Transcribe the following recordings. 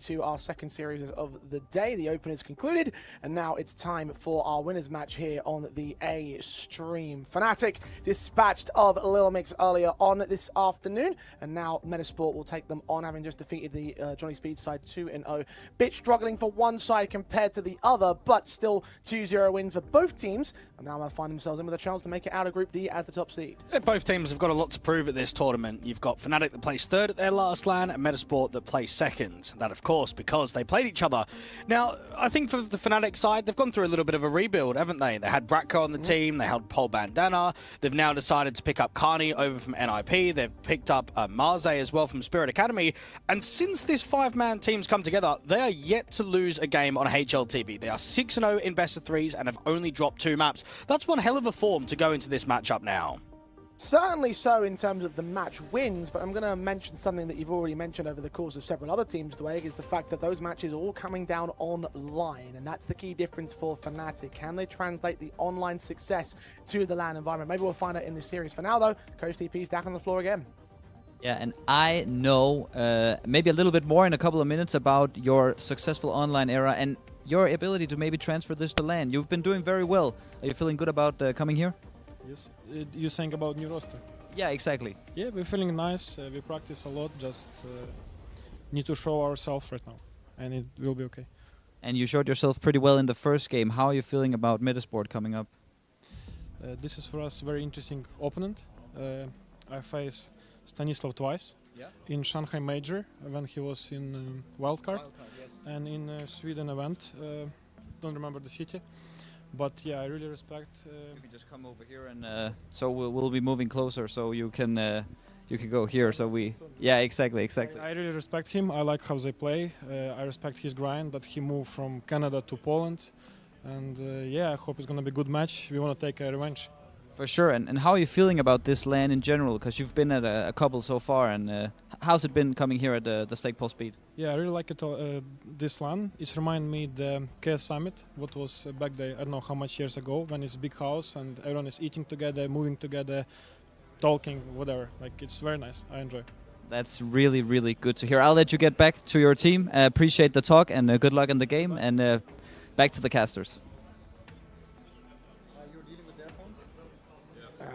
into our second series of the day. The Open is concluded, and now it's time for our winners match here on the A stream. Fnatic dispatched of Little Mix earlier on this afternoon, and now Metizport will take them on, having just defeated the Johnny Speed side 2-0. Bit struggling for one side compared to the other, but still 2-0 wins for both teams, and now they'll find themselves in with a chance to make it out of Group D as the top seed. Yeah, both teams have got a lot to prove at this tournament. You've got Fnatic that placed third at their last LAN, and Metizport that placed second. That, of course, because they played each other. Now, I think for the Fnatic side, they've gone through a little bit of a rebuild, haven't they? They had Bratko on the team, they held Pol Bandana, they've now decided to pick up Carney over from NIP, they've picked up Marze as well from Spirit Academy, and since this five-man team's come together, they are yet to lose a game on HLTV. They are 6-0 in best of threes and have only dropped 2 maps. That's one hell of a form to go into this matchup now. Certainly so in terms of the match wins, but I'm going to mention something that you've already mentioned over the course of several other teams, Dwayne, is the fact that those matches are all coming down online, and that's the key difference for Fnatic. Can they translate the online success to the LAN environment? Maybe we'll find out in this series. For now, though, Coach TP's back on the floor again. Yeah, and I know maybe a little bit more in a couple of minutes about your successful online era and your ability to maybe transfer this to LAN. You've been doing very well. Are you feeling good about coming here? Yes, you're saying about new roster? Yeah, exactly. Yeah, we're feeling nice, we practice a lot, just need to show ourselves right now, and it will be okay. And you showed yourself pretty well in the first game. How are you feeling about Metizport coming up? This is for us a very interesting opponent. I faced Stanislav twice, in Shanghai Major when he was in Wildcard, yes. And in Sweden event, don't remember the city. But yeah, I really respect. You can just come over here, and so we'll be moving closer, so you can go here. So yeah, exactly. I really respect him. I like how they play. I respect his grind that he moved from Canada to Poland, and yeah, I hope it's gonna be a good match. We want to take a revenge. For sure. And how are you feeling about this LAN in general? Because you've been at a couple so far, and how's it been coming here at the Stake Pole Speed? Yeah, I really like it. This LAN. It reminds me the KS Summit, what was back there, I don't know how much years ago, when it's big house and everyone is eating together, moving together, talking, whatever. Like, it's very nice. I enjoy. That's really, really good to hear. I'll let you get back to your team. Appreciate the talk, and good luck in the game, and back to the casters.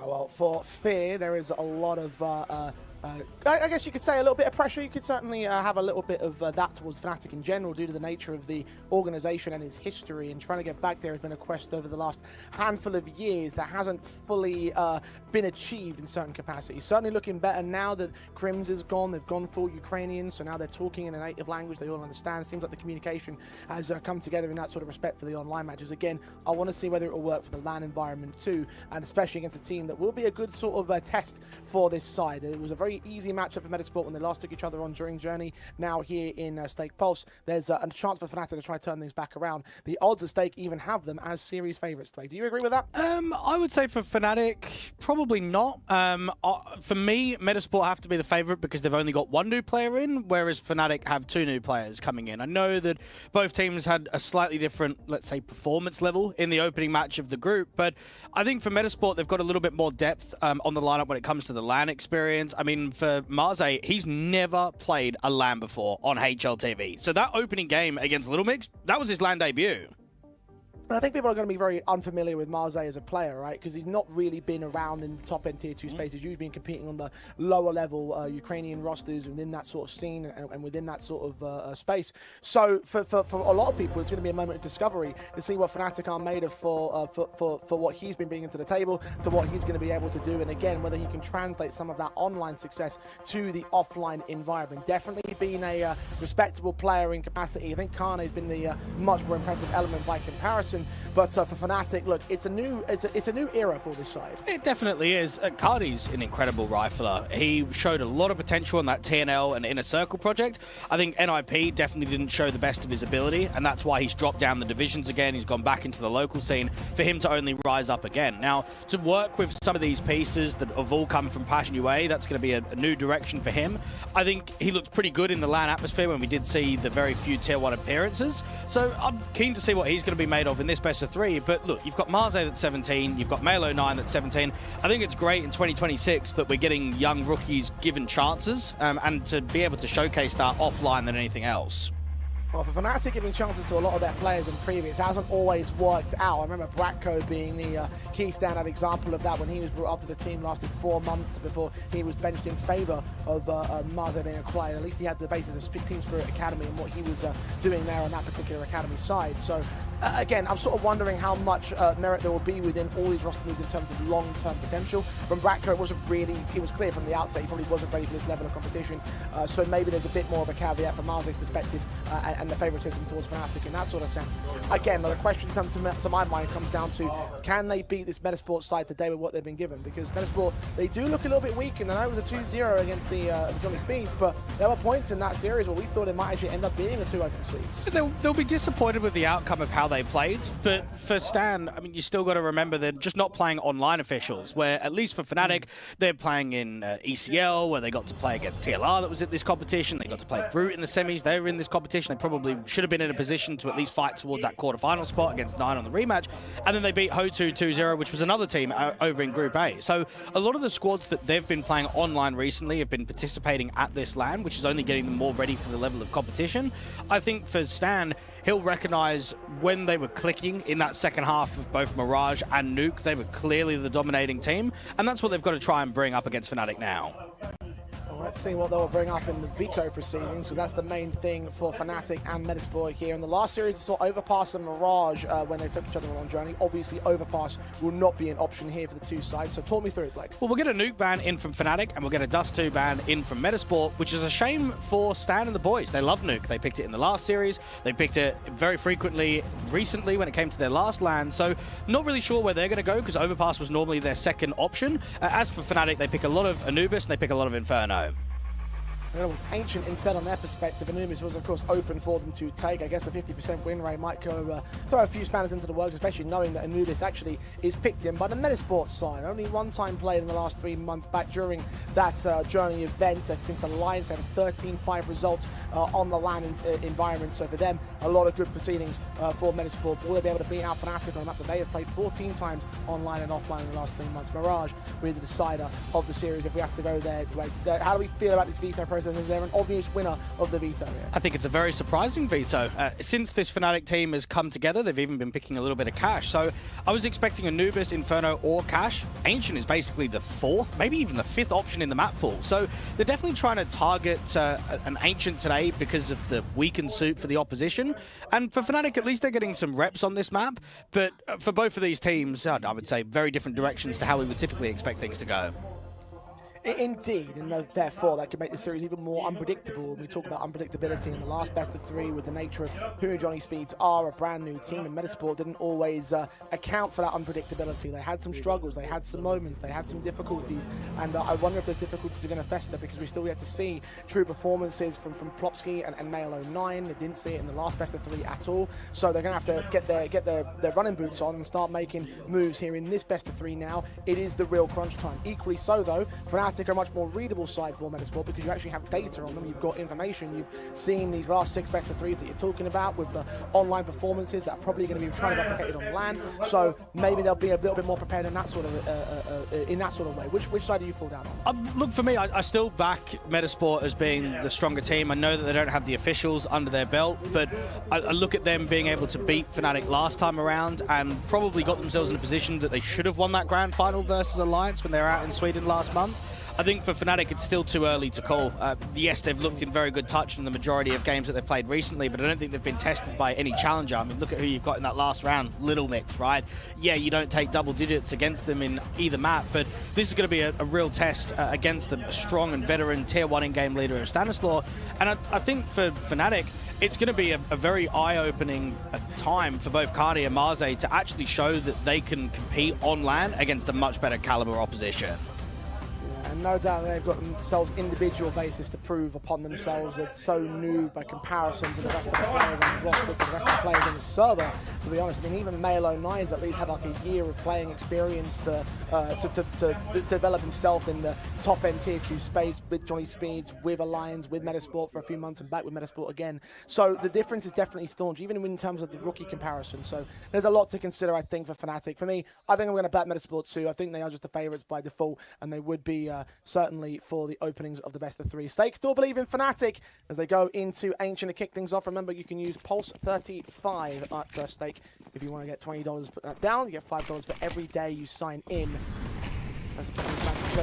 Well, for Fear, there is a lot of, I guess you could say a little bit of pressure. You could certainly have a little bit of that towards Fnatic in general due to the nature of the organization and its history. And trying to get back there has been a quest over the last handful of years that hasn't fully been achieved in certain capacities. Certainly looking better now that Crims is gone. They've gone full Ukrainian, so now they're talking in a native language they all understand. Seems like the communication has come together in that sort of respect for the online matches. Again, I want to see whether it will work for the LAN environment too, and especially against a team that will be a good sort of test for this side. It was a very easy matchup for Metizport when they last took each other on during Journey. Now here in Stake Pulse, there's a chance for Fnatic to try to turn things back around. The odds at Stake even have them as series favourites today. Do you agree with that? I would say for Fnatic, probably not. For me, Metizport have to be the favourite because they've only got 1 new player in, whereas Fnatic have 2 new players coming in. I know that both teams had a slightly different, let's say, performance level in the opening match of the group, but I think for Metizport, they've got a little bit more depth on the lineup when it comes to the LAN experience. I mean, for Marze, he's never played a LAN before on HLTV. So that opening game against Little Mix, that was his LAN debut. I think people are going to be very unfamiliar with Marze as a player, right? Because he's not really been around in the top-end Tier 2 spaces. He's been competing on the lower-level Ukrainian rosters within that sort of scene and within that sort of space. So for a lot of people, it's going to be a moment of discovery to see what Fnatic are made of for what he's been bringing to the table, to what he's going to be able to do, and again, whether he can translate some of that online success to the offline environment. Definitely being a respectable player in capacity. I think Kane has been the much more impressive element by comparison. But for Fnatic, look, it's a new era for this side. It definitely is. Cardi's an incredible rifler. He showed a lot of potential in that TNL and Inner Circle project. I think NIP definitely didn't show the best of his ability, and that's why he's dropped down the divisions again. He's gone back into the local scene for him to only rise up again. Now, to work with some of these pieces that have all come from Passion UA, that's going to be a new direction for him. I think he looked pretty good in the LAN atmosphere when we did see the very few Tier 1 appearances. So I'm keen to see what he's going to be made of in this best of 3. But look, you've got Marze that's 17, you've got Melo9 that's 17. I think it's great in 2026 that we're getting young rookies given chances and to be able to showcase that offline than anything else. Well, for Fnatic giving chances to a lot of their players in previous, it hasn't always worked out. I remember Bratko being the key standout example of that when he was brought up to the team, lasted 4 months before he was benched in favour of Marze being acquired. At least he had the basis of Team Spirit Academy and what he was doing there on that particular academy side. So again, I'm sort of wondering how much merit there will be within all these roster moves in terms of long-term potential. From Bratko, it was clear from the outset he probably wasn't ready for this level of competition. So maybe there's a bit more of a caveat from Marze's perspective and the favouritism towards Fnatic in that sort of sense. Again, the question to my mind comes down to, can they beat this Metizport side today with what they've been given? Because Metizport, they do look a little bit weak, and I know it was a 2-0 against the Johnny Speeds, but there were points in that series where we thought it might actually end up being a 2-0 for the Swedes. They'll be disappointed with the outcome of how they played, but for Stan, I mean, you still got to remember they're just not playing online officials, where at least for Fnatic, they're playing in ECL, where they got to play against TLR that was at this competition. They got to play Brute in the semis. They were in this competition. They probably should have been in a position to at least fight towards that quarterfinal spot against 9 on the rematch. And then they beat Hotu 2-0, which was another team over in Group A. So a lot of the squads that they've been playing online recently have been participating at this LAN, which is only getting them more ready for the level of competition. I think for Stan, he'll recognize when they were clicking in that second half of both Mirage and Nuke, they were clearly the dominating team. And that's what they've got to try and bring up against Fnatic now. Let's see what they'll bring up in the veto proceedings, because that's the main thing for Fnatic and Metizport here. In the last series, we saw Overpass and Mirage when they took each other on journey. Obviously, Overpass will not be an option here for the two sides, so talk me through it, Blake. Well, we'll get a Nuke ban in from Fnatic, and we'll get a Dust 2 ban in from Metizport, which is a shame for Stan and the boys. They love Nuke. They picked it in the last series. They picked it very frequently recently when it came to their last LAN, so not really sure where they're going to go, because Overpass was normally their second option. As for Fnatic, they pick a lot of Anubis, and they pick a lot of Inferno. It was Ancient instead on their perspective. Anubis was, of course, open for them to take. I guess a 50% win rate might go throw a few spanners into the works, especially knowing that Anubis actually is picked in by the Metizport side. Only one time played in the last 3 months back during that journey event against the Lions. They had a 13-5 result on the LAN environment. So for them, a lot of good proceedings for Metizport. Will they be able to beat out Fnatic on a map that they have played 14 times online and offline in the last 3 months? Mirage really the decider of the series if we have to go there. How do we feel about this veto process? Is there an obvious winner of the veto here? I think it's a very surprising veto. Since this Fnatic team has come together, they've even been picking a little bit of Cash. So I was expecting Anubis, Inferno, or Cash. Ancient is basically the 4th, maybe even the 5th option in the map pool. So they're definitely trying to target an Ancient today because of the weakened suit for the opposition. And for Fnatic, at least they're getting some reps on this map. But for both of these teams, I would say very different directions to how we would typically expect things to go. Indeed, and therefore that could make the series even more unpredictable. When we talk about unpredictability in the last best of 3 with the nature of who Johnny Speeds are, a brand new team, and Metizport didn't always account for that unpredictability. They had some struggles, they had some moments, they had some difficulties, and I wonder if those difficulties are going to fester, because we still yet to see true performances from Plopsky and Male 09. They didn't see it in the last best of 3 at all, so they're going to have to get their running boots on and start making moves here in this best of 3 now. It is the real crunch time. Equally so, though, Fnatic are a much more readable side for Metizport, because you actually have data on them. You've got information. You've seen these last 6 best of 3s that you're talking about with the online performances that are probably going to be trying to replicate it on LAN. So maybe they'll be a little bit more prepared in that sort of way. Which side do you fall down on? Look, for me, I still back Metizport as being the stronger team. I know that they don't have the officials under their belt, but I look at them being able to beat Fnatic last time around and probably got themselves in a position that they should have won that grand final versus Alliance when they were out in Sweden last month. I think for Fnatic, it's still too early to call. Yes, they've looked in very good touch in the majority of games that they've played recently, but I don't think they've been tested by any challenger. I mean, look at who you've got in that last round, Little Mix, right? Yeah, you don't take double digits against them in either map, but this is going to be a real test against a strong and veteran Tier 1 in-game leader of Stanislaw. And I think for Fnatic, it's going to be a very eye-opening time for both Cardi and Marze to actually show that they can compete on LAN against a much better caliber opposition. And no doubt they've got themselves individual basis to prove upon themselves. They're so new by comparison to the rest of the players on the roster, to the rest of the players in the server, to be honest. I mean, even Male 09's at least had like a year of playing experience to develop himself in the top-end Tier 2 space with Johnny Speeds, with Alliance, with Metizport for a few months, and back with Metizport again. So the difference is definitely staunch, even in terms of the rookie comparison. So there's a lot to consider, I think, for Fnatic. For me, I think I'm going to bet Metizport too. I think they are just the favourites by default, and they would be certainly for the openings of the best of 3. Stake still believe in Fnatic as they go into Ancient to kick things off. Remember, you can use Pulse 35 at Stake if you want to get $20. Put that down, you get $5 for every day you sign in. As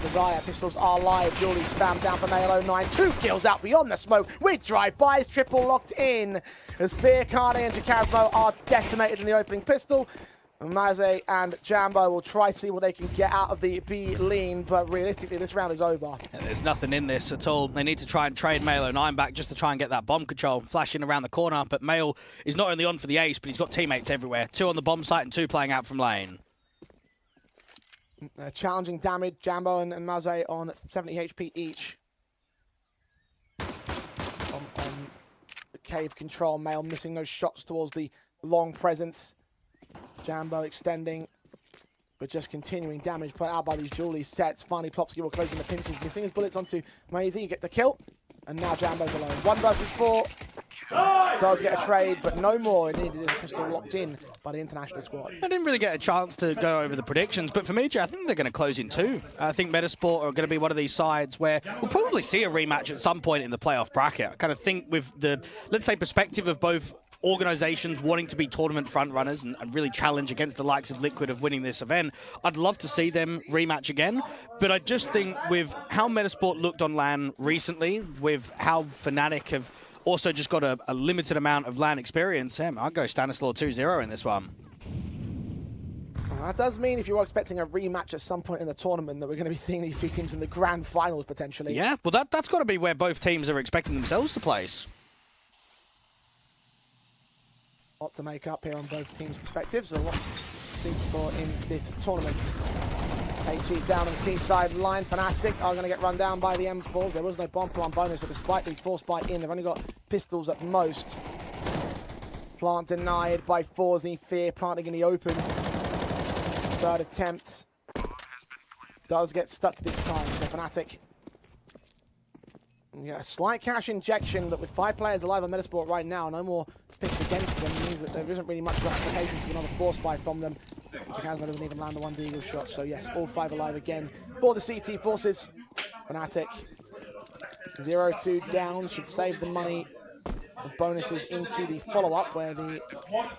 Desire, pistols are live. Julie spam down for Nail 09. 2 kills out beyond the smoke with drive-bys. Triple locked in as Fear, Cardi, and Jacasmo are decimated in the opening pistol. Maze and Jambo will try to see what they can get out of the B lean, but realistically, this round is over. There's nothing in this at all. They need to try and trade Mail 09 back just to try and get that bomb control. Flashing around the corner, but Mail is not only on for the ace, but he's got teammates everywhere. 2 on the bomb site and 2 playing out from lane. Challenging damage, Jambo and Maze on 70 HP each. On the cave control, Mail missing those shots towards the long presence. Jambo extending, but just continuing damage put out by these Julie sets. Finally, Plopsky will close in the pincers, missing his bullets onto Maisie, get the kill. And now Jambo's alone. 1 versus 4. Does get a trade, but no more. It needed a pistol locked in by the international squad. I didn't really get a chance to go over the predictions, but for me, I think they're going to close in 2. I think Metizport are going to be one of these sides where we'll probably see a rematch at some point in the playoff bracket. I kind of think with the, let's say, perspective of both organizations wanting to be tournament front runners and really challenge against the likes of Liquid of winning this event, I'd love to see them rematch again. But I just think with how Metizport looked on LAN recently, with how Fnatic have also just got a limited amount of LAN experience, I'd go Stanislaw 2-0 in this one. Well, that does mean if you were expecting a rematch at some point in the tournament that we're going to be seeing these 2 teams in the grand finals potentially. Yeah, well that's got to be where both teams are expecting themselves to place. A lot to make up here on both teams' perspectives. A lot to seek for in this tournament. HG's down on the T side line. Fnatic are going to get run down by the M4s. There was no bomb plant bonus, so despite the force buy in, they've only got pistols at most. Plant denied by Forzy. Fear planting in the open. 3rd attempt. Does get stuck this time. So Fnatic. Yeah, a slight cash injection, but with 5 players alive on Metizport right now, no more picks against them means that there isn't really much application to another force buy from them. Jacasmo doesn't even land the 1 Deagle shot, so yes, all 5 alive again for the CT forces. Fnatic 0-2 down, should save the money, the bonuses into the follow-up where the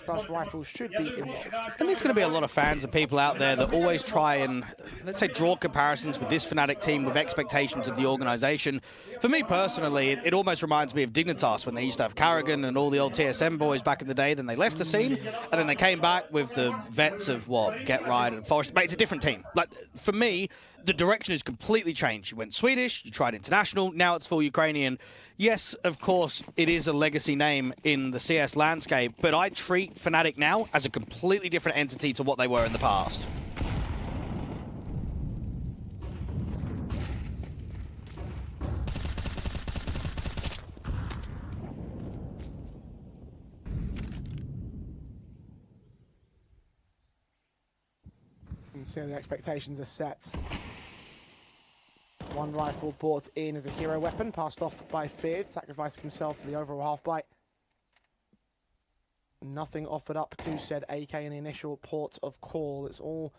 first rifles should be involved. And there's going to be a lot of fans and people out there that always try and, let's say, draw comparisons with this Fnatic team with expectations of the organization. For me personally, it almost reminds me of Dignitas when they used to have Carrigan and all the old TSM boys back in the day. Then they left the scene, and then they came back with the vets of, what, Get Right and Forest. But it's a different team. Like, for me, the direction has completely changed. You went Swedish, you tried international, now it's full Ukrainian. Yes, of course, it is a legacy name in the CS landscape, but I treat Fnatic now as a completely different entity to what they were in the past. And so the expectations are set. 1 rifle brought in as a hero weapon, passed off by Feared, sacrificing himself for the overall half bite. Nothing offered up to said AK in the initial port of call. It's all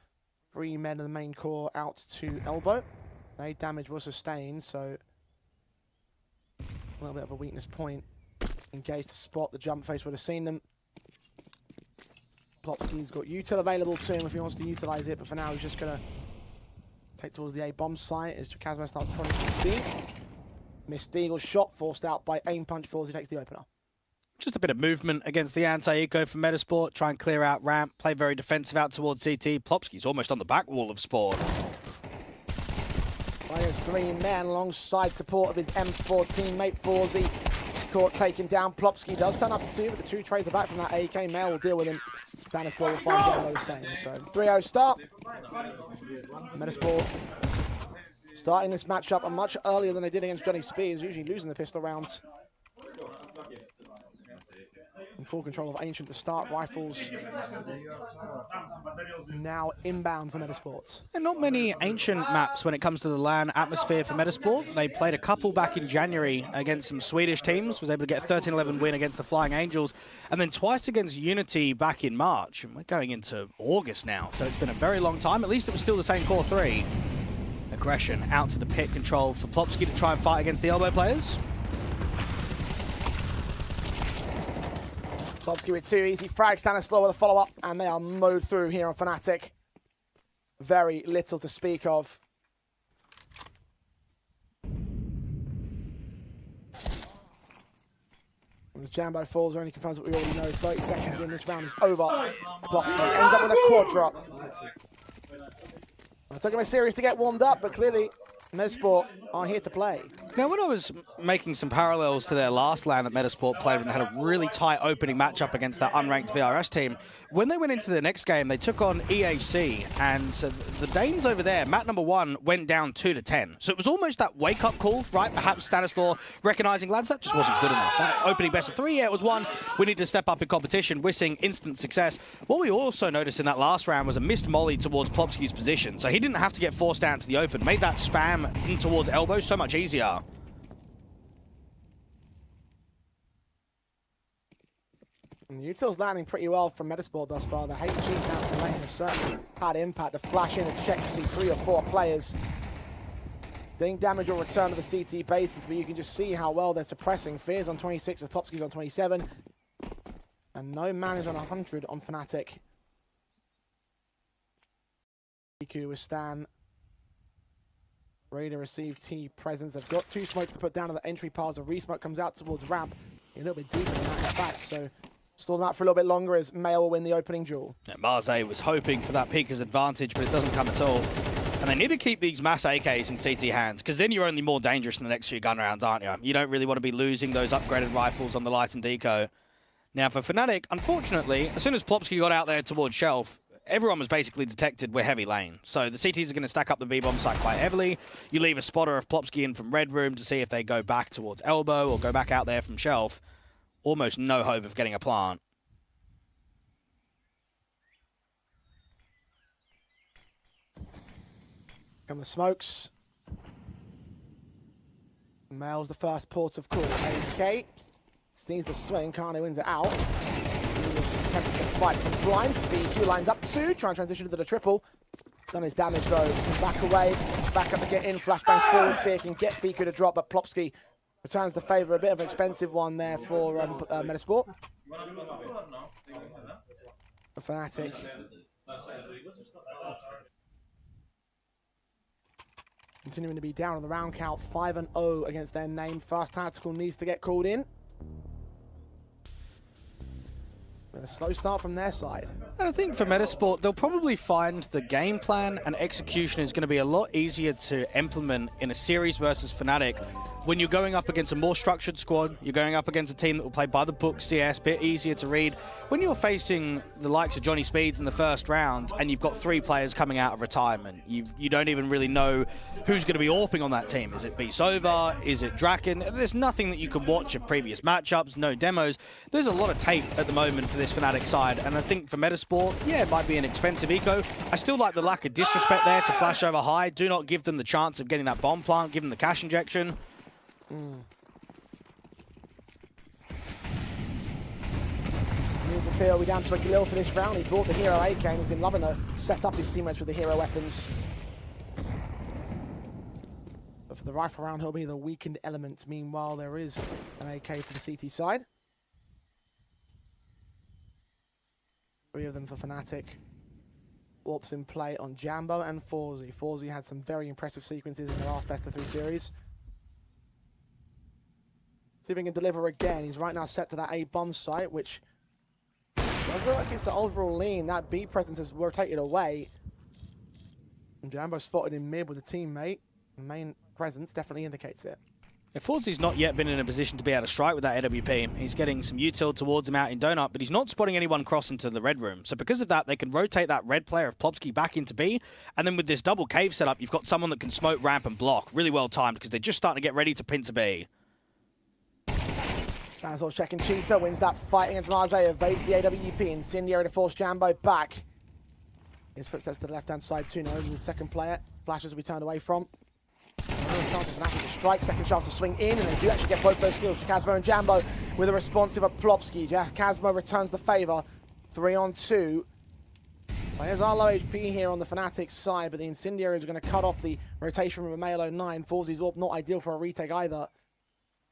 3 men of the main core out to elbow. No damage was sustained, so a little bit of a weakness point. Engaged to spot, the jump face would have seen them. Plopsky's got util available to him if he wants to utilize it, but for now he's just going to take towards the A-bomb site as Jacasmo starts prodding from speed. Missed Deagle shot, forced out by aim punch falls. He takes the opener. Just a bit of movement against the anti-eco for Metizport. Try and clear out ramp. Play very defensive out towards CT. Plopsky's almost on the back wall of Sport. Players 3 men alongside support of his M4 teammate Forzy. Caught taken down. Plopsky does turn up to 2, but the 2 trades are back from that AK. Mail will deal with him. Stanislaw will find Jambo the same. So 3-0 start. Metizport starting this matchup much earlier than they did against Johnny Spears, usually losing the pistol rounds. In full control of Ancient to start. Rifles now inbound for Metizport. And not many Ancient maps when it comes to the LAN atmosphere for Metizport. They played a couple back in January against some Swedish teams, was able to get a 13-11 win against the Flying Angels, and then twice against Unity back in March. And we're going into August now, so it's been a very long time. At least it was still the same core 3. aggression out to the pit control for Plopsky to try and fight against the elbow players. Plopsky with 2 easy frags, Stanislaw with a follow-up, and they are mowed through here on Fnatic. Very little to speak of. As Jambo falls, only confirms what we already know. 30 seconds in, this round is over. Plopsky ends up with a quad drop. It took him a series to get warmed up, but clearly Metizport are here to play. Now, when I was making some parallels to their last LAN that Metizport played when they had a really tight opening matchup against that unranked VRS team, when they went into the next game, they took on EAC, and the Danes over there, map number 1, went down 2-10. So it was almost that wake-up call, right? Perhaps Stanislaw recognizing, lads, that just wasn't good enough. That opening best of 3, yeah, it was 1. We need to step up in competition. We're seeing instant success. What we also noticed in that last round was a missed molly towards Plopsky's position. So he didn't have to get forced down to the open. Made that spam in towards elbow so much easier. And the util's landing pretty well from Metizport thus far. The HG down to lane has certainly had impact to flash in and check to see 3 or 4 players. Doing damage or return to the CT bases, but you can just see how well they're suppressing. Fear's on 26, as Plopsky's on 27. And no man is on 100 on Fnatic. Iku with Stan. Ready to receive T presence. They've got 2 smokes to put down to the entry paths. A re-smoke comes out towards ramp. A little bit deeper than that, in fact, so stall them out for a little bit longer as Mail will win the opening duel. Yeah, Marze was hoping for that Pika's advantage, but it doesn't come at all. And they need to keep these mass AKs in CT hands, because then you're only more dangerous in the next few gun rounds, aren't you? You don't really want to be losing those upgraded rifles on the light and deco. Now for Fnatic, unfortunately, as soon as Plopsky got out there towards Shelf, everyone was basically detected we're heavy lane. So the CTs are going to stack up the B-bomb site quite heavily. You leave a spotter of Plopsky in from Red Room to see if they go back towards Elbow or go back out there from Shelf. Almost no hope of getting a plant. Come the smokes. Mail's the first port of call. AK sees the swing. Kane wins it out. He was attempting to fight from blind. VQ lines up 2. Try and transition to the triple. Done his damage though. Can back away. Back up to get in. Flashbangs forward. Fear can get VQ to drop, but Plopsky returns the favour. A bit of an expensive one there for Metizport. A Fnatic. Continuing to be down on the round count, 5-0 against their name. Fast Tactical needs to get called in. But a slow start from their side. And I think for Metizport, they'll probably find the game plan and execution is going to be a lot easier to implement in a series versus Fnatic. When you're going up against a more structured squad, you're going up against a team that will play by the book CS, bit easier to read. When you're facing the likes of Johnny Speeds in the first round and you've got 3 players coming out of retirement, you don't even really know who's going to be AWPing on that team. Is it B-Sova? Is it Draken? There's nothing that you can watch of previous matchups, no demos. There's a lot of tape at the moment for this Fnatic side, and I think for Metizport, yeah, it might be an expensive eco. I still like the lack of disrespect there to flash over high. Do not give them the chance of getting that bomb plant, give them the cash injection. Means the field, we're down to a Galil for this round. He brought the hero AK and he's been loving to set up his teammates with the hero weapons. But for the rifle round, he'll be the weakened element. Meanwhile, there is an AK for the CT side. 3 of them for Fnatic. Warps in play on Jambo and Forzy. Forzy had some very impressive sequences in the last best of 3 series. See if he can deliver again. He's right now set to that A bomb site, which does look like it's the overall lean. That B presence has rotated away. And Jambo spotted in mid with a teammate. The main presence definitely indicates it. Forzy's not yet been in a position to be able to strike with that AWP. He's getting some util towards him out in Donut, but he's not spotting anyone cross into the red room. So because of that, they can rotate that red player of Plopsky back into B. And then with this double cave setup, you've got someone that can smoke, ramp, and block. Really well timed because they're just starting to get ready to pincer B. Stanislaw checking Cheetah, wins that fight against Marze, evades the AWP. Incendiary to force Jambo back. His footsteps to the left-hand side too now. The second player, flashes will be turned away from. No chance of Fnatic to strike, second chance to swing in, and they do actually get both those kills. Casmo and Jambo with a responsive at Plopsky. Casmo returns the favour. 3 on 2. Players are low HP here on the Fnatic side, but the Incendiaries are going to cut off the rotation from a Male 09. Forzy's Orb not ideal for a retake either.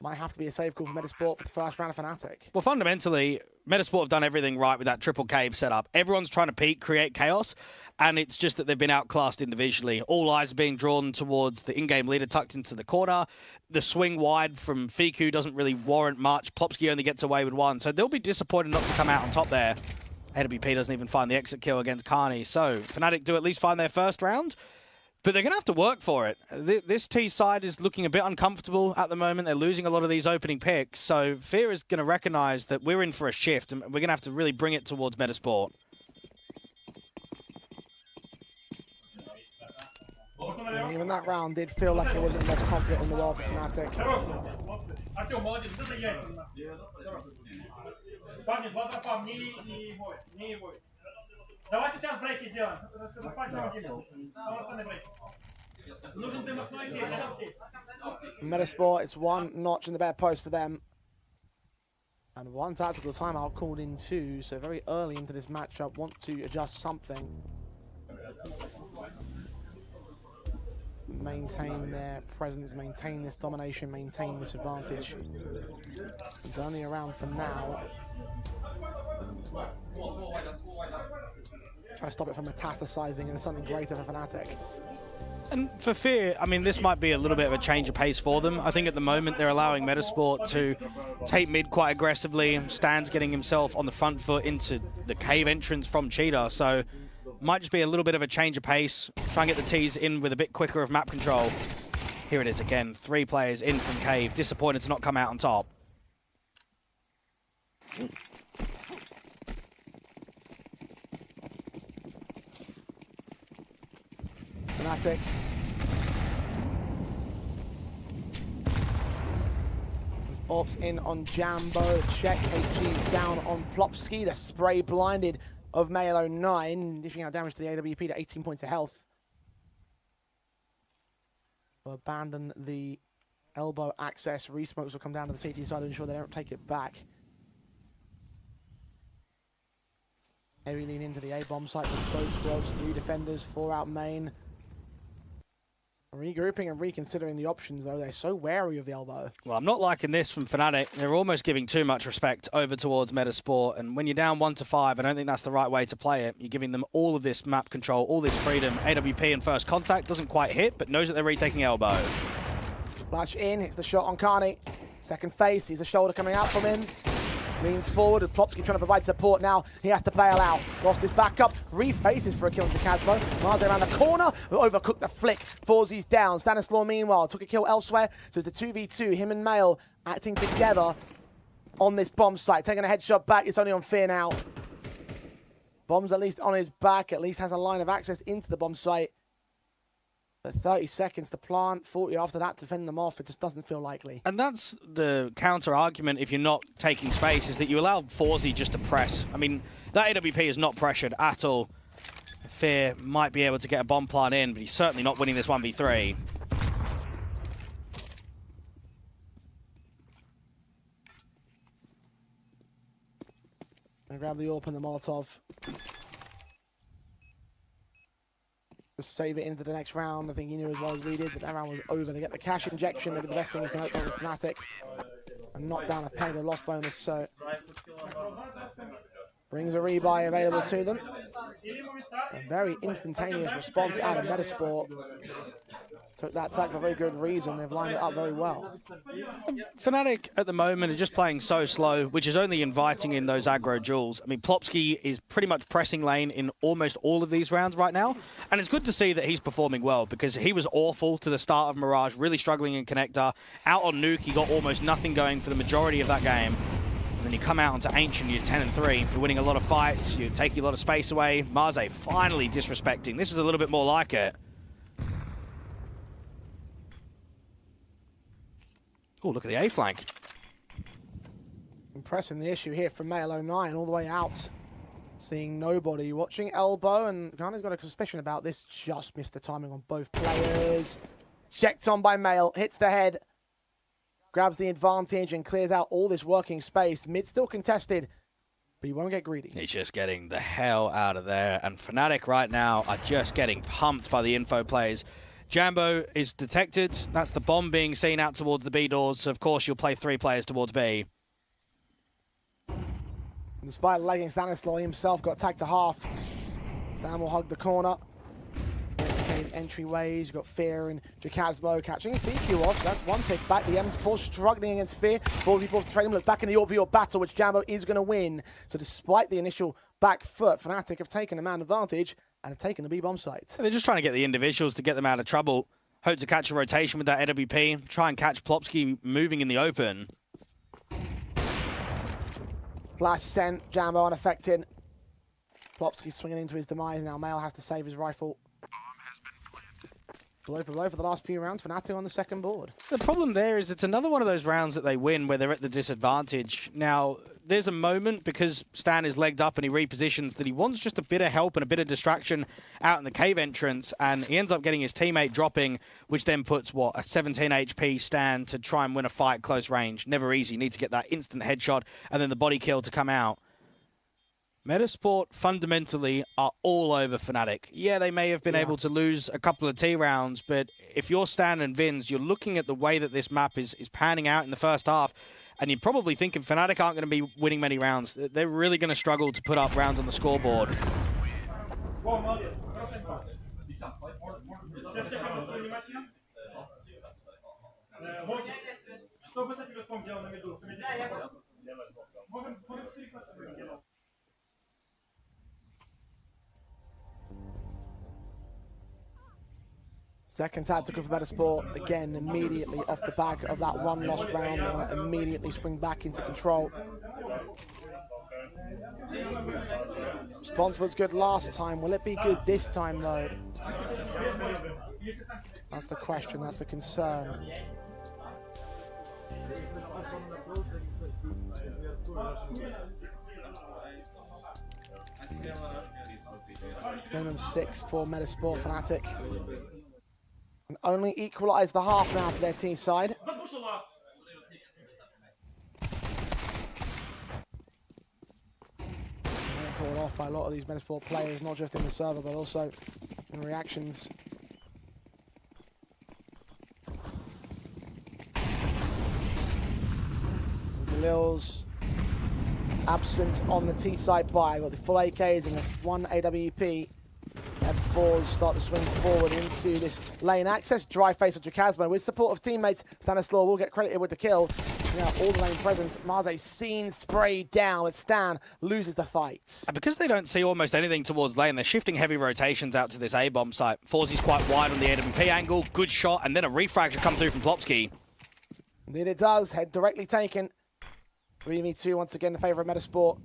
Might have to be a save call for Metizport for the first round of Fnatic. Well, fundamentally, Metizport have done everything right with that triple cave setup. Everyone's trying to peek, create chaos, and it's just that they've been outclassed individually. All eyes are being drawn towards the in-game leader tucked into the corner. The swing wide from Fiku doesn't really warrant much. Plopsky only gets away with one, so they'll be disappointed not to come out on top there. AWP doesn't even find the exit kill against Carney. So Fnatic do at least find their first round, but they're going to have to work for it. This T side is looking a bit uncomfortable at the moment. They're losing a lot of these opening picks. So Fear is going to recognize that we're in for a shift, and we're going to have to really bring it towards Metizport. And even that round did feel like it wasn't the most confident in the world for Fnatic. Metizport, it's one notch in the better post for them. And one tactical timeout called in too, so very early into this matchup, want to adjust something. Maintain their presence, maintain this domination, maintain this advantage. It's only around for now. Try to stop it from metastasizing into something greater for Fnatic. And for Fear, I mean, this might be a little bit of a change of pace for them. I think at the moment they're allowing Metizport to take mid quite aggressively. Stan's getting himself on the front foot into the cave entrance from Cheetah, so might just be a little bit of a change of pace. Try and get the T's in with a bit quicker of map control. Here it is again, 3 players in from cave, disappointed to not come out on top. Fnatic. There's Ops in on Jambo. Check HG down on Plopsky. The spray blinded of Male 09, dishing out damage to the AWP to 18 points of health. Will abandon the elbow access. Resmokes will come down to the CT side to ensure they don't take it back. Heavy lean into the A-bomb site with both squads, 3 defenders, 4 out main. Regrouping and reconsidering the options, though. They're so wary of the elbow. Well, I'm not liking this from Fnatic. They're almost giving too much respect over towards Metizport, and when you're down 1-5, I don't think that's the right way to play it. You're giving them all of this map control, all this freedom. AWP in first contact doesn't quite hit, but knows that they're retaking elbow. Flash in, hits the shot on Carney. Second face, sees a shoulder coming out from him. Leans forward, with Plopsky trying to provide support now. He has to bail out. Lost his backup, refaces for a kill into Casmo. Marze around the corner, overcooked the flick. Forzy's down. Stanislaw, meanwhile, took a kill elsewhere. So it's a 2v2, him and Male acting together on this bomb site. Taking a headshot back, it's only on Fear now. Bomb's at least on his back, at least has a line of access into the bomb site. But 30 seconds to plant, 40 after that to fend them off. It just doesn't feel likely. And that's the counter-argument if you're not taking space, is that you allow Forzy just to press. I mean, that AWP is not pressured at all. Fear might be able to get a bomb plant in, but he's certainly not winning this 1v3. And grab the AWP and the Molotov. Just save it into the next round. I think he knew as well as we did that that round was over. They get the cash injection, maybe the best thing we can hope for with Fnatic. And knock down a peg of loss bonus, so brings a rebuy available to them. A very instantaneous response out of Metizport. Took that tag for a very good reason. They've lined it up very well. Fnatic at the moment are just playing so slow, which is only inviting in those aggro duels. I mean, Plopsky is pretty much pressing lane in almost all of these rounds right now. And it's good to see that he's performing well, because he was awful to the start of Mirage, really struggling in Connector. Out on Nuke, he got almost nothing going for the majority of that game. And then you come out onto Ancient, you're 10-3. You're winning a lot of fights, you're taking a lot of space away. Marze finally disrespecting. This is a little bit more like it. Oh, look at the A flank. Impressing the issue here from Male 09 all the way out. Seeing nobody. Watching elbow, and Ghana's got a suspicion about this. Just missed the timing on both players. Checked on by Male. Hits the head. Grabs the advantage and clears out all this working space. Mid still contested. but he won't get greedy. He's just getting the hell out of there. And Fnatic right now are just getting pumped by the info plays. Jambo is detected. That's the bomb being seen out towards the B doors. So of course, you'll play 3 players towards B. Despite lagging, Stanislaw himself got tagged to half. Stan will hug the corner. Entryways, you've got Fear and Jacazmo catching DQ off, so that's one pick back. The M4 struggling against Fear. 44 to trade him. Look back in the Orb battle, which Jambo is going to win. So despite the initial back foot, Fnatic have taken a man advantage and have taken the B-bomb site. They're just trying to get the individuals to get them out of trouble. Hope to catch a rotation with that AWP. Try and catch Plopsky moving in the open. Flash sent, Jambo unaffected. Plopsky swinging into his demise now. Mail has to save his rifle. Blow for blow for the last few rounds. Fnatic on the second board. The problem there is it's another one of those rounds that they win where they're at the disadvantage. Now, there's a moment because Stan is legged up and he repositions that he wants just a bit of help and a bit of distraction out in the cave entrance, and he ends up getting his teammate dropping, which then puts, what, a 17 HP Stan to try and win a fight at close range. Never easy. You need to get that instant headshot and then the body kill to come out. Metizport fundamentally are all over Fnatic. Yeah, they may have been able to lose a couple of T rounds, but if you're Stan and Vins, you're looking at the way that this map is panning out in the first half, and you're probably thinking Fnatic aren't going to be winning many rounds. They're really going to struggle to put up rounds on the scoreboard. Second tactical for Metizport, again, immediately off the back of that one lost round. They want to immediately spring back into control. Response was good last time. Will it be good this time, though? That's the question, that's the concern. Minimum 6 for Metizport Fnatic. And only equalise the half now for their T side. Called off by a lot of these Metizport players, not just in the server, but also in reactions. Galil's absent on the T side buy. Got the full AKs and the one AWP. M4s start to swing forward into this lane access. Dry face of Jacazmo with support of teammates. Stanislaw will get credited with the kill. Now all the lane presence. Marze seen sprayed down, but Stan loses the fight. And because they don't see almost anything towards lane, they're shifting heavy rotations out to this A-bomb site. Forzy's quite wide on the AWP angle. Good shot, and then a refractor come through from Plopsky. Indeed it does. Head directly taken. 3v2 once again in favour of Metizport.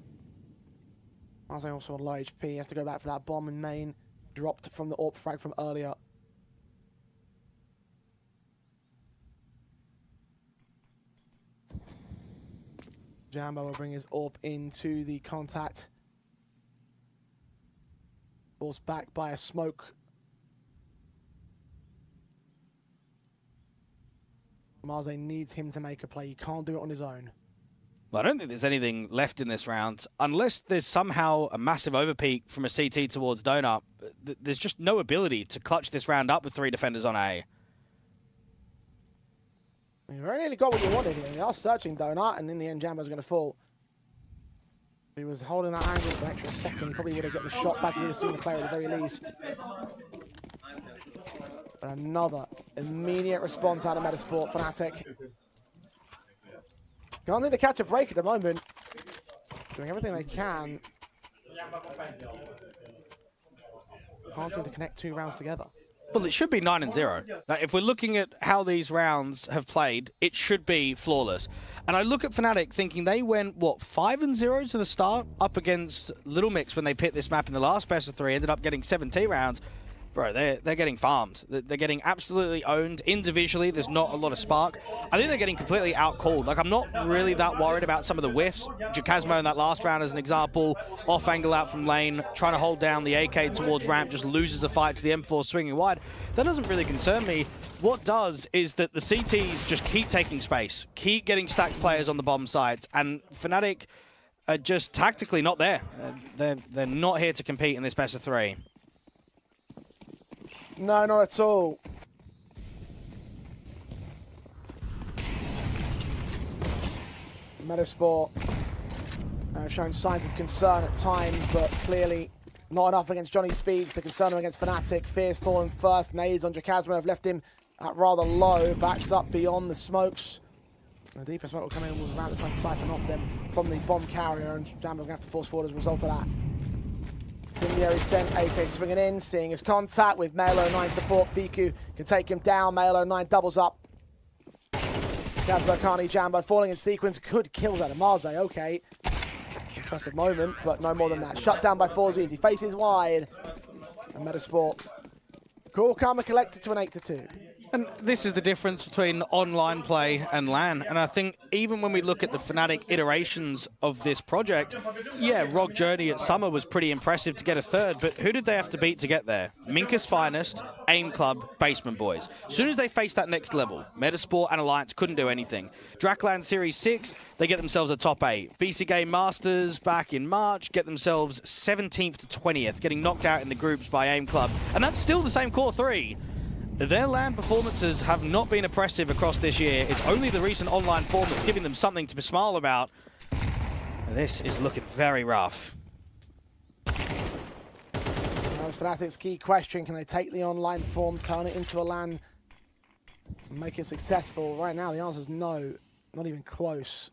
Marze also on low HP. Has to go back for that bomb in main. Dropped from the AWP frag from earlier. Jambo will bring his AWP into the contact. Forced back by a smoke. Marze needs him to make a play. He can't do it on his own. Well, I don't think there's anything left in this round. Unless there's somehow a massive overpeak from a CT towards Donut, there's just no ability to clutch this round up with 3 defenders on A. You very nearly got what you wanted here. They are searching Donut, and in the end, Jambo's going to fall. If he was holding that angle for an extra second, he probably would have got the shot back. He would have seen the player at the very least. But another immediate response out of Metizport Fnatic. Can't seem to catch a break at the moment. Doing everything they can. Can't seem to connect 2 rounds together. Well, it should be 9-0. Now, if we're looking at how these rounds have played, it should be flawless. And I look at Fnatic thinking they went, what, 5-0 to the start up against Little Mix when they picked this map in the last best of 3, ended up getting 17 rounds. Bro, they're getting farmed. They're getting absolutely owned. Individually, there's not a lot of spark. I think they're getting completely out-called. Like, I'm not really that worried about some of the whiffs. Jacazmo in that last round as an example, off angle out from lane, trying to hold down the AK towards ramp, just loses a fight to the M4 swinging wide. That doesn't really concern me. What does is that the CTs just keep taking space, keep getting stacked players on the bomb sites, and Fnatic, are just tactically not there. They're not here to compete in this best of 3. No, not at all. Metizport showing signs of concern at times, but clearly not enough against Johnny Speeds. The concern against Fnatic. Fear's fallen first. Nades on Jakazmo have left him at rather low. Backs up beyond the smokes. The deeper smoke will come in and will around to try and siphon off them from the bomb carrier, and Jambo will have to force forward as a result of that. Incendiary sent, AK swinging in, seeing his contact with Male09 support. Fiku can take him down. Male09 doubles up. Kazberkani, Jambo falling in sequence, could kill that. Marze, okay. Impressive moment, but no more than that. Shut down by Forzy as he faces wide. And Metizport. Cool, Karma collected to an 8-2. And this is the difference between online play and LAN. And I think even when we look at the Fnatic iterations of this project, yeah, Rogue Journey at Summer was pretty impressive to get a 3rd, but who did they have to beat to get there? Minka's Finest, AIM Club, Basement Boys. As soon as they faced that next level, Metizport and Alliance couldn't do anything. Drakland Series 6, they get themselves a top 8. BC Game Masters back in March get themselves 17th to 20th, getting knocked out in the groups by AIM Club. And that's still the same core 3. Their LAN performances have not been impressive across this year. It's only the recent online form that's giving them something to smile about. This is looking very rough. That was Fnatic's key question. Can they take the online form, turn it into a LAN, and make it successful? Right now, the answer is no. Not even close.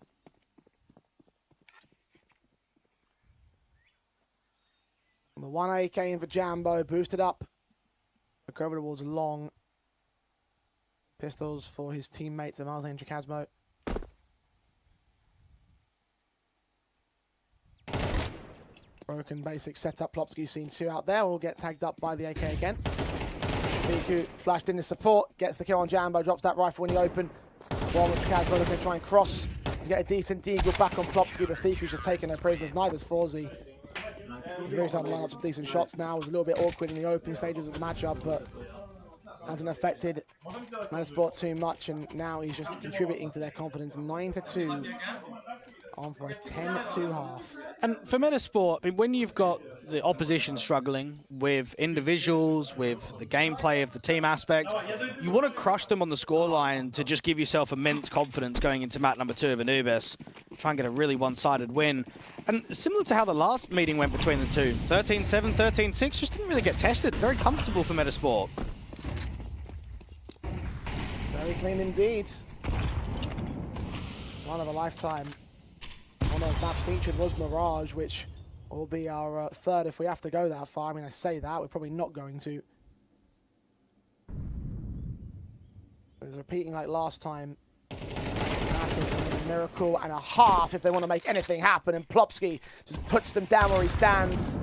The 1 AK in for Jambo, boosted up. Look over towards long. Pistols for his teammates, Marze and Jakazmo. Broken basic setup. Plopsky's seen 2 out there. Will get tagged up by the AK again. Fiku flashed into support. Gets the kill on Jambo. Drops that rifle in the open. One with Jakazmo looking to try and cross to get a decent deagle back on Plopsky, but Fiku's just taking their prisoners. Neither's Forzy. He's really starting to line up some decent shots now. It was a little bit awkward in the opening stages of the matchup, but hasn't affected Metizport too much, and now he's just contributing to their confidence. 9-2 on for a 10-2 half. And for Metizport, I mean, when you've got the opposition struggling with individuals, with the gameplay of the team aspect, you want to crush them on the scoreline to just give yourself immense confidence going into map number 2 of Anubis. Try and get a really one-sided win. And similar to how the last meeting went between the two, 13-7, 13-6, just didn't really get tested. Very comfortable for Metizport. Very clean indeed. One of a lifetime. One of those maps featured was Mirage, which will be our 3rd if we have to go that far. I mean, I say that, we're probably not going to. But it's repeating like last time. A miracle and a half if they want to make anything happen, and Plopsky just puts them down where he stands.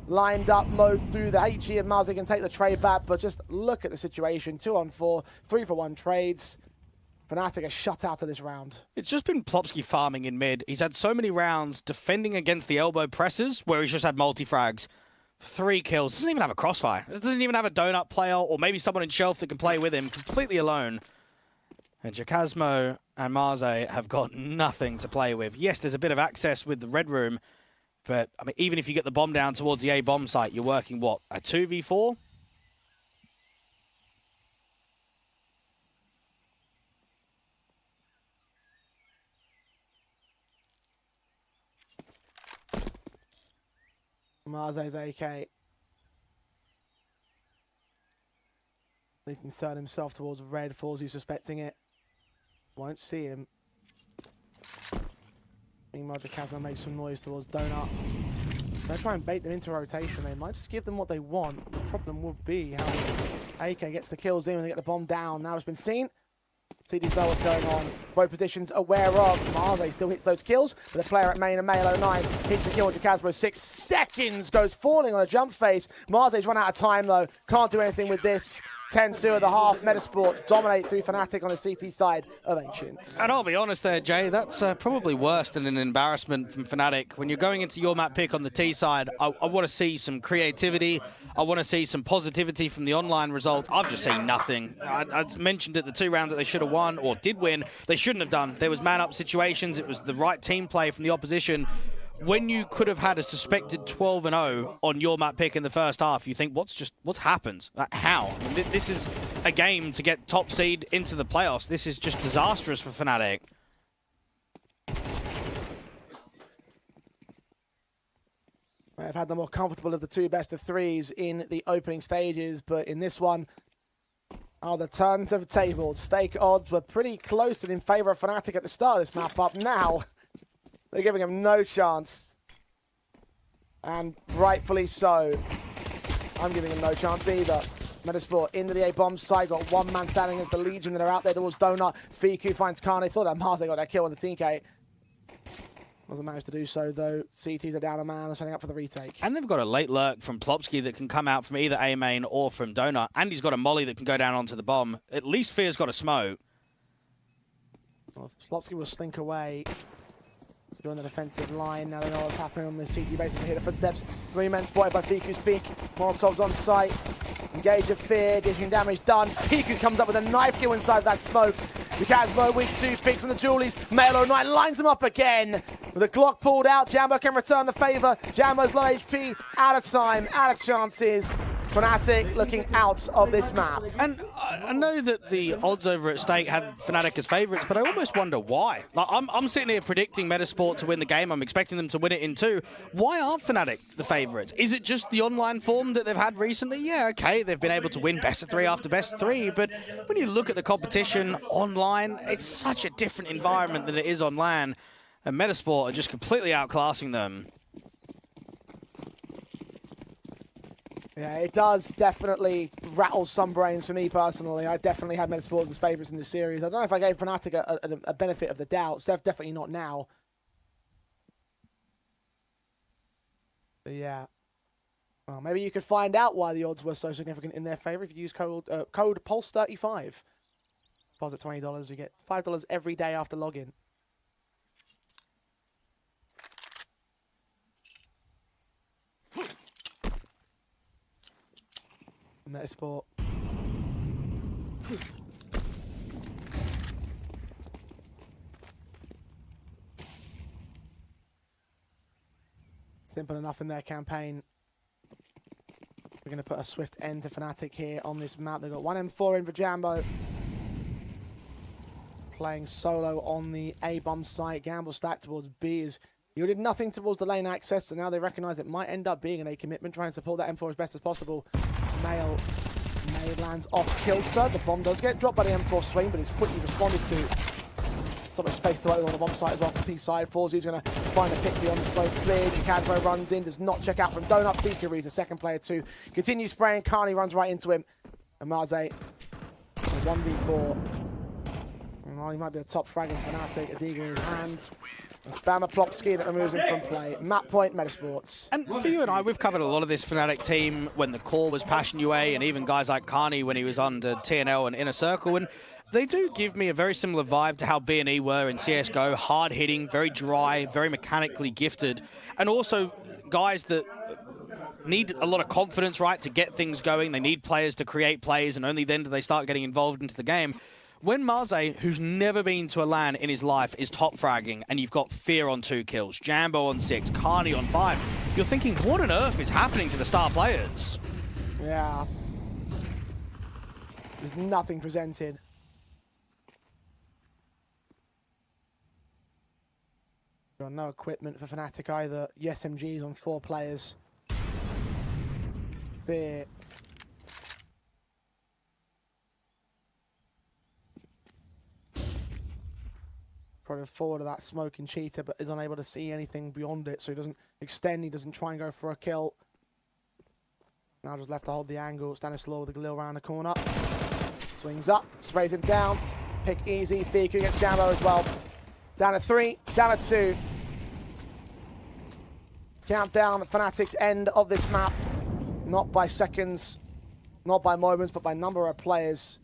Lined up mode through the HE, and Marze can take the trade back, but just look at the situation. 2-on-4, 3-for-1 trades. Fnatic are shut out of this round. It's just been Plopsky farming in mid. He's had so many rounds defending against the elbow presses where he's just had multi-frags. 3 kills. Doesn't even have a crossfire. Doesn't even have a donut player or maybe someone in shelf that can play with him. Completely alone. And Jakazmo and Marze have got nothing to play with. Yes, there's a bit of access with the Red Room, but I mean, even if you get the bomb down towards the A bomb site, you're working, what, a 2v4? Marze's AK. At least insert himself towards red. Forzy suspecting it. Won't see him. Meanwhile, Jakazmo makes some noise towards Donut. They'll try and bait them into rotation. They might just give them what they want. The problem would be how AK gets the kills in when they get the bomb down. Now it's been seen. CD's know what's going on. Both positions aware of. Marze still hits those kills, but the player at main and Male09 hits the kill on Jakazmo. 6 seconds goes falling on a jump face. Marze's run out of time though. Can't do anything with this. 10-2 of the half. Metizport dominate through Fnatic on the CT side of Ancients. And I'll be honest there, Jay, that's probably worse than an embarrassment from Fnatic. When you're going into your map pick on the T side, I want to see some creativity. I want to see some positivity from the online results. I've just seen nothing. I mentioned it, the 2 rounds that they should have won or did win, they shouldn't have done. There was man-up situations. It was the right team play from the opposition. when you could have had a suspected 12-0 on your map pick in the first half, you think, what's happened? Like, how? This is a game to get top seed into the playoffs. This is just disastrous for Fnatic. I've had the more comfortable of the two best of threes in the opening stages, but in this one, the turns have tabled. Stake odds were pretty close and in favor of Fnatic at the start of this map up. Now, they're giving him no chance. And rightfully so. I'm giving him no chance either. Metizport into the A-bomb side. Got one man standing as the Legion that are out there towards Donut. Fiku finds Kane. Thought that Marze got that kill on the TK. Doesn't manage to do so, though. CTs are down a man and setting up for the retake. And they've got a late lurk from Plopsky that can come out from either A main or from Donut. And he's got a molly that can go down onto the bomb. At least Fear's got a smoke. Well, Plopsky will slink away. Join the defensive line. Now they know what's happening on the CT base. They hear the footsteps. 3 men spotted by Fiku's peak. Molotov's on site. Engage of Fear. Dishing damage done. Fiku comes up with a knife kill inside that smoke. Mikazmo with 2 picks on the Julies. Melo Knight lines him up again. With the Glock pulled out, Jambo can return the favour. Jambo's low HP, out of time, out of chances. Fnatic looking out of this map. And I know that the odds over at stake have Fnatic as favourites, but I almost wonder why. Like, I'm sitting here predicting Metizport to win the game. I'm expecting them to win it in 2. Why aren't Fnatic the favourites? Is it just the online form that they've had recently? Yeah, okay, they've been able to win best of 3 after best of 3, but when you look at the competition online, it's such a different environment than it is on LAN, and Metizport are just completely outclassing them. Yeah, it does definitely rattle some brains for me personally. I definitely had Metizport as favourites in this series. I don't know if I gave Fnatic a benefit of the doubt. Definitely not now. But yeah. Well, maybe you could find out why the odds were so significant in their favour if you use code PULSE35. Deposit $20, you get $5 every day after login. Metizport. Simple enough in their campaign. We're going to put a swift end to Fnatic here on this map. They've got 1 M4 in for Jambo. Playing solo on the A-bomb site. Gamble stacked towards B is yielded nothing towards the lane access, so now they recognise it might end up being an A commitment. Try and support that M4 as best as possible. Mail lands off kilter. The bomb does get dropped by the M4 swing, but it's quickly responded to. So much space to open on the bomb site as well from T side. Forzy's going to find a pick beyond the smoke cleared. Kazmo runs in, does not check out from Donut. Fika reads the second player too. Continues spraying. Carney runs right into him. And Marze, 1v4. Well, he might be the top frag in Fnatic. Adiga in his hand. A spammer Plopsky that removes him from play. Map point, Metizports. And for you and I, we've covered a lot of this Fnatic team when the core was Passion UA, and even guys like Carney when he was under TNL and Inner Circle. And they do give me a very similar vibe to how B&E were in CSGO. Hard-hitting, very dry, very mechanically gifted. And also guys that need a lot of confidence, right, to get things going. They need players to create plays, and only then do they start getting involved into the game. When Marze, who's never been to a LAN in his life, is top fragging, and you've got Fear on 2 kills, Jambo on 6, Carney on 5, you're thinking, what on earth is happening to the star players? Yeah. There's nothing presented. Got no equipment for Fnatic either. SMGs on 4 players. Fear. Probably forward of that smoking cheetah, but is unable to see anything beyond it, so he doesn't extend, he doesn't try and go for a kill. Now just left to hold the angle. Stanislaw with the Galil around the corner. Swings up, sprays him down. Pick easy. Fiku gets Jambo as well. Down to 3, down to 2. Countdown at Fnatic's end of this map. Not by seconds, not by moments, but by number of players.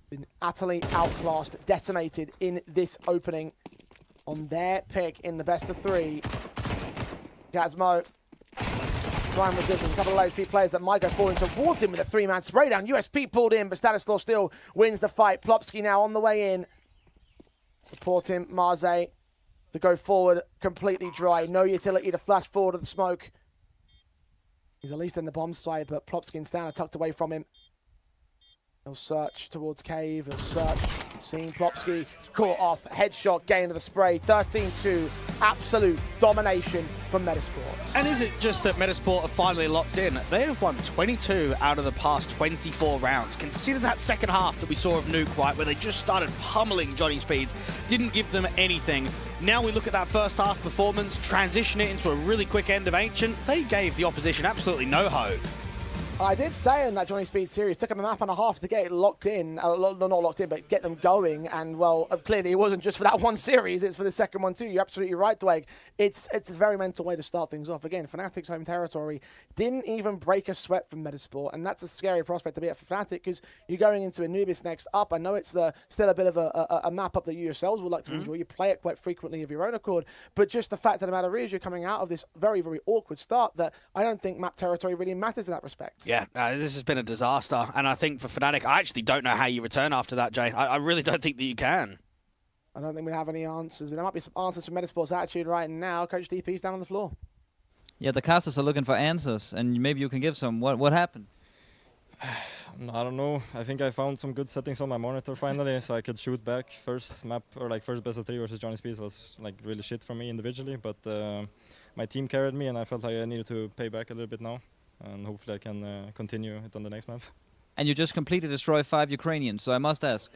Been utterly outclassed, decimated in this opening on their pick in the best of 3. Gazmo trying resistance. A couple of low HP players that might go falling towards him with a 3-man spray down. USP pulled in, but Stanislaw still wins the fight. Plopsky now on the way in. Support him, Marze. to go forward completely dry. No utility to flash forward of the smoke. He's at least in the bomb site, but Plopsky and Stan are tucked away from him. He'll search towards Cave. He'll search. Seeing Plopsky caught off. Headshot, gain of the spray. 13-2. Absolute domination from Metizport. And is it just that Metizport are finally locked in? They have won 22 out of the past 24 rounds. Consider that second half that we saw of Nuke, right, where they just started pummeling Johnny Speeds. Didn't give them anything. Now we look at that first half performance, transition it into a really quick end of Ancient. They gave the opposition absolutely no hope. I did say in that Johnny Speed series, took them a map and a half to get it locked in, not locked in, but get them going. And, well, clearly it wasn't just for that one series, it's for the second one too. You're absolutely right, Dwayne. It's a very mental way to start things off. Again, Fnatic's home territory didn't even break a sweat from Metizport, and that's a scary prospect to be at for Fnatic, because you're going into Anubis next up. I know it's still a bit of a map up that you yourselves would like to enjoy. You play it quite frequently of your own accord, but just the fact of the matter is you're coming out of this very, very awkward start that I don't think map territory really matters in that respect. Yeah, this has been a disaster, and I think for Fnatic, I actually don't know how you return after that, Jay. I really don't think that you can. I don't think we have any answers. There might be some answers from Metasport's attitude right now. Coach DP's down on the floor. Yeah, the casters are looking for answers, and maybe you can give some. What happened? I don't know. I think I found some good settings on my monitor finally, so I could shoot back. First map, or like first best of 3 versus Johnny Speeds was like really shit for me individually, but my team carried me, and I felt like I needed to pay back a little bit now. And hopefully I can continue it on the next map. And you just completely destroyed 5 Ukrainians, so I must ask,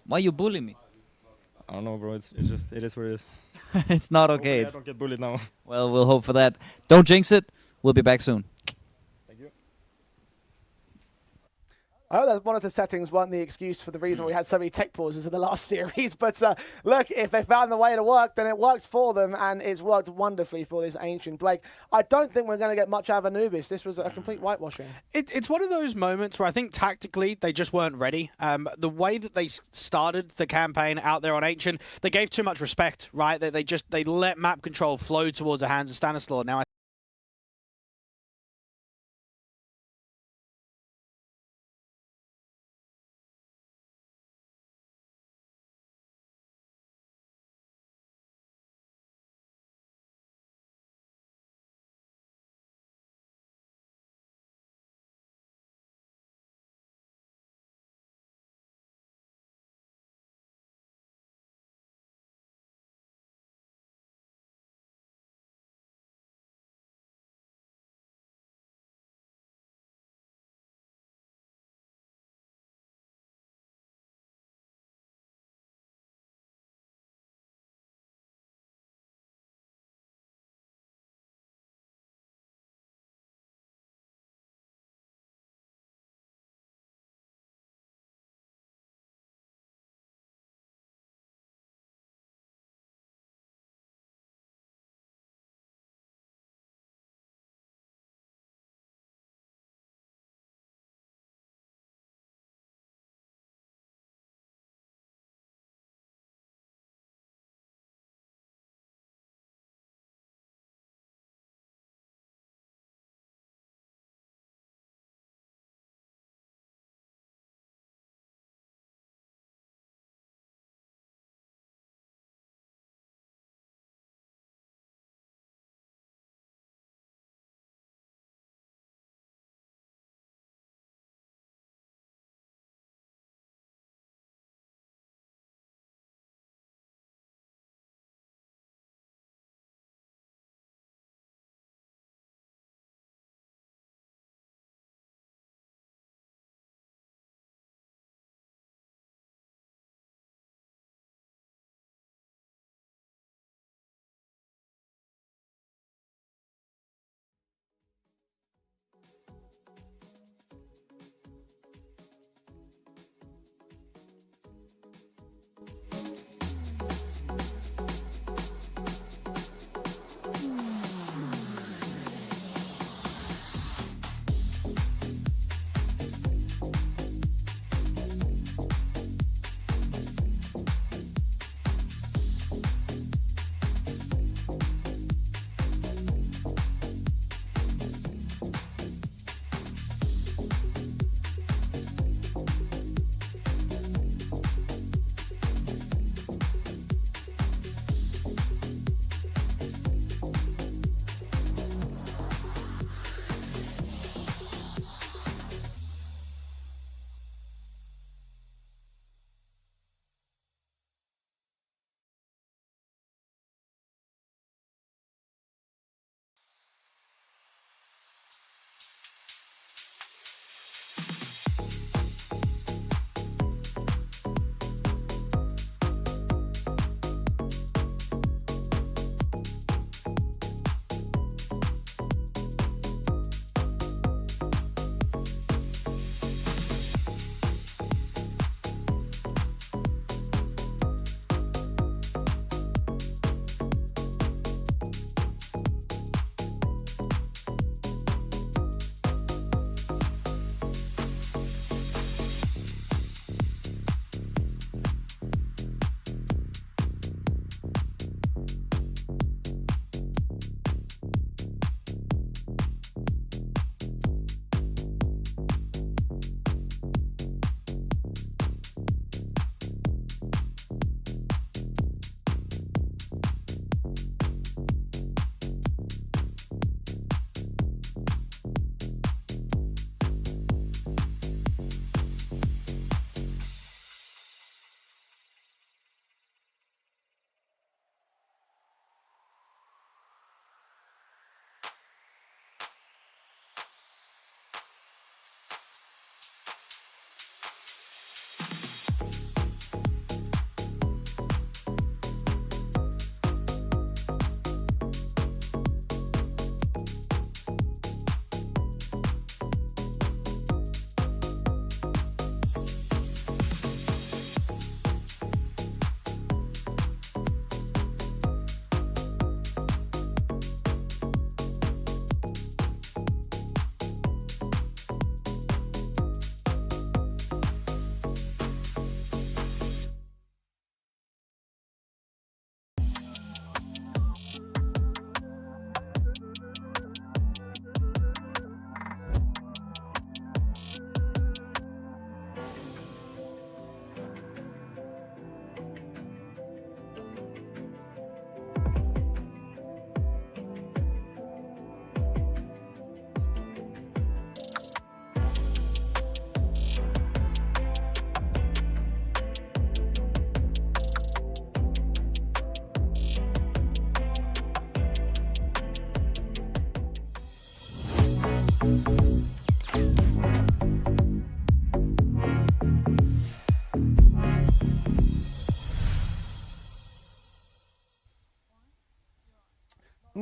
why you bully me? I don't know, bro. It's just, it is what it is. It's not okay. I don't get bullied now. Well, we'll hope for that. Don't jinx it. We'll be back soon. Thank you. I hope that one of the settings weren't the excuse for the reason we had so many tech pauses in the last series. But look, if they found the way to work, then it works for them, and it's worked wonderfully for this Ancient. Like, I don't think we're going to get much out of Anubis. This was a complete whitewashing. It's one of those moments where I think tactically they just weren't ready. The way that they started the campaign out there on Ancient, they gave too much respect, right? They let map control flow towards the hands of Stanislaw. Now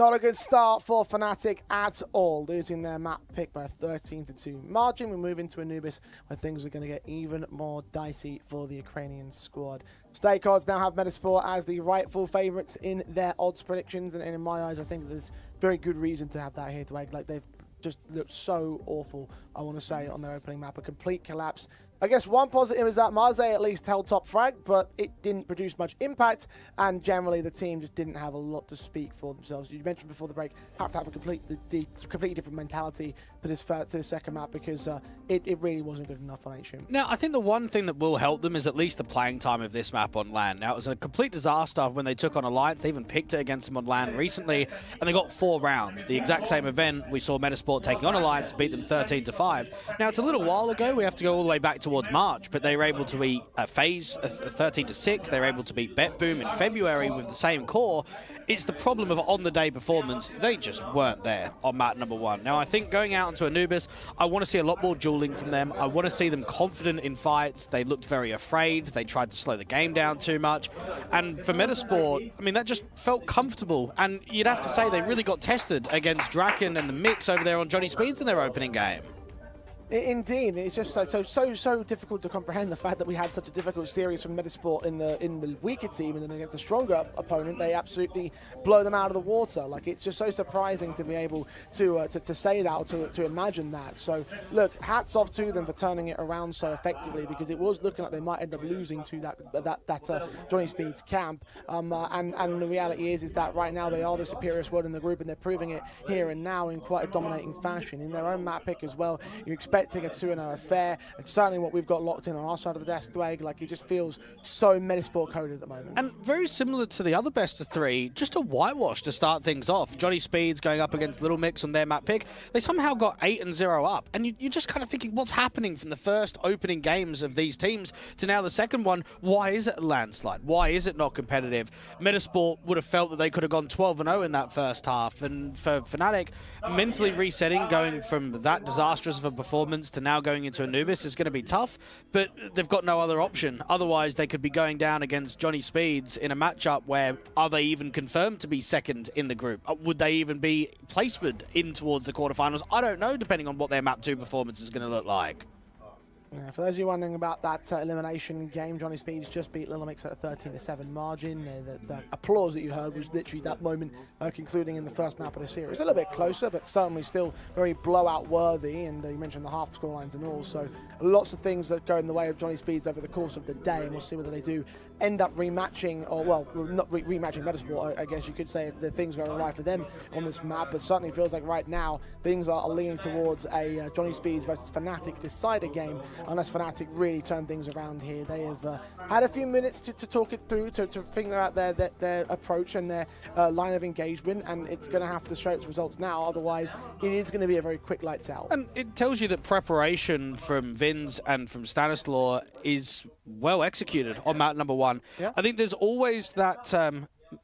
Not a good start for Fnatic at all, losing their map pick by a 13-2 margin. We move into Anubis, where things are going to get even more dicey for the Ukrainian squad. Stake odds now have Metizport as the rightful favourites in their odds predictions, and in my eyes, I think there's very good reason to have that here to egg. Like, they've just looked so awful, I want to say, on their opening map. A complete collapse. I guess one positive is that Marze at least held top frag, but it didn't produce much impact, and generally the team just didn't have a lot to speak for themselves. You mentioned before the break, have to have a completely different mentality to this second map, because it really wasn't good enough on HM. Now, I think the one thing that will help them is at least the playing time of this map on LAN. Now, it was a complete disaster when they took on Alliance. They even picked it against them on LAN recently, and they got 4 rounds. The exact same event, we saw Metizport taking on Alliance, beat them 13-5. Now, it's a little while ago. We have to go all the way back towards March, but they were able to beat FaZe 13-6. They were able to beat BetBoom in February with the same core. It's the problem of on-the-day performance. They just weren't there on map number 1. Now, I think going out into Anubis, I want to see a lot more dueling from them. I want to see them confident in fights. They looked very afraid. They tried to slow the game down too much. And for Metizport, I mean, that just felt comfortable. And you'd have to say they really got tested against Draken and the Mix over there on Johnny Speeds in their opening game. Indeed, it's just so difficult to comprehend the fact that we had such a difficult series from Metizport in the weaker team, and then against the stronger opponent, they absolutely blow them out of the water. Like, it's just so surprising to be able to say that, or to imagine that. So, look, hats off to them for turning it around so effectively, because it was looking like they might end up losing to that Johnny Speeds camp. And the reality is that right now they are the superior squad in the group, and they're proving it here and now in quite a dominating fashion in their own map pick as well. You expect a 2-0 affair. It's certainly what we've got locked in on our side of the desk, Dwayne. Like, it just feels so Metizport coded at the moment. And very similar to the other best of 3, just a whitewash to start things off. Johnny Speeds going up against Little Mix on their map pick. They somehow got 8-0 up. And you're just kind of thinking, what's happening from the first opening games of these teams to now the second one? Why is it a landslide? Why is it not competitive? Metizport would have felt that they could have gone 12-0 in that first half. And for Fnatic, mentally resetting, going from that disastrous of a performance to now going into Anubis is going to be tough, but they've got no other option. Otherwise, they could be going down against Johnny Speeds in a matchup where, are they even confirmed to be second in the group? Would they even be placement in towards the quarterfinals? I don't know, depending on what their map 2 performance is going to look like. Yeah, for those of you wondering about that elimination game, Johnny Speeds just beat Little Mix at a 13-7 margin. The applause that you heard was literally that moment concluding in the first map of the series. A little bit closer, but certainly still very blowout worthy. And you mentioned the half score lines and all. So lots of things that go in the way of Johnny Speeds over the course of the day. And we'll see whether they do end up rematching, or, well, not rematching Metizport, I guess you could say, if the things go right for them on this map. But certainly feels like right now things are leaning towards a Johnny Speeds versus Fnatic decider game, unless Fnatic really turn things around here. They have had a few minutes to talk it through, to figure out their approach and their line of engagement, and it's going to have to show its results now. Otherwise, it is going to be a very quick lights out. And it tells you that preparation from Vins and from Stanislaw is well executed on map number 1. Yeah. I think there's always that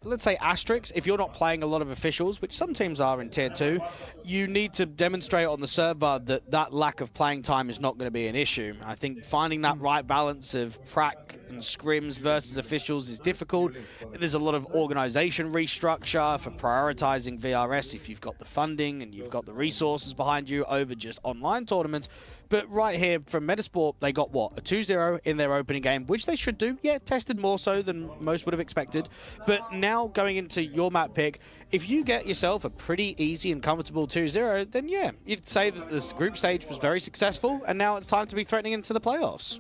let's say asterisk, if you're not playing a lot of officials, which some teams are in tier 2, you need to demonstrate on the server that lack of playing time is not going to be an issue. I think finding that right balance of prac and scrims versus officials is difficult. There's a lot of organization restructure for prioritizing VRS if you've got the funding and you've got the resources behind you over just online tournaments. But right here from Metizport, they got, what, a 2-0 in their opening game, which they should do. Yeah, tested more so than most would have expected. But now going into your map pick, if you get yourself a pretty easy and comfortable 2-0, then yeah, you'd say that this group stage was very successful, and now it's time to be threatening into the playoffs.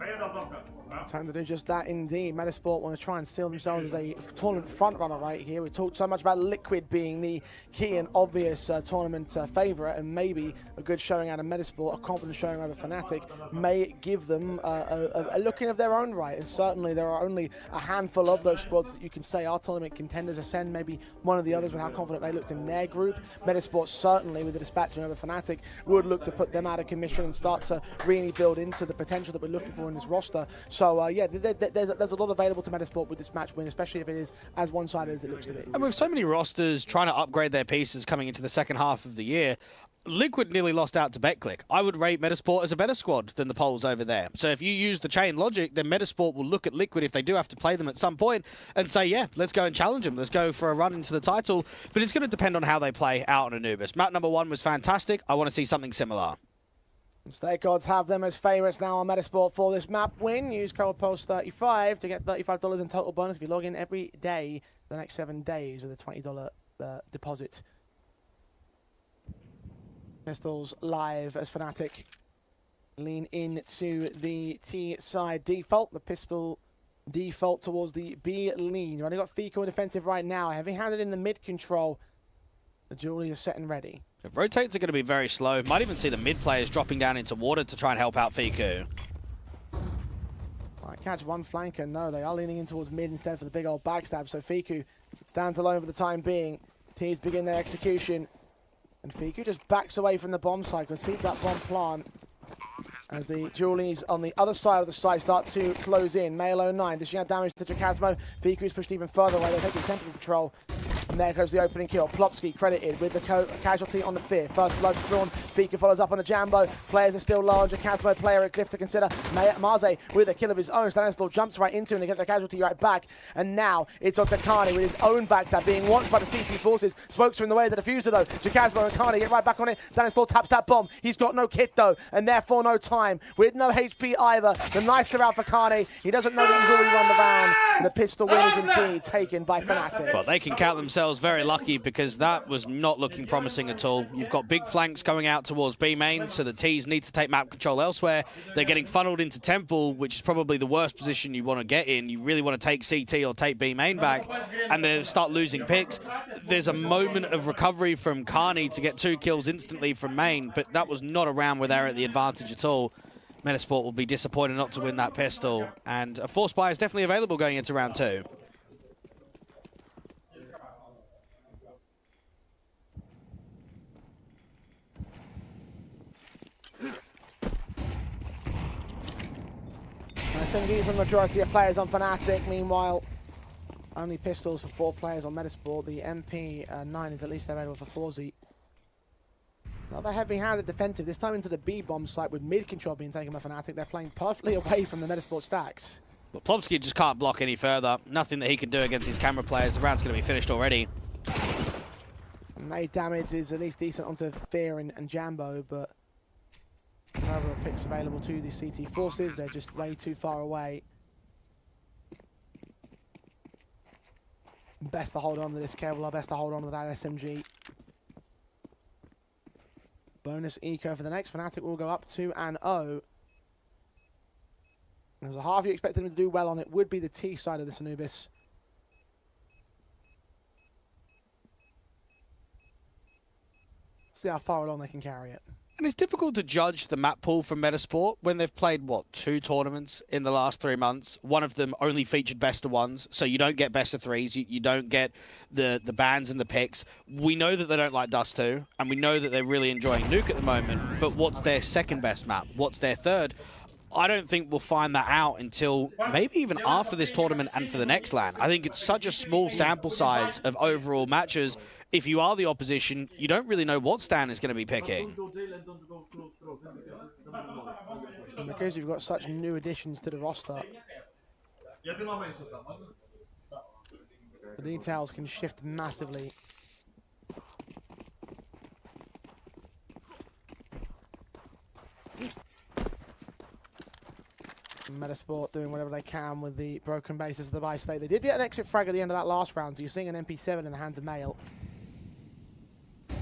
Time to do just that indeed. Metizport want to try and seal themselves as a tournament front runner right here. We talked so much about Liquid being the key and obvious tournament favourite, and maybe a good showing out of Metizport, a confident showing over Fnatic, may give them a look in of their own right. And certainly there are only a handful of those squads that you can say are tournament contenders. Ascend maybe one of the others with how confident they looked in their group. Metizport certainly, with the dispatching over Fnatic, would look to put them out of commission and start to really build into the potential that we're looking for in this roster. So yeah, there's a lot available to Metizport with this match win, especially if it is as one-sided as it looks to be. And with so many rosters trying to upgrade their pieces coming into the second half of the year, Liquid nearly lost out to BetClick. I would rate Metizport as a better squad than the Poles over there. So if you use the chain logic, then Metizport will look at Liquid if they do have to play them at some point and say, yeah, let's go and challenge them. Let's go for a run into the title. But it's going to depend on how they play out on Anubis. Map number 1 was fantastic. I want to see something similar. State Gods have them as favourites now on Metizport for this map win. Use code POST35 to get $35 in total bonus if you log in every day the next 7 days with a $20 deposit. Pistols live as Fnatic lean into the T side default. The pistol default towards the B lean. You've only got Fico in defensive right now. Heavy-handed in the mid control. The Julie is set and ready. The rotates are going to be very slow. Might even see the mid players dropping down into water to try and help out Fiku. Might catch one flanker. No, they are leaning in towards mid instead for the big old backstab. So Fiku stands alone for the time being. Teams begin their execution. And Fiku just backs away from the bomb site. Can see that bomb plant as the Julies on the other side of the site start to close in. Male 09 dishing out damage to Jacasmo. Fiku's pushed even further away. They're taking temple control. And there goes the opening kill. Plopsky credited with the casualty on the fear. First blood's drawn. Fiku follows up on the Jambo. Players are still low. Jacasmo player at Cliff to consider. Marze with a kill of his own. Stanislaw jumps right into him and they get the casualty right back. And now it's on to Kani with his own backstab being watched by the CT forces. Smokes are in the way of the diffuser though. Jacasmo and Kani get right back on it. Stanislaw taps that bomb. He's got no kit though and therefore no time. With no HP either. The knives are out for Kani. He doesn't know that he's already run the round. And the pistol win is indeed taken by Fnatic. Well, they can count themselves very lucky because that was not looking promising at all. You've got big flanks going out towards B main, so the T's need to take map control elsewhere. They're getting funneled into Temple, which is probably the worst position you want to get in. You really want to take CT or take B main back, and they start losing picks. There's a moment of recovery from Kani to get 2 kills instantly from main, but that was not a round where they're at the advantage at all. Metizport will be disappointed not to win that pistol, and a force buy is definitely available going into round 2. SMGs for the majority of players on Fnatic. Meanwhile, only pistols for 4 players on Metizport. The MP9 is at least available for 4Z. Another heavy-handed defensive, this time into the B-bomb site with mid-control being taken by Fnatic. They're playing perfectly away from the Metizport stacks. But Plopsky just can't block any further. Nothing that he can do against his camera players. The round's going to be finished already. And nade damage is at least decent onto Fear and Jambo, but no other picks available to the CT forces. They're just way too far away. Best to hold on to this Kevlar, best to hold on to that SMG. Bonus eco for the next. Fnatic will go up 2-0. There's a half you expected them to do well on. It would be the T side of this Anubis. See how far along they can carry it. And it's difficult to judge the map pool from Metizport when they've played, what, 2 tournaments in the last 3 months. One of them only featured best of 1s, so you don't get best of 3s. You don't get the bans and the picks. We know that they don't like Dust 2, and we know that they're really enjoying Nuke at the moment, but what's their second best map? What's their third? I don't think we'll find that out until maybe even after this tournament and for the next LAN. I think it's such a small sample size of overall matches. If you are the opposition, you don't really know what Stan is going to be picking. And because you've got such new additions to the roster, the details can shift massively. Metizport doing whatever they can with the broken bases of the buy state. They did get an exit frag at the end of that last round, so you're seeing an MP7 in the hands of Male.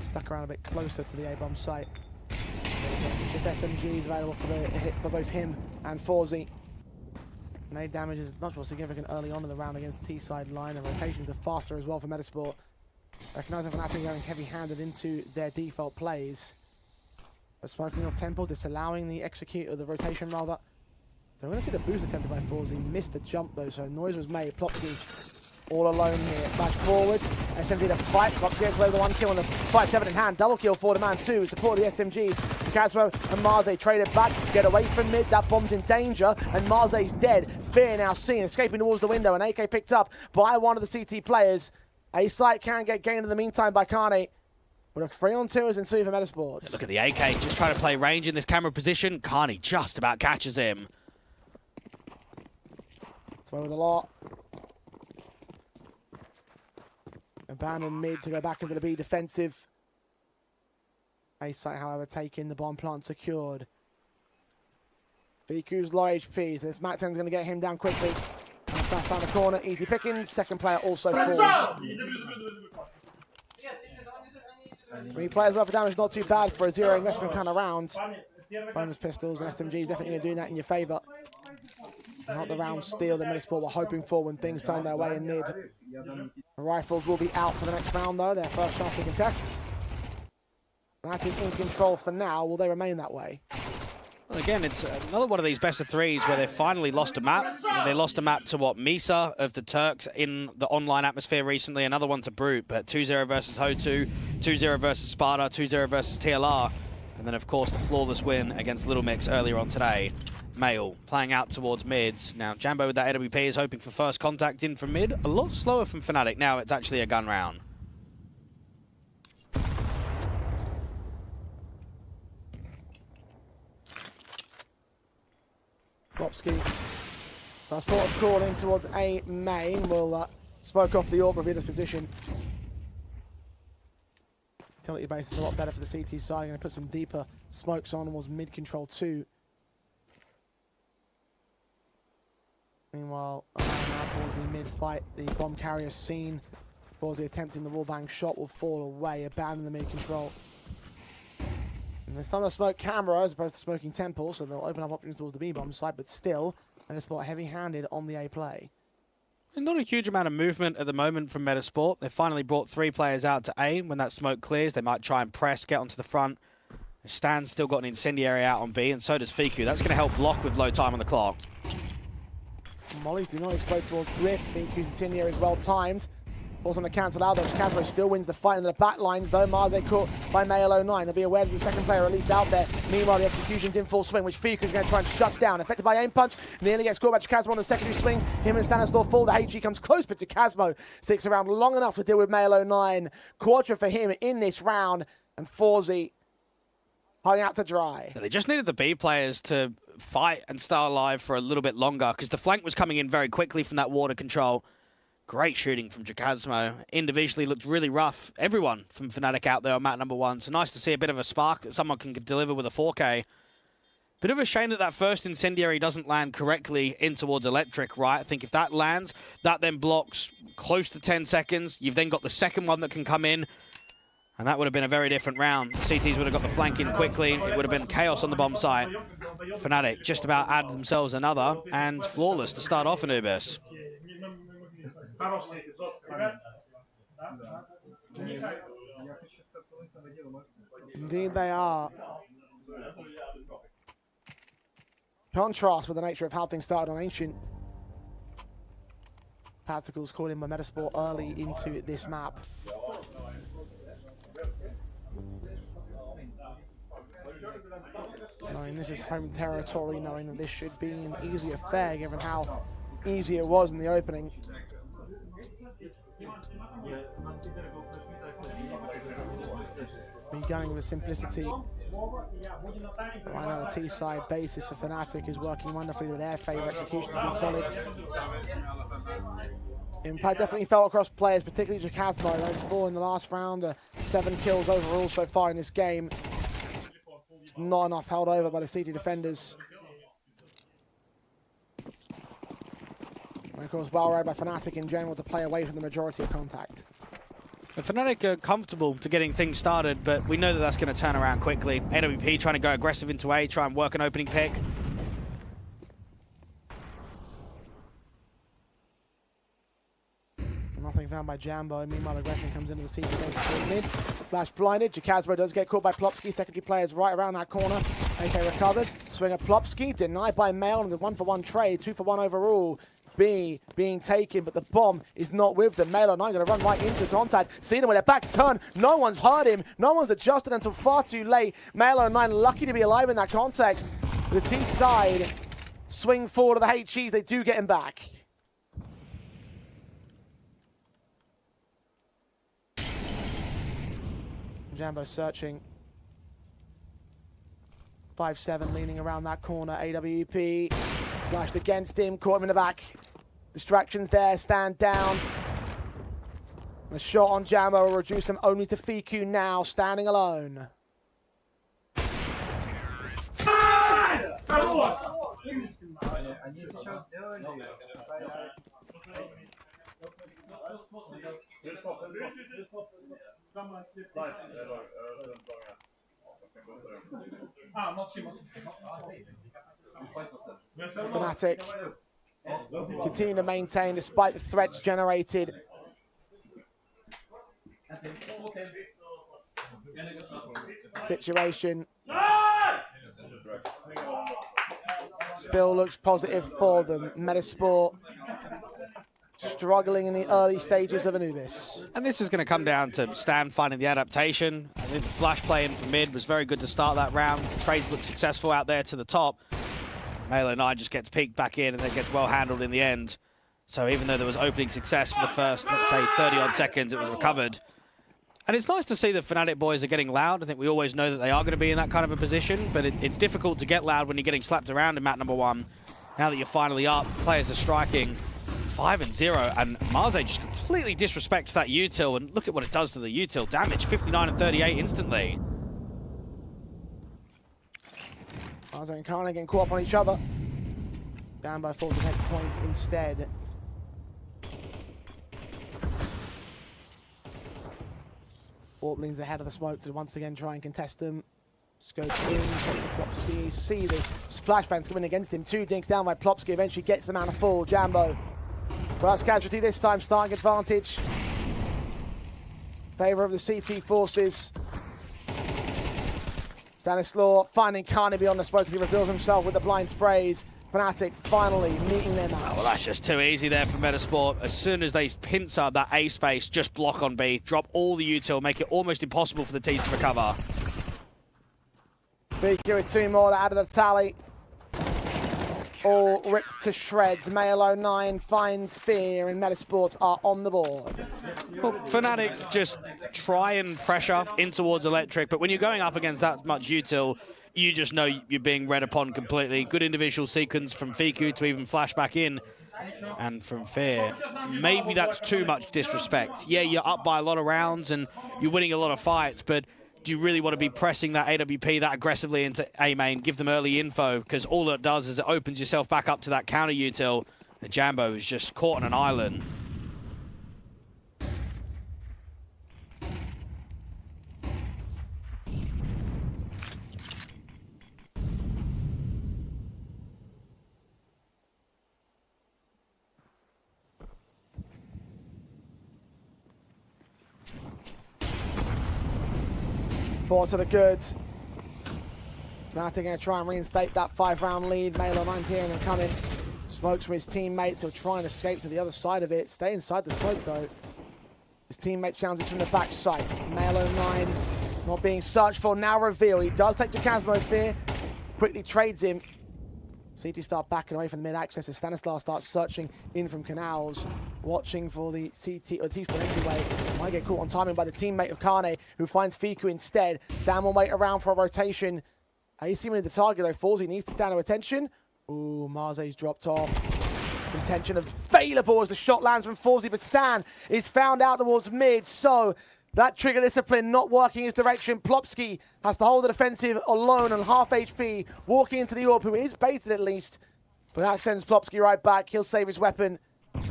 Stuck around a bit closer to the A-bomb site. It's just SMGs available for the hit for both him and 4Z. Nade damage is much more significant early on in the round against the T-side line, and rotations are faster as well for Metizport. Recognizing Fnatic going heavy-handed into their default plays. But smoking off Temple, disallowing the execute of the rotation rather. So we're going to see the boost attempted by 4Z. Missed the jump though, so noise was made. Plopsky all alone here. Flash forward. SMG to fight. Plopsky gets away with the 1 kill and the 5-7 in hand. Double kill for the man 2. Support the SMGs. Kazmo and Marze traded back. Get away from mid. That bomb's in danger. And Marze's dead. Fear now seen. Escaping towards the window. And AK picked up by one of the CT players. A site can get gained in the meantime by Kani. But a 3-on-2 is ensuing for Metizport. Look at the AK, just trying to play range in this camera position. Carney just about catches him. It's away with a lot. Abandoned mid to go back into the B defensive. A site, however, taking the bomb plant secured. Viku's low HP, so this Mac 10's going to get him down quickly. And flash down the corner, easy pickings. Second player also falls. 3 players worth of damage, not too bad for a zero investment kind of round. Bonus pistols and SMGs definitely going to do that in your favour. Not the round steal that Metizport were hoping for when things turned their way in mid. The rifles will be out for the next round though, their first chance to contest. Fnatic in control for now, will they remain that way? Well, again, it's another one of these best of threes where they finally lost a map. They lost a map to what, Misa of the Turks in the online atmosphere recently, another one to Brute, but 2-0 versus Ho2, 2-0 versus Sparta, 2-0 versus TLR, and then of course the flawless win against Little Mix earlier on today. Mail playing out towards mids. Now Jambo with that AWP is hoping for first contact in from mid. A lot slower from Fnatic. Now it's actually a gun round. Klopski. First port of call in towards A main. Will smoke off the orb, reveal his position. Utility base is a lot better for the CT side. Going to put some deeper smokes on towards mid control 2. Meanwhile, now towards the mid fight, the bomb carrier seen. Ballsy attempting the wallbang shot will fall away, abandon the mid control. And this time they'll smoke camera as opposed to smoking temple, so they'll open up options towards the B bomb side, but still, Metizport heavy-handed on the A play. Not a huge amount of movement at the moment from Metizport. They finally brought 3 players out to A. When that smoke clears, they might try and press, get onto the front. Stan's still got an incendiary out on B, and so does Fiku. That's going to help block with low time on the clock. Mollies do not explode towards Griff. Fiku's incendiary is well timed. Also on the cancel out though, Casmo still wins the fight in the back lines though. Marze caught by Mail 09. They'll be aware that the second player at least out there. Meanwhile, the execution's in full swing, which Fiku's going to try and shut down. Affected by aim punch, nearly gets caught by Casmo on the secondary swing. Him and Stanislaw fall. The HG comes close, but Casmo sticks around long enough to deal with Mail 09. Quadra for him in this round, and Forzy hung out to dry. They just needed the B players to fight and stay alive for a little bit longer because the flank was coming in very quickly from that water control. Great shooting from Jacasmo. Individually looked really rough. Everyone from Fnatic out there on map number 1. So nice to see a bit of a spark that someone can deliver with a 4K. Bit of a shame that that first incendiary doesn't land correctly in towards Electric, right? I think if that lands, that then blocks close to 10 seconds. You've then got the second one that can come in. And that would have been a very different round. The CTs would have got the flank in quickly. It would have been chaos on the bomb site. Fnatic just about added themselves another. And flawless to start off Anubis. Indeed they are. Contrast with the nature of how things started on Ancient. Tacticals called in by Metizport early into this map. Knowing this is home territory, knowing that this should be an easy affair given how easy it was in the opening. Beginning with simplicity. Right now the T-side basis for Fnatic is working wonderfully with their favour. Execution has been solid. Impact definitely felt across players, particularly Jacasmo. Those 4 in the last round, 7 kills overall so far in this game. It's not enough held over by the CT defenders. And of course, well read by Fnatic in general to play away from the majority of contact. Fnatic are comfortable to getting things started, but we know that that's going to turn around quickly. AWP trying to go aggressive into A, try and work an opening pick. Nothing found by Jambo. Meanwhile, aggression comes into the CT base mid. Flash blinded. Jacasmo does get caught by Plopski. Secondary players right around that corner. AK recovered. Swing of Plopski. Denied by Mail in the 1-for-1 trade. 2-for-1 overall. B being taken, but the bomb is not with them. Mail 09 going to run right into contact. See them with their backs turned. No one's heard him. No one's adjusted until far too late. Mail 09 lucky to be alive in that context. The T side swing forward to the HGs. They do get him back. Jambo searching. 5-7 leaning around that corner. AWP flashed against him, caught him in the back. Distractions there, stand down. The shot on Jambo will reduce him only to Fiku now, standing alone. Fnatic continue to maintain despite the threats generated. Situation still looks positive for them. Metizport struggling in the early stages of Anubis. And this is going to come down to Stan finding the adaptation. I think the flash play in from mid was very good to start that round. Trades looked successful out there to the top. Melo9 just gets peeked back in and then gets well handled in the end. So even though there was opening success for the first, let's say, 30-odd seconds, it was recovered. And it's nice to see the Fnatic boys are getting loud. I think we always know that they are going to be in that kind of a position, but it's difficult to get loud when you're getting slapped around in map number 1. Now that you're finally up, players are striking 5-0, and Marze just completely disrespects that util, and look at what it does to the util. Damage, 59 and 38 instantly. Marze and Kana getting caught up on each other. Down by 4 to take point instead. Warp leans ahead of the smoke to once again try and contest them. Scope in, check the Plopsky. See the flashbangs coming against him. 2 dinks down by Plopsky. Eventually gets the man a full. Jambo. First casualty this time, starting advantage. Favor of the CT forces. Stanislaw finding Carney beyond the smoke as he reveals himself with the blind sprays. Fnatic finally meeting their match. Oh, well, that's just too easy there for Metizport. As soon as they pincer that A space, just block on B, drop all the util, make it almost impossible for the T's to recover. Fiku with 2 more to add to the tally. All ripped to shreds. Melo9 finds fear, and Metizport are on the board. Well, Fnatic just try and pressure in towards Electric, but when you're going up against that much util, you just know you're being read upon completely. Good individual sequence from Fiku to even flash back in. And from Fear, maybe that's too much disrespect. Yeah, you're up by a lot of rounds and you're winning a lot of fights, but do you really want to be pressing that AWP that aggressively into A main, give them early info? Because all it does is it opens yourself back up to that counter util. The Jambo is just caught on an island. Four to the good. Fnatic going to try and reinstate that 5-round lead. Melo9's here and then coming. Smokes from his teammates. He'll try and escape to the other side of it. Stay inside the smoke though. His teammate challenges from the backside. Melo9 not being searched for. Now revealed. He does take Jacasmo Fear. Quickly trades him. CT start backing away from the mid-access as Stanislaw starts searching in from canals, watching for the CT or T-spawn entryway. Might get caught on timing by the teammate of Kane, who finds Fiku instead. Stan will wait around for a rotation. He's seemingly the target though. Fawzi needs to stand to attention. Ooh, Marze's dropped off. Contention available as the shot lands from Fawzi, but Stan is found out towards mid, so that trigger discipline not working his direction. Plopsky has to hold the defensive alone on half HP, walking into the AWP, who is baited at least. But that sends Plopsky right back. He'll save his weapon.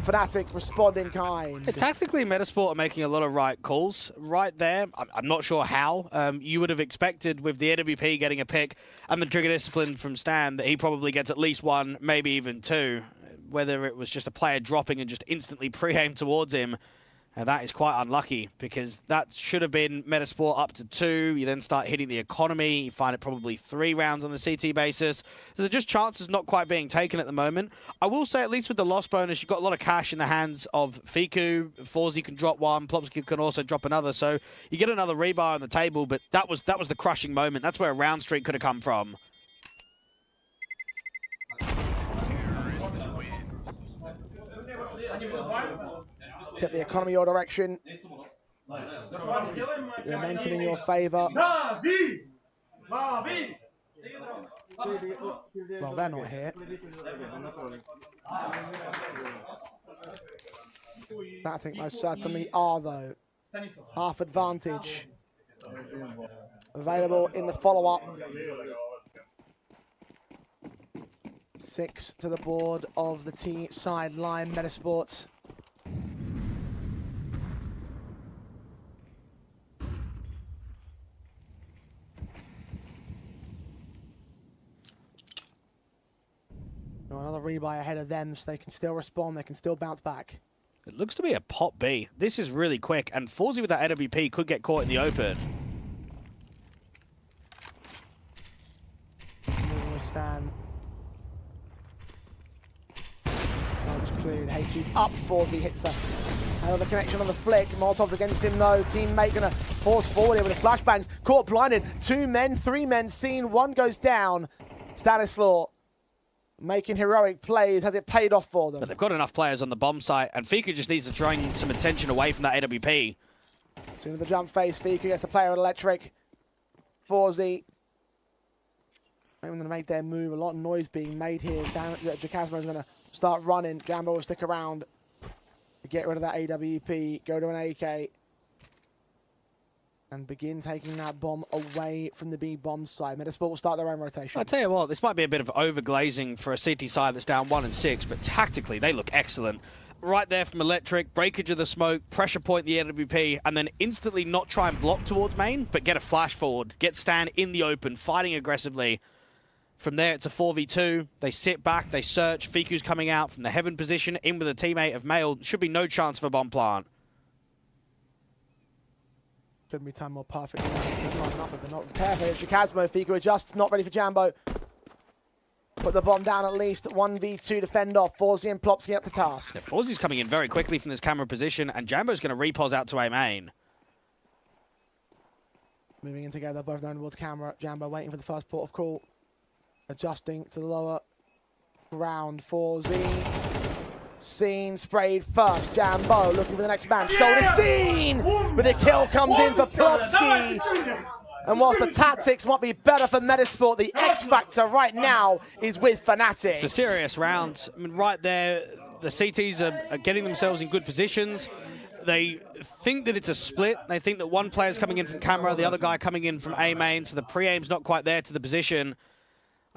Fnatic respond in kind. Tactically, Metizport are making a lot of right calls. Right there, I'm not sure how. You would have expected with the AWP getting a pick and the trigger discipline from Stan that he probably gets at least 1, maybe even 2. Whether it was just a player dropping and just instantly pre-aim towards him, that is quite unlucky because that should have been Metizport up to 2. You then start hitting the economy. You find it probably 3 rounds on the CT basis. So just chances not quite being taken at the moment. I will say, at least with the loss bonus, you've got a lot of cash in the hands of Fiku. Fawzi can drop 1. Plopsky can also drop another. So you get another rebuy on the table, but that was the crushing moment. That's where a round streak could have come from. Get the economy your direction. The momentum in your favour. Well, they're not here. I think most certainly are, though. Half advantage available in the follow-up. 6 to the board of the T sideline. Metizport. Another rebuy ahead of them, so they can still respond, they can still bounce back. It looks to be a pop B. This is really quick, and Forzy with that AWP could get caught in the open. Moving with Stan. Charge cleared, HG's up, Forzy hits another connection on the flick. Molotov's against him though, teammate gonna force forward here with the flashbangs. Caught blinded, 2 men, 3 men seen, 1 goes down. Stanislaw making heroic plays. Has it paid off for them? But they've got enough players on the bomb site, and Fika just needs to drain some attention away from that AWP. Soon to the jump face, Fika gets the player at electric. Forzy. Maybe going to make their move. A lot of noise being made here. Jacasmo's going to start running. Jambo will stick around to get rid of that AWP. Go to an AK. And begin taking that bomb away from the B bomb side. Metizport will start their own rotation. I'll tell you what, this might be a bit of overglazing for a CT side that's down 1 and 6, but tactically they look excellent. Right there from electric, breakage of the smoke, pressure point the AWP, and then instantly not try and block towards main, but get a flash forward, get Stan in the open, fighting aggressively. From there, it's a 4v2. They sit back, they search. Fiku's coming out from the heaven position, in with a teammate of Mail. Should be no chance for bomb plant. Couldn't be timed more perfectly. They're not prepared for it. Jacasmo, Fiku adjusts, not ready for Jambo. Put the bomb down at least. 1v2 to fend off. Forzy and Plopsky up to task. Yeah, Forzy's coming in very quickly from this camera position, and Jambo's going to repos out to A main. Moving in together, both known towards camera. Jambo waiting for the first port of call. Adjusting to the lower ground. Forzy. Scene sprayed first. Jambo looking for the next man. Shoulder Scene! But the kill comes in for Plopsky. And whilst the tactics might be better for Metizport, the X factor right now is with Fnatic. It's a serious round. I mean, right there, the CTs are getting themselves in good positions. They think that it's a split. They think that one player's coming in from camera, the other guy coming in from A main, so the pre-aim's not quite there to the position.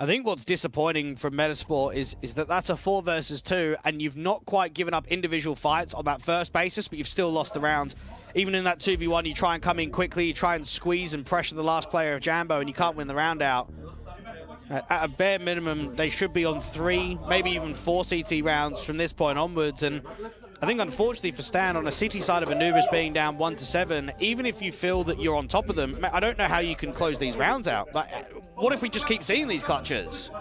I think what's disappointing from Metizport is that that's a 4 versus 2, and you've not quite given up individual fights on that first basis, but you've still lost the round. Even in that 2v1, you try and come in quickly, you try and squeeze and pressure the last player of Jambo, and you can't win the round out. At a bare minimum, they should be on 3, maybe even 4 CT rounds from this point onwards, and I think unfortunately for Stan, on a CT side of Anubis being down 1-7, even if you feel that you're on top of them, I don't know how you can close these rounds out. Like, what if we just keep seeing these clutches?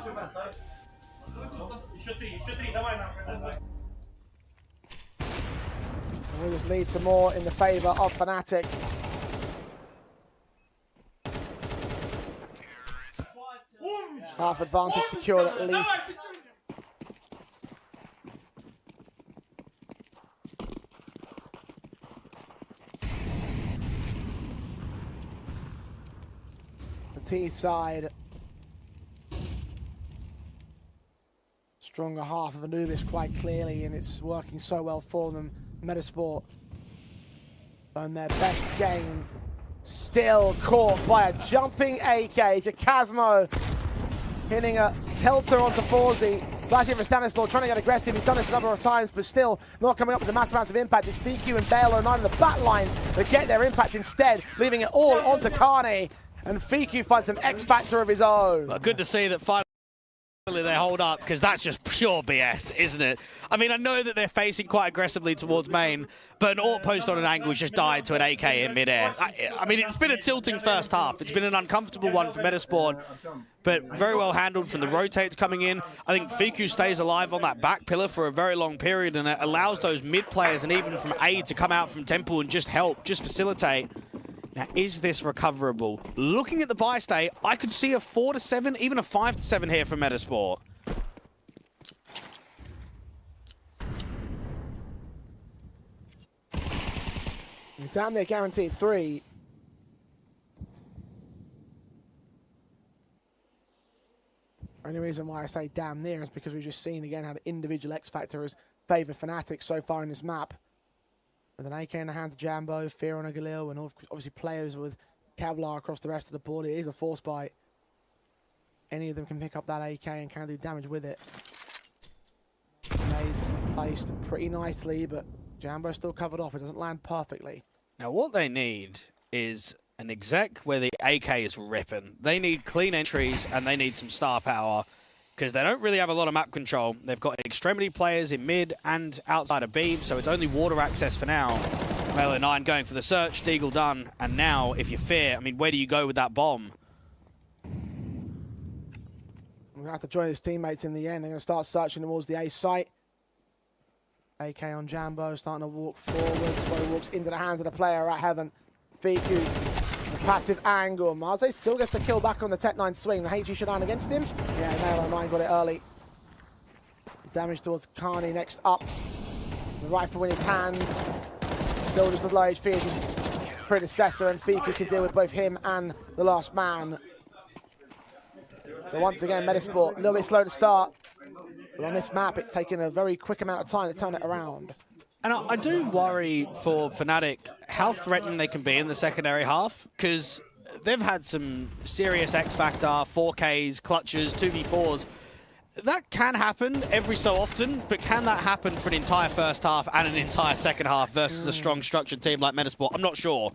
We'll just lead to more in the favour of Fnatic. Half advantage secured at least. The T side. Stronger half of Anubis quite clearly, and it's working so well for them. Metizport on their best game. Still caught by a jumping AK. Jacasmo hitting a tilter onto Forzy. Flashing for Stanislaw, trying to get aggressive. He's done this a number of times, but still not coming up with a massive amount of impact. It's Fiku and Bale are not in the back lines that get their impact instead, leaving it all onto Carney. And Fiku finds some X factor of his own. Well, good to see that finally they hold up, because that's just pure BS, isn't it? I mean, I know that they're facing quite aggressively towards main, but an AWP post on an angle has just died to an AK in midair. I mean, it's been a tilting first half. It's been an uncomfortable one for Metizport, but very well handled from the rotates coming in. I think Fiku stays alive on that back pillar for a very long period, and it allows those mid players and even from A to come out from Temple and just help, just facilitate. Now, is this recoverable? Looking at the buy state, I could see a 4-7, even a 5-7 here from Metizport. Damn near guaranteed 3. Only reason why I say damn near is because we've just seen again how the individual X Factor has favoured Fnatic so far in this map. With an AK in the hands of Jambo, Fear on a Galil, and obviously players with Kevlar across the rest of the board. It is a force bite. Any of them can pick up that AK and can do damage with it. Nades placed pretty nicely, but Jambo's still covered off. It doesn't land perfectly. Now what they need is an exec where the AK is ripping. They need clean entries and they need some star power because they don't really have a lot of map control. They've got extremity players in mid and outside of B, so it's only water access for now. Melo 9 going for the search, Deagle done, and now if you fear, I mean, where do you go with that bomb? We're going to have to join his teammates in the end. They're going to start searching towards the A site. AK on Jambo, starting to walk forward. Slow walks into the hands of the player at Heaven. Fiku, a passive angle. Marze still gets the kill back on the Tech 9 swing. The HG shut down against him. Yeah, Melo 9 got it early. Damage towards Carney next up. The rifle in his hands. Still just as low HP as his predecessor, and Fiku can deal with both him and the last man. So once again, Metizport, a little bit slow to start. But on this map, it's taken a very quick amount of time to turn it around. And I do worry for Fnatic how threatening they can be in the secondary half, because they've had some serious X-Factor, 4Ks, clutches, 2v4s. That can happen every so often, but can that happen for an entire first half and an entire second half versus a strong structured team like Metizport? I'm not sure.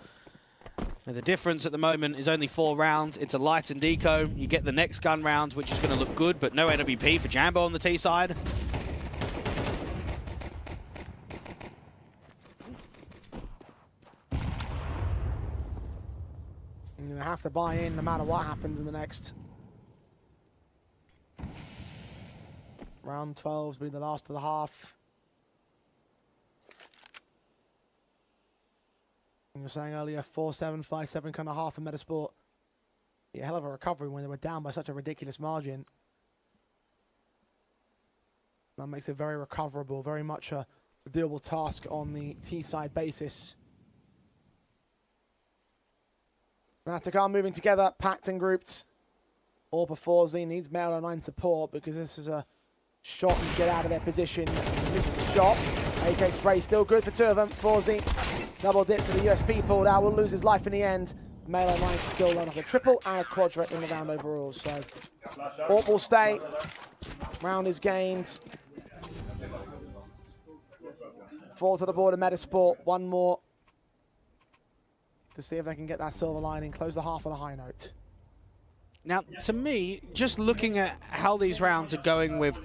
Now, the difference at the moment is only 4 rounds. It's a light and deco. You get the next gun round, which is going to look good, but no AWP for Jambo on the T side. You're going to have to buy in no matter what happens in the next. Round 12's be the last of the half. You were saying earlier, 4-7, 5-7 kind of half in Metizport. Yeah, hell of a recovery when they were down by such a ridiculous margin. That makes it very recoverable, very much a doable task on the T-side basis. Fnatic are moving together, packed and grouped. All before Z needs Melo 9 support because this is a shot and get out of their position. This is the shot. AK spray still good for 2 of them. 4Z double dip to the USP pulled out. Will lose his life in the end. Melo 9 can still learn off a triple and a quadra in the round overall. So AWP will stay. Round is gained. 4 to the board of Metizport. 1 more to see if they can get that silver lining. Close the half on a high note. Now, to me, just looking at how these rounds are going with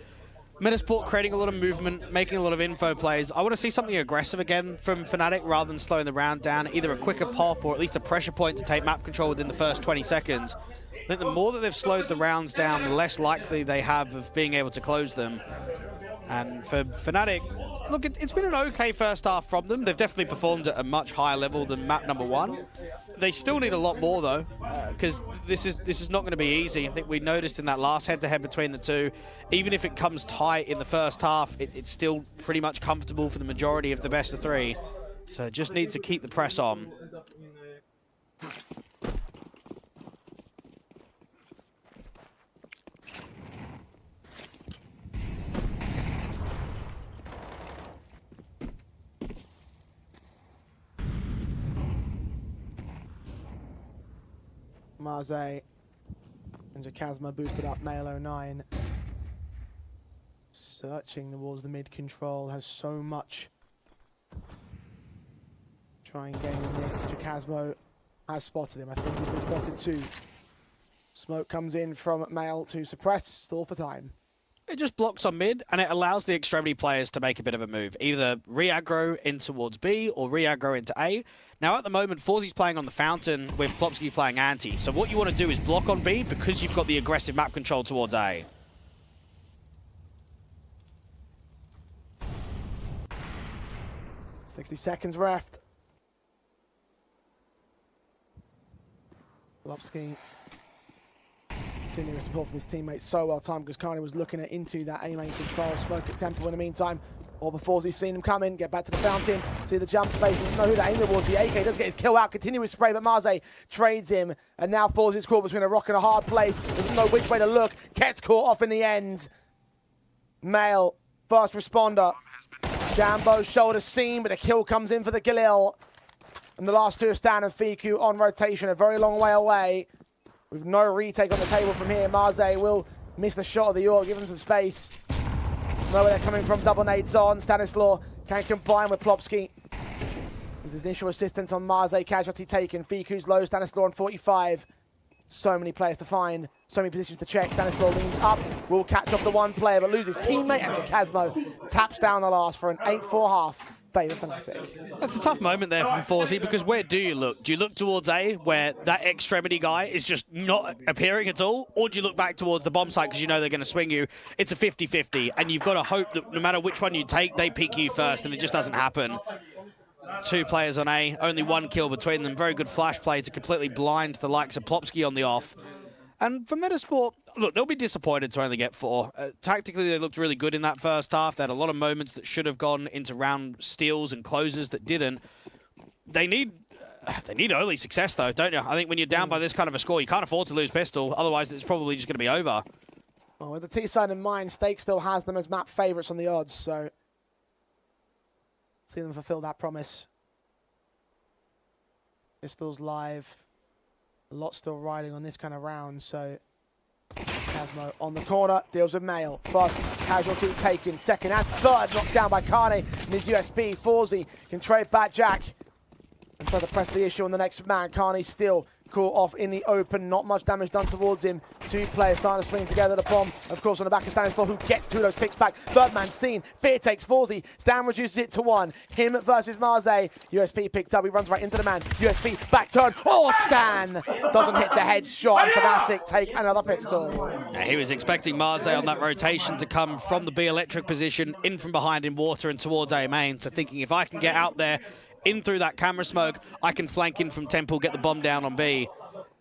Metizport creating a lot of movement, making a lot of info plays, I want to see something aggressive again from Fnatic rather than slowing the round down, either a quicker pop or at least a pressure point to take map control within the first 20 seconds. I think the more that they've slowed the rounds down, the less likely they have of being able to close them. And for Fnatic, look, it's been an okay first half from them. They've definitely performed at a much higher level than map number 1. They still need a lot more though, because this is not going to be easy. I think we noticed in that last head-to-head between the two, even if it comes tight in the first half, it's still pretty much comfortable for the majority of the best of 3. So just need to keep the press on. Marze and Jakazma boosted up Melo 9. Searching towards the mid control, has so much. Try and gain on this. Jakazmo has spotted him. I think he's been spotted too. Smoke comes in from Mail to suppress, stall for time. It just blocks on mid, and it allows the extremity players to make a bit of a move. Either re-aggro in towards B, or re-aggro into A. Now, at the moment, Forzy's playing on the Fountain, with Plopsky playing anti. So what you want to do is block on B, because you've got the aggressive map control towards A. .60 seconds left. Plopsky seeing the support from his teammates so well timed because Carney was looking into that A main control. Smoke at tempo in the meantime. Or before he's seen him coming, get back to the fountain, see the jump space, doesn't know who to aim towards. The AK does get his kill out, continuous spray, but Marze trades him, and now Forzie's caught between a rock and a hard place, doesn't know which way to look, gets caught off in the end. Male, first responder. Jambo's shoulder seen, but a kill comes in for the Galil. And the last two are Stan and Fiku on rotation, a very long way away. With no retake on the table from here, Marze will miss the shot of the York, give him some space. Know where they're coming from, double nades on. Stanislaw can combine with Plopsky. There's his initial assistance on Marze, casualty taken. Fiku's low, Stanislaw on 45. So many players to find, so many positions to check. Stanislaw leans up, will catch up the one player, but loses teammate, and Casmo taps down the last for an 8-4 half. Favour Fnatic. That's a tough moment there from Forzy, because where do you look? Do you look towards A, where that extremity guy is just not appearing at all? Or do you look back towards the bomb site because you know they're going to swing you? It's a 50-50, and you've got to hope that no matter which one you take, they pick you first, and it just doesn't happen. Two players on A, only one kill between them. Very good flash play to completely blind the likes of Plopsky on the off. And for Metizport, look, they'll be disappointed to only get 4. Tactically, they looked really good in that first half. They had a lot of moments that should have gone into round steals and closes that didn't. They need early success, though, don't you? I think when you're down by this kind of a score, you can't afford to lose pistol. Otherwise, it's probably just going to be over. Well, with the T-side in mind, Stake still has them as map favourites on the odds, so see them fulfill that promise. Pistol's live. A lot still riding on this kind of round, so Casmo on the corner, deals with Mail. First casualty taken, second and third knocked down by Kane and his USP. Forzy can trade back Jack and try to press the issue on the next man. Kane still caught off in the open, not much damage done towards him. Two players starting to swing together. The bomb, of course, on the back of Stanislaw, who gets two of those picks back. Third man seen, Fear takes Forzy. Stan reduces it to 1. Him versus Marze. USP picked up, he runs right into the man. USP back turn, oh, Stan doesn't hit the head shot, and Fnatic take another pistol. Yeah, he was expecting Marze on that rotation to come from the B electric position, in from behind in water and towards A main. So thinking, if I can get out there, in through that camera smoke, I can flank in from Temple, get the bomb down on B.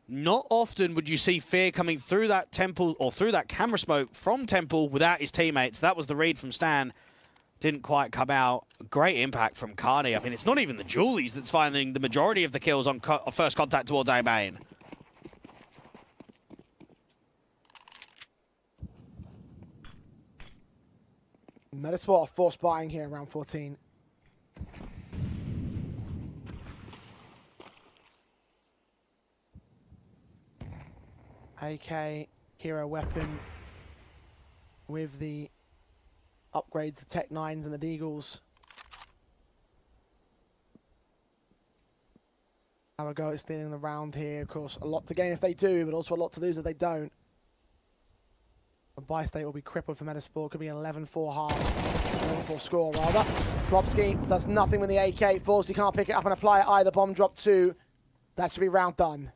Not often would you see Fear coming through that Temple or through that camera smoke from Temple without his teammates. That was the read from Stan. Didn't quite come out. Great impact from Kane. I mean, it's not even the Julies that's finding the majority of the kills on first contact towards A main. Metizport are forced buying here in round 14. AK, hero weapon, with the upgrades to Tech 9s and the Deagles. Have a go at stealing the round here. Of course, a lot to gain if they do, but also a lot to lose if they don't. A buy state will be crippled for Metizport. Could be an 11-4 half. 11-4 score, rather. Plopsky does nothing with the AK. Forzy can't pick it up and apply it either. Bomb drop 2. That should be round done.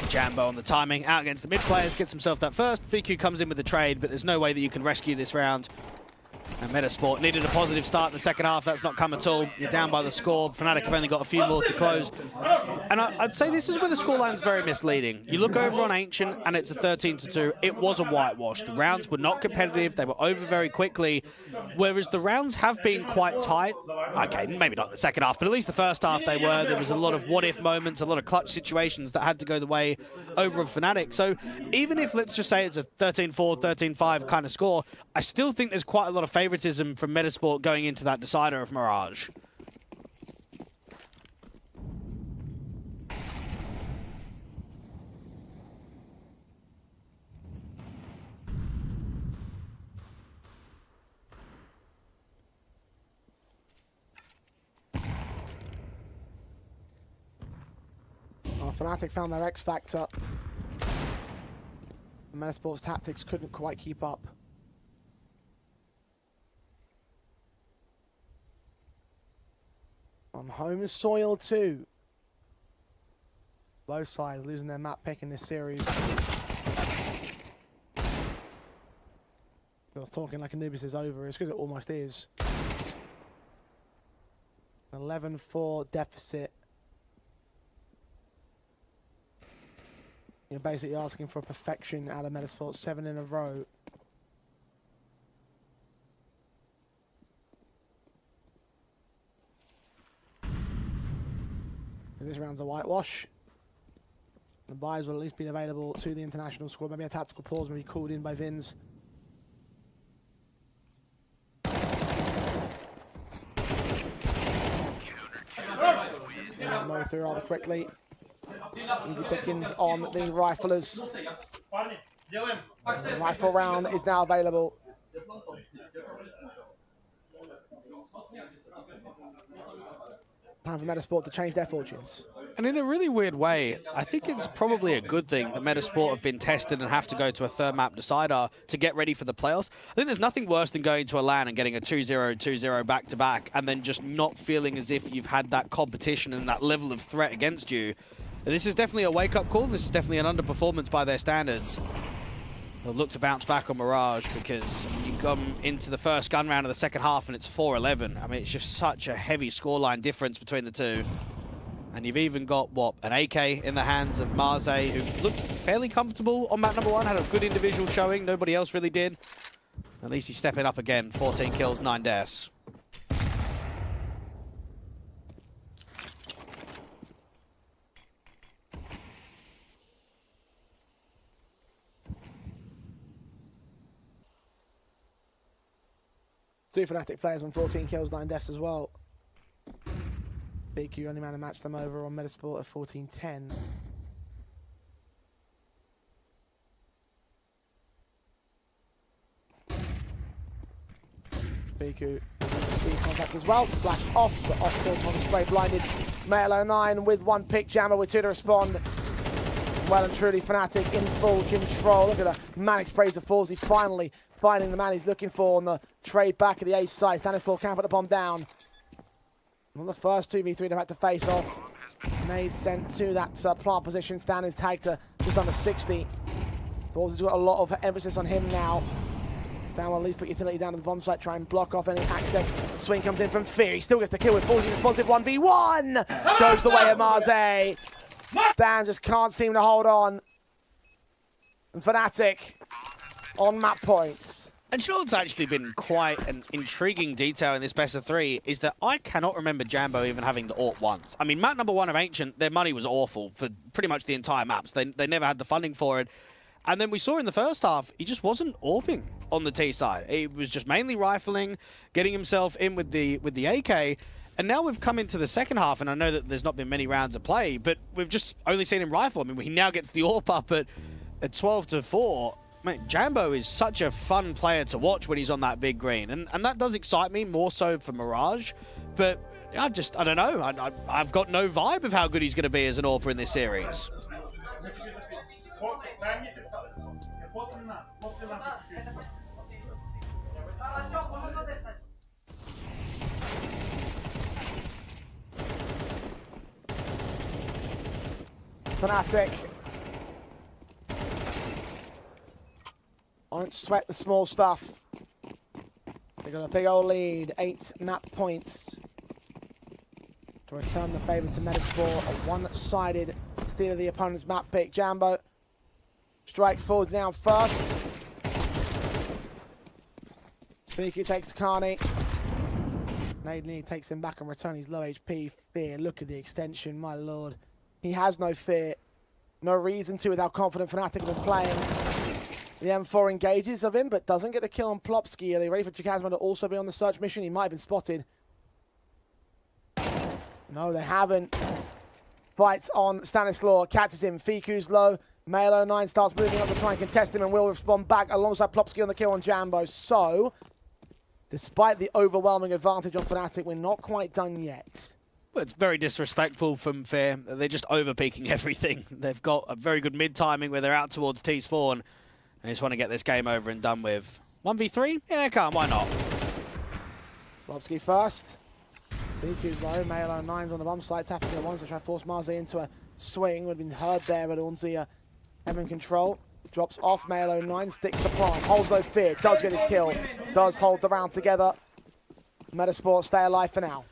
Jambo on the timing, out against the mid players, gets himself that first. Fiku comes in with the trade, but there's no way that you can rescue this round. And Metizport needed a positive start in the second half. That's not come at all. You're down by the score. Fnatic have only got a few more to close. And I'd say this is where the scoreline's very misleading. You look over on Ancient, and it's a 13-2. It was a whitewash. The rounds were not competitive. They were over very quickly. Whereas the rounds have been quite tight. Okay, maybe not the second half, but at least the first half they were. There was a lot of what-if moments, a lot of clutch situations that had to go the way over of Fnatic. So even if, let's just say, it's a 13-4, 13-5 kind of score, I still think there's quite a lot of favoritism from Metizport going into that decider of Mirage. Well, Fnatic found their X factor. Metizport's tactics couldn't quite keep up. On home soil too. Both sides losing their map pick in this series. I was talking like Anubis is over. It's because it almost is. 11-4 deficit. You're basically asking for perfection out of Metizport, 7 in a row. This round's a whitewash. The buys will at least be available to the international squad. Maybe a tactical pause will be called in by Vins. Mow through rather quickly. Easy pickings on the riflers. The rifle round is now available. Time for Metizport to change their fortunes. And in a really weird way, I think it's probably a good thing that Metizport have been tested and have to go to a third map decider to get ready for the playoffs. I think there's nothing worse than going to a LAN and getting a 2-0, 2-0 back-to-back and then just not feeling as if you've had that competition and that level of threat against you. And this is definitely a wake-up call. This is definitely an underperformance by their standards. They'll look to bounce back on Mirage because you come into the first gun round of the second half and it's 4-11. I mean, it's just such a heavy scoreline difference between the two. And you've even got, what, an AK in the hands of Marze, who looked fairly comfortable on map number 1, had a good individual showing, nobody else really did. At least he's stepping up again, 14 kills, 9 deaths. Two Fnatic players on 14 kills, 9 deaths as well. BQ only man to match them over on Metizport at 14-10. BQ receive contact as well. Flash off, but off kill on the spray blinded. Male 09 with one pick, Jammer with 2 to respond. Well and truly Fnatic in full control. Look at the manic sprays of Forzy finally finding the man he's looking for on the trade back at the ace side. Stanislaw can't put the bomb down. On the first 2v3 they've had to face off. Nade sent to that plant position. Stan is tagged to just under 60. Forzzy's got a lot of emphasis on him now. Stan will at least put utility down to the bomb site, try and block off any access. Swing comes in from Fear. He still gets the kill with Forzy responsive 1v1. Goes the way of Marze. Stan just can't seem to hold on. And Fnatic on map points. And you know what's actually been quite an intriguing detail in this best of 3 is that I cannot remember Jambo even having the AWP once. I mean, map number 1 of Ancient, their money was awful for pretty much the entire maps. They never had the funding for it. And then we saw in the first half, he just wasn't AWPing on the T side. He was just mainly rifling, getting himself in with the AK. And now we've come into the second half, and I know that there's not been many rounds of play, but we've just only seen him rifle. I mean, he now gets the AWP up at 12-4. Man, Jambo is such a fun player to watch when he's on that big green, and that does excite me more so for Mirage, but I don't know. I've got no vibe of how good he's going to be as an AWPer in this series. Fnatic. Don't sweat the small stuff. They got a big old lead, 8 map points to return the favour to Metizport. A one-sided steal of the opponent's map pick. Jambo strikes forward down first. Speaker takes Carney. Nade takes him back and return his low HP. Fear, look at the extension, my lord. He has no fear. No reason to with how confident Fnatic have been playing. The M4 engages of him, but doesn't get the kill on Plopsky. Are they ready for Chikazma to also be on the search mission? He might have been spotted. No, they haven't. Fights on Stanislaw, catches him. Fiku's low. Male 09 starts moving up to try and contest him and will respond back alongside Plopsky on the kill on Jambo. So, despite the overwhelming advantage on Fnatic, we're not quite done yet. Well, it's very disrespectful from Fair. They're just over-peaking everything. They've got a very good mid-timing where they're out towards T-spawn. They just want to get this game over and done with. 1v3? Yeah, come on, why not? Plopsky first. BQ's low, Male 09's on the bomb site, tapping to the ones to try to force Marze into a swing. Would have been heard there, but Unzi have in control. Drops off, Male 09, sticks the prime, holds no fear, does get his kill, does hold the round together. Metizport stay alive for now.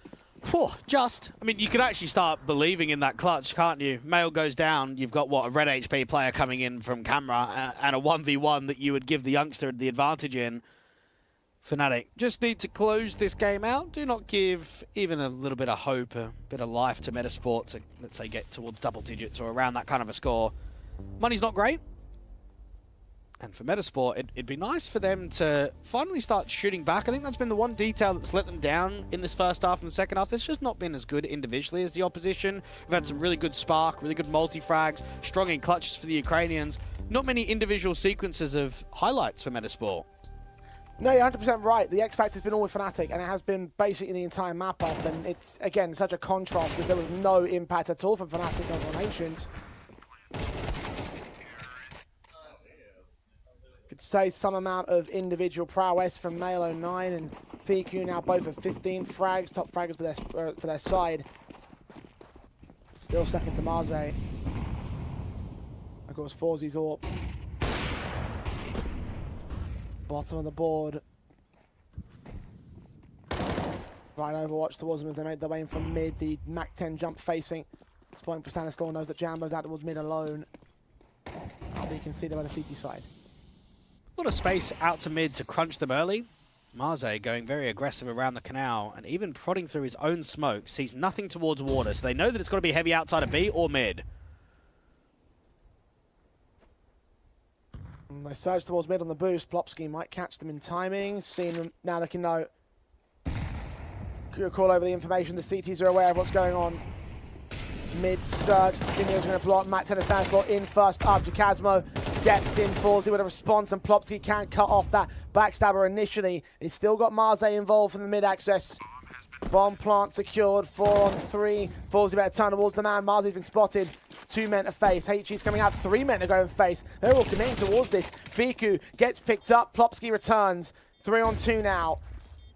Whew, just. I mean, you could actually start believing in that clutch, can't you? Male goes down, you've got, what, a red HP player coming in from camera, and a 1v1 that you would give the youngster the advantage in. Fnatic just need to close this game out. Do not give even a little bit of hope, a bit of life to Metizport to, let's say, get towards double digits or around that kind of a score. Money's not great. And for Metizport, it'd be nice for them to finally start shooting back. I think that's been the one detail that's let them down in this first half and the second half. It's just not been as good individually as the opposition. We've had some really good spark, really good multi-frags, strong in clutches for the Ukrainians. Not many individual sequences of highlights for Metizport. No, you're 100% right. The X Factor's been all with Fnatic, and it has been basically the entire map up. And it's, again, such a contrast because there was no impact at all from Fnatic over on Ancient. Could say some amount of individual prowess from Male09 and Fiku now both at 15 frags, top fraggers for their side. Still second to Marze. Of course, Forzy's AWP. Bottom of the board. Right, Overwatch towards them as they make their way in from mid. The Mac 10 jump facing. Spotting for Stanislaw knows that Jambo's out towards mid alone. That'll be conceded by the CT side. A lot of space out to mid to crunch them early. Marze going very aggressive around the canal and even prodding through his own smoke. Sees nothing towards water, so they know that it's got to be heavy outside of B or mid. And they surge towards mid on the boost. Plopsky might catch them in timing. Seeing them, now they can know. Call over the information. The CTs are aware of what's going on. Mid surge. Sinio's going to block. Matt Tennis Stanislaw in first up. Jacasmo gets in. Forzy with a response, and Plopsky can't cut off that backstabber initially. He's still got Marze involved from the mid access. Bomb plant secured. 4 on 3. Forzy better turn towards the man. Marze's been spotted. 2 men to face. HG's coming out. 3 men to go and face. They're all committing towards this. Fiku gets picked up. Plopsky returns. 3 on 2 now.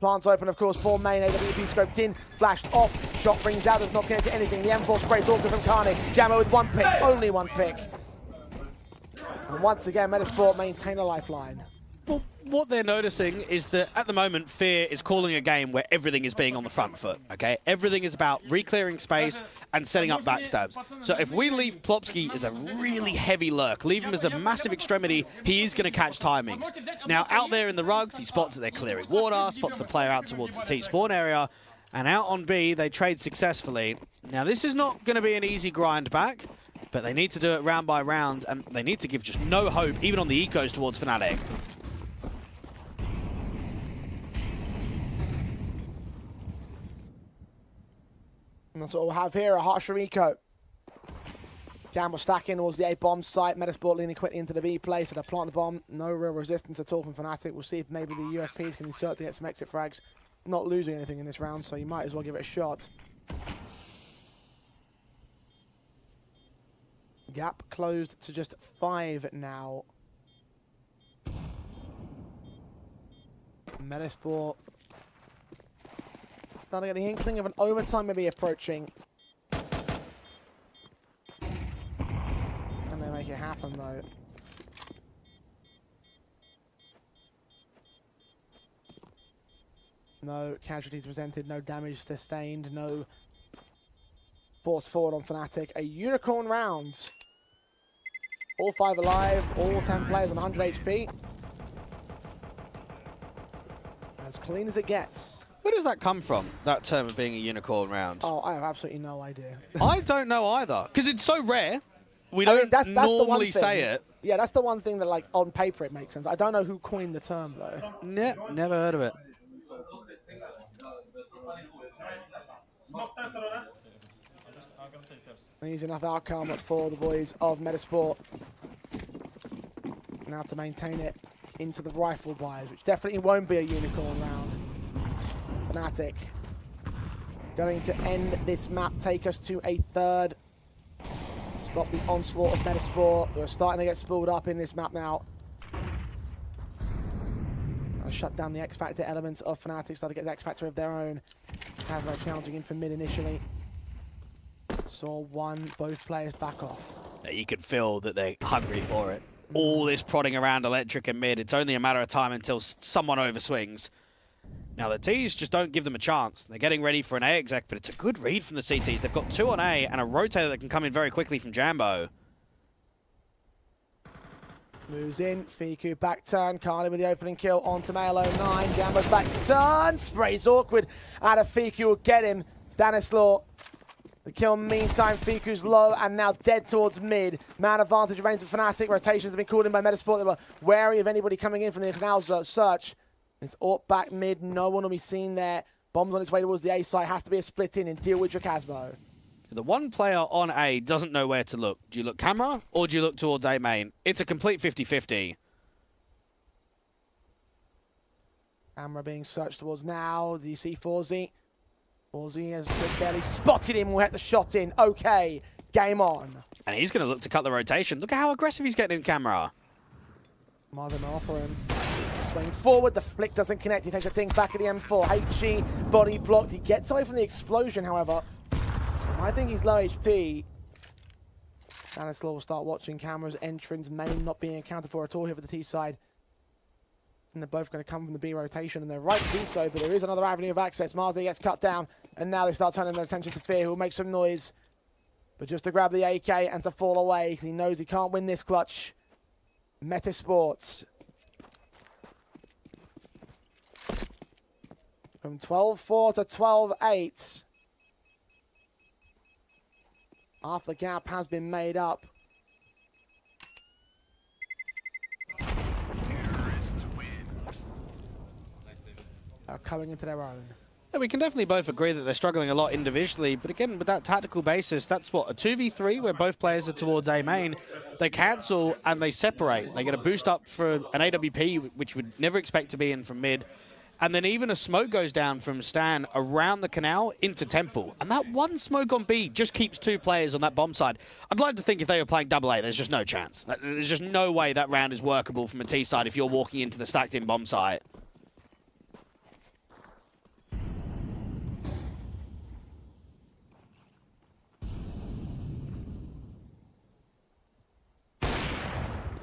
Plants open, of course, for main. AWP scoped in, flashed off. Shot brings out, does not connect to anything. The M4 sprays all good from Kane. Jammo with 1 pick, only 1 pick. And once again, Metizport maintain a lifeline. Well, what they're noticing is that at the moment, Fear is calling a game where everything is being on the front foot, okay? Everything is about re-clearing space and setting up backstabs. So if we leave Plopsky as a really heavy lurk, leave him as a massive extremity, he is going to catch timings. Now, out there in the rugs, he spots that they're clearing water, spots the player out towards the T-spawn area, and out on B, they trade successfully. Now, this is not going to be an easy grind back, but they need to do it round by round, and they need to give just no hope, even on the ecos towards Fnatic. And that's what we'll have here, a harsher eco. Campbell stacking towards the A bomb site. Metizport leaning quickly into the B play, so they'll plant the bomb. No real resistance at all from Fnatic. We'll see if maybe the USPs can insert to get some exit frags. Not losing anything in this round, so you might as well give it a shot. Gap closed to just 5 now. Metizport starting to get the inkling of an overtime maybe approaching. And they make it happen though. No casualties presented, no damage sustained, no force forward on Fnatic. A unicorn round. All 5 alive, all 10 players on 100 HP. As clean as it gets. Where does that come from, that term of being a unicorn round? Oh, I have absolutely no idea. I don't know either, because it's so rare. We don't that's normally say it. Yeah, that's the one thing that, like, on paper it makes sense. I don't know who coined the term, though. Never heard of it. Easy enough outcome for the boys of Metizport. Now to maintain it into the rifle buys, which definitely won't be a unicorn round. Fnatic going to end this map, take us to a 3rd. Stop the onslaught of Metizport, who are starting to get spooled up in this map now. I'll shut down the X Factor elements of Fnatic, start to get the X Factor of their own. Havro challenging in from mid initially. Saw both players back off. You can feel that they're hungry for it. All this prodding around electric and mid, it's only a matter of time until someone overswings. Now the Ts just don't give them a chance. They're getting ready for an A exec, but it's a good read from the CTs. They've got 2 on A and a rotator that can come in very quickly from Jambo. Moves in, Fiku back turn, Carly with the opening kill onto Male 09. Jambo's back to turn, sprays awkward out of Fiku, will get him. Stanislaw, the kill meantime, Fiku's low and now dead towards mid. Man advantage remains for Fnatic, rotations have been called in by Metizport, they were wary of anybody coming in from the canal's search. It's AWP back mid, no one will be seen there. Bombs on its way towards the A site, has to be a split in and deal with Drakazmo. The one player on A doesn't know where to look. Do you look camera or do you look towards A main? It's a complete 50-50. Camera being searched towards now. Do you see Forzy? Forzy has just barely spotted him. Will hit the shot in. Okay, game on. And he's going to look to cut the rotation. Look at how aggressive he's getting in camera. Martin offer him. Swing forward. The flick doesn't connect. He takes a dink back at the M4. HG body blocked. He gets away from the explosion, however. I think he's low HP. Stanislaw will start watching cameras. Entrance main not being accounted for at all here for the T side. And they're both going to come from the B rotation, and they're right to do so, but there is another avenue of access. Marzi gets cut down, and now they start turning their attention to Fear, who will make some noise. But just to grab the AK and to fall away, because he knows he can't win this clutch. Metizport. From 12-4 to 12-8. Half the gap has been made up. Are coming into their own. Yeah, we can definitely both agree that they're struggling a lot individually, but again, with that tactical basis, that's what, a 2v3 where both players are towards A main. They cancel and they separate. They get a boost up for an AWP, which would never expect to be in from mid. And then even a smoke goes down from Stan around the canal into Temple. And that one smoke on B just keeps two players on that bomb side. I'd like to think if they were playing double A, there's just no chance. There's just no way that round is workable from a T side if you're walking into the stacked in bomb site.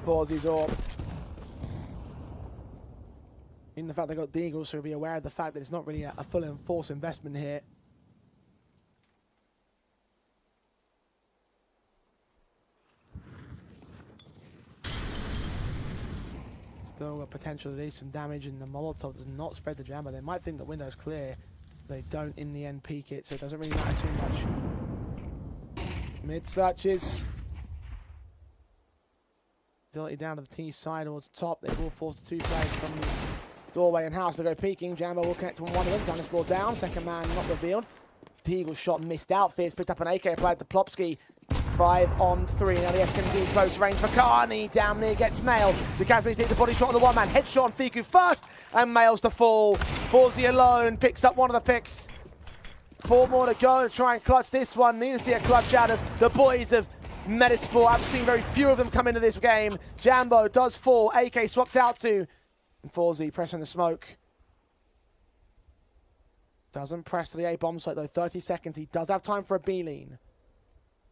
Forzy's AWP. In the fact they got Deagle, so be aware of the fact that it's not really a full and force investment here. Still a potential to do some damage, and the Molotov does not spread the jammer. They might think the window's clear. They don't in the end peek it, so it doesn't really matter too much. Mid searches. Dilly down to the T side towards top. They will force the two players from the doorway and house to go peeking. Jambo will connect to one of them. Stanislaw down. Second man not revealed. Deagle shot missed out. Fierce picked up an AK applied to Plopsky. 5 on 3. Now the SMG close range for Carney. Down near gets Mail. Drakazmo takes the body shot on the one man. Headshot on Fiku first. And Mail's to fall. Forzy alone picks up one of the picks. 4 more to go to try and clutch this one. Need to see a clutch out of the boys of Metizport. I've seen very few of them come into this game. Jambo does fall. AK swapped out to. And Forzy pressing the smoke. Doesn't press to the A bomb site though. 30 seconds. He does have time for a B lean.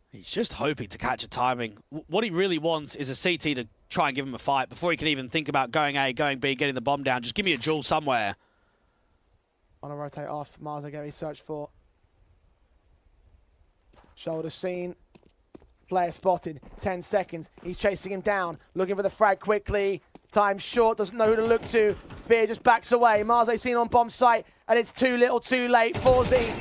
He's just hoping to catch a timing. What he really wants is a CT to try and give him a fight before he can even think about going A, going B, getting the bomb down. Just give me a jewel somewhere. On a rotate off. Marza Gary search for. Shoulder seen. Player spotted. 10 seconds. He's chasing him down. Looking for the frag quickly. Time short. Doesn't know who to look to. Fear just backs away. Marze seen on bomb site. And it's too little too late. Forzy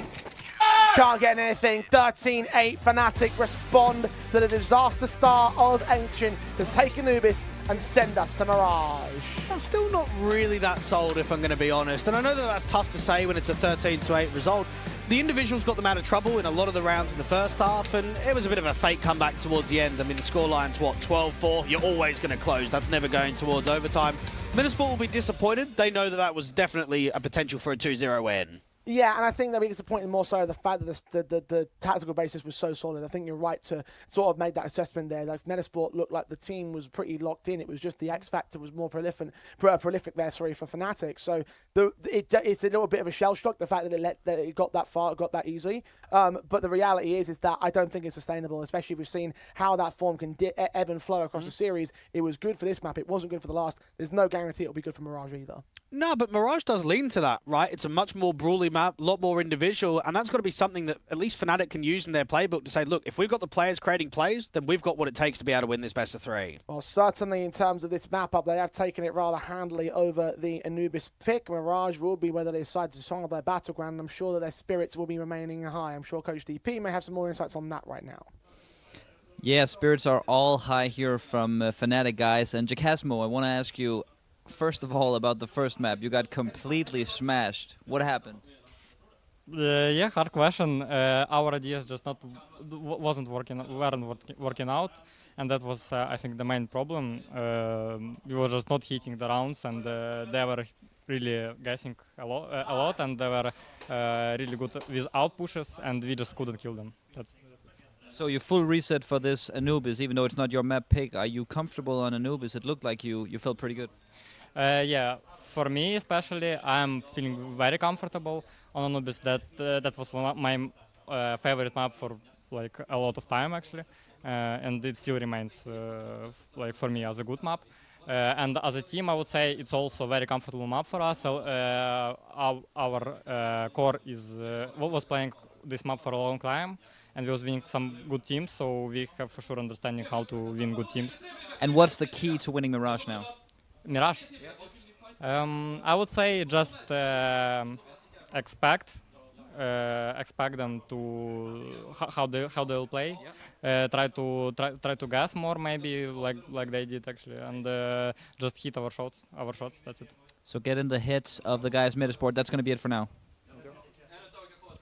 can't get anything. 13-8. Fnatic respond to the disaster start of Ancient to take Anubis and send us to Mirage. I'm still not really that sold, if I'm going to be honest. And I know that that's tough to say when it's a 13-8 result. The individuals got them out of trouble in a lot of the rounds in the first half, and it was a bit of a fake comeback towards the end. I mean, the scoreline's, what, 12-4? You're always going to close. That's never going towards overtime. Metizport will be disappointed. They know that that was definitely a potential for a 2-0 win. Yeah, and I think they'll be disappointed more so the fact that the tactical basis was so solid. I think you're right to sort of make that assessment there. Like Metizport looked like the team was pretty locked in. It was just the X factor was more prolific there. Sorry, for Fnatic. So it's a little bit of a shell shock the fact that it got that far, got that easily. But the reality is that I don't think it's sustainable, especially if we've seen how that form can ebb and flow across the series. It was good for this map. It wasn't good for the last. There's no guarantee it'll be good for Mirage either. No, but Mirage does lean to that, right? It's a much more brawly map, a lot more individual, and that's got to be something that at least Fnatic can use in their playbook to say, look, if we've got the players creating plays, then we've got what it takes to be able to win this best of 3. Well, certainly in terms of this map up, they have taken it rather handily over the Anubis pick. Mirage will be whether they decide to song of their battleground, and I'm sure that their spirits will be remaining high. I'm sure Coach DP may have some more insights on that right now. Yeah, spirits are all high here from Fnatic, guys. And Jacasmo, I want to ask you, first of all, about the first map. You got completely smashed. What happened? Yeah, hard question. Our ideas just weren't working out, and that was, I think, the main problem. We were just not hitting the rounds, and they were really guessing a lot, and they were really good with out pushes, and we just couldn't kill them. That's So you full reset for this Anubis, even though it's not your map pick. Are you comfortable on Anubis? It looked like you felt pretty good. Yeah, for me especially, I'm feeling very comfortable on Anubis. That was one of my favorite map for like a lot of time actually, and it still remains like for me as a good map. And as a team, I would say it's also a very comfortable map for us. So, our core was playing this map for a long time, and we was winning some good teams. So we have for sure understanding how to win good teams. And what's the key to winning Mirage now? Mirage. I would say just expect them to how they'll play. Try to gas more maybe like they did actually, and just hit our shots. That's it. So get in the hits of the guys Metizport. That's going to be it for now.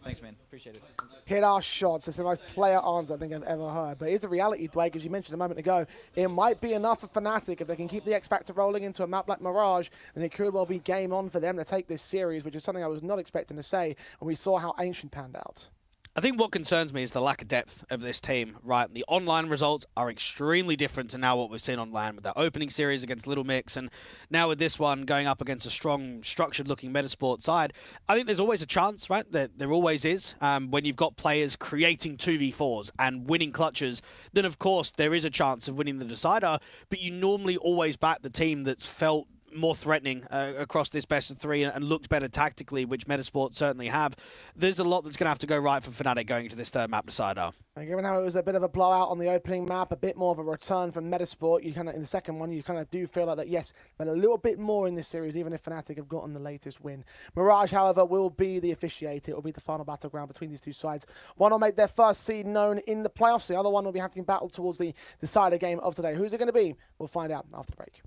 Thanks, man. Appreciate it. Hit our shots. It's the most player answer I think I've ever heard. But here's the reality, Dwight, as you mentioned a moment ago. It might be enough for Fnatic if they can keep the X Factor rolling into a map like Mirage, then it could well be game on for them to take this series, which is something I was not expecting to say when we saw how Ancient panned out. I think what concerns me is the lack of depth of this team, right? The online results are extremely different to now what we've seen on LAN with that opening series against Little Mix, and now with this one going up against a strong, structured-looking Metizport side. I think there's always a chance, right? There always is. When you've got players creating 2v4s and winning clutches, then of course there is a chance of winning the decider, but you normally always back the team that's felt more threatening across this best of 3 and looked better tactically, which Metizport certainly have. There's a lot that's going to have to go right for Fnatic going into this third map decider. And given how it was a bit of a blowout on the opening map, a bit more of a return from Metizport, you kind of in the second one, you kind of do feel like that, yes, but a little bit more in this series, even if Fnatic have gotten the latest win. Mirage, however, will be the officiator. It will be the final battleground between these two sides. One will make their first seed known in the playoffs. The other one will be having battle towards the decider game of today. Who's it going to be? We'll find out after the break.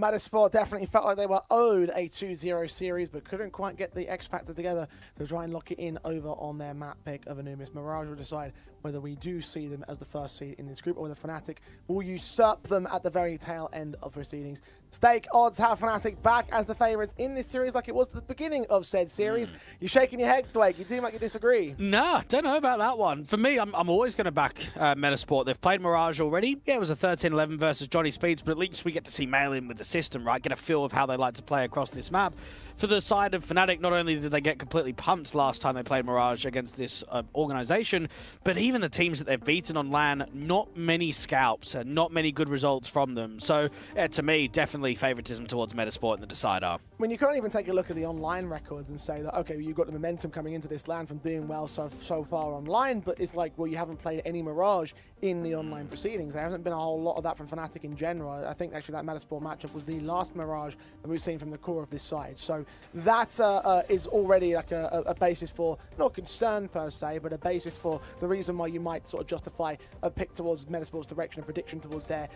Metizport definitely felt like they were owed a 2-0 series, but couldn't quite get the X factor together to try and lock it in over on their map pick of Anubis. Mirage will decide whether we do see them as the first seed in this group, or whether Fnatic will usurp them at the very tail end of proceedings. Stake odds have Fnatic back as the favourites in this series, like it was at the beginning of said series. You're shaking your head, Dwayne. You seem like you disagree. No, don't know about that one. For me, I'm always going to back Metizport. They've played Mirage already. Yeah, it was a 13-11 versus Johnny Speeds, but at least we get to see Mail in with the system, right? Get a feel of how they like to play across this map. For the side of Fnatic, not only did they get completely pumped last time they played Mirage against this organization, but even the teams that they've beaten on LAN, not many scalps and not many good results from them. So, yeah, to me, definitely favoritism towards Metizport in the decider. I mean, you can't even take a look at the online records and say that, okay, you've got the momentum coming into this LAN from doing well so far online, but it's like, well, you haven't played any Mirage in the online proceedings. There hasn't been a whole lot of that from Fnatic in general. I think actually that Metizport matchup was the last Mirage that we've seen from the core of this side. So that is already like a basis for, not concern per se, but a basis for the reason why you might sort of justify a pick towards Metizport's direction, a prediction towards their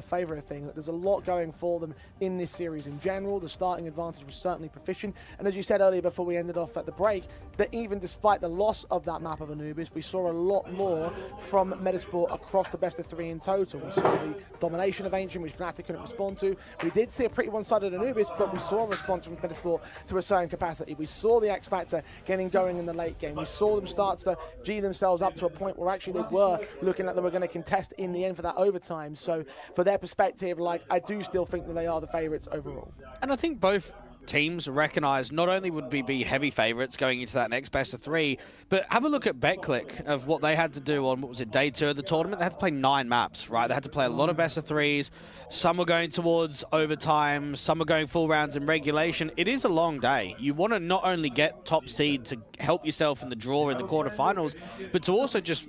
favour of things. There's a lot going for them in this series in general. The starting advantage was certainly proficient. And as you said earlier before we ended off at the break, that even despite the loss of that map of Anubis, we saw a lot more from Metizport across the best of 3 in total. We saw the domination of Ancient, which Fnatic couldn't respond to. We did see a pretty one-sided Anubis, but we saw a response from Metizport to a certain capacity. We saw the X Factor getting going in the late game. We saw them start to G themselves up to a point where actually they were looking like they were going to contest in the end for that overtime. So for their perspective, like, I do still think that they are the favourites overall. And I think both teams recognize not only would we be heavy favorites going into that next best of 3, but have a look at BetClick of what they had to do on, what was it, day 2 of the tournament. They had to play 9 maps, right? They had to play a lot of best of 3s. Some were going towards overtime, some were going full rounds in regulation. It is a long day. You want to not only get top seed to help yourself in the draw in the quarterfinals, but to also just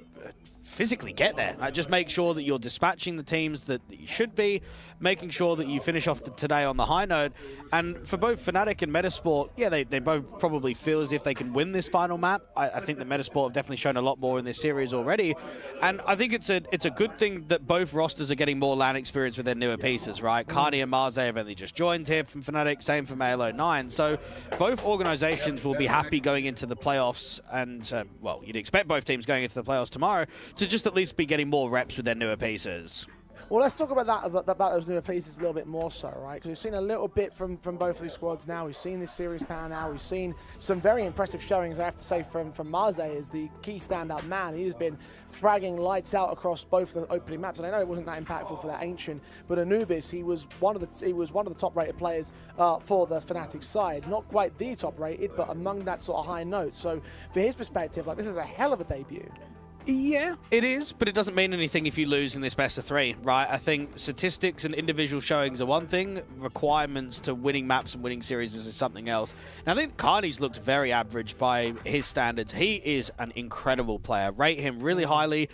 physically get there. Just make sure that you're dispatching the teams that you should be, making sure that you finish off today on the high note. And for both Fnatic and Metizport, yeah, they both probably feel as if they can win this final map. I think that Metizport have definitely shown a lot more in this series already. And I think it's a good thing that both rosters are getting more LAN experience with their newer pieces, right? Carney and Marze have only just joined here from Fnatic, same for Halo 9. So both organizations will be happy going into the playoffs, and, well, you'd expect both teams going into the playoffs tomorrow to just at least be getting more reps with their newer pieces. Well, let's talk about that, about those newer pieces a little bit more so, right? Because we've seen a little bit from both of these squads now. We've seen this series pan out. We've seen some very impressive showings, I have to say, from Marze as the key standout man. He's been fragging lights out across both the opening maps, and I know it wasn't that impactful for that Ancient, but Anubis, he was one of the top-rated players for the Fnatic side. Not quite the top-rated, but among that sort of high note. So, for his perspective, like, this is a hell of a debut. Yeah, it is, but it doesn't mean anything if you lose in this best of 3, right? I think statistics and individual showings are one thing, requirements to winning maps and winning series is something else. Now, I think Carney's looked very average by his standards. He is an incredible player. Rate him really highly.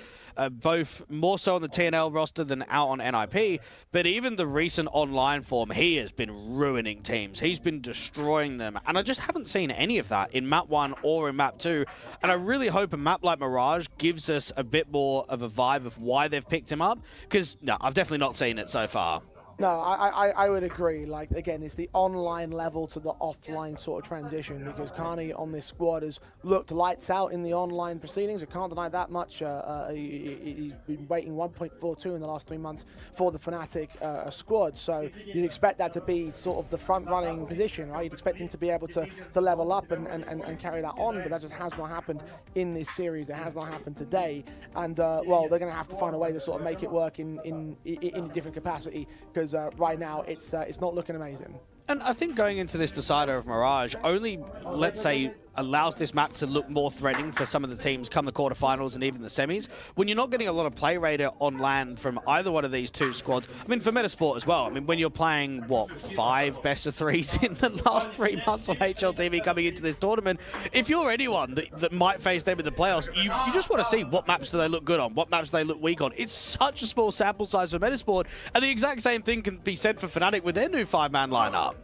Both more so on the TNL roster than out on NIP, but even the recent online form, he has been ruining teams. He's been destroying them, and I just haven't seen any of that in Map 1 or in Map 2, and I really hope a map like Mirage gives us a bit more of a vibe of why they've picked him up, because, no, I've definitely not seen it so far. No, I would agree. Like, again, it's the online level to the offline sort of transition, because Carney on this squad has looked lights out in the online proceedings. I can't deny that much. He's been rating 1.42 in the last 3 months for the Fnatic squad. So you'd expect that to be sort of the front-running position, right? You'd expect him to be able to level up and carry that on, but that just has not happened in this series. It has not happened today. And, well, they're going to have to find a way to sort of make it work in a different capacity, because right now it's not looking amazing. And I think going into this decider of Mirage only, let's say, allows this map to look more threatening for some of the teams come the quarterfinals and even the semis. When you're not getting a lot of play rate on land from either one of these two squads, I mean, for Metizport as well, I mean, when you're playing, what, 5 best of 3s in the last 3 months on HLTV coming into this tournament, if you're anyone that might face them in the playoffs, you just want to see what maps do they look good on, what maps do they look weak on. It's such a small sample size for Metizport, and the exact same thing can be said for Fnatic with their new 5-man lineup.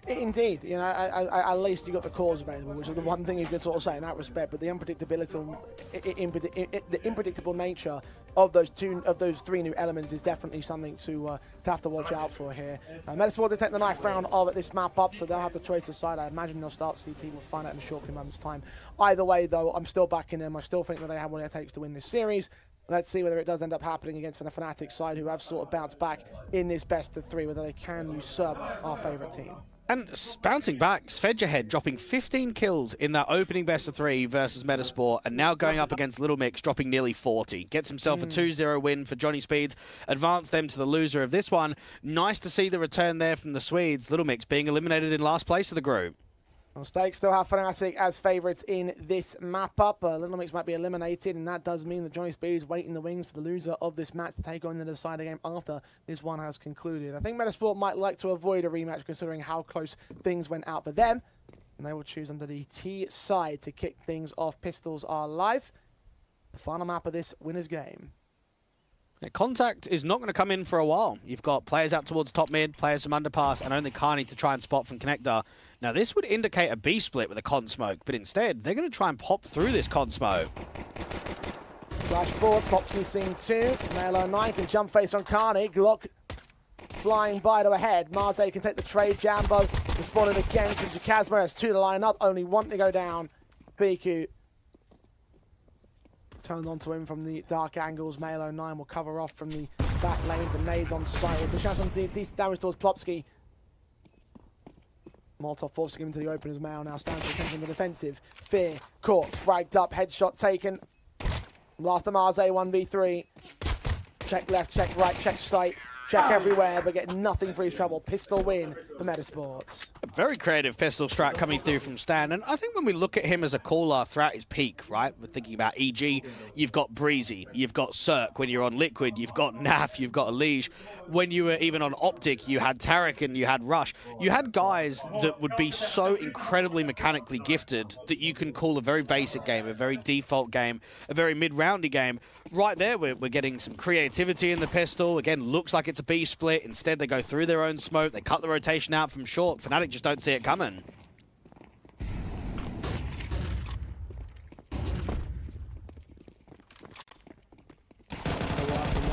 Indeed, you know, at least you got the cores available, which is the one thing you could sort of say in that respect. But the unpredictable nature of those three new elements is definitely something to have to watch out for here. Metizport to take the ninth round of this map up, so they'll have the choice of side. I imagine they'll start CT. We'll find out in a short few moments' time. Either way, though, I'm still backing them. I still think that they have what it takes to win this series. Let's see whether it does end up happening against the Fnatic side, who have sort of bounced back in this best of three, whether they can usurp our favourite team. And bouncing back, Svedjahead dropping 15 kills in that opening best of three versus Metizport, and now going up against Little Mix, dropping nearly 40. Gets himself a 2-0 win for Johnny Speeds, advance them to the loser of this one. Nice to see the return there from the Swedes. Little Mix being eliminated in last place of the group. Well, Stakes still have Fnatic as favourites in this map-up. Little Mix might be eliminated, and that does mean that Johnny Speed is waiting in the wings for the loser of this match to take on the decider game after this one has concluded. I think Metizport might like to avoid a rematch considering how close things went out for them, and they will choose under the T side to kick things off. Pistols are live. The final map of this winner's game. Yeah, contact is not going to come in for a while. You've got players out towards top mid, players from underpass, and only Carney to try and spot from connector. Now, this would indicate a B split with a con smoke, but instead, they're going to try and pop through this con smoke. Flash forward, Popsky scene 2. Melo 9 can jump face on Carney. Glock flying by to ahead. Marze can take the trade. Jambo responding again to Jacasmo. Has 2 to line up, only 1 to go down. BQ turned onto him from the dark angles. Melo 9 will cover off from the back lane. The nades on site. Will dish out some decent damage towards Plopsky. Molotov forcing him into the open as Male now stands to attention the defensive. Fear caught, fragged up, headshot taken. Last of Marze 1v3. Check left, check right, check sight. Check everywhere, but get nothing for his trouble. Pistol win for Metizport. A very creative pistol strat coming through from Stan, and I think when we look at him as a caller throughout his peak, right, we're thinking about EG, you've got Breezy, you've got Cirque. When you're on Liquid, you've got Naf, you've got Elige. When you were even on Optic, you had Tarek and you had Rush. You had guys that would be so incredibly mechanically gifted that you can call a very basic game, a very default game, a very mid-roundy game. Right there, we're getting some creativity in the pistol. Again, looks like it's a B split. Instead, they go through their own smoke. They cut the rotation out from short. Fnatic just don't see it coming.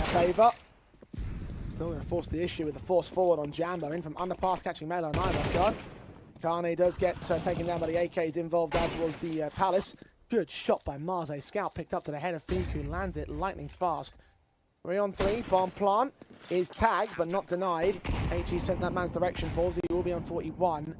Favor. Still going to force the issue with the force forward on Jambo. In from underpass, catching Melo 9 off guard. Carney does get taken down by the AKs involved down towards the Palace. Good shot by Marze. Scout picked up to the head of Fiku, lands it lightning fast. 3 on 3, bomb plant is tagged but not denied. HE sent that man's direction. Falls, he will be on 41.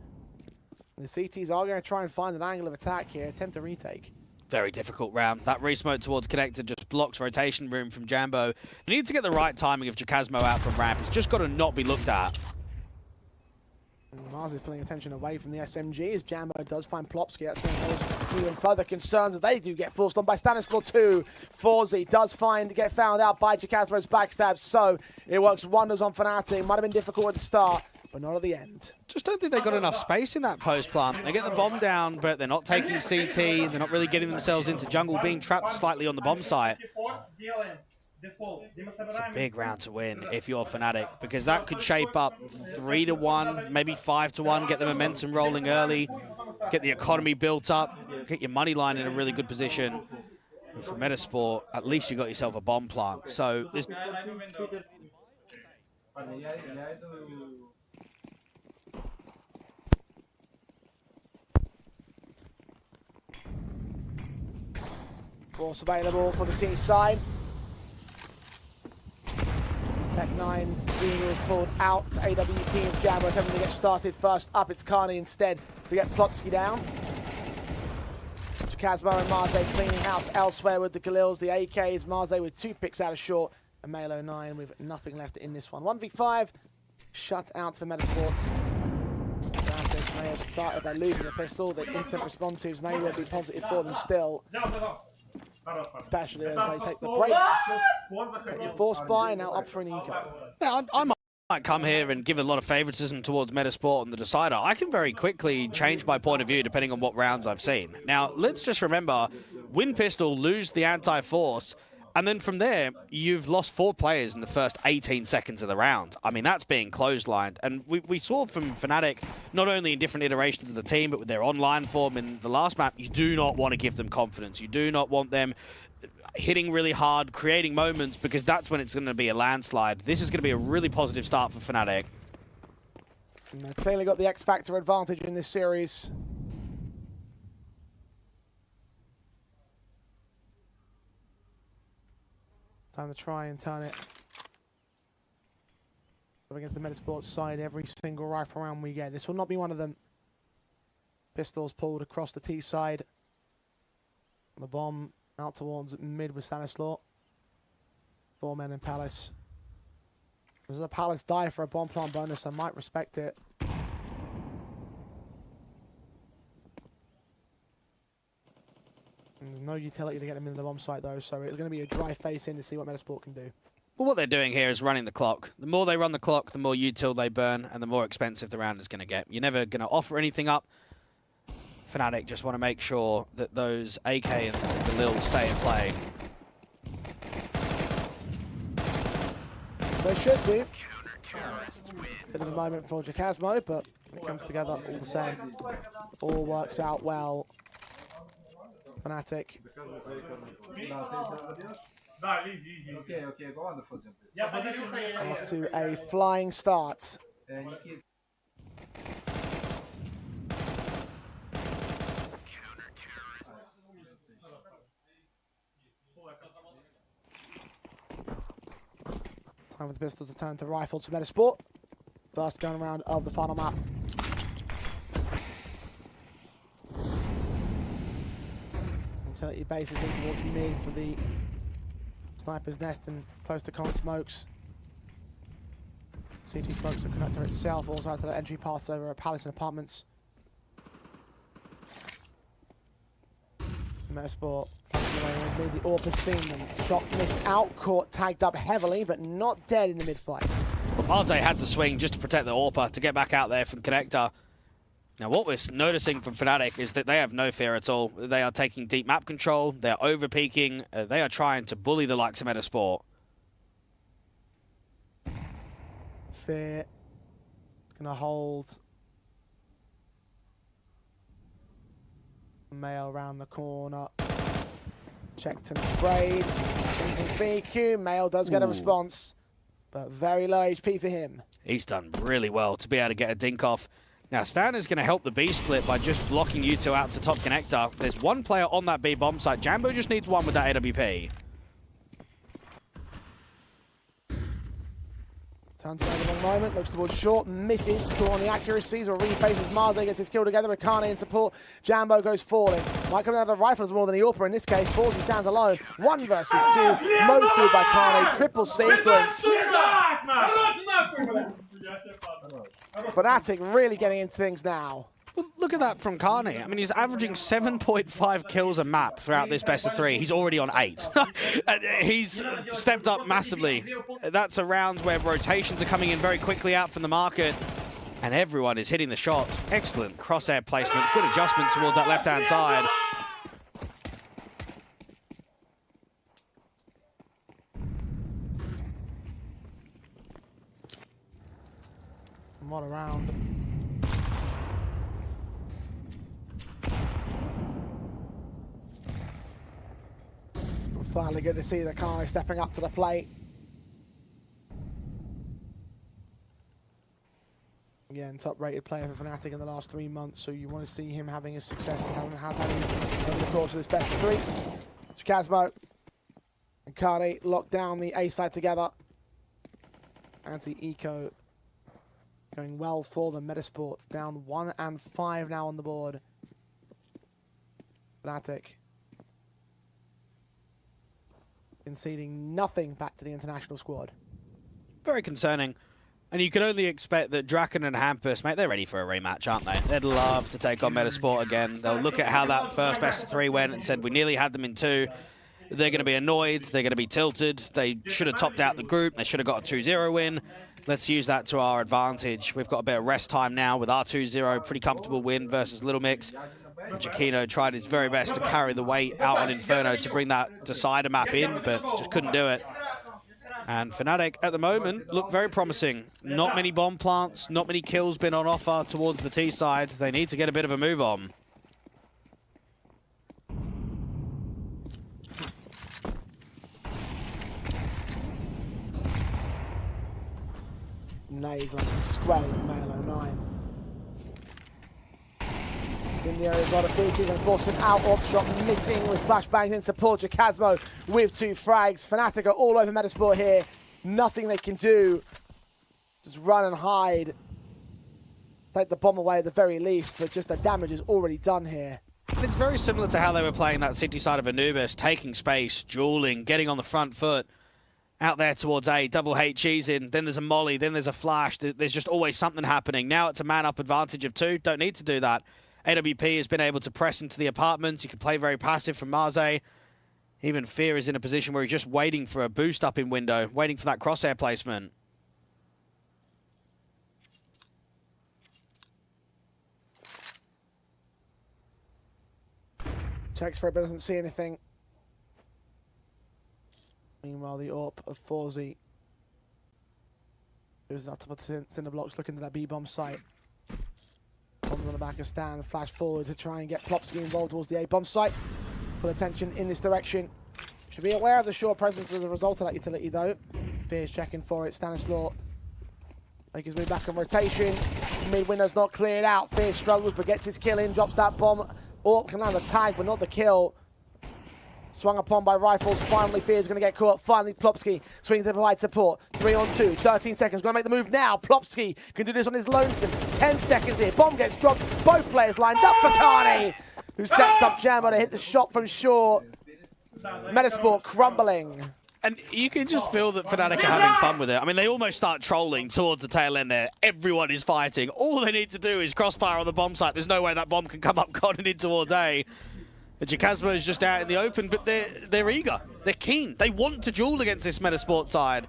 The CTs are going to try and find an angle of attack here, attempt a retake. Very difficult round. That resmoke towards connector just blocks rotation room from Jambo. You need to get the right timing of Jacasmo out from ramp. It's just got to not be looked at. Mars is pulling attention away from the SMG as Jambo does find Plopsky. That's going to cause even further concerns as they do get forced on by Stanislaw 2. Forzi does get found out by Jacasmo's backstab, so it works wonders on Fnatic. Might have been difficult at the start, but not at the end. Just don't think they've got enough space in that post plant. They get the bomb down, but they're not taking CT. They're not really getting themselves into jungle, being trapped slightly on the bomb site. It's a big round to win if you're Fnatic, because that could shape up 3-1, maybe 5-1, get the momentum rolling early, get the economy built up, get your money line in a really good position. And for Metizport, at least you got yourself a bomb plant. So this Force available for the T side. Tech 9's Genie is pulled out. AWP and Jambo attempting to get started first up. It's Carney instead to get Plopsky down. Jacasmo and Marze cleaning house elsewhere with the Galils, the AKs. Marze with 2 picks out of short, and Melo 9 with nothing left in this one. 1v5, shut out for Metizport. Fnatic may have started by losing the pistol. The instant responsives may well be positive for them still. Especially as they take the break. Take the force buy, now up for an eco. Now, I might come here and give a lot of favoritism towards Metizport on the decider. I can very quickly change my point of view depending on what rounds I've seen. Now, let's just remember, win pistol, lose the anti-force, And then from there, you've lost 4 players in the first 18 seconds of the round. I mean, that's being clotheslined. And we saw from Fnatic, not only in different iterations of the team, but with their online form in the last map, you do not want to give them confidence. You do not want them hitting really hard, creating moments, because that's when it's going to be a landslide. This is going to be a really positive start for Fnatic. And they've clearly got the X Factor advantage in this series. Time to try and turn it up against the Metizport side every single rifle round we get. This will not be one of them. Pistols pulled across the T side. The bomb out towards mid with Stanislaw. 4 men in Palace. There's a Palace die for a bomb plant bonus. I might respect it. There's no utility to get them into the bomb site though, so it's going to be a dry face in to see what Metizport can do. Well, what they're doing here is running the clock. The more they run the clock, the more util they burn, and the more expensive the round is going to get. You're never going to offer anything up. Fnatic just want to make sure that those AK and the Lil stay in play. They should do. Bit of a moment for Jacasmo, but it comes together all the same. All works out well. Fnatic. Off to a flying start. Time for the pistols to turn to rifles for Metizport. First gun round of the final map. Utility bases in towards mid for the Sniper's Nest and close to Con Smokes. CT Smokes the connector itself, also out to the entry paths over at Palace and Apartments. Metizport made the AWP seen them. Shot missed out, caught, tagged up heavily, but not dead in the mid-flight. Well, Marze had to swing just to protect the AWP to get back out there from connector. Now, what we're noticing from Fnatic is that they have no fear at all. They are taking deep map control. They're over-peaking. They are trying to bully the likes of Metizport. Fear. Gonna hold. Mail around the corner. Checked and sprayed. Changing FQ. Mail does get a response, but very low HP for him. He's done really well to be able to get a dink off. Now, Stan is going to help the B split by just blocking you 2 out to top connector. There's 1 player on that B bomb site. Jambo just needs 1 with that AWP. Turns around in one moment, looks towards short, misses, score on the accuracies, or refaces. Marze gets his kill together with Kane in support. Jambo goes falling. Might come out of the rifles more than the AWP in this case. Ballsy stands alone. 1 versus 2. Mowed through by Kane. Triple sequence. Fnatic really getting into things now. Well, look at that from Kane. I mean, he's averaging 7.5 kills a map throughout this best of 3. He's already on 8. He's stepped up massively. That's a round where rotations are coming in very quickly out from the market, and everyone is hitting the shots. Excellent crosshair placement. Good adjustment towards that left-hand side. What a round. We're finally good to see the Kane stepping up to the plate. Again, top-rated player for Fnatic in the last 3 months, so you want to see him having his success and having had over the course of this best of 3. Jacasmo and Kane lock down the A side together. Anti-eco going well for the Metizport. Down 1 and 5 now on the board. Fnatic conceding nothing back to the international squad. Very concerning. And you can only expect that Draken and Hampus, mate, they're ready for a rematch, aren't they? They'd love to take on Metizport again. They'll look at how that first best of 3 went and said, we nearly had them in 2. They're going to be annoyed. They're going to be tilted. They should have topped out the group. They should have got a 2-0 win. Let's use that to our advantage. We've got a bit of rest time now with our 2-0. Pretty comfortable win versus Little Mix. Giacchino tried his very best to carry the weight out on Inferno to bring that decider map in, but just couldn't do it. And Fnatic at the moment look very promising. Not many bomb plants, not many kills been on offer towards the T side. They need to get a bit of a move on. Nades like a square in Male 09. Incendiary got a free kick and forced an out op shot missing with flashbangs in support. Jacasmo with 2 frags. Fnatic are all over Metizport here. Nothing they can do. Just run and hide. Take the bomb away at the very least, but just the damage is already done here. And it's very similar to how they were playing that city side of Anubis, taking space, dueling, getting on the front foot. Out there towards A, double HE's in, then there's a molly, then there's a flash. There's just always something happening. Now it's a man-up advantage of 2. Don't need to do that. AWP has been able to press into the apartments. He can play very passive from Marze. Even Fear is in a position where he's just waiting for a boost up in window, waiting for that crosshair placement. Checks for it, but doesn't see anything. Meanwhile, the AWP of Forzy, who's up top of the cinder blocks looking to that B-bomb site. Bombs on the back of Stan, flash forward to try and get Plopsky involved towards the A-bomb site. Put attention in this direction. Should be aware of the short presence as a result of that utility though. Pierce checking for it, Stanislaw. Make his move back on rotation. Mid window's not cleared out. Fierce struggles but gets his kill in, drops that bomb. AWP can land the tag but not the kill. Swung upon by Rifles. Finally, Fear's going to get caught. Finally, Plopsky swings to provide support. 3 on 2. 13 seconds. Going to make the move now. Plopsky can do this on his lonesome. 10 seconds here. Bomb gets dropped. Both players lined up for Carney, who sets up Jammer to hit the shot from short. Metizport crumbling. And you can just feel that Fnatic are having fun with it. I mean, they almost start trolling towards the tail end there. Everyone is fighting. All they need to do is crossfire on the bomb site. There's no way that bomb can come up Cotton in towards A. Jacasmo is just out in the open, but they're eager. They're keen. They want to duel against this Metizport side.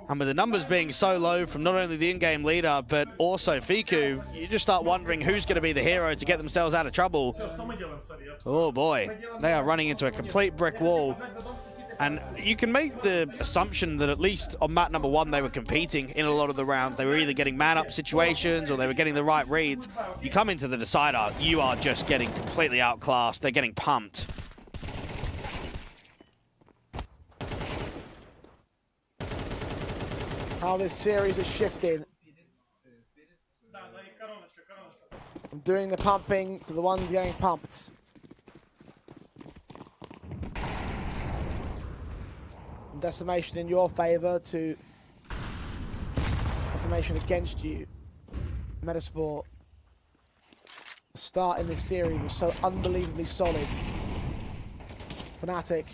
And with the numbers being so low from not only the in-game leader, but also Fiku, you just start wondering who's going to be the hero to get themselves out of trouble. Oh boy, they are running into a complete brick wall. And you can make the assumption that at least on map number 1, they were competing in a lot of the rounds. They were either getting man-up situations or they were getting the right reads. You come into the decider, you are just getting completely outclassed. They're getting pumped. How this series is shifting. From doing the pumping to the ones getting pumped. Decimation in your favor to decimation against you. Metizport, the start in this series was so unbelievably solid. Fnatic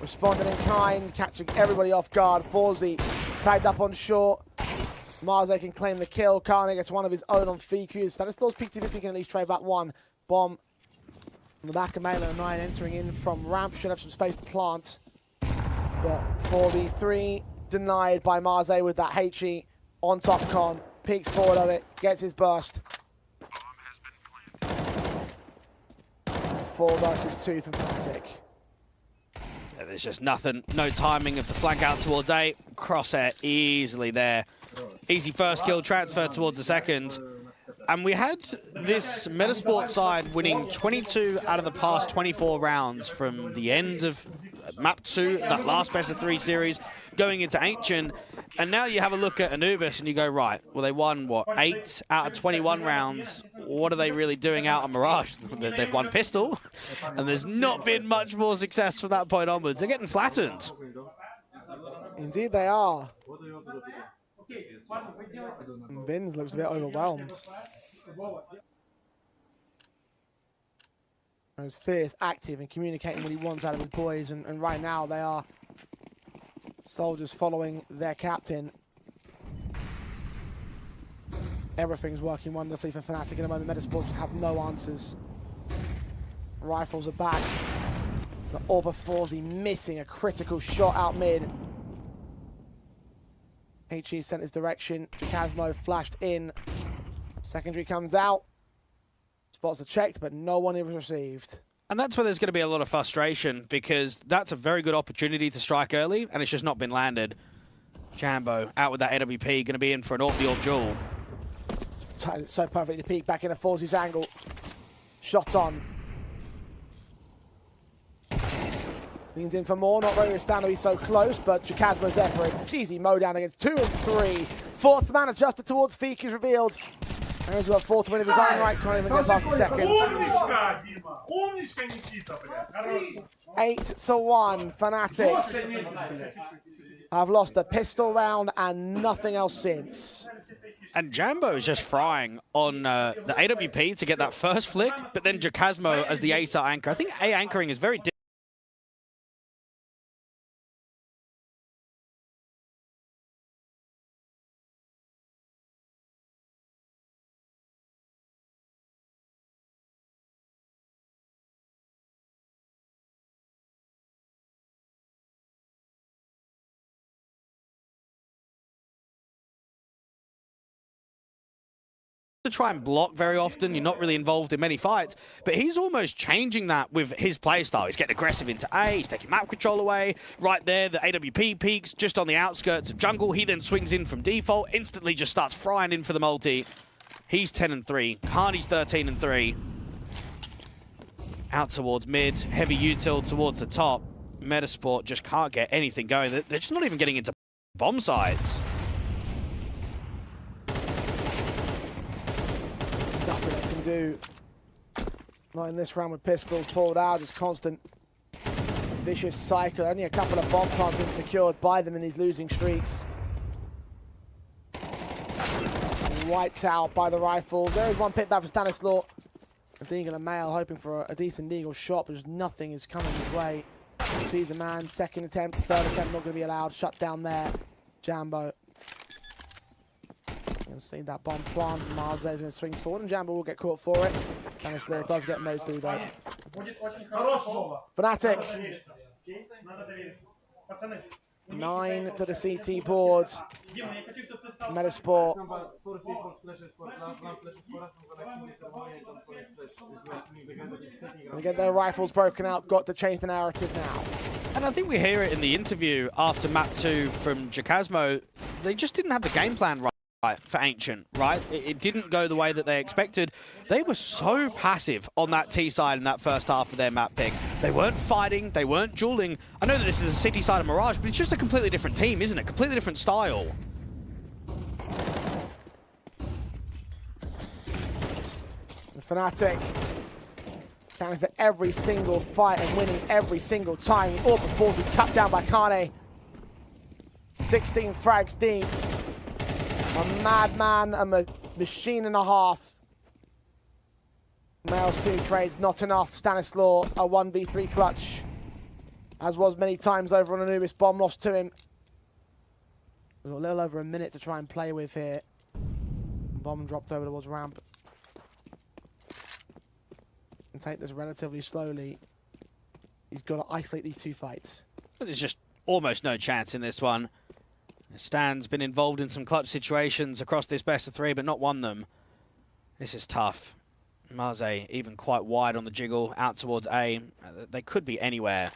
responding in kind, catching everybody off guard. Forzy tagged up on short. Marze can claim the kill. Carney gets one of his own on Fiku. Stanislaw's PT50 can at least trade back one. Bomb on the back of Mela 9 entering in from ramp. Should have some space to plant. But 4v3 denied by Marze with that HE on top con. Peeks forward of it, gets his burst. 4 versus 2 from Fnatic. Yeah, there's just nothing, no timing of the flank out towards A. Crosshair easily there. Easy first kill, transfer towards the second. And we had this Metizport side winning 22 out of the past 24 rounds from the end of map 2, that last best of 3 series, going into Ancient. And now you have a look at Anubis and you go, right, well, they won, what, 8 out of 21 rounds. What are they really doing out on Mirage? They've won Pistol, and there's not been much more success from that point onwards. They're getting flattened. Indeed they are. And Vince looks a bit overwhelmed. As Fierce active and communicating what he wants out of his boys, and right now they are soldiers following their captain. Everything's working wonderfully for Fnatic in a moment. Metizport just have no answers. Rifles are back. The AWP of Forzy missing a critical shot out mid. HE sent his direction. Jacasmo flashed in. Secondary comes out. Spots are checked, but no one is received. And that's where there's going to be a lot of frustration, because that's a very good opportunity to strike early, and it's just not been landed. Jambo out with that AWP, going to be in for an off-the-off duel. So perfectly peaked back in a Forzy's angle. Shot on. Leans in for more, not very stand to be so close, but Chakazma's there for a cheesy mowdown against 2 and 3. Fourth man adjusted towards Feek is revealed. There's got 4 to win of his own right, can't even get past the seconds. 8-1, Fnatic have lost a pistol round and nothing else since. And Jambo is just frying on the AWP to get that first flick, but then Chakazma as the A-star anchor. I think A anchoring is very different to try and block very often. You're not really involved in many fights, but he's almost changing that with his playstyle. He's getting aggressive into A, he's taking map control away. Right there, the AWP peaks just on the outskirts of jungle. He then swings in from default, instantly just starts frying in for the multi. He's 10-3, Carney's 13-3. Out towards mid, heavy util towards the top. Metizport just can't get anything going. They're just not even getting into bomb sites. Nothing they can do. Not in this round with pistols pulled out, just constant vicious cycle. Only a couple of bomb plants been secured by them in these losing streaks. Wiped out by the rifles. There is one pit back for Stanislaw. It's Eagle and Mail hoping for a decent Eagle shot, but just nothing is coming his way. Sees a man, second attempt, third attempt not going to be allowed. Shut down there. Jambo. You can see that bomb plant. Marze is going to swing forward, and Jambo will get caught for it. Stanislaw does get mowed through though. Fnatic. 9 to the CT board. Metizport. And get their rifles broken out, got to change the narrative now. And I think we hear it in the interview after map 2 from Chakazma. They just didn't have the game plan right for Ancient, right? It didn't go the way that they expected. They were so passive on that T side in that first half of their map pick. They weren't fighting, they weren't dueling. I know that this is a city side of Mirage, but it's just a completely different team, isn't it? Completely different style. Fnatic counting for every single fight and winning every single time. All before be cut down by Kane. 16 frags deep. A madman, a machine and a half. Mail's 2 trades, not enough. Stanislaw, a 1v3 clutch. As was many times over on Anubis. Bomb lost to him. We've got a little over a minute to try and play with here. Bomb dropped over towards ramp. And take this relatively slowly. He's got to isolate these 2 fights. There's just almost no chance in this one. Stan's been involved in some clutch situations across this best of 3, but not won them. This is tough. Marze even quite wide on the jiggle, out towards A. They could be anywhere.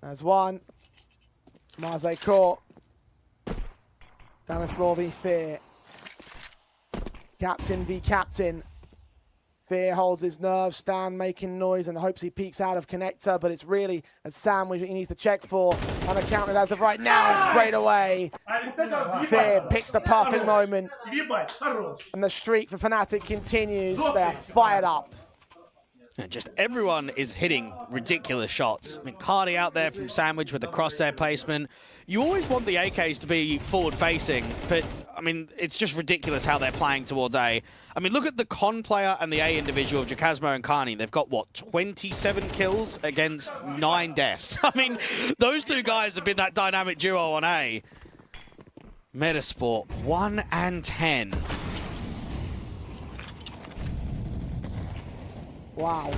There's one. Marze caught. Stanislaw v Fear. Captain v Captain. Fear holds his nerve, Stan making noise and hopes he peeks out of connector, but it's really a sandwich he needs to check for. Unaccounted as of right now, and sprayed away. Fear picks the perfect moment. And the streak for Fnatic continues. They're fired up. And just everyone is hitting ridiculous shots. I mean, Cardi out there from Sandwich with the crosshair placement. You always want the AKs to be forward-facing, but, I mean, it's just ridiculous how they're playing towards A. I mean, look at the con player and the A individual of Chakazma and Carney. They've got, what, 27 kills against 9 deaths. I mean, those 2 guys have been that dynamic duo on A. Metizport, 1 and 10. Wow.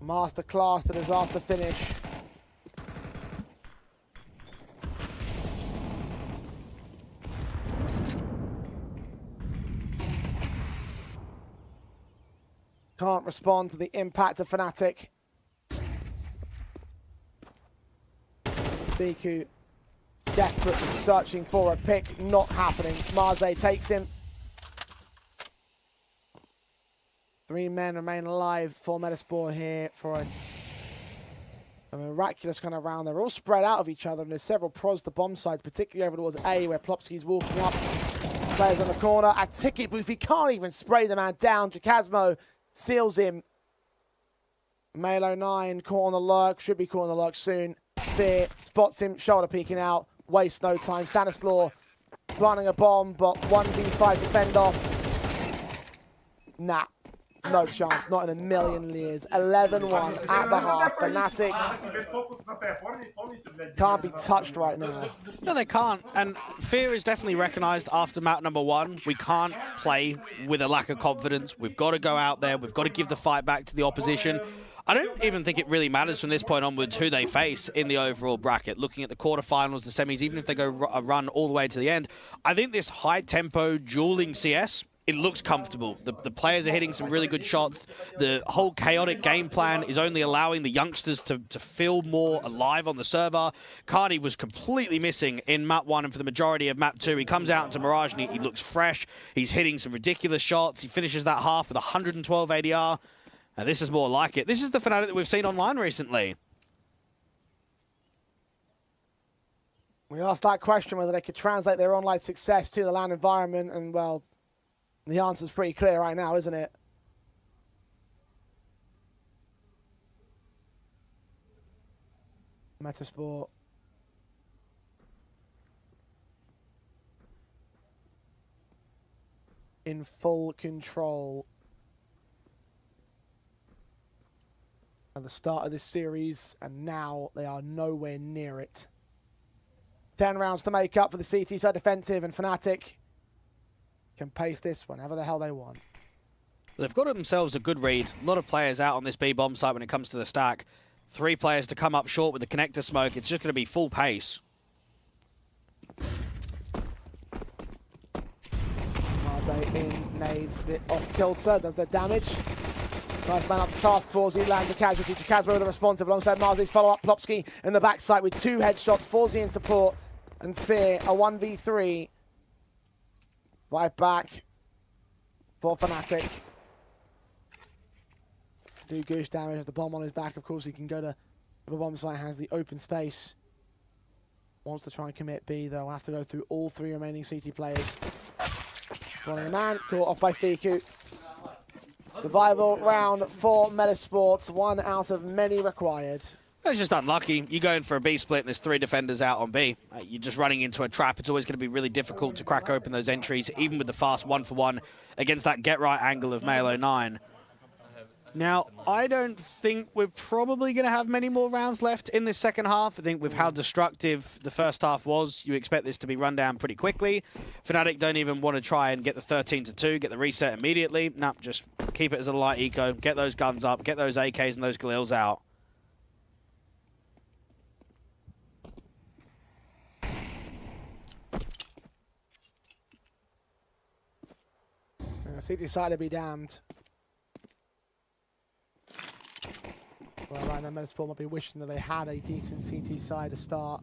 Masterclass, the disaster finish. Can't respond to the impact of Fnatic. Biku desperately searching for a pick, not happening. Marze takes him. 3 men remain alive for Metizport here for a miraculous kind of round. They're all spread out of each other, and there's several pros to bomb sides, particularly over towards A, where Plopsky's walking up. Players on the corner. A ticket booth. He can't even spray the man down. Jacasmo seals him. Malo 9 caught on the lurk. Should be caught on the lurk soon. Fear spots him. Shoulder peeking out. Waste no time. Stanislaw planting a bomb, but 1v5 defend off. Nah. No chance, not in a million years. 11-1 at the half. Fnatic can't be touched right now. No, they can't. And fear is definitely recognized after map number 1. We can't play with a lack of confidence. We've got to go out there. We've got to give the fight back to the opposition. I don't even think it really matters from this point onwards who they face in the overall bracket. Looking at the quarterfinals, the semis, even if they go a run all the way to the end, I think this high-tempo dueling CS, it looks comfortable. The players are hitting some really good shots. The whole chaotic game plan is only allowing the youngsters to feel more alive on the server. Cardi was completely missing in map 1 and for the majority of map 2. He comes out into Mirage and he looks fresh. He's hitting some ridiculous shots. He finishes that half with 112 ADR. And this is more like it. This is the Fnatic that we've seen online recently. We asked that question whether they could translate their online success to the LAN environment, and well, the answer's pretty clear right now, isn't it? Metizport. In full control at the start of this series, and now they are nowhere near it. 10 rounds to make up for the CT side defensive, and Fnatic can pace this whenever the hell they want. They've got themselves a good read. A lot of players out on this B bomb site when it comes to the stack. 3 players to come up short with the connector smoke. It's just going to be full pace. Marze in, nades, bit off kilter, does their damage. Nice man up the task force. He lands a casualty. Jacasmo with a responsive alongside Marze's follow-up. Plopsky in the backside with 2 headshots. Forzi in support, and Fear a 1v3. Fight back for Fnatic. Do goose damage as the bomb on his back. Of course, he can go to the bomb site, has the open space. Wants to try and commit B, though. Will have to go through all 3 remaining CT players. Spawning a man, caught off by Fiku. Survival round for Metizport. 1 out of many required. It's just unlucky. You go in for a B split and there's 3 defenders out on B. You're just running into a trap. It's always going to be really difficult to crack open those entries, even with the fast 1-for-1 against that get-right angle of Malo 9. Now, I don't think we're probably going to have many more rounds left in this second half. I think with how destructive the first half was, you expect this to be run down pretty quickly. Fnatic don't even want to try and get the 13-2, get the reset immediately. Nah, just keep it as a light eco, get those guns up, get those AKs and those Galils out. CT side to be damned. Well, right now, Metizport might be wishing that they had a decent CT side to start.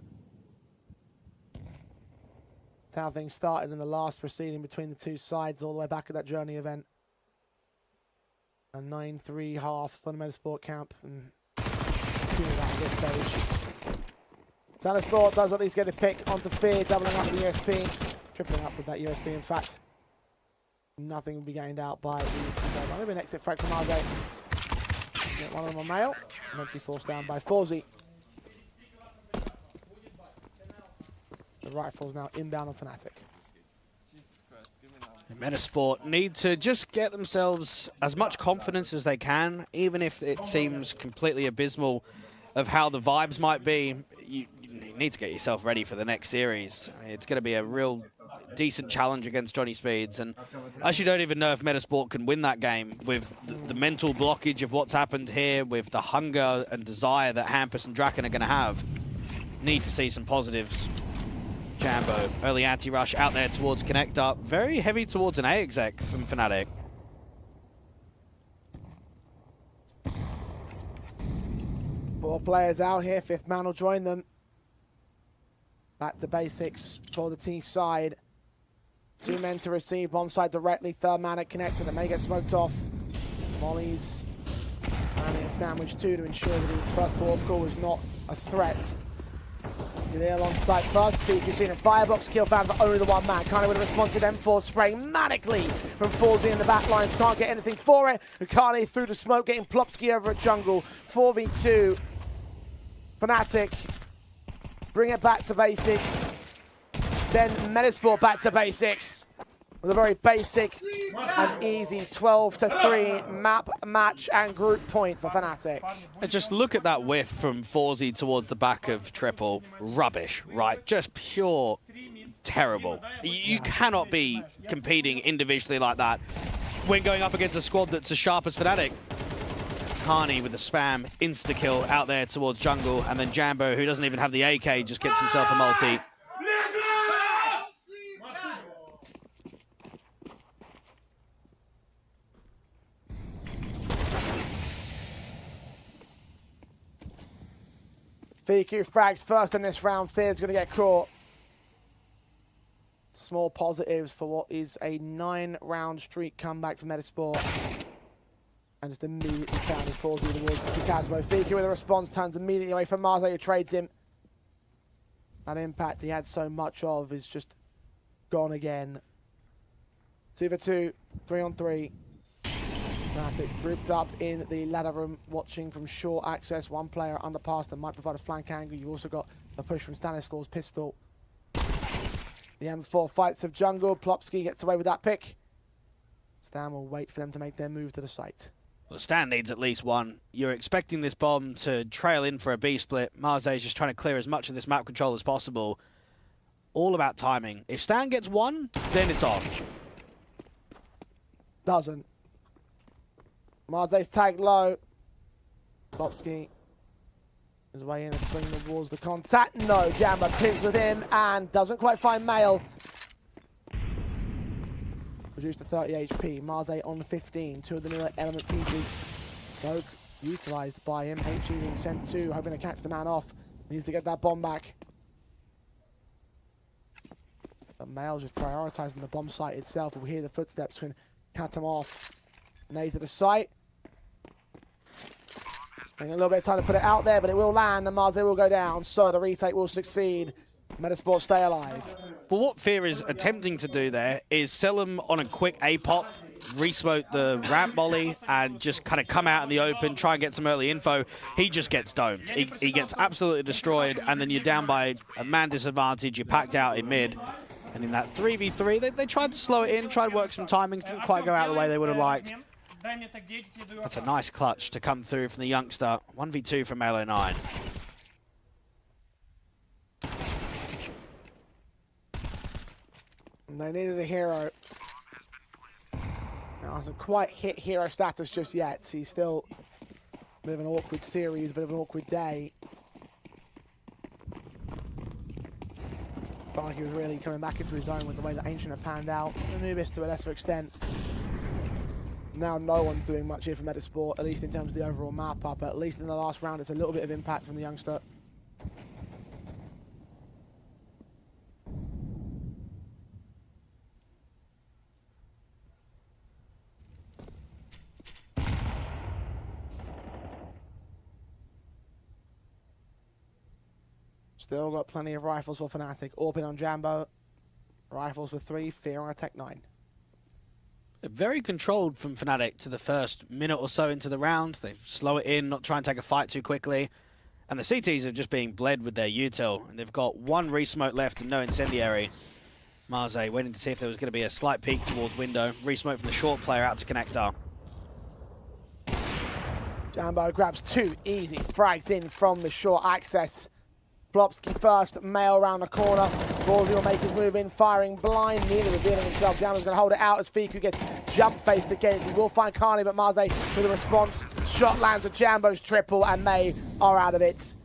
That's how things started in the last proceeding between the 2 sides, all the way back at that Journey event. A 9-3 half for the Metizport camp, and 2 of that at this stage. Stanislaw does at least get a pick onto Fear, doubling up the USP, tripling up with that USP, in fact. Nothing will be gained out by the side. Maybe an exit frag from Marze. Get one of them on Mail. Eventually forced down by Forzi. The rifle's now inbound on Fnatic. Metizport need to just get themselves as much confidence as they can, even if it seems completely abysmal of how the vibes might be. You need to get yourself ready for the next series. It's going to be a real decent challenge against Johnny Speeds. And I actually don't even know if Metizport can win that game with the mental blockage of what's happened here, with the hunger and desire that Hampus and Draken are going to have. Need to see some positives. Jambo, early anti-rush out there towards Connector. Very heavy towards an A exec from Fnatic. Four players out here, fifth man will join them. Back to basics for the T side. Two men to receive, bomb side directly, third man at Connector that may get smoked off. Molly's landing a sandwich too to ensure that the first port of call was not a threat. You're there alongside first peak, you've seen a firebox kill found for only the one man. Kind of would have responded to M4 spraying manically from Forzy in the back lines. Can't get anything for it. Ukane through the smoke, getting Plopsky over at jungle. 4v2. Fnatic bring it back to basics. Send Metizport back to basics with a very basic and easy 12-3 map, match, and group point for Fnatic. And just look at that whiff from Forzy towards the back of Triple. Rubbish, right? Just pure terrible. You cannot be competing individually like that when going up against a squad that's as sharp as Fnatic. Carney with the spam, insta-kill out there towards jungle, and then Jambo, who doesn't even have the AK, just gets himself a multi. VQ frags first in this round. Fear's going to get caught. Small positives for what is a 9-round streak comeback from Metizport. And just immediately founded Forzy towards Kitasmo. VQ with a response, turns immediately away from Marze, who trades him. That impact he had so much of is just gone again. 2v2, 3-on-3. Fnatic grouped up in the ladder room, watching from short access. One player underpass that might provide a flank angle. You've also got a push from Stanislav's pistol. The M4 fights of jungle. Plopsky gets away with that pick. Stan will wait for them to make their move to the site. Well, Stan needs at least one. You're expecting this bomb to trail in for a B split. Marze is just trying to clear as much of this map control as possible. All about timing. If Stan gets one, then it's off. Doesn't. Marze's tagged low. Plopsky is way in and swinging towards the contact. No, Jammer pins with him and doesn't quite find Mail. Reduced to 30 HP. Marze on 15. Two of the newer element pieces. Smoke utilised by him. HE being sent to, hoping to catch the man off. Needs to get that bomb back. But Mail's just prioritising the bomb site itself. We'll hear the footsteps when cut him off. Nade to the site. Taking a little bit of time to put it out there, but it will land and Marze will go down. So the retake will succeed. Metizport stay alive. But what Fear is attempting to do there is sell him on a quick A-pop, re-smoke the ramp molly, and just kind of come out in the open, try and get some early info. He just gets domed. He gets absolutely destroyed, and then you're down by a man disadvantage. You're packed out in mid. And in that 3v3, they tried to slow it in, tried to work some timings, didn't quite go out the way they would have liked. That's a nice clutch to come through from the youngster. 1v2 from Melo 9. They needed a hero. Now, hasn't quite hit hero status just yet. He's still a bit of an awkward series, a bit of an awkward day. Felt like he was really coming back into his own with the way that Ancient had panned out. Anubis to a lesser extent. Now no one's doing much here for Metizport, at least in terms of the overall map up. At least in the last round, it's a little bit of impact from the youngster. Still got plenty of rifles for Fnatic. Orpin on Jambo. Rifles for 3, Fear on a Tech 9. Very controlled from Fnatic to the first minute or so into the round. They slow it in, not try and take a fight too quickly. And the CTs are just being bled with their util. And they've got one re-smoke left and no incendiary. Marze waiting to see if there was going to be a slight peek towards window. Re-smoke from the short player out to Connector. Jambo grabs 2 easy frags in from the short access. Plopsky first, Mail around the corner. Ballsy will make his move in, firing blind, nearly revealing himself. Jambo's going to hold it out as Fiku gets jump-faced against. He will find Carney, but Marze with a response. Shot lands a Jambo's triple, and they are out of it.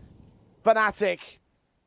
Fnatic,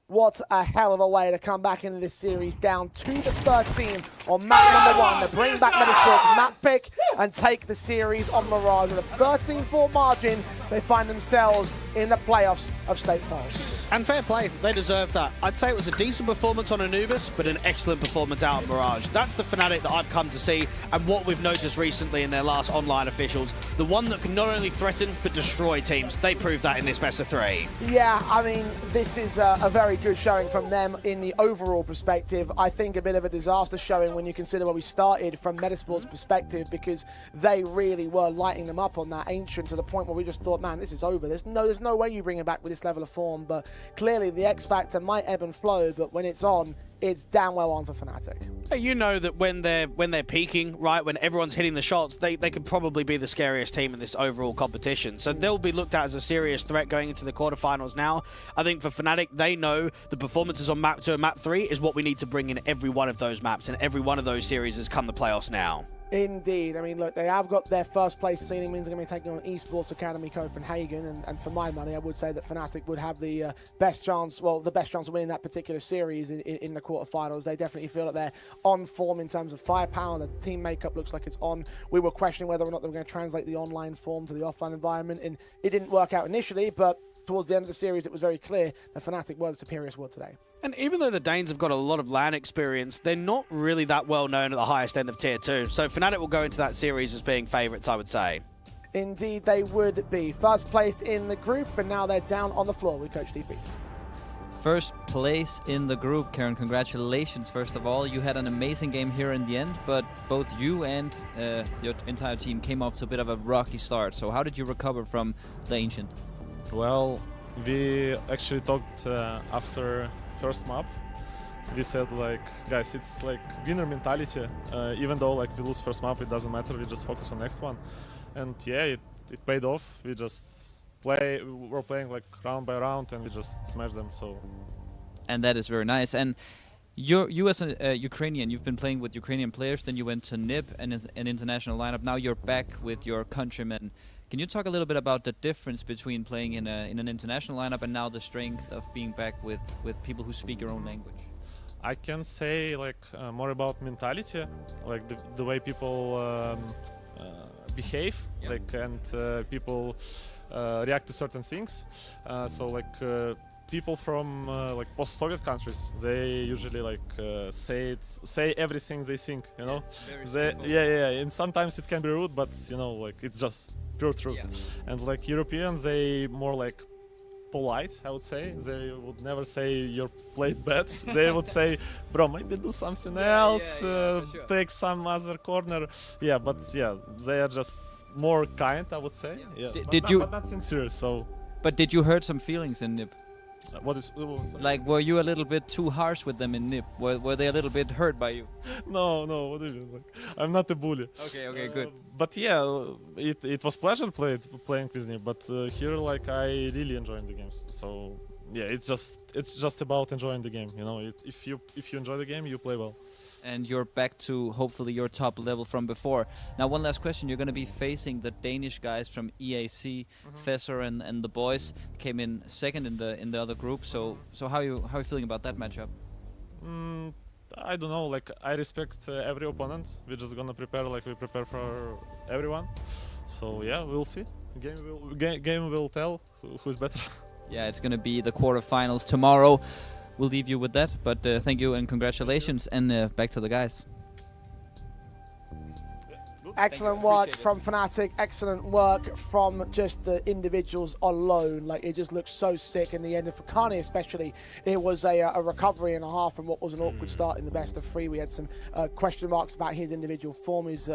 what a hell of a way to come back into this series, down 2-13 on map number 1 to bring back Metizport's map pick and take the series on Mirage. With a 13-4 margin, they find themselves in the playoffs of State Pulse. And fair play, they deserve that. I'd say it was a decent performance on Anubis, but an excellent performance out of Mirage. That's the Fnatic that I've come to see, and what we've noticed recently in their last online officials, the one that can not only threaten, but destroy teams. They proved that in this best of 3. Yeah, I mean, this is a very good showing from them in the overall perspective. I think a bit of a disaster showing when you consider where we started from Metasport's perspective, because they really were lighting them up on that Ancient to the point where we just thought, man, this is over. There's no way you bring it back with this level of form, but clearly the X Factor might ebb and flow, but when it's on, it's damn well on for Fnatic. You know that when they're peaking, right, when everyone's hitting the shots, they could probably be the scariest team in this overall competition. So they'll be looked at as a serious threat going into the quarterfinals now. I think for Fnatic, they know the performances on map 2 and map 3 is what we need to bring in every one of those maps, and every one of those series has come the playoffs now. Indeed. I mean, look, they have got their first place seeding, means they're going to be taking on Esports Academy Copenhagen, and for my money, I would say that Fnatic would have the best chance, well, the best chance of winning that particular series in the quarterfinals. They definitely feel that they're on form in terms of firepower. The team makeup looks like it's on. We were questioning whether or not they were going to translate the online form to the offline environment, and it didn't work out initially, but towards the end of the series, it was very clear that Fnatic were the superior squad today. And even though the Danes have got a lot of LAN experience, they're not really that well known at the highest end of Tier 2. So Fnatic will go into that series as being favourites, I would say. Indeed, they would be. First place in the group, and now they're down on the floor with Coach DP. First place in the group, Karen. Congratulations, first of all. You had an amazing game here in the end, but both you and your entire team came off to a bit of a rocky start. So how did you recover from the Ancient? Well, we actually talked after first map. We said, like, guys, it's like winner mentality. Even though like we lose first map, it doesn't matter. We just focus on next one. And yeah, it paid off. We just we're playing like round by round, and we just smashed them. So. And that is very nice. And you as a Ukrainian, you've been playing with Ukrainian players. Then you went to NIP and an international lineup. Now you're back with your countrymen. Can you talk a little bit about the difference between playing in an international lineup and now the strength of being back with people who speak your own language? I can say like more about mentality, like the way people behave, Yep. like and people react to certain things. So like people from like post-Soviet countries, they usually like say everything they think, you know. Yeah, and sometimes it can be rude, but you know, like it's just pure truth. Yeah. And like Europeans, they more like polite, I would say. They would never say you're played bad. They would say, bro, maybe do something else, sure. Take some other corner. Yeah, but yeah, they are just more kind, I would say. Yeah. But not sincere, so. But did you hurt some feelings in NIP? What was like, were you a little bit too harsh with them in NIP? Were they a little bit hurt by you? No, what do you mean? Like, I'm not a bully. Okay, good. But yeah, it was pleasure playing with NIP. But here, like, I really enjoyed the games. So yeah, it's just about enjoying the game. You know, if you enjoy the game, you play well. And you're back to hopefully your top level from before. Now, one last question: you're going to be facing the Danish guys from EAC, Fesser and the boys came in second in the other group. So how are you feeling about that matchup? I don't know. Like, I respect every opponent. We're just gonna prepare like we prepare for everyone. So yeah, we'll see. Game will tell who's better. Yeah, it's going to be the quarterfinals tomorrow. We'll leave you with that, but thank you and congratulations, and back to the guys. Excellent work from Fnatic, excellent work from just the individuals alone. Like, it just looks so sick in the end. And for Kani especially, it was a recovery and a half from what was an awkward start in the best of 3. We had some question marks about his individual form, his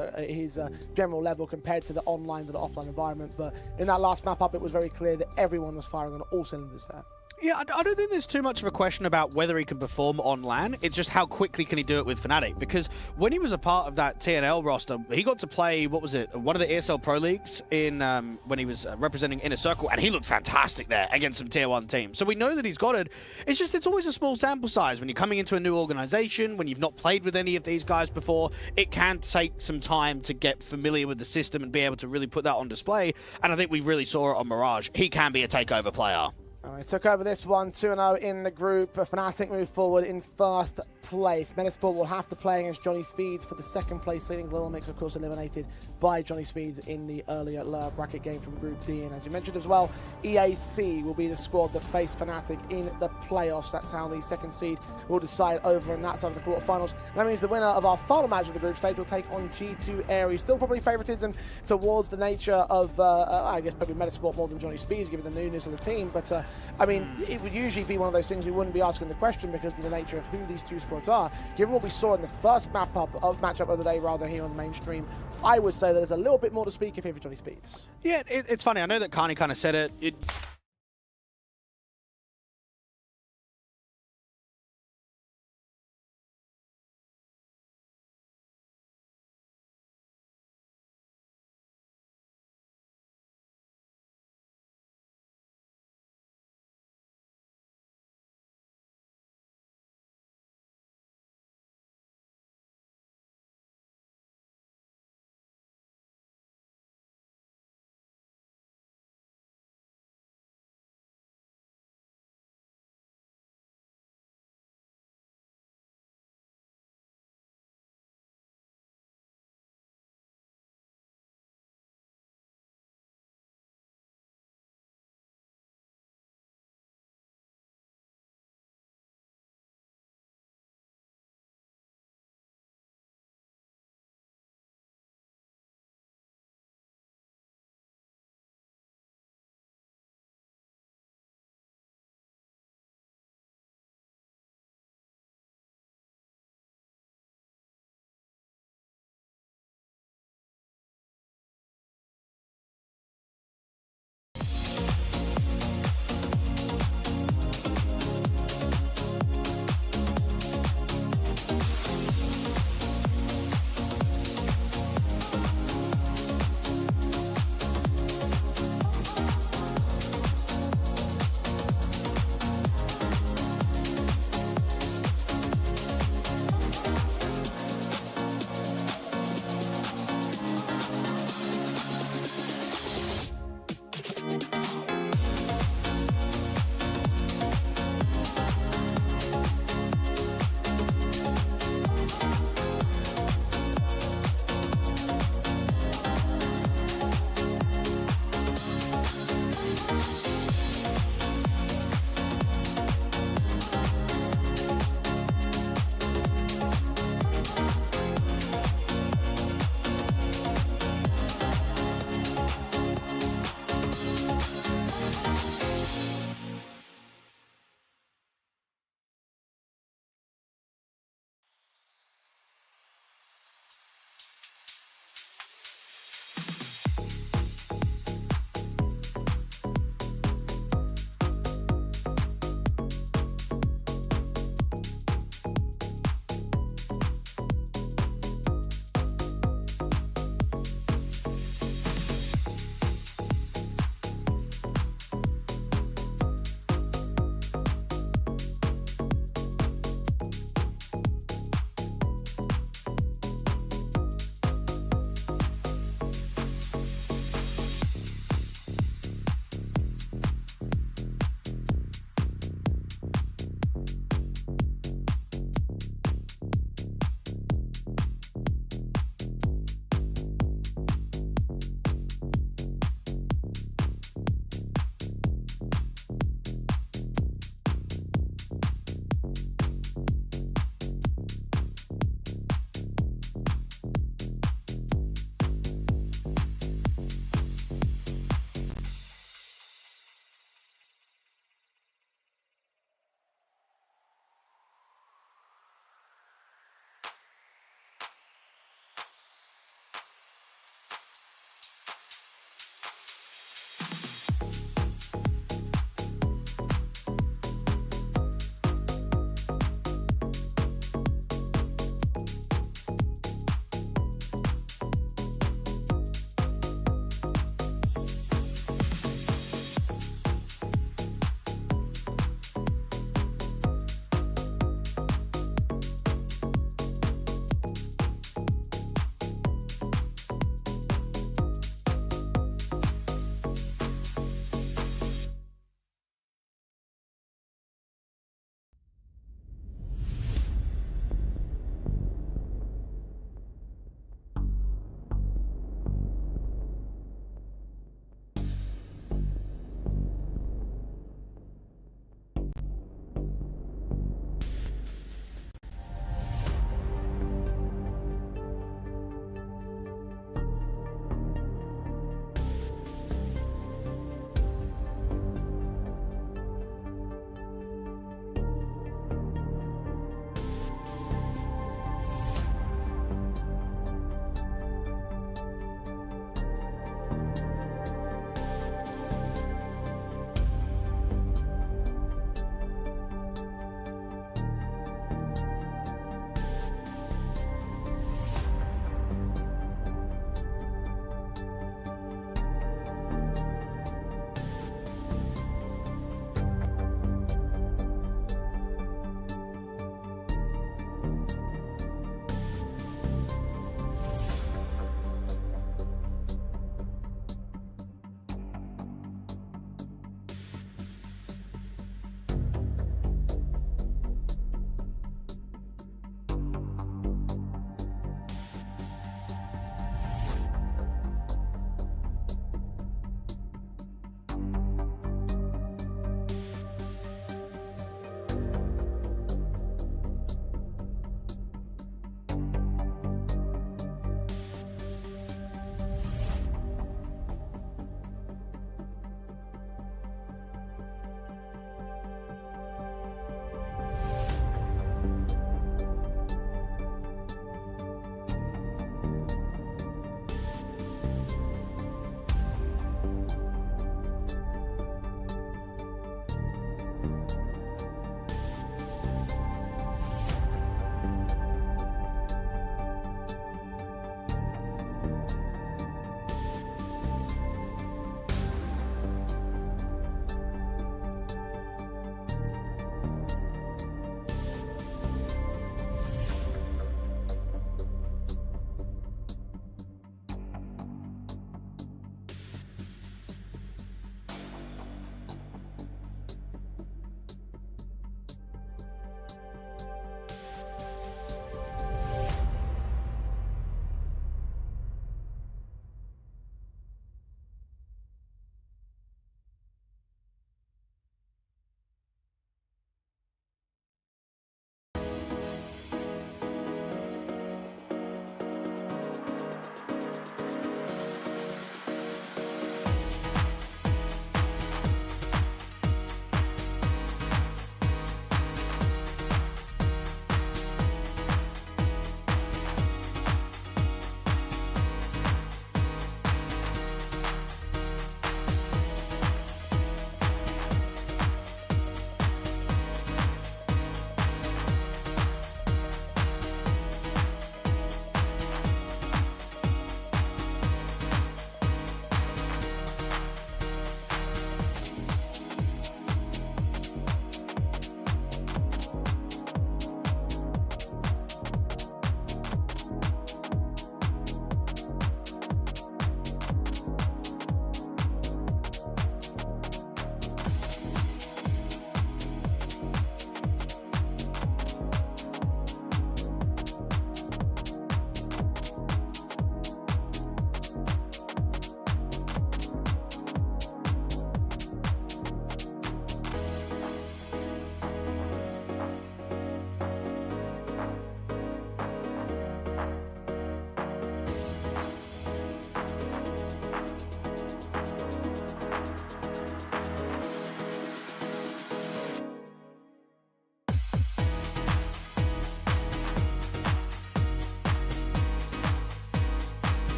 general level compared to the online to the offline environment. But in that last map up, it was very clear that everyone was firing on all cylinders there. Yeah, I don't think there's too much of a question about whether he can perform on LAN. It's just how quickly can he do it with Fnatic. Because when he was a part of that TNL roster, he got to play, what was it, one of the ESL Pro Leagues in when he was representing Inner Circle, and he looked fantastic there against some Tier 1 teams. So we know that he's got it. It's just, it's always a small sample size. When you're coming into a new organization, when you've not played with any of these guys before, it can take some time to get familiar with the system and be able to really put that on display. And I think we really saw it on Mirage. He can be a takeover player. They took over this one, 2-0 in the group. Fnatic move forward in first place. Metizport will have to play against Johnny Speeds for the second place seedings. Little Mix, of course, eliminated by Johnny Speeds in the earlier lower bracket game from Group D. And as you mentioned as well, EAC will be the squad that face Fnatic in the playoffs. That's how the second seed will decide over on that side of the quarterfinals. That means the winner of our final match of the group stage will take on G2 Aries. Still probably favoritism towards the nature of, I guess, probably Metizport more than Johnny Speeds, given the newness of the team. But I mean, it would usually be one of those things we wouldn't be asking the question because of the nature of who these two squads are. Given what we saw in the first matchup of the day, rather here on the mainstream, I would say that there's a little bit more to speak of here for Johnny Speeds. Yeah, it's funny. I know that Carney kind of said it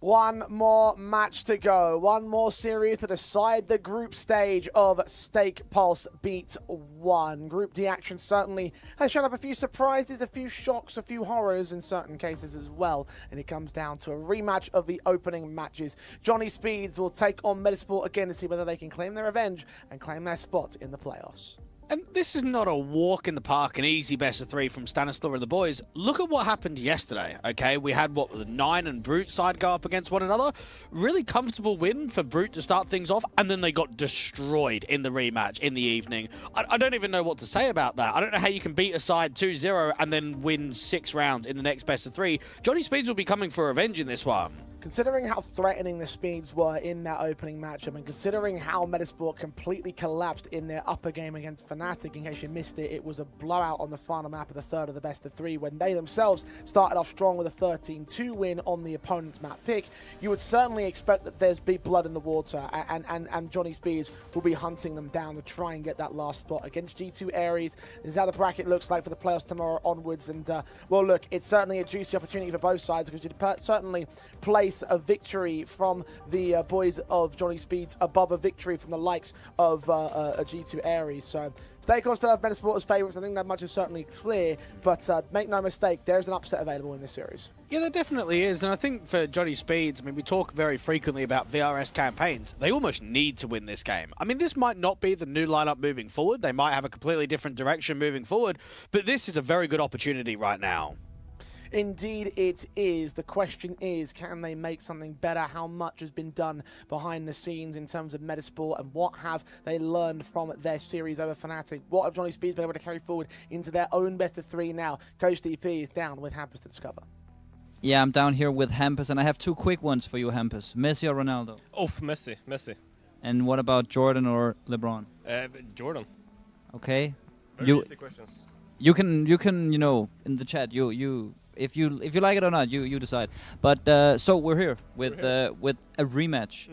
One more match to go. One more series to decide the group stage of Stake Pulse Beat 1. Group D action certainly has shown up a few surprises, a few shocks, a few horrors in certain cases as well. And it comes down to a rematch of the opening matches. Johnny Speeds will take on Metizport again to see whether they can claim their revenge and claim their spot in the playoffs. And this is not a walk in the park, an easy best of 3 from Stanislav and the boys. Look at what happened yesterday, okay? We had, the 9 and Brute side go up against one another. Really comfortable win for Brute to start things off, and then they got destroyed in the rematch in the evening. I don't even know what to say about that. I don't know how you can beat a side 2-0 and then win 6 rounds in the next best of 3. Johnny Speeds will be coming for revenge in this one. Considering how threatening the Speeds were in that opening matchup, and considering how Metizport completely collapsed in their upper game against Fnatic, in case you missed it, it was a blowout on the final map of the third of the best of 3 when they themselves started off strong with a 13-2 win on the opponent's map pick. You would certainly expect that there's big blood in the water, and Johnny Speeds will be hunting them down to try and get that last spot against G2 Ares. This is how the bracket looks like for the playoffs tomorrow onwards, and well, look, it's certainly a juicy opportunity for both sides, because you'd certainly place a victory from the boys of Johnny Speeds above a victory from the likes of a G2 Ares. So Stake on still have Metizport as favourites. I think that much is certainly clear, but make no mistake, there's an upset available in this series. Yeah, there definitely is, and I think for Johnny Speeds, I mean, we talk very frequently about VRS campaigns. They almost need to win this game. I mean, this might not be the new lineup moving forward. They might have a completely different direction moving forward, but this is a very good opportunity right now. Indeed it is. The question is, can they make something better? How much has been done behind the scenes in terms of Metizport, and what have they learned from their series over Fnatic? What have Johnny Speeds been able to carry forward into their own best of 3 now? Coach DP is down with Hampus to discover. Yeah, I'm down here with Hampus, and I have 2 quick ones for you, Hampus. Messi or Ronaldo? Oh, Messi. And what about Jordan or LeBron? Jordan. Okay. Very easy questions. You can, you know, in the chat, if you like it or not, you decide. But so we're here with a rematch.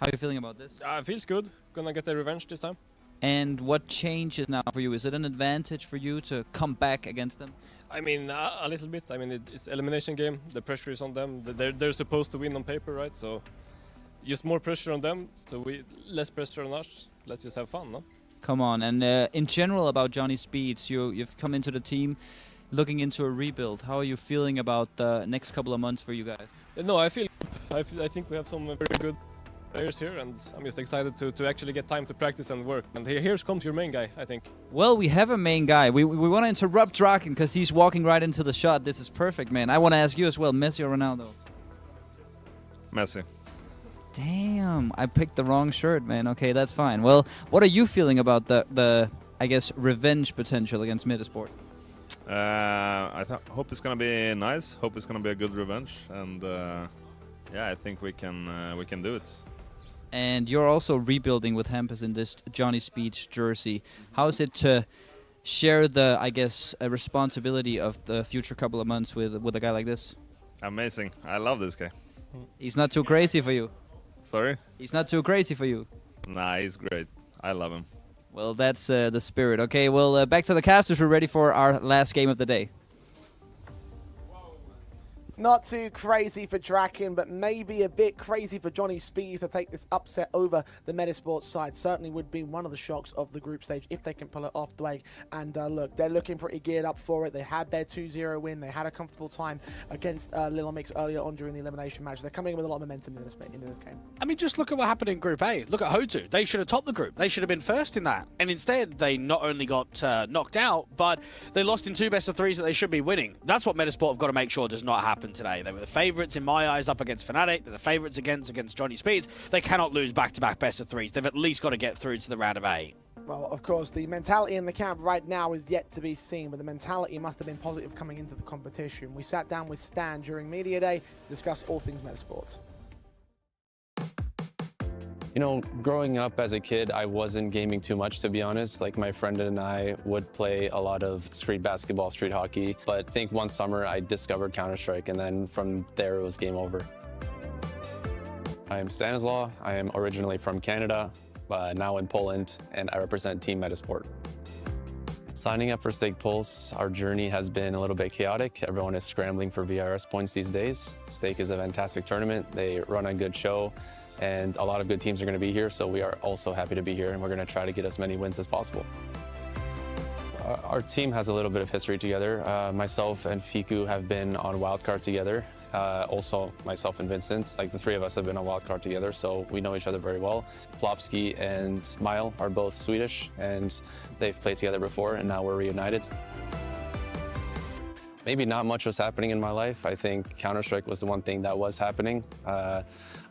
How are you feeling about this? Feels good. Gonna get the revenge this time. And what changes now for you? Is it an advantage for you to come back against them? I mean, a little bit. I mean, it's elimination game. The pressure is on them. They're supposed to win on paper, right? So just more pressure on them. So less pressure on us. Let's just have fun, no? Come on. And in general about Johnny Speeds, you've come into the team looking into a rebuild. How are you feeling about the next couple of months for you guys? No, I think we have some very good players here, and I'm just excited to actually get time to practice and work. And here comes your main guy, I think. Well, we have a main guy. We want to interrupt Draken because he's walking right into the shot. This is perfect, man. I want to ask you as well, Messi or Ronaldo? Messi. Damn, I picked the wrong shirt, man. Okay, that's fine. Well, what are you feeling about the I guess, revenge potential against Metizport? I hope it's gonna be nice. Hope it's gonna be a good revenge, and yeah, I think we can do it. And you're also rebuilding with Hampus in this Johnny Speeds jersey. How is it to share the, I guess, responsibility of the future couple of months with a guy like this? Amazing. I love this guy. He's not too crazy for you. Sorry? He's not too crazy for you. Nah, he's great. I love him. Well, that's the spirit. Okay, well, back to the casters. We're ready for our last game of the day. Not too crazy for Draken, but maybe a bit crazy for Johnny Speeds to take this upset over the Metizport side. Certainly would be one of the shocks of the group stage if they can pull it off, Dwayne. And look, they're looking pretty geared up for it. They had their 2-0 win. They had a comfortable time against Little Mix earlier on during the elimination match. They're coming in with a lot of momentum into this game. I mean, just look at what happened in Group A. Look at Hotu. They should have topped the group. They should have been first in that. And instead, they not only got knocked out, but they lost in 2 best-of-3s that they should be winning. That's what Metizport have got to make sure does not happen today. They were the favourites in my eyes up against Fnatic. They're the favourites against Johnny Speeds. They cannot lose back-to-back best-of-3s. They've at least got to get through to the round of 8. Well, of course, the mentality in the camp right now is yet to be seen, but the mentality must have been positive coming into the competition. We sat down with Stan during Media Day to discuss all things Metizport. You know, growing up as a kid, I wasn't gaming too much, to be honest. Like, my friend and I would play a lot of street basketball, street hockey. But I think one summer I discovered Counter-Strike, and then from there it was game over. I am Stanislav. I am originally from Canada, now in Poland, and I represent Team Metizport. Signing up for Stake Pulse, our journey has been a little bit chaotic. Everyone is scrambling for VRS points these days. Stake is a fantastic tournament. They run a good show, and a lot of good teams are going to be here, so we are also happy to be here, and we're going to try to get as many wins as possible. Our team has a little bit of history together. Myself and Fiku have been on wildcard together. Also, myself and Vincent, like the three of us have been on wildcard together, so we know each other very well. Plopsky and Mile are both Swedish, and they've played together before, and now we're reunited. Maybe not much was happening in my life. I think Counter-Strike was the one thing that was happening. I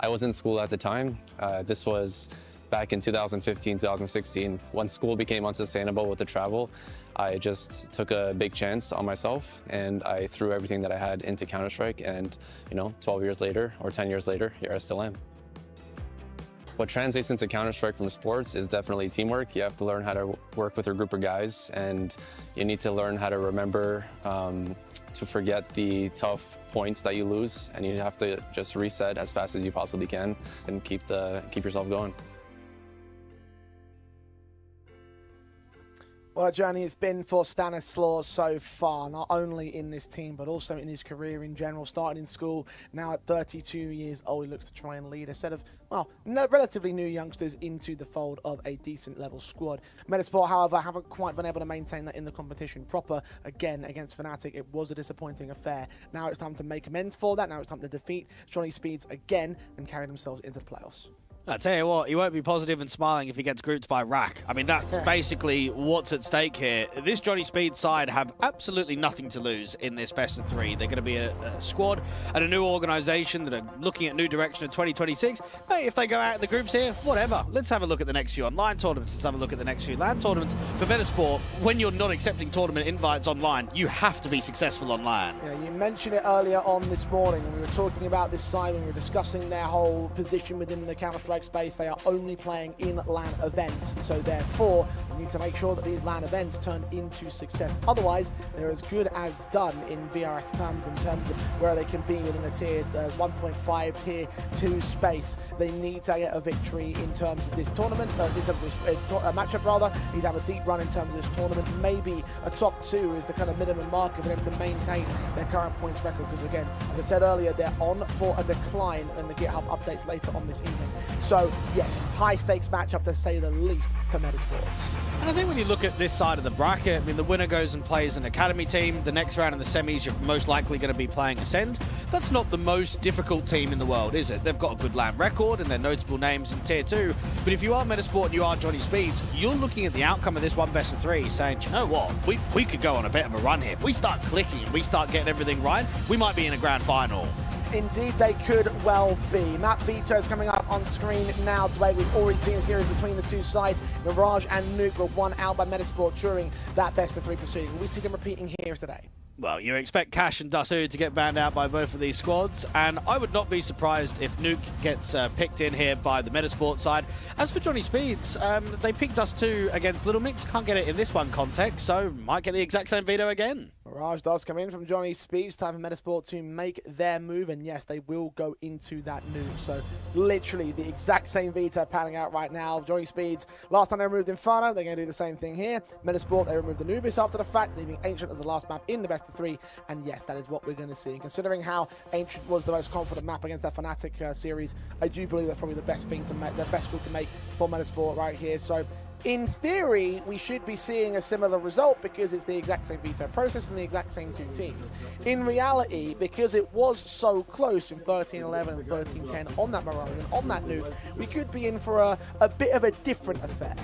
was in school at the time. This was back in 2015, 2016, when school became unsustainable with the travel. I just took a big chance on myself, and I threw everything that I had into Counter-Strike, and 12 years later, or 10 years later, here I still am. What translates into Counter-Strike from sports is definitely teamwork. You have to learn how to work with a group of guys, and you need to learn how to remember to forget the tough points that you lose, and you have to just reset as fast as you possibly can and keep yourself going. What a journey it's been for Stanislaw so far, not only in this team, but also in his career in general. Started in school, now at 32 years old, he looks to try and lead a set of, well, relatively new youngsters into the fold of a decent level squad. Metizport, however, haven't quite been able to maintain that in the competition proper. Again, against Fnatic, it was a disappointing affair. Now it's time to make amends for that. Now it's time to defeat Johnny Speeds again and carry themselves into the playoffs. I tell you what, he won't be positive and smiling if he gets grouped by Rack. I mean, that's basically what's at stake here. This Johnny Speed side have absolutely nothing to lose in this best of 3. They're going to be a squad and a new organization that are looking at new direction in 2026. Hey, if they go out in the groups here, whatever. Let's have a look at the next few online tournaments. Let's have a look at the next few LAN tournaments. For Metizport, when you're not accepting tournament invites online, you have to be successful online. Yeah, you mentioned it earlier on this morning when we were talking about this side, when we were discussing their whole position within the Counter-Strike space. They are only playing in LAN events, so therefore we need to make sure that these LAN events turn into success. Otherwise, they're as good as done in VRS terms, in terms of where they can be within the tier 1.5, tier 2 space. They need to get a victory in terms of this tournament, in terms of this matchup rather. They need to have a deep run in terms of this tournament. Maybe a top 2 is the kind of minimum marker for them to maintain their current points record, because again, as I said earlier, they're on for a decline in the GitHub updates later on this evening. So yes, high stakes matchup to say the least for Metizports. And I think when you look at this side of the bracket, I mean, the winner goes and plays an academy team. The next round in the semis, you're most likely going to be playing Ascend. That's not the most difficult team in the world, is it? They've got a good LAN record and they're notable names in tier 2. But if you are Metizport and you are Johnny Speeds, you're looking at the outcome of this one best of 3 saying, do you know what? We could go on a bit of a run here. If we start clicking and we start getting everything right, we might be in a grand final. Indeed, they could well be. Map Veto is coming up on screen now. Dwayne, we've already seen a series between the two sides. Mirage and Nuke were won out by Metizport during that best of 3 proceeding. Will we see them repeating here today? Well, you expect Cash and Dasu to get banned out by both of these squads, and I would not be surprised if Nuke gets picked in here by the Metizport side. As for Johnny Speeds, they picked us 2 against Little Mix. Can't get it in this one context, so might get the exact same veto again. Mirage does come in from Johnny Speeds. Time for Metizport to make their move, and yes, they will go into that Nuke. So literally the exact same veto panning out right now. Johnny Speeds, last time they removed Inferno, they're going to do the same thing here. Metizport, they removed Anubis after the fact, leaving Ancient as the last map in the best of 3, and yes, that is what we're going to see. And considering how Ancient was the most confident map against that Fnatic series, I do believe that's probably the best thing to make, the best move to make for Metizport right here. So in theory, we should be seeing a similar result because it's the exact same veto process and the exact same 2 teams. In reality, because it was so close in 13-11 and 13-10 on that Mirage and on that Nuke, we could be in for a bit of a different affair.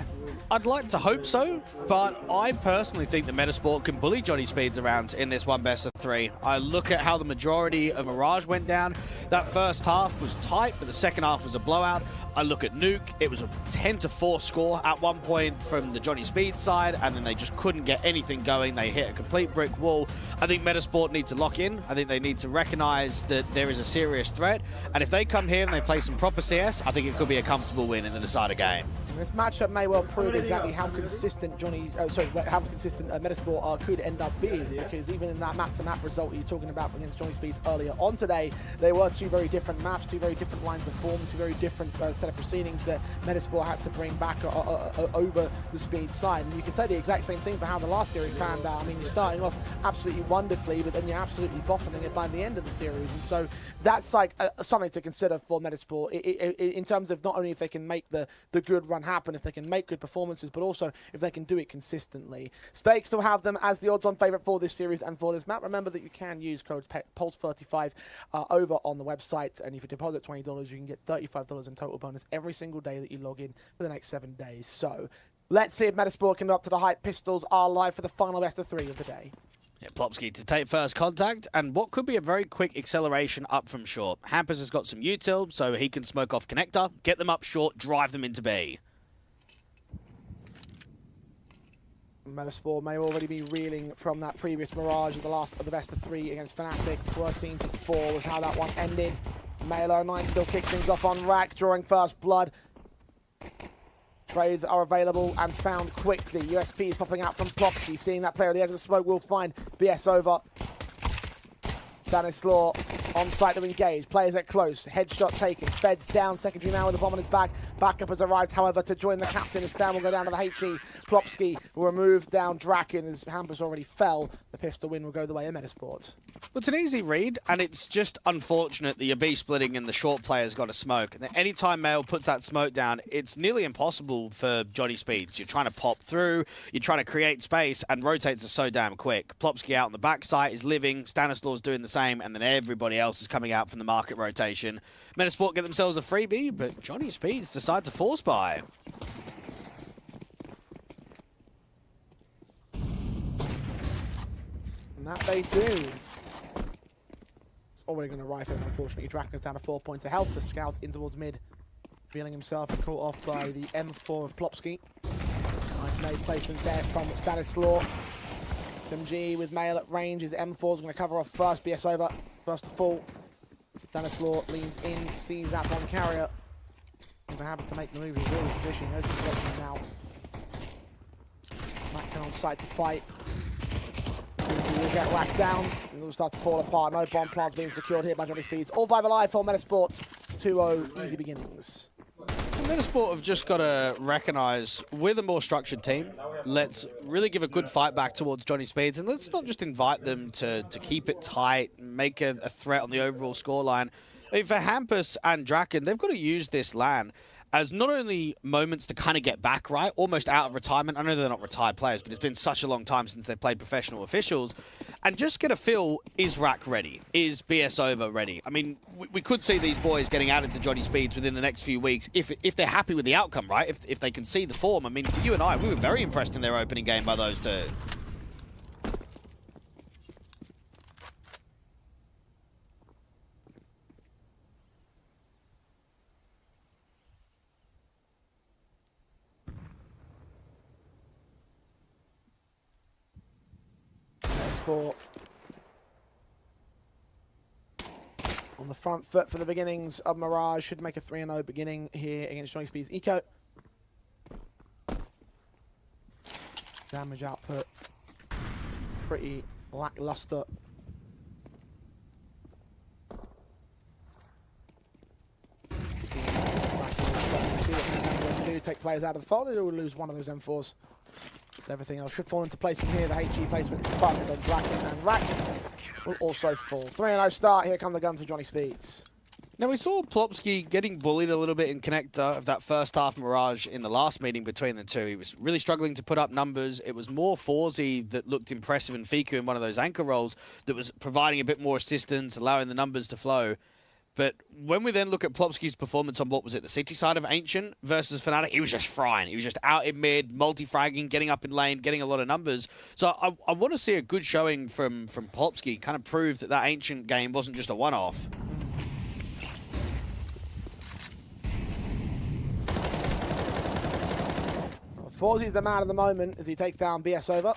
I'd like to hope so, but I personally think that Metizport can bully Johnny Speeds around in this one best of 3. I look at how the majority of Mirage went down. That first half was tight, but the second half was a blowout. I look at Nuke, it was a 10-4 score at one point from the Johnny Speeds side, and then they just couldn't get anything going. They hit a complete brick wall. I think Metizport need to lock in. I think they need to recognize that there is a serious threat, and if they come here and they play some proper CS, I think it could be a comfortable win in the decider game. This matchup may well prove exactly how consistent Metizport could end up being, because even in that map-to-map that result you're talking about against Johnny Speeds earlier on today. They were two very different maps, two very different lines of form, two very different set of proceedings that Metizport had to bring back over the Speed side. And you can say the exact same thing for how the last series panned out. I mean, you're starting off absolutely wonderfully, but then you're absolutely bottoming it by the end of the series. And so that's like something to consider for Metizport in terms of not only if they can make the good run happen, if they can make good performances, but also if they can do it consistently. Stake still have them as the odds-on favourite for this series and for this map. Remember that you can use codes Pulse35 over on the website, and if you deposit $20, you can get $35 in total bonus every single day that you log in for the next 7 days. So let's see if Metizport can up to the hype. Pistols are live for the final best of 3 of the day. Yeah, Plopsky to take first contact, and what could be a very quick acceleration up from short. Hampus has got some util, so he can smoke off connector, get them up short, drive them into B. Metizport may already be reeling from that previous Mirage of the last of the best of 3 against Fnatic. 14-4 was how that one ended. Malo9 still kicks things off on Rack, drawing first blood. Trades are available and found quickly. USP is popping out from Plopsky. Seeing that player at the edge of the smoke will find BS over. Stanislaw on site to engage. Players get close. Headshot taken. Speds down. Secondary now with the bomb on his back. Backup has arrived, however, to join the captain. As Stan will go down to the HE. Plopsky will remove down Draken as Hampus already fell. The pistol win will go the way of Metizport. Well, it's an easy read, and it's just unfortunate that your B splitting and the short player's got a smoke. And anytime Mail puts that smoke down, it's nearly impossible for Johnny Speeds. You're trying to pop through, you're trying to create space, and rotates are so damn quick. Plopsky out on the backside is living, Stanislaw's doing the same, and then everybody else is coming out from the market rotation. Metizport get themselves a freebie, but Johnny Speeds decide to force buy. And that they do. It's already going to rifle, unfortunately. Draken's down to 4 points of health. The scout in towards mid, feeling himself and caught off by the M4 of Plopsky. Nice made placements there from Stanislaw. SMG with Mail at range. His M4 is going to cover off first. BS over. First to fall. Stanislaw leans in, sees that one carrier. Never happy to make the move. He's really in position. There's the now. Mackin on site to fight. Will get racked down, and it will start to fall apart. No bomb plants being secured here by Johnny Speeds. All 5 alive for Metizport. 2-0, easy beginnings. Metizport have just got to recognise we're the more structured team. Let's really give a good fight back towards Johnny Speeds, and let's not just invite them to keep it tight, make a threat on the overall scoreline. I mean, for Hampus and Draken, they've got to use this LAN as not only moments to kind of get back, right, almost out of retirement. I know they're not retired players, but it's been such a long time since they've played professional officials. And just get a feel, is Rack ready? Is BS over ready? I mean, we could see these boys getting added to Johnny Speeds within the next few weeks if they're happy with the outcome, right? If they can see the form. I mean, for you and I, we were very impressed in their opening game by those two. Sport on the front foot for the beginnings of Mirage. Should make a 3-0 beginning here against Johnny Speeds Eco. Damage output pretty lackluster. See what they do, take players out of the fold. They will lose one of those M4s. Everything else should fall into place from here. The HE placement is perfect on Draken, and Rack will also fall. 3-0 start. Here come the guns for Johnny Speeds. Now, we saw Plopsky getting bullied a little bit in connector of that first half Mirage in the last meeting between the two. He was really struggling to put up numbers. It was more Forzy that looked impressive, and Fiku in one of those anchor roles that was providing a bit more assistance, allowing the numbers to flow. But when we then look at Plopsky's performance on, what was it, the city side of Ancient versus Fnatic, he was just frying. He was just out in mid, multi-fragging, getting up in lane, getting a lot of numbers. So I want to see a good showing from Plopsky, kind of prove that that Ancient game wasn't just a one-off. Forzy's the man of the moment as he takes down BS over.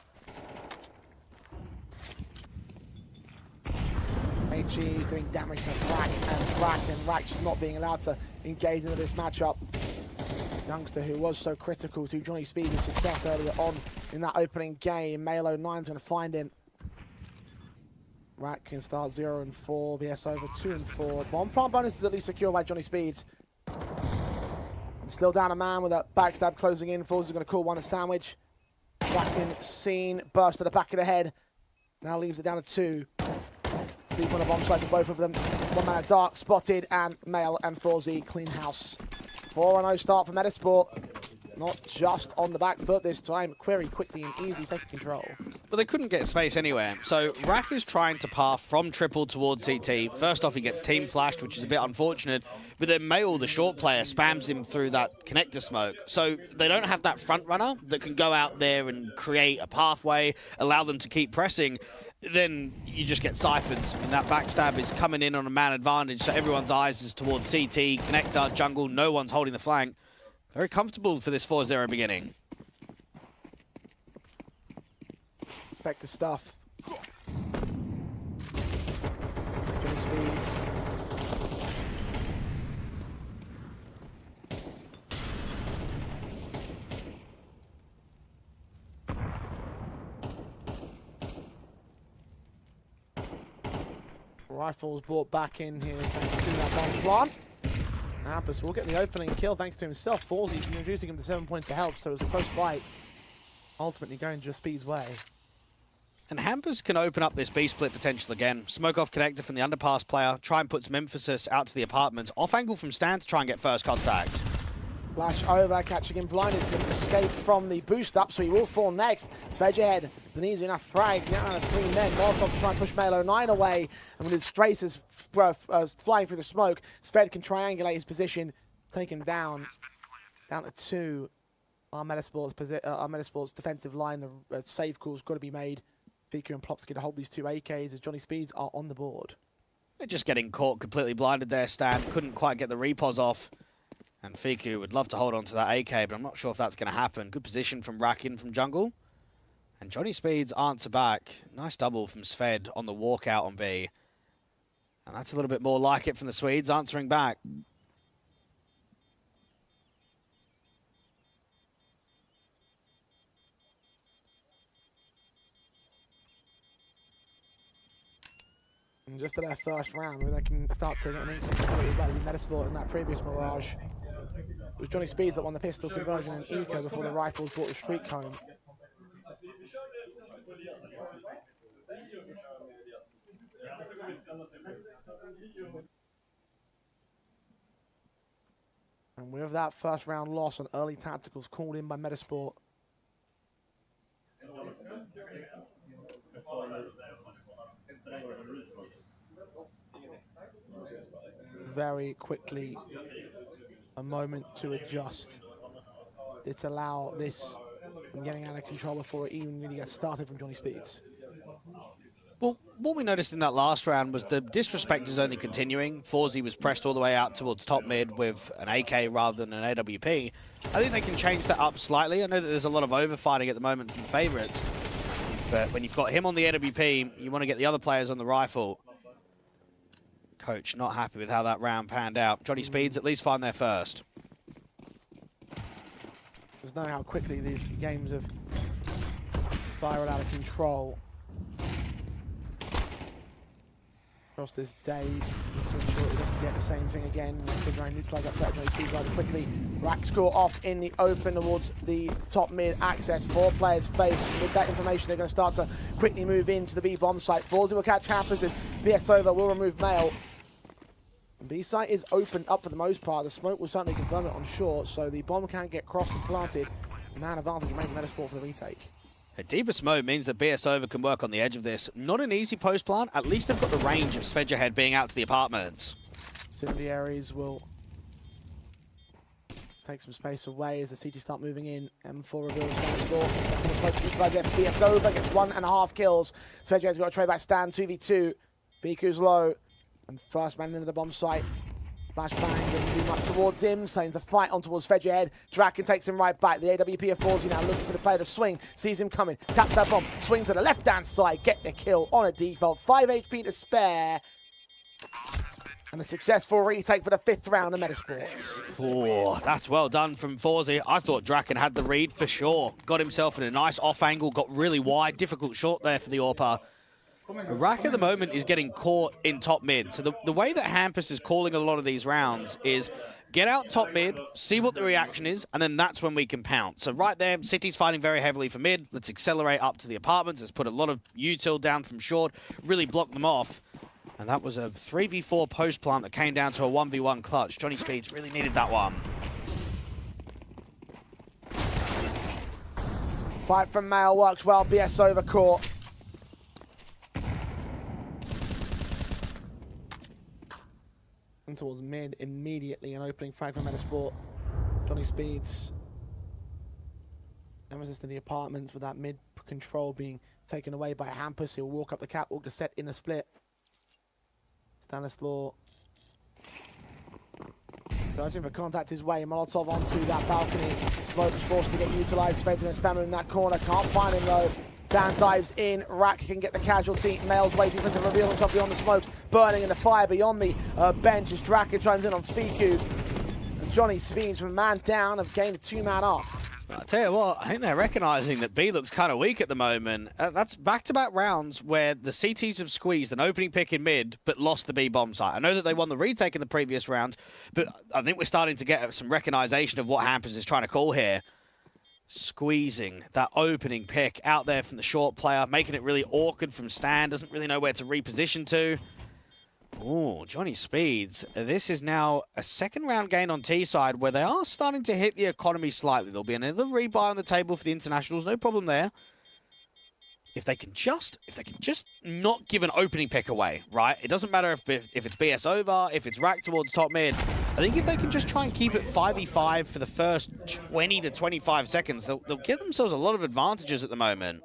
HE is doing damage to Rack and Rack just not being allowed to engage into this matchup. Youngster who was so critical to Johnny Speeds' success earlier on in that opening game. Malo9's going to find him. Rat can start 0 and 4. BS over 2 and 4. Bomb plant bonus is at least secured by Johnny Speeds. Still down a man with a backstab closing in. Falls is going to call one a sandwich. Bracken seen. Burst to the back of the head. Now leaves it down to 2. Deep on the bomb side for both of them. One man at dark, spotted, and Male and Forzy clean house. 4-0 start for Metizport. Not just on the back foot this time. Query quickly and easily taking control. Well, they couldn't get space anywhere. So Rack is trying to path from triple towards CT. First off, he gets team flashed, which is a bit unfortunate. But then Mail, the short player, spams him through that connector smoke. So they don't have that front runner that can go out there and create a pathway, allow them to keep pressing. Then you just get siphoned, and that backstab is coming in on a man advantage. So everyone's eyes is towards CT, connector, jungle. No one's holding the flank. Very comfortable for this 4-0 beginning. Back to stuff. Johnny Speeds. Rifles brought back in here thanks to that bomb plant. Hampus will get the opening kill thanks to himself. Forzy introducing him to 7 points to help, so it was a close fight. Ultimately going just Speed's way. And Hampers can open up this B split potential again. Smoke off connector from the underpass player. Try and put some emphasis out to the apartments. Off angle from Stan to try and get first contact. Flash over, catching him blinded. Can escape from the boost up, so he will fall next. Svedge ahead. An easy enough frag. Now 3 men. Molotov to try and push Melo 9 away. And with his Stracers flying through the smoke, Sved can triangulate his position. Take him down. Down to 2. Our Metizport's defensive line, the save call's got to be made. Fiku and Plopsky to hold these 2 AKs as Johnny Speeds are on the board. They're just getting caught completely blinded there, Stan. Couldn't quite get the repos off. And Fiku would love to hold on to that AK, but I'm not sure if that's going to happen. Good position from Rakin from jungle. And Johnny Speeds answer back. Nice double from Sved on the walkout on B. And that's a little bit more like it from the Swedes, answering back. And just at their first round, where they can start to get an instant quality value Metizport in that previous Mirage. It was Johnny Speeds that won the pistol conversion in Eco before the Rifles brought the streak home. And with that first round loss on early tacticals called in by Metizport, very quickly a moment to adjust. Did allow this from getting out of control before it even really gets started from Johnny Speeds. Well, what we noticed in that last round was the disrespect is only continuing. Forzy was pressed all the way out towards top mid with an AK rather than an AWP. I think they can change that up slightly. I know that there's a lot of overfighting at the moment from favorites, but when you've got him on the AWP, you want to get the other players on the rifle. Coach not happy with how that round panned out. Johnny Speeds at least find their first. Just knowing how quickly these games have spiraled out of control across this day, to ensure he doesn't get the same thing again. Figure out neutralize that threat. Johnny Speeds rather quickly. Rack score off in the open towards the top mid access. 4 players face. With that information, they're going to start to quickly move into the B bomb site. Forzy will catch Hampers as BS over will remove Mail. B site is opened up for the most part. The smoke will certainly confirm it on short, so the bomb can't get crossed and planted. Man advantage remains Metizport for the retake. A deeper smoke means that BS over can work on the edge of this. Not an easy post plant. At least they've got the range of Svedgerhead being out to the apartments. Incendiaries will take some space away as the CT start moving in. M4 reveals down score. The smoke utilized there. BS over gets 1.5 kills. Svedgerhead's got a trade back stand 2v2. Viku's low. And first man into the bomb site. Flashbang doesn't do much towards him. Sends the fight on towards Fedgerhead. Draken takes him right back. The AWP of Forzy now looking for the player to swing. Sees him coming. Taps that bomb. Swing to the left-hand side. Get the kill on a default. 5 HP to spare. And a successful retake for the 5th round of Metizport. Oh, that's well done from Forzy. I thought Draken had the read for sure. Got himself in a nice off angle. Got really wide. Difficult shot there for the AWPer. Rack at the moment is getting caught in top mid. So the way that Hampus is calling a lot of these rounds is get out top mid, see what the reaction is, and then that's when we can pounce. So right there, City's fighting very heavily for mid. Let's accelerate up to the apartments. Let's put a lot of util down from short, really block them off. And that was a 3v4 post plant that came down to a 1v1 clutch. Johnny Speeds really needed that one. Fight from Mail works well. BS over court. And towards mid immediately, an opening frag from Metizport. Johnny Speeds. Emphasis in the apartments with that mid control being taken away by Hampus. He'll walk up the catwalk to set in a split. Stanislaw searching for contact his way. Molotov onto that balcony. Smoke is forced to get utilised. Fed's going to spam him in that corner. Can't find him though. Stan dives in. Rack can get the casualty. Mail's waiting for him to reveal himself beyond the smokes. Burning in the fire beyond the bench as Draka chimes in on Fiku. And Johnny Speeds from man down have gained a 2-man up. I'll tell you what, I think they're recognising that B looks kind of weak at the moment. That's back-to-back rounds where the CTs have squeezed an opening pick in mid, but lost the B bomb site. I know that they won the retake in the previous round, but I think we're starting to get some recognition of what Hampus is trying to call here. Squeezing that opening pick out there from the short player, making it really awkward from Stan, doesn't really know where to reposition to. Oh, Johnny Speeds. This is now a second round gain on T side where they are starting to hit the economy slightly. There'll be another rebuy on the table for the internationals, no problem there. If they can just not give an opening pick away, right? It doesn't matter if it's BS over, if it's racked towards top mid. I think if they can just try and keep it 5v5 for the first 20 to 25 seconds, they'll give themselves a lot of advantages at the moment.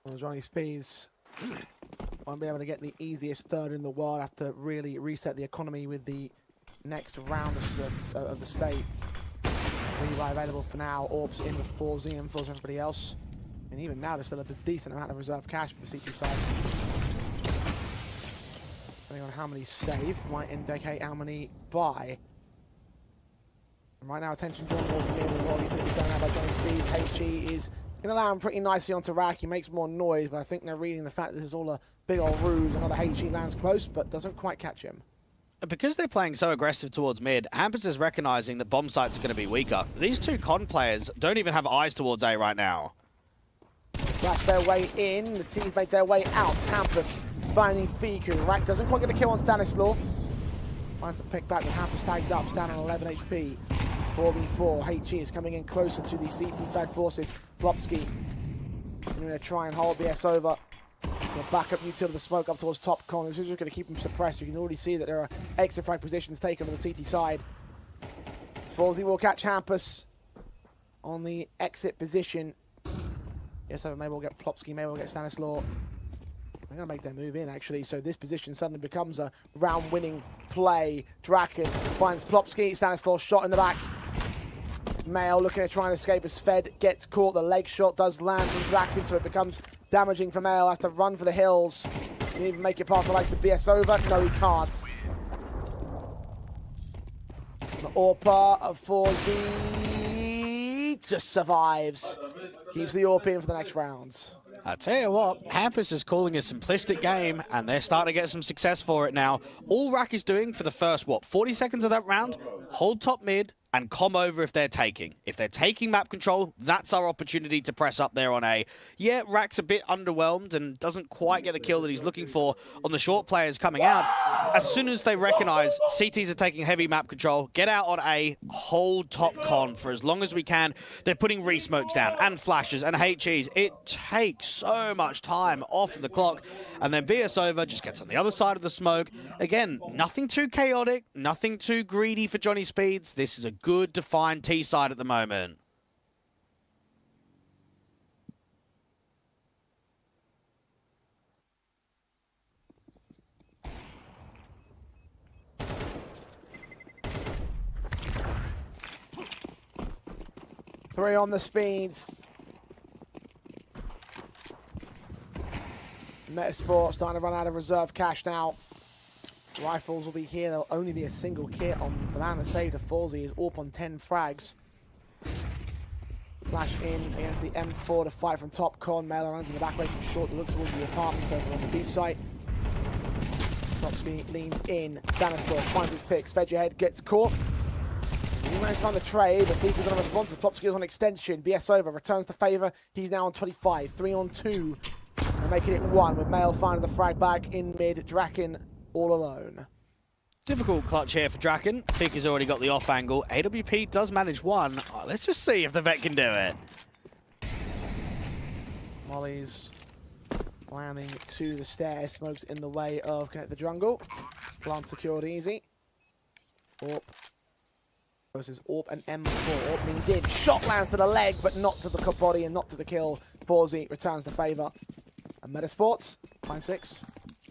Well, Johnny Speeds won't be able to get the easiest third in the world. Have to really reset the economy with the next round of the state. Rebuy available for now. Orbs in with 4Z and for everybody else. And even now, there's still a decent amount of reserve cash for the CT side. Depending on how many save, might indicate how many buy. And right now, attention drawn towards the middle. What he's done now by Johnny Speeds. HG is going to allow him pretty nicely onto Rack. He makes more noise, but I think they're reading the fact that this is all a big old ruse. Another HG lands close, but doesn't quite catch him. Because they're playing so aggressive towards mid, Hampus is recognizing that bomb sites are going to be weaker. These two con players don't even have eyes towards A right now. That's their way in. The teams make their way out. Hampus finding Fiku. Rack doesn't quite get a kill on Stanislaw. Finds the pick back with Hampus tagged up. Stan on 11 HP. 4v4. HG is coming in closer to the CT side forces. Plopsky going to try and hold BS over. He'll back up util to the smoke up towards top con. This is just going to keep him suppressed. You can already see that there are extra frag positions taken on the CT side. It's Forzy will catch Hampus on the exit position. Yes, maybe we'll get Plopsky, maybe we'll get Stanislaw. They're going to make their move in, actually. So this position suddenly becomes a round-winning play. Draken finds Plopsky. Stanislaw shot in the back. Mail looking at trying to escape as Fed gets caught. The leg shot does land from Draken, so it becomes damaging for Mail. Has to run for the hills. Can he even make it past the likes of BS over? No, he can't. The Orpa of 4Z just survives. Keeps the AWP in for the next round. I tell you what, Hampus is calling a simplistic game, and they're starting to get some success for it now. All Rack is doing for the first, 40 seconds of that round? Hold top mid and com over if they're taking. If they're taking map control, that's our opportunity to press up there on A. Yeah, Rack's a bit underwhelmed and doesn't quite get the kill that he's looking for on the short players coming out. As soon as they recognize CTs are taking heavy map control, get out on A, hold top con for as long as we can. They're putting re-smokes down and flashes and HEs. It takes so much time off the clock. And then BS over just gets on the other side of the smoke. Again, nothing too chaotic, nothing too greedy for Johnny Speeds. This is a good defined T side at the moment. Three on the Speeds. Metizport starting to run out of reserve cash now. Rifles will be here. There'll only be a single kit on the man that saved a Falsey. Is AWP on 10 frags. Flash in against the M4 to fight from top. Con Mailer runs in the back way from short to look towards the apartments over on the B site. Topsky leans in. Stanislav finds his pick. Svedge ahead, gets caught. He managed to find the trade, but Feika's on a response. Plopsky is on extension. BS over, returns to favour. He's now on 25. 3 on 2. And making it 1 with Mail finding the frag back in mid. Draken all alone. Difficult clutch here for Draken. Feika's already got the off angle. AWP does manage 1. Oh, let's just see if the vet can do it. Molly's landing to the stairs. Smokes in the way of Connect the Jungle. Plant secured easy. AWP versus AWP and M4. AWP means in. Shot lands to the leg, but not to the body and not to the kill. Forzy returns to favour. And Metizport, find 6.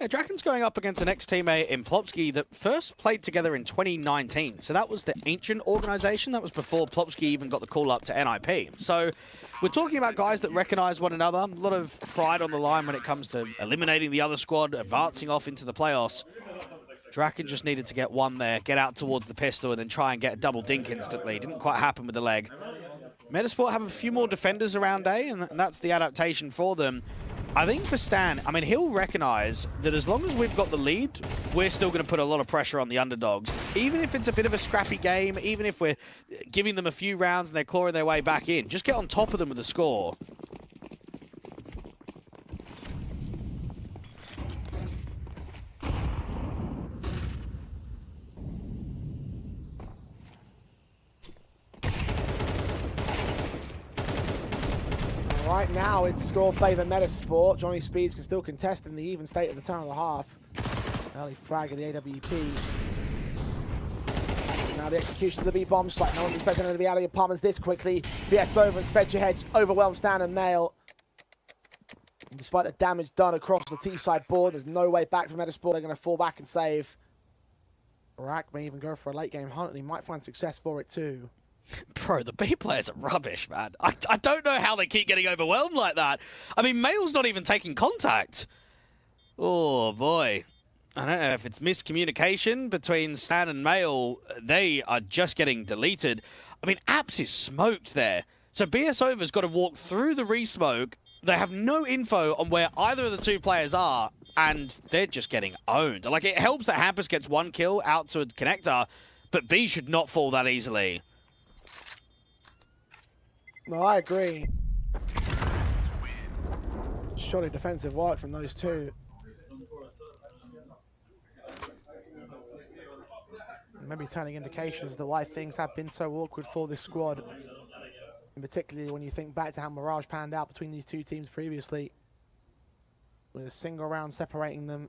Yeah, Draken's going up against an ex-teammate in Plopsky that first played together in 2019. So that was the ancient organization. That was before Plopsky even got the call up to NIP. So we're talking about guys that recognize one another. A lot of pride on the line when it comes to eliminating the other squad, advancing off into the playoffs. Draken just needed to get 1 there, get out towards the pistol, and then try and get a double dink instantly. Didn't quite happen with the leg. Metizport have a few more defenders around A, and that's the adaptation for them. I think for Stan, I mean, he'll recognize that as long as we've got the lead, we're still going to put a lot of pressure on the underdogs. Even if it's a bit of a scrappy game, even if we're giving them a few rounds and they're clawing their way back in, just get on top of them with the score. Right now, it's score favour Metizport. Johnny Speeds can still contest in the even state at the turn of the half. Early frag of the AWP. Now the execution of the B-bomb site. No one's expecting them to be out of the apartments this quickly. BS over and Svedge ahead, overwhelmed Stan and Nail. And despite the damage done across the T-side board, there's no way back from Metizport. They're going to fall back and save. Barak may even go for a late game hunt, and he might find success for it too. Bro, the B players are rubbish, man. I don't know how they keep getting overwhelmed like that. I mean, Mail's not even taking contact. Oh, boy. I don't know if it's miscommunication between Stan and Mail. They are just getting deleted. I mean, Apps is smoked there. So BS Over's got to walk through the re-smoke. They have no info on where either of the two players are, and they're just getting owned. Like, it helps that Hampus gets 1 kill out to a connector, but B should not fall that easily. No, I agree. Surely defensive work from those two. Maybe turning indications as to why things have been so awkward for this squad. And particularly when you think back to how Mirage panned out between these two teams previously. With a single round separating them.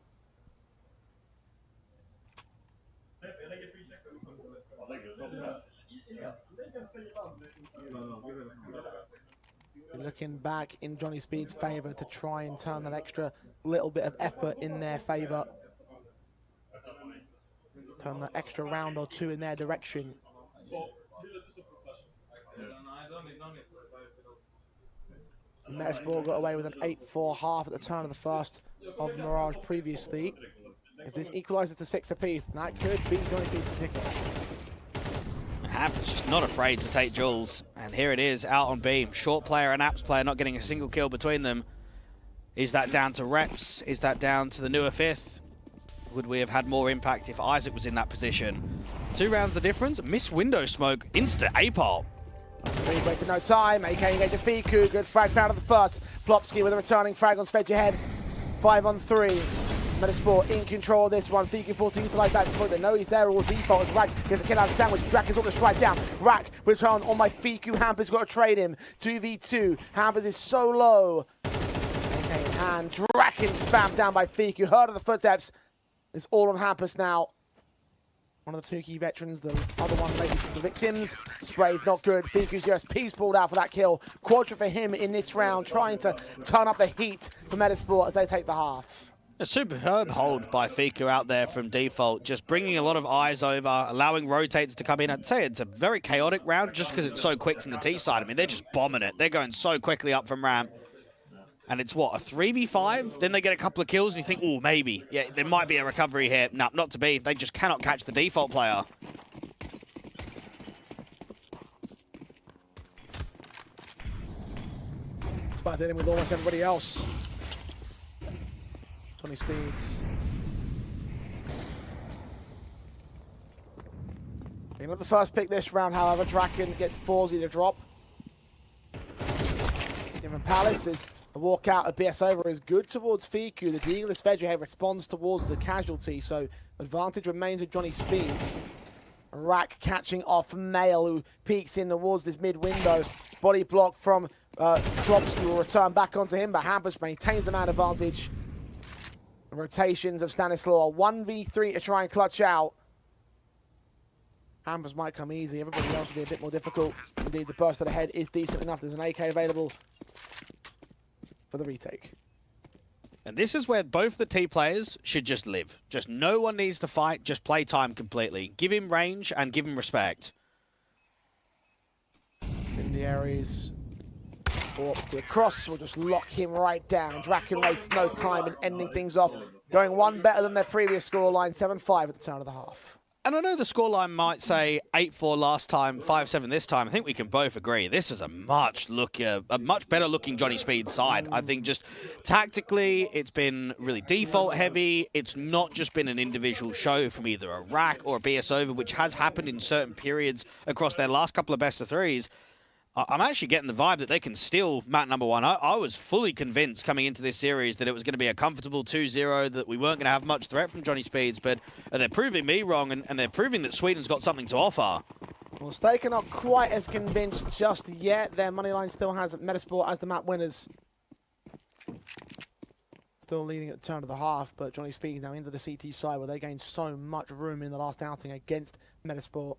Looking back in Johnny Speed's favour to try and turn that extra little bit of effort in their favour. Turn that extra round or 2 in their direction. Metizport got away with an 8-4 half at the turn of the first of Mirage previously. If this equalises to 6 apiece, then that could be Johnny Speed's ticket. Hampus just not afraid to take Jules. And here it is, out on B. Short player and Apps player not getting a single kill between them. Is that down to reps? Is that down to the newer 5th? Would we have had more impact if Isaac was in that position? 2 rounds the difference. Miss window smoke. Instant APOL. Speed wasted no time. AK engages Fiku. Good frag found at the first. Plopsky with a returning frag on Svedge ahead. 5 on 3. Metizport in control of this one. Feeking 14 to like that point. They know he's there all default as Rack gets a kill out of sandwich. Drac is all the strike down. Rack return on my Fiku. Hampus got to trade him. 2v2. Hampus is so low. Okay, and Draken spammed down by Fiku. Heard of the footsteps. It's all on Hampus now. One of the 2 key veterans, the other one maybe the victims. Spray's not good. Fiku's just peace pulled out for that kill. Quadra for him in this round, trying to turn up the heat for Metizport as they take the half. A superb hold by Fiku out there from default, just bringing a lot of eyes over, allowing rotates to come in. I'd say it's a very chaotic round just because it's so quick from the T side. I mean, they're just bombing it. They're going so quickly up from ramp. And it's what, a 3v5? Then they get a couple of kills and you think, oh, maybe. Yeah, there might be a recovery here. No, not to be. They just cannot catch the default player. It's about dealing with almost everybody else. 20 speeds. Picking up the first pick this round, however, Draken gets Forzy to drop. Given Palace is a walkout of BS over is good towards Fiku. The Deagless Veggie responds towards the casualty, so advantage remains with Johnny Speeds. Rack catching off Mail, who peeks in towards this mid window. Body block from Klopsky will return back onto him, but Hampus maintains the man advantage. The rotations of Stanislaw, 1v3 to try and clutch out. Hampers might come easy, everybody else will be a bit more difficult. Indeed, the burst to the head is decent enough. There's an AK available for the retake. And this is where both the T players should just live. Just no one needs to fight, just play time completely. Give him range and give him respect. Incendiaries. Warp to the cross will just lock him right down. Draken wastes no time in ending things off. Going one better than their previous scoreline, 7-5 at the turn of the half. And I know the scoreline might say 8-4 last time, 5-7 this time. I think we can both agree this is a much better looking Johnny Speed side. I think just tactically, it's been really default heavy. It's not just been an individual show from either a Rack or a BS over, which has happened in certain periods across their last couple of best of threes. I'm actually getting the vibe that they can steal map number one. I was fully convinced coming into this series that it was going to be a comfortable 2-0, that we weren't going to have much threat from Johnny Speeds, but they're proving me wrong, and they're proving that Sweden's got something to offer. Well, Staker not quite as convinced just yet. Their moneyline still has Metizport as the map winners. Still leading at the turn of the half, but Johnny Speeds now into the CT side where they gained so much room in the last outing against Metizport.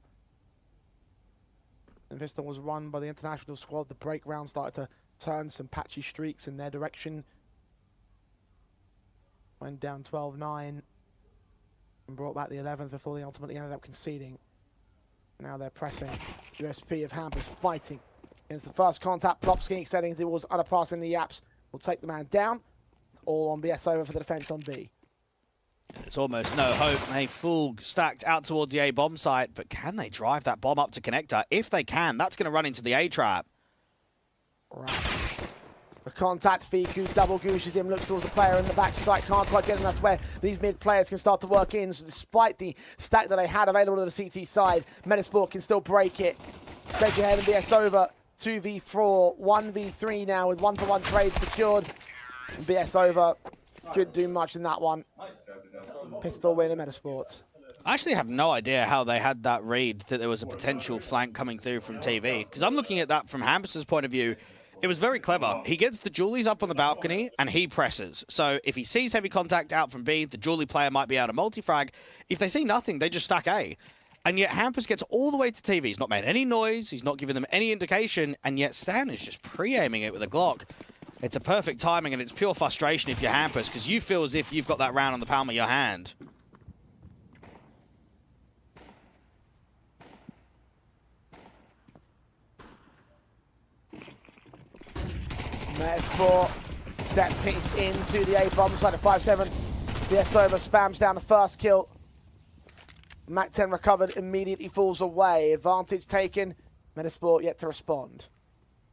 And Vista was run by the international squad. The break round started to turn some patchy streaks in their direction. Went down 12-9 and brought back the 11th before they ultimately ended up conceding. Now they're pressing. USP of Hampers fighting against the first contact. Plopsky extending towards underpassing the Yaps. Will take the man down. It's all on BS over for the defense on B. It's almost no hope. They full stacked out towards the A bomb site, but can they drive that bomb up to connector? If they can, that's going to run into the A trap. Right. The contact, Fiku double gooshes him, looks towards the player in the back side, can't quite get him. That's where these mid players can start to work in. So despite the stack that they had available to the CT side, Metizport can still break it. Stage ahead and BS over. 2v4, 1v3 now with 1-for-1 trade secured. And BS over. Couldn't do much in that one. Pistol win in Metizport. I actually have no idea how they had that read that there was a potential flank coming through from TV. Because I'm looking at that from Hampus's point of view. It was very clever. He gets the Julies up on the balcony and he presses. So if he sees heavy contact out from B, the Julie player might be able to multi-frag. If they see nothing, they just stack A. And yet Hampus gets all the way to TV. He's not made any noise. He's not given them any indication. And yet Stan is just pre-aiming it with a Glock. It's a perfect timing, and it's pure frustration if you're Hampus, because you feel as if you've got that round on the palm of your hand. Metizport set piece into the A bomb side at 5-7. BS over spams down the first kill. Mac 10 recovered, immediately falls away. Advantage taken. Metizport yet to respond.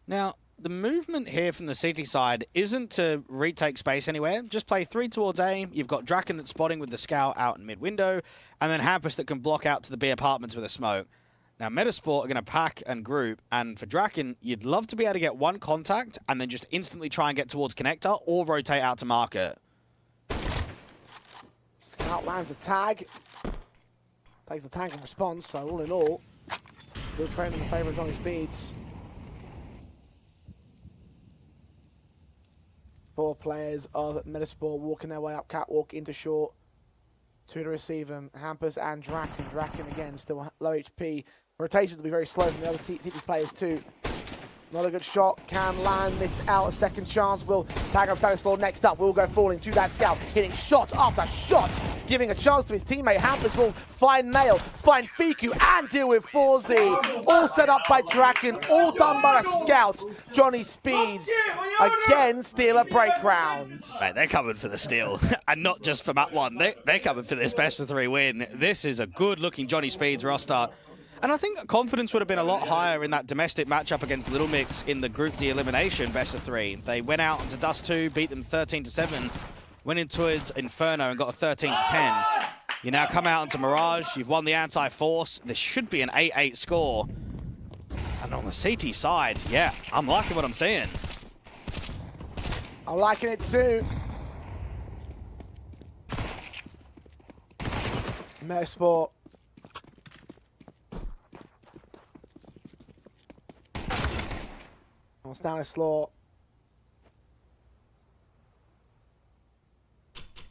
Now, the movement here from the CT side isn't to retake space anywhere. Just play 3 towards A. You've got Draken that's spotting with the scout out in mid-window, and then Hampus that can block out to the B apartments with a smoke. Now, Metizport are going to pack and group, and for Draken, you'd love to be able to get one contact and then just instantly try and get towards connector or rotate out to market. Scout lands a tag. Takes the tag in response, so all in all, still training in favour of Johnny Speeds. 4 players of Metizport walking their way up catwalk into short. 2 to receive them, Hampus and Draken. Draken again, still low HP. Rotations will be very slow from the other TT's players too. Not a good shot, can land, missed out a second chance. Will tag up Stanislaw next up. Will go falling to that scout, hitting shot after shot, giving a chance to his teammate. Hampus will find Mail, find Fiku, and deal with 4Z. All set up by Draken, all done by a scout. Johnny Speeds again steal a break round. Right, they're coming for the steal, and not just for map one. They're coming for this best of 3 win. This is a good-looking Johnny Speeds roster. And I think confidence would have been a lot higher in that domestic matchup against Little Mix in the Group D elimination best of 3. They went out into Dust 2, beat them 13-7, went into Inferno and got a 13-10. You now come out into Mirage, you've won the anti-force. This should be an 8-8 score. And on the CT side, yeah, I'm liking what I'm seeing. I'm liking it too. Metizport. On Stanislaw.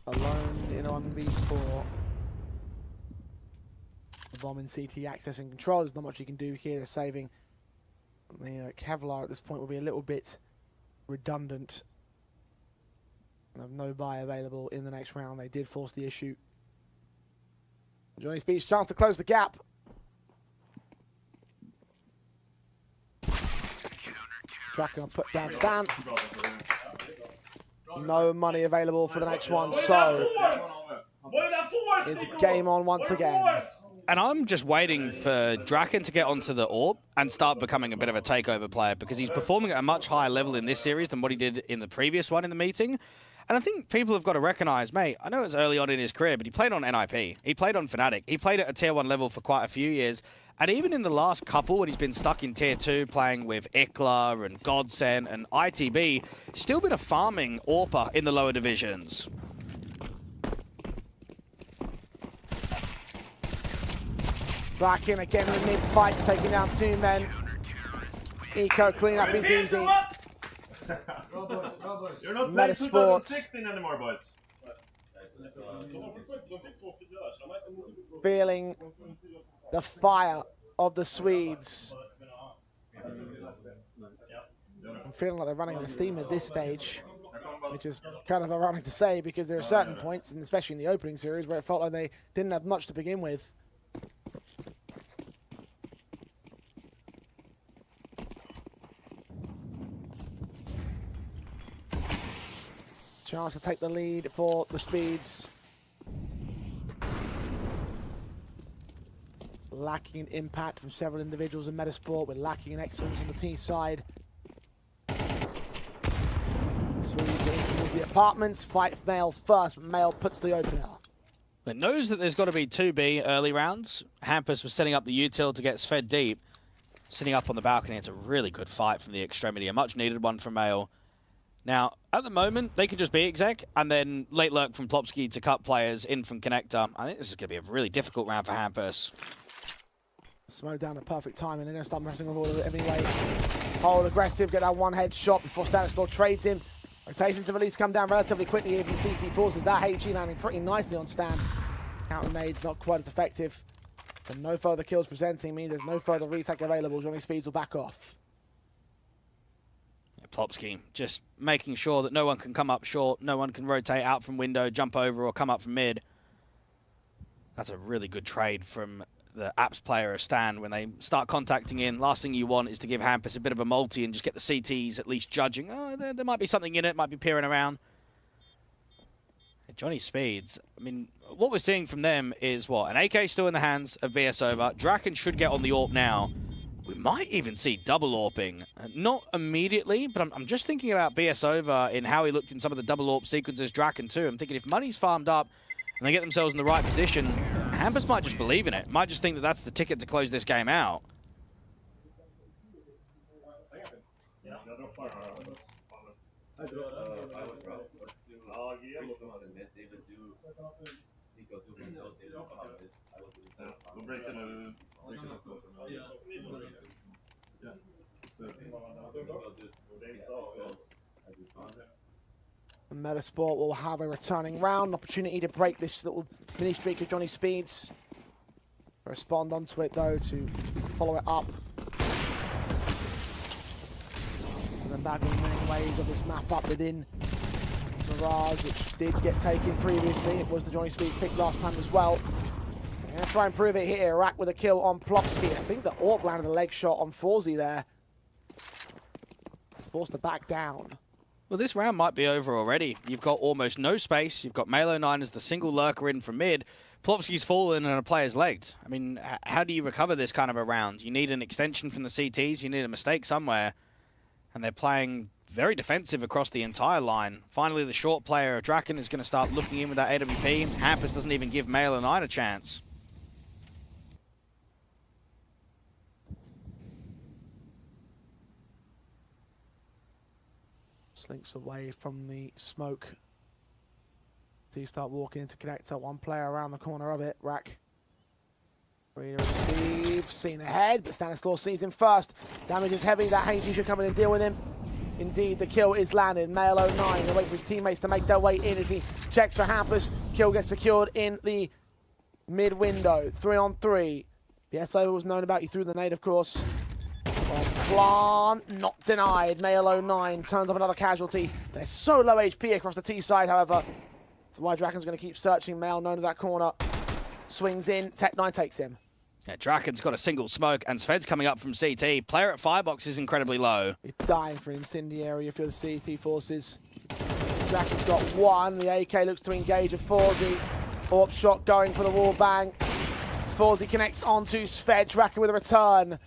Alone in 1v4. The bomb in CT accessing control. There's not much you can do here. They're saving. The Kevlar at this point will be a little bit redundant. They have no buy available in the next round. They did force the issue. Johnny Speed's chance to close the gap. Tracker put down Stan. No money available for the next one, so it's game on once again. And I'm just waiting for Draken to get onto the AWP and start becoming a bit of a takeover player, because he's performing at a much higher level in this series than what he did in the previous one in the meeting. And I think people have got to recognize, mate, I know it's early on in his career, but he played on NIP. He played on Fnatic. He played at a tier 1 level for quite a few years. And even in the last couple, when he's been stuck in tier 2, playing with Ikla and Godsend and ITB, still been a farming AWPer in the lower divisions. Back in again in the mid-fights, taking down 2 men. Eco cleanup is easy. You're not playing 2016 anymore, boys. Feeling the fire of the Swedes. I'm feeling like they're running on a steam at this stage, which is kind of ironic to say, because there are certain points, and especially in the opening series, where it felt like they didn't have much to begin with. Chance to take the lead for the Speeds. Lacking in impact from several individuals in Metizport. We're lacking in excellence on the T side. The Swedes getting towards the apartments. Fight Mail first, but Mail puts the opener. It knows that there's got to be 2B early rounds. Hampus was setting up the util to get Sved deep. Sitting up on the balcony, it's a really good fight from the extremity. A much needed one from Mail. Now, at the moment, they could just be exec, and then late lurk from Plopsky to cut players in from Connector. I think this is going to be a really difficult round for Hampus. Smoke down at perfect time, and they're going to start messing with all of it anyway. Hold aggressive, get that one headshot before Stanislaw trades him. Rotation to release come down relatively quickly here from the CT forces. That HE landing pretty nicely on Stan. Counter nades not quite as effective. But no further kills presenting means there's no further retake available. Johnny Speeds will back off. Plopsky just making sure that no one can come up short, no one can rotate out from window, jump over, or come up from mid. That's a really good trade from the Apps player of Stan. When they start contacting in, last thing you want is to give Hampus a bit of a multi and just get the CTs at least judging. Oh, there might be something in it, might be peering around. Johnny Speeds, I mean, what we're seeing from them is what? An AK still in the hands of BS over. Draken should get on the AWP now. We might even see double AWPing. Not immediately, but I'm just thinking about BS over in how he looked in some of the double AWP sequences, Draken too. I'm thinking if money's farmed up and they get themselves in the right position, Hampus might just believe in it. Might just think that that's the ticket to close this game out. Metizport will have a returning round, opportunity to break this little mini streak of Johnny Speeds. Respond onto it though to follow it up. Coming back in many ways of this map up within Mirage, which did get taken previously. It was the Johnny Speeds pick last time as well. They're going to try and prove it here. Rack with a kill on Plopsky. I think the AWP landed the leg shot on Forzy there. It's forced to back down. Well, this round might be over already. You've got almost no space. You've got Malo9 as the single lurker in from mid. Plopsky's fallen and a player's legged. I mean, how do you recover this kind of a round? You need an extension from the CTs. You need a mistake somewhere. And they're playing very defensive across the entire line. Finally, the short player, Draken, is going to start looking in with that AWP. Hampus doesn't even give Malo9 a chance. Slinks away from the smoke. So you start walking into connector. One player around the corner of it. Rack. Ready to receive. Seen ahead, but Stanislaw sees him first. Damage is heavy. That HG should come in and deal with him. Indeed, the kill is landed. Malo9 will wait for his teammates to make their way in as he checks for Hampus. Kill gets secured in the mid window. 3-on-3. The SO was known about. You threw the nade, of course. Plant, not denied. Malo9 turns up another casualty. They're so low HP across the T side, however. That's why Draken's going to keep searching. Malo9 to that corner. Swings in. Tech9 takes him. Yeah, Draken's got a single smoke, and Sved's coming up from CT. Player at Firebox is incredibly low. He's dying for an incendiary for the CT forces. Draken's got one. The AK looks to engage a Forzy. AWP shot going for the wall bang. Forzy connects onto Sved. Draken with a return.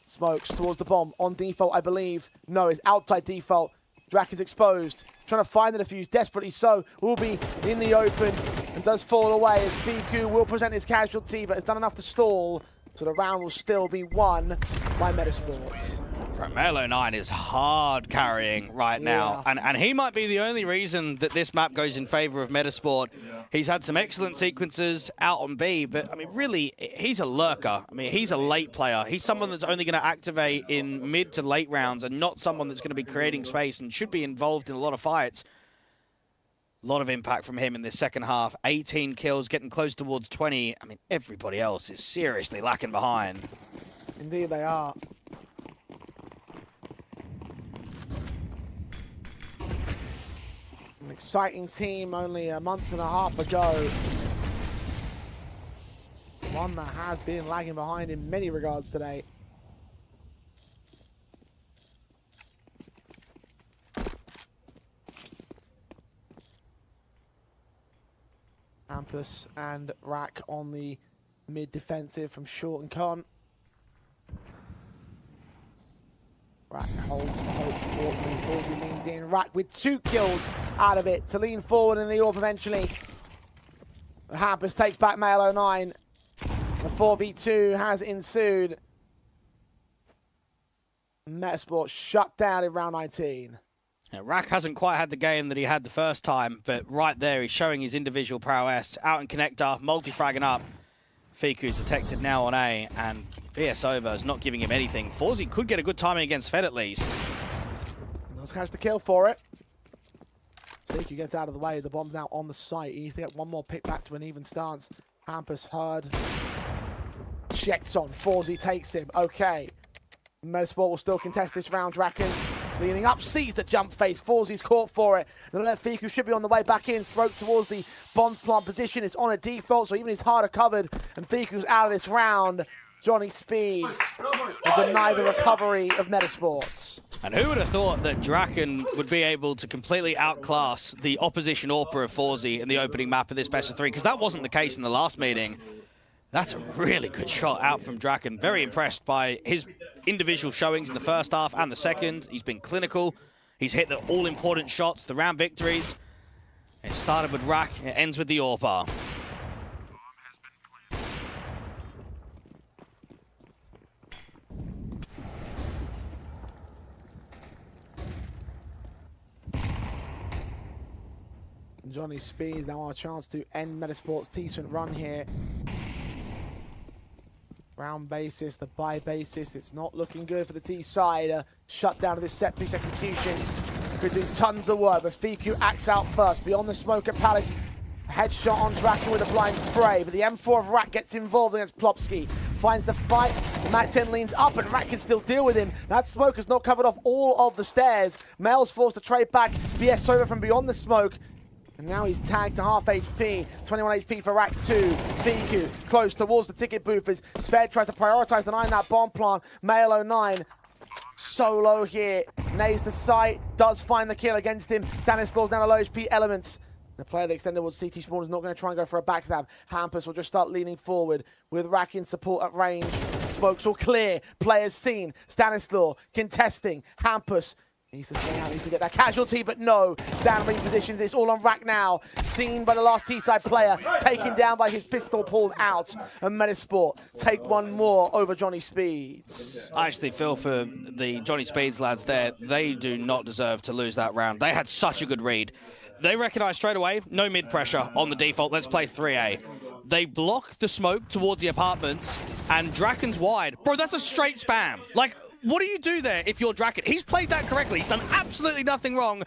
Smokes towards the bomb. On default, I believe. No, it's outside default. Draken's exposed. Trying to find the defuse, desperately so. Will be in the open and does fall away as Fiku will present his casualty, but has done enough to stall. So the round will still be won by Metizport. Malo9 is hard carrying right now, and he might be the only reason that this map goes in favor of Metizport. He's had some excellent sequences out on B, but I mean, really, he's a lurker. I mean, he's a late player. He's someone that's only going to activate in mid to late rounds and not someone that's going to be creating space and should be involved in a lot of fights. A lot of impact from him in this second half. 18 kills, getting close towards 20. I mean, everybody else is seriously lacking behind. Indeed they are. An exciting team only a month and a half ago. It's one that has been lagging behind in many regards today. Hampus and Rack on the mid defensive from Short and Con. Rack holds the hope. Forzy leans in. Rack with 2 kills out of it to lean forward in the AWP eventually. Hampus takes back Malo9. The 4v2 has ensued. Metizport shut down in round 19. Yeah, Rack hasn't quite had the game that he had the first time, but right there he's showing his individual prowess. Out in connector, multi-fragging up. Fiku detected now on A, and BS over is not giving him anything. Forzy could get a good timing against Fed at least. Does catch the kill for it. Fiku gets out of the way. The bomb's now on the site. He needs to get one more pick back to an even stance. Hampus heard. Checks on. Forzy takes him. Okay. Metizport will still contest this round. Draken leaning up, sees the jump face. Forzy's caught for it. The left Fiku should be on the way back in. Stroke towards the bomb plant position. It's on a default, so even he's harder covered. And Fiku's out of this round. Johnny Speeds will deny the recovery of Metizport. And who would have thought that Draken would be able to completely outclass the opposition AWPer of Forzy in the opening map of this best of 3? Because that wasn't the case in the last meeting. That's a really good shot out from Draken. Very impressed by his individual showings in the first half and the second. He's been clinical. He's hit the all-important shots, the round victories. It started with Rack, it ends with the AWPer. Johnny Speeds now our chance to end Metizport's decent run here. Round basis, the buy basis, it's not looking good for the T side. Shut down to this set piece execution. Could do tons of work, but Fiku acts out first. Beyond the smoke at Palace. Headshot on Draken with a blind spray, but the M4 of Rack gets involved against Plopsky. finds the fight. Matt 10 leans up and Rat can still deal with him. That smoke has not covered off all of the stairs. Mel's forced to trade back. BS over from beyond the smoke. And now he's tagged to half HP. 21 HP for Rack 2. VQ close towards the ticket booth as Sved tries to prioritize denying that bomb plant. Mail 09 solo here. Nays the sight. Does find the kill against him. Stanislaus down to low HP elements. The player that extended towards CT Spawn is not going to try and go for a backstab. Hampus will just start leaning forward with Rack in support at range. Smokes all clear. Players seen. Stanislaus contesting. Hampus needs to swing out, needs to get that casualty, but no. Stan repositions. It's all on Rack now. Seen by the last T-side player. Taken down by his pistol pulled out. And Metizport take one more over Johnny Speeds. I actually feel for the Johnny Speeds lads there. They do not deserve to lose that round. They had such a good read. They recognize straight away, no mid pressure on the default. Let's play 3A. They block the smoke towards the apartments, and Draken's wide. Bro, that's a straight spam. Like, what do you do there if you're Draken? He's played that correctly. He's done absolutely nothing wrong.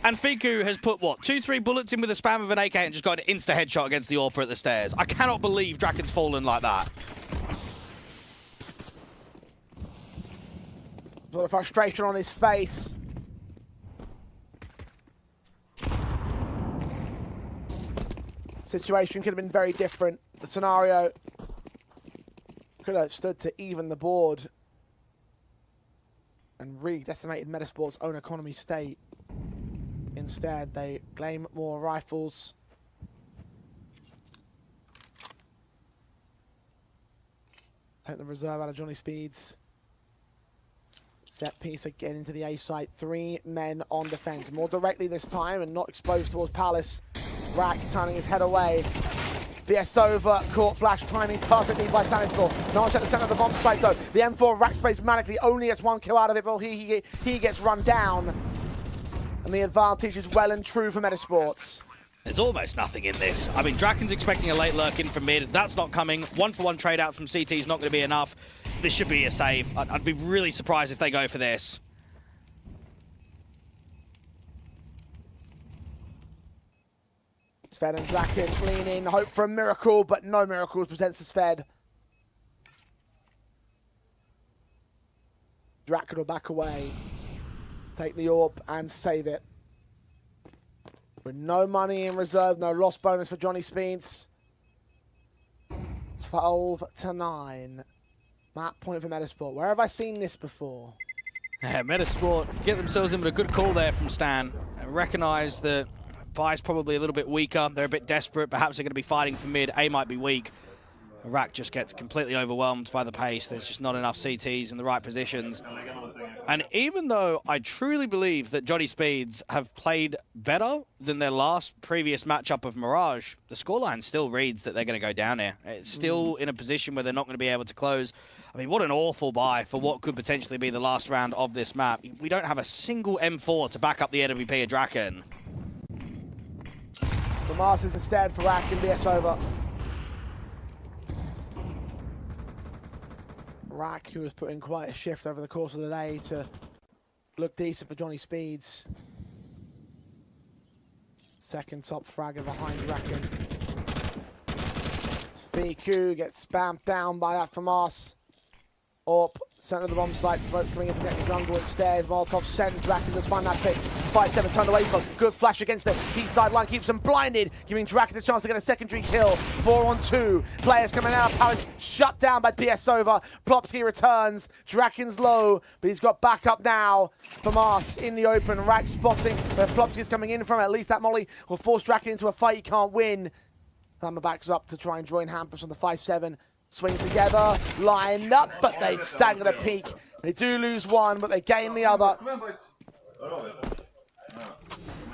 And Fiku has put, what, 2-3 bullets in with a spam of an AK and just got an insta-headshot against the AWPer at the stairs. I cannot believe Draken's fallen like that. A lot of frustration on his face. Situation could have been very different. The scenario could have stood to even the board and really decimated Metasport's own economy state. Instead, they claim more rifles. Take the reserve out of Johnny Speeds. Set piece again into the A site. 3 men on defense. More directly this time and not exposed towards Palace. Rack turning his head away. BS over, caught flash timing perfectly by Stanislaus. Nice at the center of the bomb site though. The M4 Rack plays manically, only gets 1 kill out of it, but he gets run down. And the advantage is well and true for Metasports. There's almost nothing in this. I mean, Draken's expecting a late lurk in from mid. That's not coming. 1-for-1 trade out from CT is not going to be enough. This should be a save. I'd be really surprised if they go for this. Sved and Draken lean in, hope for a miracle, but no miracles presents to Sved. Draken will back away, take the AWP and save it. With no money in reserve, no loss bonus for Johnny Speeds. 12-9. Map point for Metizport. Where have I seen this before? Yeah, Metizport get themselves in with a good call there from Stan. Recognise that Buy's probably a little bit weaker. They're a bit desperate. Perhaps they're going to be fighting for mid. A might be weak. Rack just gets completely overwhelmed by the pace. There's just not enough CTs in the right positions. And even though I truly believe that Johnny Speeds have played better than their previous matchup of Mirage, the scoreline still reads that they're going to go down here. It's still in a position where they're not going to be able to close. I mean, what an awful buy for what could potentially be the last round of this map. We don't have a single M4 to back up the AWP of Draken. The Masters instead for Rack and BS over. Rack, who was putting quite a shift over the course of the day to look decent for Johnny Speeds. Second top fragger behind Draken. VQ gets spammed down by that FAMAS. Up, center of the bomb site, smoke's coming in to get the jungle at stairs. Molotov sent, Draken does find that pick. 5-7 turned away from. Good flash against the T-side line, keeps them blinded, giving Draken a chance to get a secondary kill. 4-on-2, players coming out. Palace shut down by PS over. Plopsky returns, Draken's low, but he's got backup now. FAMAS in the open, Rack spotting where Plopsky's coming in from. At least that molly will force Draken into a fight he can't win. Fama backs up to try and join Hampus on the 5-7. Swing together, lined up, but they stagger the peak. They do lose one, but they gain the other.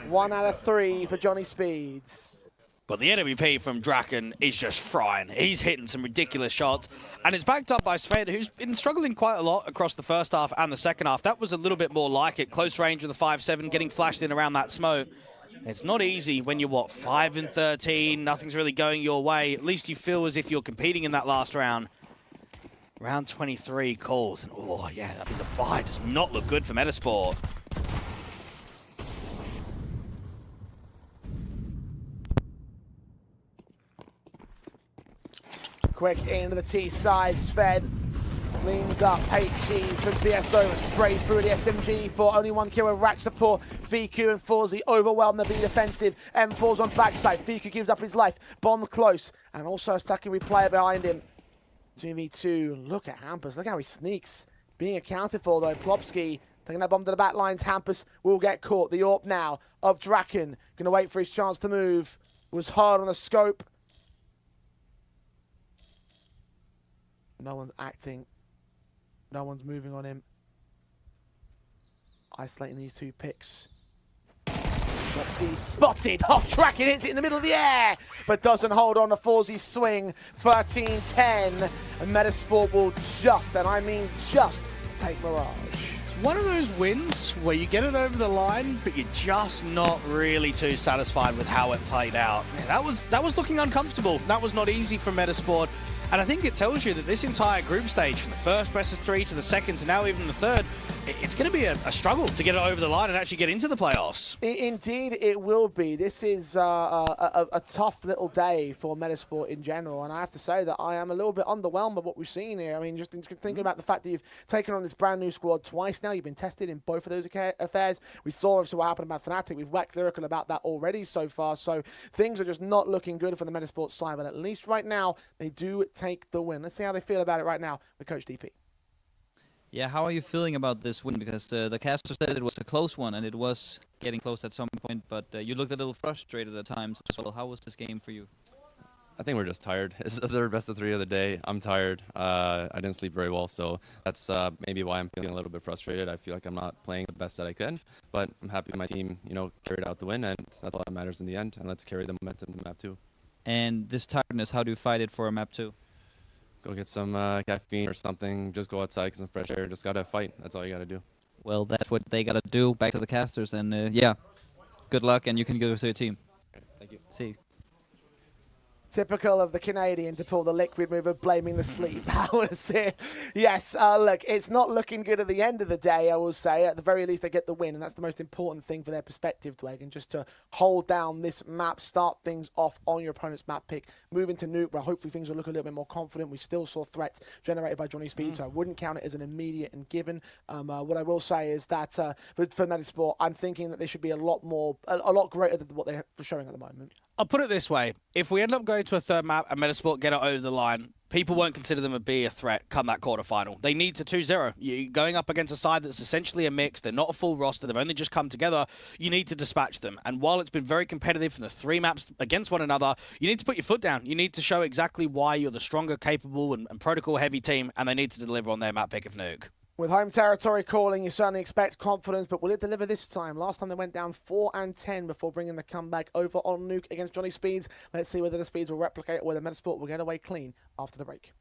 1 out of 3 for Johnny Speeds. But the AWP from Draken is just frying. He's hitting some ridiculous shots. And it's backed up by Sved, who's been struggling quite a lot across the first half and the second half. That was a little bit more like it. Close range with the 5-7, getting flashed in around that smoke. It's not easy when you're, what, 5-13, nothing's really going your way. At least you feel as if you're competing in that last round. Round 23 calls, and oh yeah, I mean, the buy does not look good for Metizport. Quick into the T side. Sven leans up. HGs from BSO sprayed through the SMG for only 1 kill with rack support. Fiku and Forzy overwhelm the B defensive. M4's on backside. Fiku gives up his life. Bomb close. And also a stacking replayer behind him. 2v2. Look at Hampus. Look how he sneaks. Being accounted for though. Plopsky taking that bomb to the back lines. Hampus will get caught. The AWP now of Draken. Going to wait for his chance to move. Was hard on the scope. No one's acting. No one's moving on him. Isolating these 2 picks. Plopsky spotted. Draken hits it in the middle of the air, but doesn't hold on to Forzy's swing. 13-10. And Metizport will just, and I mean just, take Mirage. One of those wins where you get it over the line, but you're just not really too satisfied with how it played out. Yeah, that was looking uncomfortable. That was not easy for Metizport. And I think it tells you that this entire group stage, from the first best of 3 to the second to now even the third, it's going to be a struggle to get it over the line and actually get into the playoffs. Indeed, it will be. This is a tough little day for Metizport in general, and I have to say that I am a little bit underwhelmed by what we've seen here. I mean, just thinking about the fact that you've taken on this brand new squad twice now, you've been tested in both of those affairs. We saw obviously what happened about Fnatic. We've waxed lyrical about that already so far, so things are just not looking good for the Metizport side, but at least right now, they do take the win. Let's see how they feel about it right now with Coach DP. Yeah, how are you feeling about this win? Because the caster said it was a close one, and it was getting close at some point, but you looked a little frustrated at times as well. How was this game for you? I think we're just tired. It's the third best of 3 of the day. I'm tired. I didn't sleep very well, so that's maybe why I'm feeling a little bit frustrated. I feel like I'm not playing the best that I can, but I'm happy my team, carried out the win, and that's all that matters in the end. And let's carry the momentum to map 2. And this tiredness, how do you fight it for a map 2? Go get some caffeine or something. Just go outside, get some fresh air. Just gotta fight. That's all you gotta do. Well, that's what they gotta do. Back to the casters, and yeah, good luck, and you can go to your team. Thank you. See. Typical of the Canadian to pull the liquid move of blaming the sleep powers here. Yes, look, it's not looking good at the end of the day, I will say. At the very least, they get the win, and that's the most important thing for their perspective, Dwayne, and just to hold down this map, start things off on your opponent's map pick, move into Nuke, where hopefully things will look a little bit more confident. We still saw threats generated by Johnny Speed, so I wouldn't count it as an immediate and given. What I will say is that for Metizport, I'm thinking that they should be a lot greater than what they're showing at the moment. I'll put it this way. If we end up going to a third map and Metizport get it over the line, people won't consider them to be a threat come that quarterfinal. They need to 2-0. You're going up against a side that's essentially a mix. They're not a full roster. They've only just come together. You need to dispatch them. And while it's been very competitive from the 3 maps against one another, you need to put your foot down. You need to show exactly why you're the stronger, capable, and protocol-heavy team, and they need to deliver on their map pick of Nuke. With home territory calling, you certainly expect confidence, but will it deliver this time? Last time they went down 4-10 before bringing the comeback over on Nuke against Johnny Speeds. Let's see whether the Speeds will replicate or whether Metizport will get away clean after the break.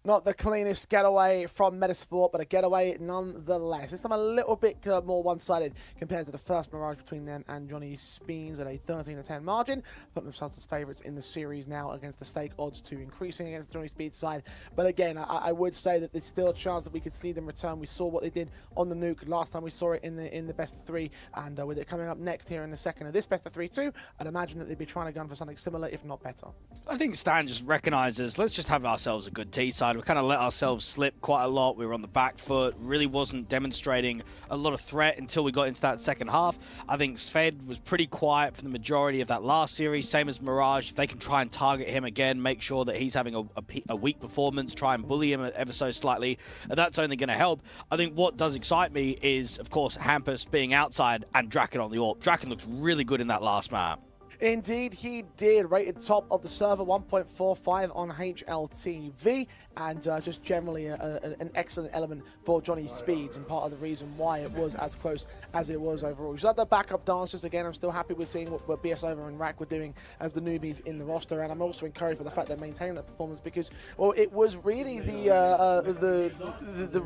Not the cleanest getaway from Metizport, but a getaway nonetheless. This time a little bit more one-sided compared to the first Mirage between them and Johnny Speeds at a 13-10 margin. Put themselves as favourites in the series now against the stake odds to increasing against the Johnny Speeds side. But again, I would say that there's still a chance that we could see them return. We saw what they did on the nuke last time we saw it in the best of three, and with it coming up next here in the second of this best of three too, I'd imagine that they'd be trying to gun for something similar, if not better. I think Stan just recognises, let's just have ourselves a good T side. We kind of let ourselves slip quite a lot. We were on the back foot, really wasn't demonstrating a lot of threat until we got into that second half. I think Sved was pretty quiet for the majority of that last series, same as Mirage. If they can try and target him again, make sure that he's having a weak performance, try and bully him ever so slightly, that's only going to help. I think what does excite me is, of course, Hampus being outside and Draken on the AWP. Draken looks really good in that last map. Indeed, he did. Rated top of the server, 1.45 on HLTV, and just generally an excellent element for Johnny Speeds, and part of the reason why it was as close as it was overall. Just other backup dancers, again, I'm still happy with seeing what BS Over and Rack were doing as the newbies in the roster, and I'm also encouraged by the fact they're maintaining that performance because, well, it was really the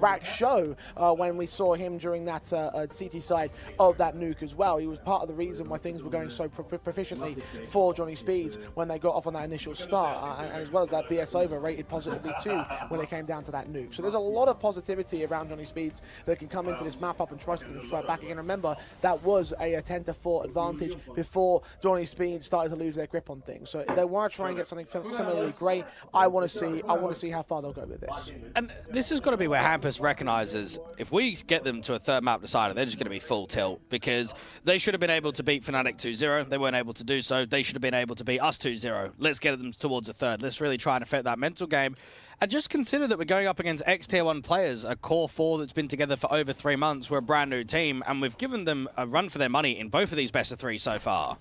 Rack show when we saw him during that CT side of that nuke as well. He was part of the reason why things were going so proficient unfortunately, for Johnny Speeds when they got off on that initial start, and as well as that BS over rated positively too when it came down to that nuke. So there's a lot of positivity around Johnny Speeds that can come into this map up and try something straight back again. Remember, that was a 10-4 advantage before Johnny Speeds started to lose their grip on things. So they want to try and get something similarly great. I want to see how far they'll go with this. And this has got to be where Hampus recognises if we get them to a third map decider, they're just going to be full tilt, because they should have been able to beat Fnatic 2-0. They weren't able to do so. They should have been able to beat us 2-0. Let's get them towards a third. Let's really try and affect that mental game. And just consider that we're going up against ex-Tier 1 players, a core 4 that's been together for over 3 months. We're a brand new team, and we've given them a run for their money in both of these best of 3 so far.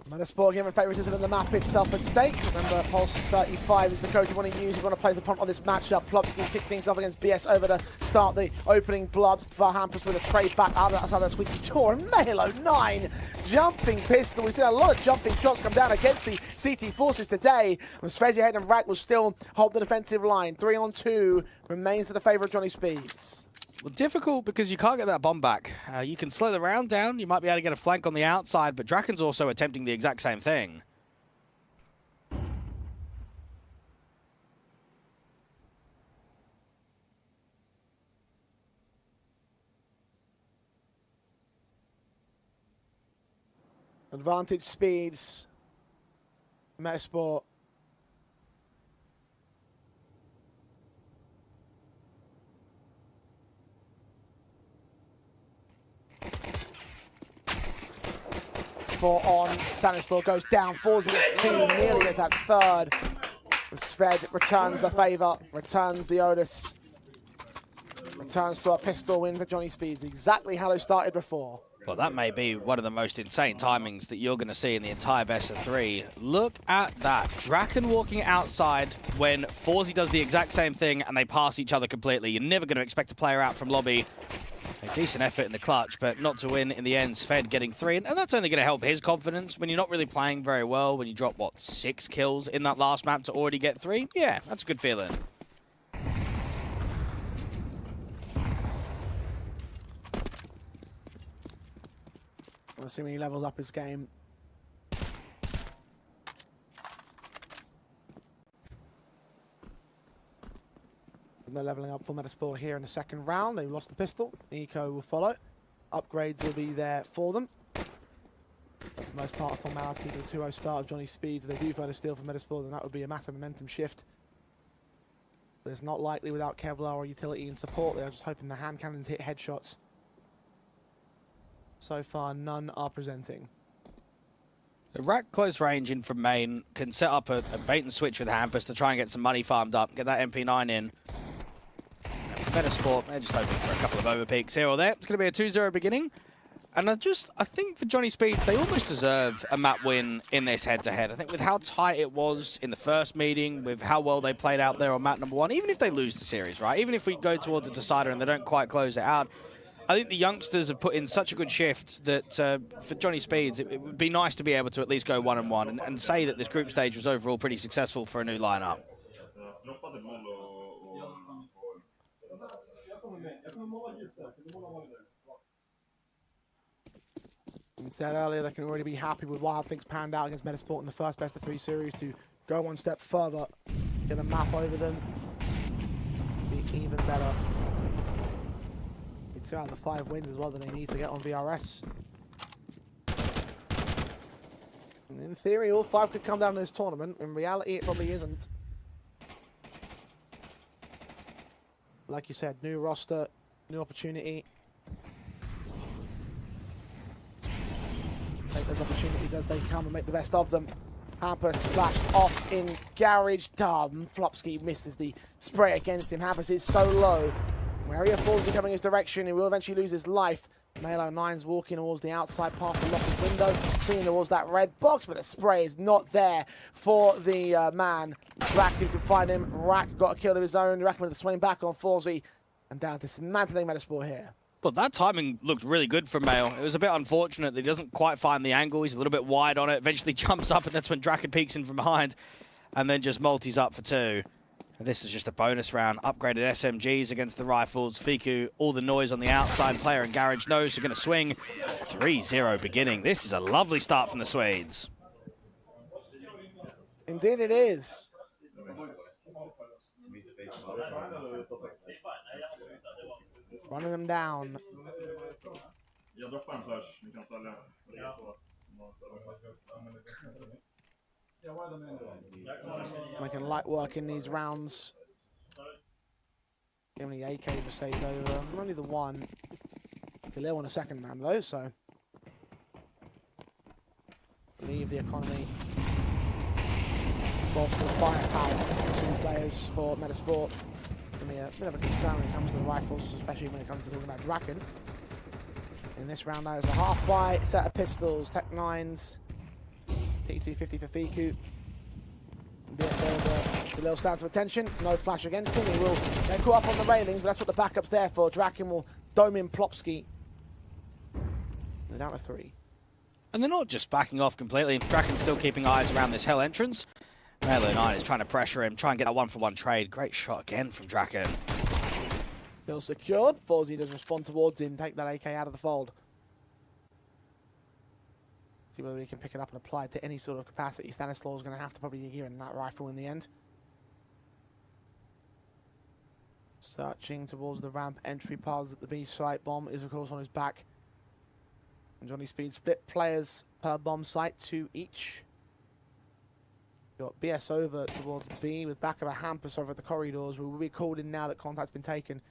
Metizport given favoritism in the map itself at stake. Remember, Pulse 35 is the code you want to use. You want to play the punt on this matchup. Plopski's kick things off against BS over to start the opening blood for Hampus with a trade back out outside that squeaky door. And Malo 9 jumping pistol. We've seen a lot of jumping shots come down against the CT forces today. And Svedjehead and Rack will still hold the defensive line. 3-on-2 remains to the favour of Johnny Speeds. Well, difficult because you can't get that bomb back. You can slow the round down. You might be able to get a flank on the outside, but Draken's also attempting the exact same thing. Advantage Speeds. Metizport. On Stanislaw goes down, falls against 2, nearly gets that third. Sved returns the favour, returns the Otis, returns to a pistol win for Johnny Speeds, exactly how they started before. Well, that may be one of the most insane timings that you're going to see in the entire best of 3. Look at that. Draken walking outside when Forzy does the exact same thing and they pass each other completely. You're never going to expect a player out from lobby. A decent effort in the clutch, but not to win in the end. Sved getting 3, and that's only going to help his confidence when you're not really playing very well. When you drop, what, 6 kills in that last map to already get 3? Yeah, that's a good feeling. We'll see when he levels up his game. No leveling up for Metizport here in the second round. They've lost the pistol. Eco will follow. Upgrades will be there for them. Most part of formality to the 2-0 start of Johnny Speeds. If they do find a steal from Metizport, then that would be a massive momentum shift. But it's not likely without Kevlar or utility and support. They're just hoping the hand cannons hit headshots. So far, none are presenting. The Rack close range in from main can set up a bait and switch with Hampus to try and get some money farmed up, get that MP9 in. Metizport, they're just hoping for a couple of overpeaks here or there. It's going to be a 2-0 beginning. And I think for Johnny Speeds, they almost deserve a map win in this head-to-head. I think with how tight it was in the first meeting, with how well they played out there on map number 1, even if they lose the series, right? Even if we go towards a decider and they don't quite close it out, I think the youngsters have put in such a good shift that for Johnny Speeds, it would be nice to be able to at least go 1-1 and say that this group stage was overall pretty successful for a new lineup. I said earlier they can already be happy with how things panned out against Metizport in the first best of 3 series to go one step further, get a map over them, be even better. It's 2 out of the 5 wins as well that they need to get on VRS. And in theory, all 5 could come down to this tournament. In reality, it probably isn't. Like you said, new roster, new opportunity. Take those opportunities as they come and make the best of them. Hampus flashed off in garage. Flopsky misses the spray against him. Hampus is so low. Maria Forzy coming his direction. He will eventually lose his life. Malo 9's walking towards the outside past the locked window, seeing towards that red box, but the spray is not there for the man. Rack, who can find him. Rack got a kill of his own. Rack with the swing back on Forzy. And down to dismantling Metizport here. Well, that timing looked really good from Mail. It was a bit unfortunate that he doesn't quite find the angle. He's a little bit wide on it. Eventually jumps up, and that's when Draken peeks in from behind. And then just multis up for 2. This is just a bonus round. Upgraded SMGs against the rifles. Fiku, all the noise on the outside. Player and Garage knows they're going to swing. 3-0 beginning. This is a lovely start from the Swedes. Indeed it is. Running them down. Making light work in these rounds. How many AKs were saved over? Only the one. Khalil on a second man though, so leave the economy. Multiple firepower, 2 players for Metizport. Give me a bit of a concern when it comes to the rifles, especially when it comes to talking about Draken. In this round, there is a half buy, set of pistols, Tech 9s, P250 for Fiku. BS over, Khalil stands to attention, no flash against him. He will get caught up on the railings, but that's what the backup's there for. Draken will dome in Plopsky. They're down to 3. And they're not just backing off completely. Draken's still keeping eyes around this hell entrance. Melo 9 is trying to pressure him, try and get that 1-for-1 trade. Great shot again from Draken. Still secured. Forzy does respond towards him, take that AK out of the fold. See whether he can pick it up and apply it to any sort of capacity. Stanislaw is going to have to probably gear in that rifle in the end. Searching towards the ramp entry paths at the B site. Bomb is, of course, on his back. And Johnny Speed split players per bomb site, 2 each. Got BS over towards B with back of a Hampus over at the corridors. We will be called in now that contact's been taken.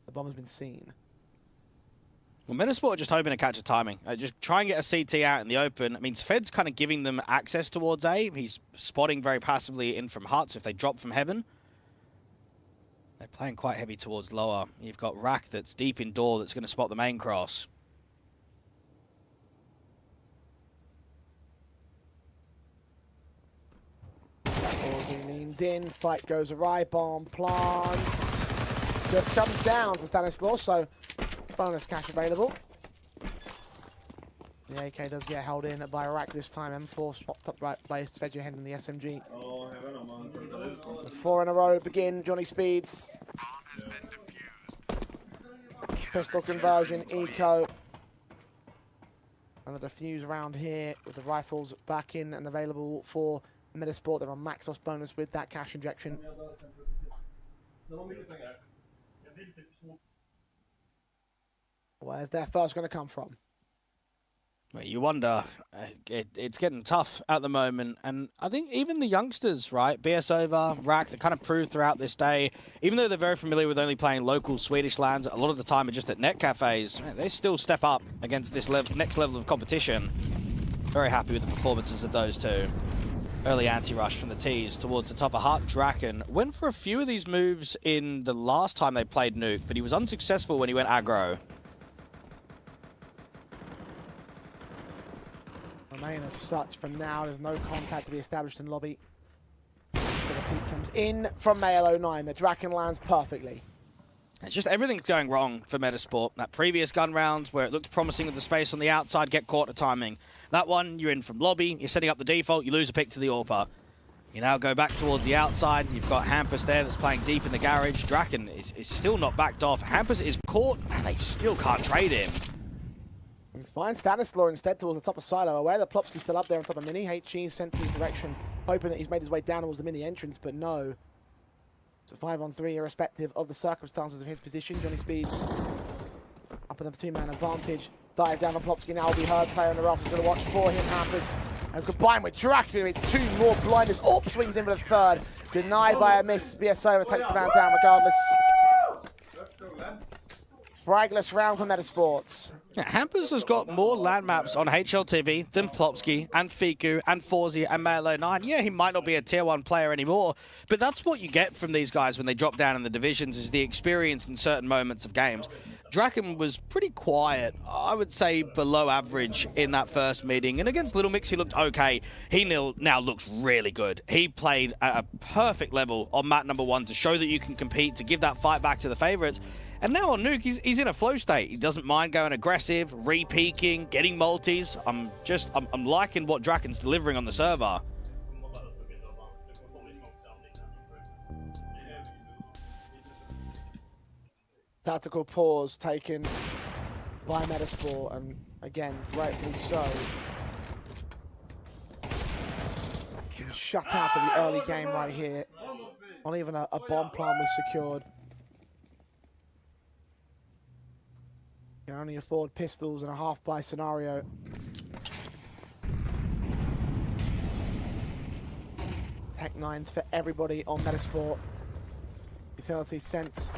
The bomb has been seen. Well, Metizport are just hoping to catch a timing. Just try and get a CT out in the open. I mean, Sved's kind of giving them access towards A. He's spotting very passively in from huts if they drop from heaven. They're playing quite heavy towards lower. You've got Rack that's deep in door that's going to spot the main cross. Forzy leans in, fight goes awry, bomb plants. Just comes down for Stanislaw, so bonus cash available. The AK does get held in by Rack this time. M4 swapped up right place, fed your head in the SMG. So 4 in a row begin, Johnny Speeds. Pistol conversion, eco. And the defuse round here with the rifles back in and available for Metizport. They're on Maxos bonus with that cash injection. Where's their first going to come from? Well, you wonder. It's getting tough at the moment. And I think even the youngsters, right? BS over, Rack, they kind of proved throughout this day, even though they're very familiar with only playing local Swedish lands, a lot of the time are just at net cafes. They still step up against this next level of competition. Very happy with the performances of those two. Early anti-rush from the T's towards the top of Hut. Draken went for a few of these moves in the last time they played Nuke, but he was unsuccessful when he went aggro. Remain as such for now. There's no contact to be established in lobby. So the peak comes in from Mail 09. The Draken lands perfectly. It's just everything's going wrong for Metizport. That previous gun round where it looked promising with the space on the outside, get caught at timing. That one, you're in from lobby, you're setting up the default, you lose a pick to the AWPer. You now go back towards the outside. You've got Hampus there that's playing deep in the garage. Draken is still not backed off. Hampus is caught and they still can't trade him. We find Stanislaw instead towards the top of Silo, aware that Plopsky's still up there on top of Mini. HG sent to his direction, hoping that he's made his way down towards the Mini entrance, but no. So 5-on-3, irrespective of the circumstances of his position. Johnny Speeds up in the 2-man advantage. Dive down on Plopsky now will be heard. Player on the rafters going to watch for him, Hampus. And combined with Dracula, it's 2 more blinders. AWP swings in for the 3rd. Denied by a miss. BS over takes the man down regardless. Fragless round for Metizports. Yeah, Hampus has got more land maps on HLTV than Plopsky and Fiku and Forzy and Malo 9. Yeah, he might not be a tier 1 player anymore, but that's what you get from these guys when they drop down in the divisions, is the experience in certain moments of games. Draken was pretty quiet, I would say below average in that first meeting, and against Little Mix he looked okay. He now looks really good. He played at a perfect level on map number 1 to show that you can compete, to give that fight back to the favorites. And now on Nuke, he's in a flow state. He doesn't mind going aggressive, re-peeking, getting multis. I'm liking what Draken's delivering on the server. Tactical pause taken by Metizport, and again, rightfully so. Been shut out of the early game right here. Not even a bomb plant was secured. You can only afford pistols in a half-buy scenario. Tech 9s for everybody on Metizport. Utility sent.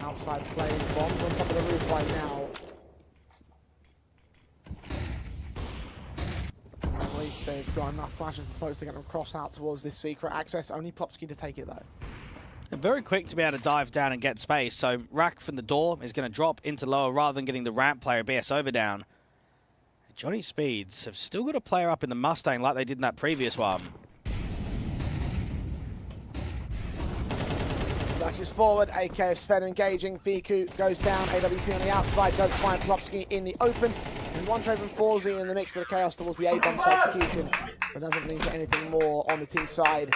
Outside play, bombs on top of the roof right now. At least they've got enough flashes and smokes to get them cross out towards this secret access. Only Plopsky to take it though. And very quick to be able to dive down and get space. So Rack from the door is going to drop into lower rather than getting the ramp player BS over down. Johnny Speeds have still got a player up in the Mustang like they did in that previous one. Flashes forward, AK of Sven engaging, Fiku goes down, AWP on the outside, does find Plopsky in the open, and one trade from Forzy in the mix of the chaos towards the A-bomb execution, but doesn't lead to anything more on the team side.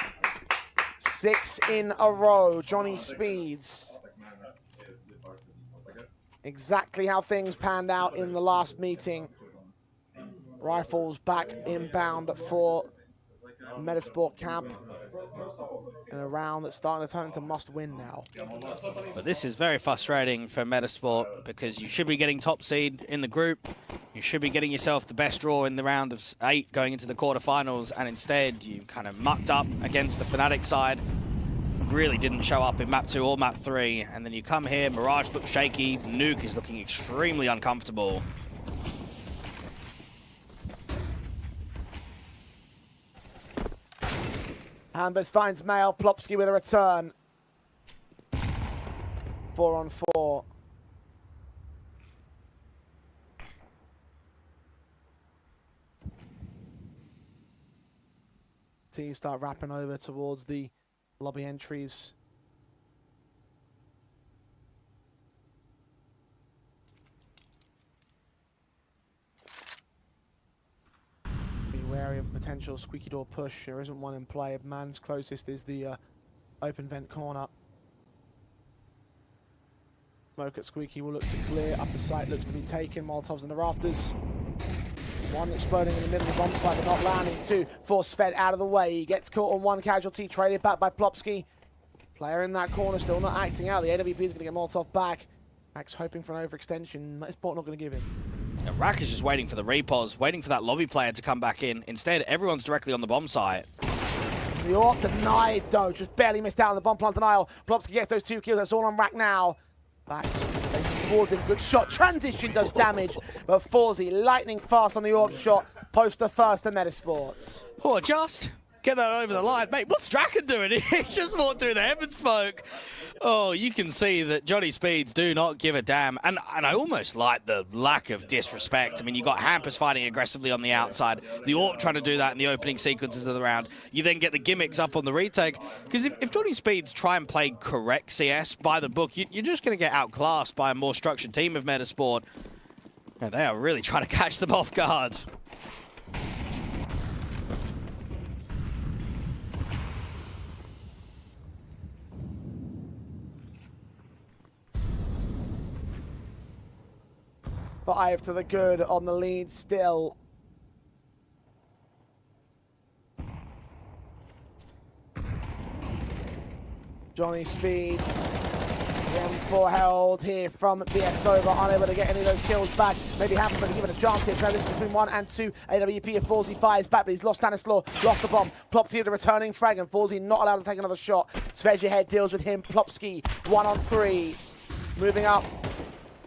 6 in a row, Johnny Speeds. Exactly how things panned out in the last meeting. Rifles back inbound for Metizport camp. In a round that's starting to turn into must-win now. But this is very frustrating for Metizport because you should be getting top seed in the group. You should be getting yourself the best draw in the round of 8 going into the quarterfinals, and instead you kind of mucked up against the Fnatic side. Really didn't show up in map 2 or map 3, and then you come here, Mirage looks shaky, Nuke is looking extremely uncomfortable. Ambers finds Mail, Plopsky with a return. 4 on 4. Teams start wrapping over towards the lobby entries. Be wary of potential squeaky door push. There isn't one in play. Man's closest is the open vent corner. Smoke at Squeaky will look to clear. Upper site looks to be taken. Molotovs in the rafters. One exploding in the middle of the bomb site, but not landing. 2 force fed out of the way. He gets caught on 1 casualty, traded back by Plopsky. Player in that corner still not acting out. The AWP is going to get Molotov back. Max hoping for an overextension. Metizport not going to give him. Yeah, Rack is just waiting for the repos, waiting for that lobby player to come back in. Instead, everyone's directly on the bomb site. The AWP denied though, just barely missed out on the bomb plant denial. Plopsky gets those 2 kills. That's all on Rack now. Backs facing towards him. Good shot. Transition does damage, but Forzy lightning fast on the AWP shot. Post the first to Metizport. Oh, just get that over the line. Mate, what's Draken doing? He's just walked through the heaven smoke. Oh, you can see that Johnny Speeds do not give a damn. And I almost like the lack of disrespect. I mean, you got Hampus fighting aggressively on the outside. The AWP trying to do that in the opening sequences of the round. You then get the gimmicks up on the retake. Because if Johnny Speeds try and play correct CS by the book, you're just going to get outclassed by a more structured team of Metizport. And they are really trying to catch them off guard. Five to the good on the lead still. Johnny Speeds. The M4 held here from BS over, unable to get any of those kills back. Maybe happen, but given a chance here. Transition between 1 and 2. AWP of Forzy fires back, but he's lost Stanislaw, lost the bomb. Plopsky the returning frag, and Forzy not allowed to take another shot. Svedge ahead deals with him. Plopsky 1 on 3. Moving up.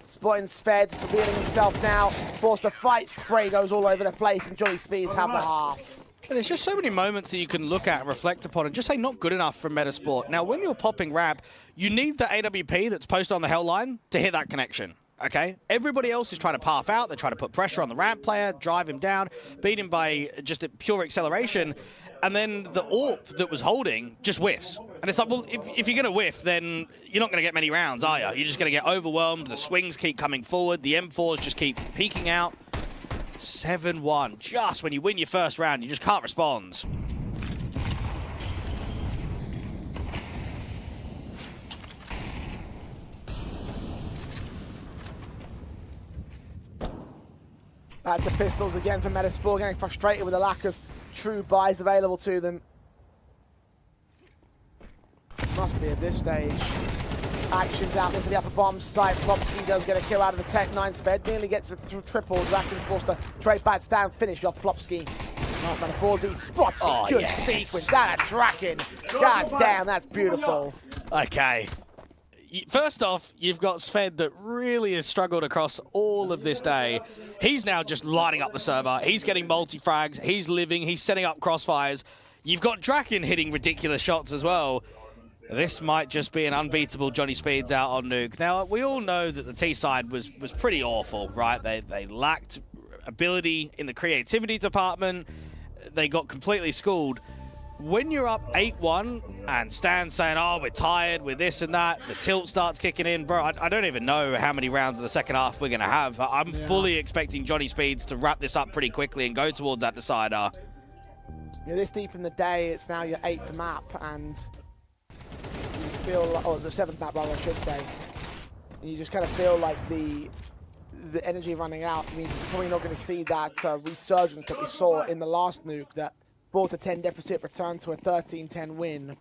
Spotting Sved, revealing himself now. Forced to fight. Spray goes all over the place, and Johnny Speeds have the half. And there's just so many moments that you can look at and reflect upon and just say not good enough from Metizport. Now, when you're popping ramp, you need the AWP that's posted on the hell line to hit that connection, okay? Everybody else is trying to path out. They're trying to put pressure on the ramp player, drive him down, beat him by just a pure acceleration. And then the AWP that was holding just whiffs. And it's like, well, if you're going to whiff, then you're not going to get many rounds, are you? You're just going to get overwhelmed. The swings keep coming forward. The M4s just keep peeking out. 7-1. Just when you win your first round, you just can't respond. Back to pistols again for Metizport, getting frustrated with the lack of true buys available to them. Must be at this stage. Actions out into the upper bomb site. Plopsky does get a kill out of the Tech 9 Sved. Nearly gets the triple. Draken's forced to trade bats down, finish off Plopsky. Marksman Forzi spots it. Good sequence. That a Draken. God damn, that's beautiful. Okay. First off, you've got Sved that really has struggled across all of this day. He's now just lighting up the server. He's getting multi-frags. He's living. He's setting up crossfires. You've got Draken hitting ridiculous shots as well. This might just be an unbeatable Johnny Speeds out on Nuke. Now, we all know that the T side was pretty awful, right? They lacked ability in the creativity department. They got completely schooled. When you're up 8-1 and Stan's saying, oh, we're tired, we're this and that, the tilt starts kicking in, bro, I don't even know how many rounds of the second half we're going to have. I'm fully expecting Johnny Speeds to wrap this up pretty quickly and go towards that decider. You're this deep in the day, it's now your 8th map, and you just feel like, oh, it's the 7th map, rather, I should say. And you just kind of feel like the energy running out means you're probably not going to see that resurgence that we saw in the last Nuke, that 4-10 deficit return to a 13-10 win.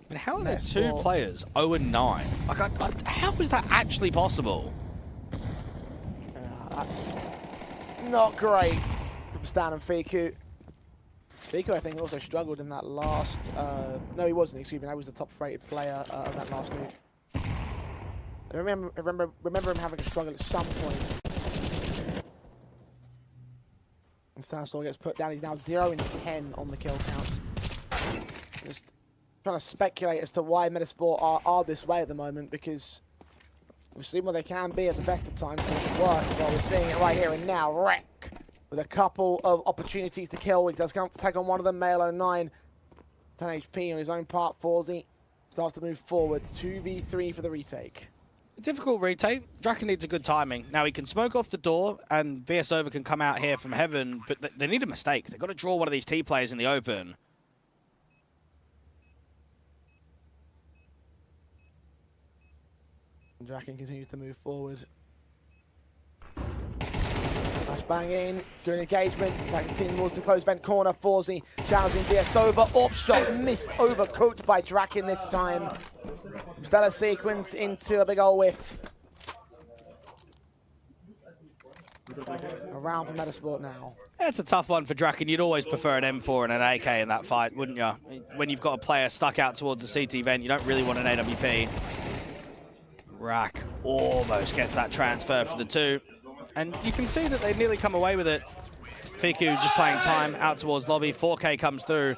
And how are there two players 0-9? Like, how is that actually possible? That's not great from Stan and Fiku. Fiku, I think, also struggled in that last... no, he wasn't, excuse me. That was the top-rated player of that last Nuke. I remember him having a struggle at some point. And Stanstor gets put down. He's now 0-10 on the kill counts. Just trying to speculate as to why Metizport are this way at the moment, because we've seen what they can be at the best of times and at the worst. Well, we're seeing it right here and now. Wreck with a couple of opportunities to kill. He does take on one of them. Male 09, 10 HP on his own part. Forzi starts to move forward. 2v3 for the retake. Difficult retake. Draken needs a good timing. Now, he can smoke off the door, and BS Over can come out here from heaven, but they need a mistake. They've got to draw one of these T players in the open. Draken continues to move forward. Flashbang in, good engagement. That continues to close vent corner. Forzi challenging BS Over. Orb shot missed, overcooked by Draken this time. Stellar sequence into a big old whiff. Around for Metizport now. That's a tough one for Draken. You'd always prefer an M4 and an AK in that fight, wouldn't you? When you've got a player stuck out towards the CT vent, you don't really want an AWP. Rack almost gets that transfer for the 2. And you can see that they nearly come away with it. Fiku just playing time out towards lobby. 4K comes through.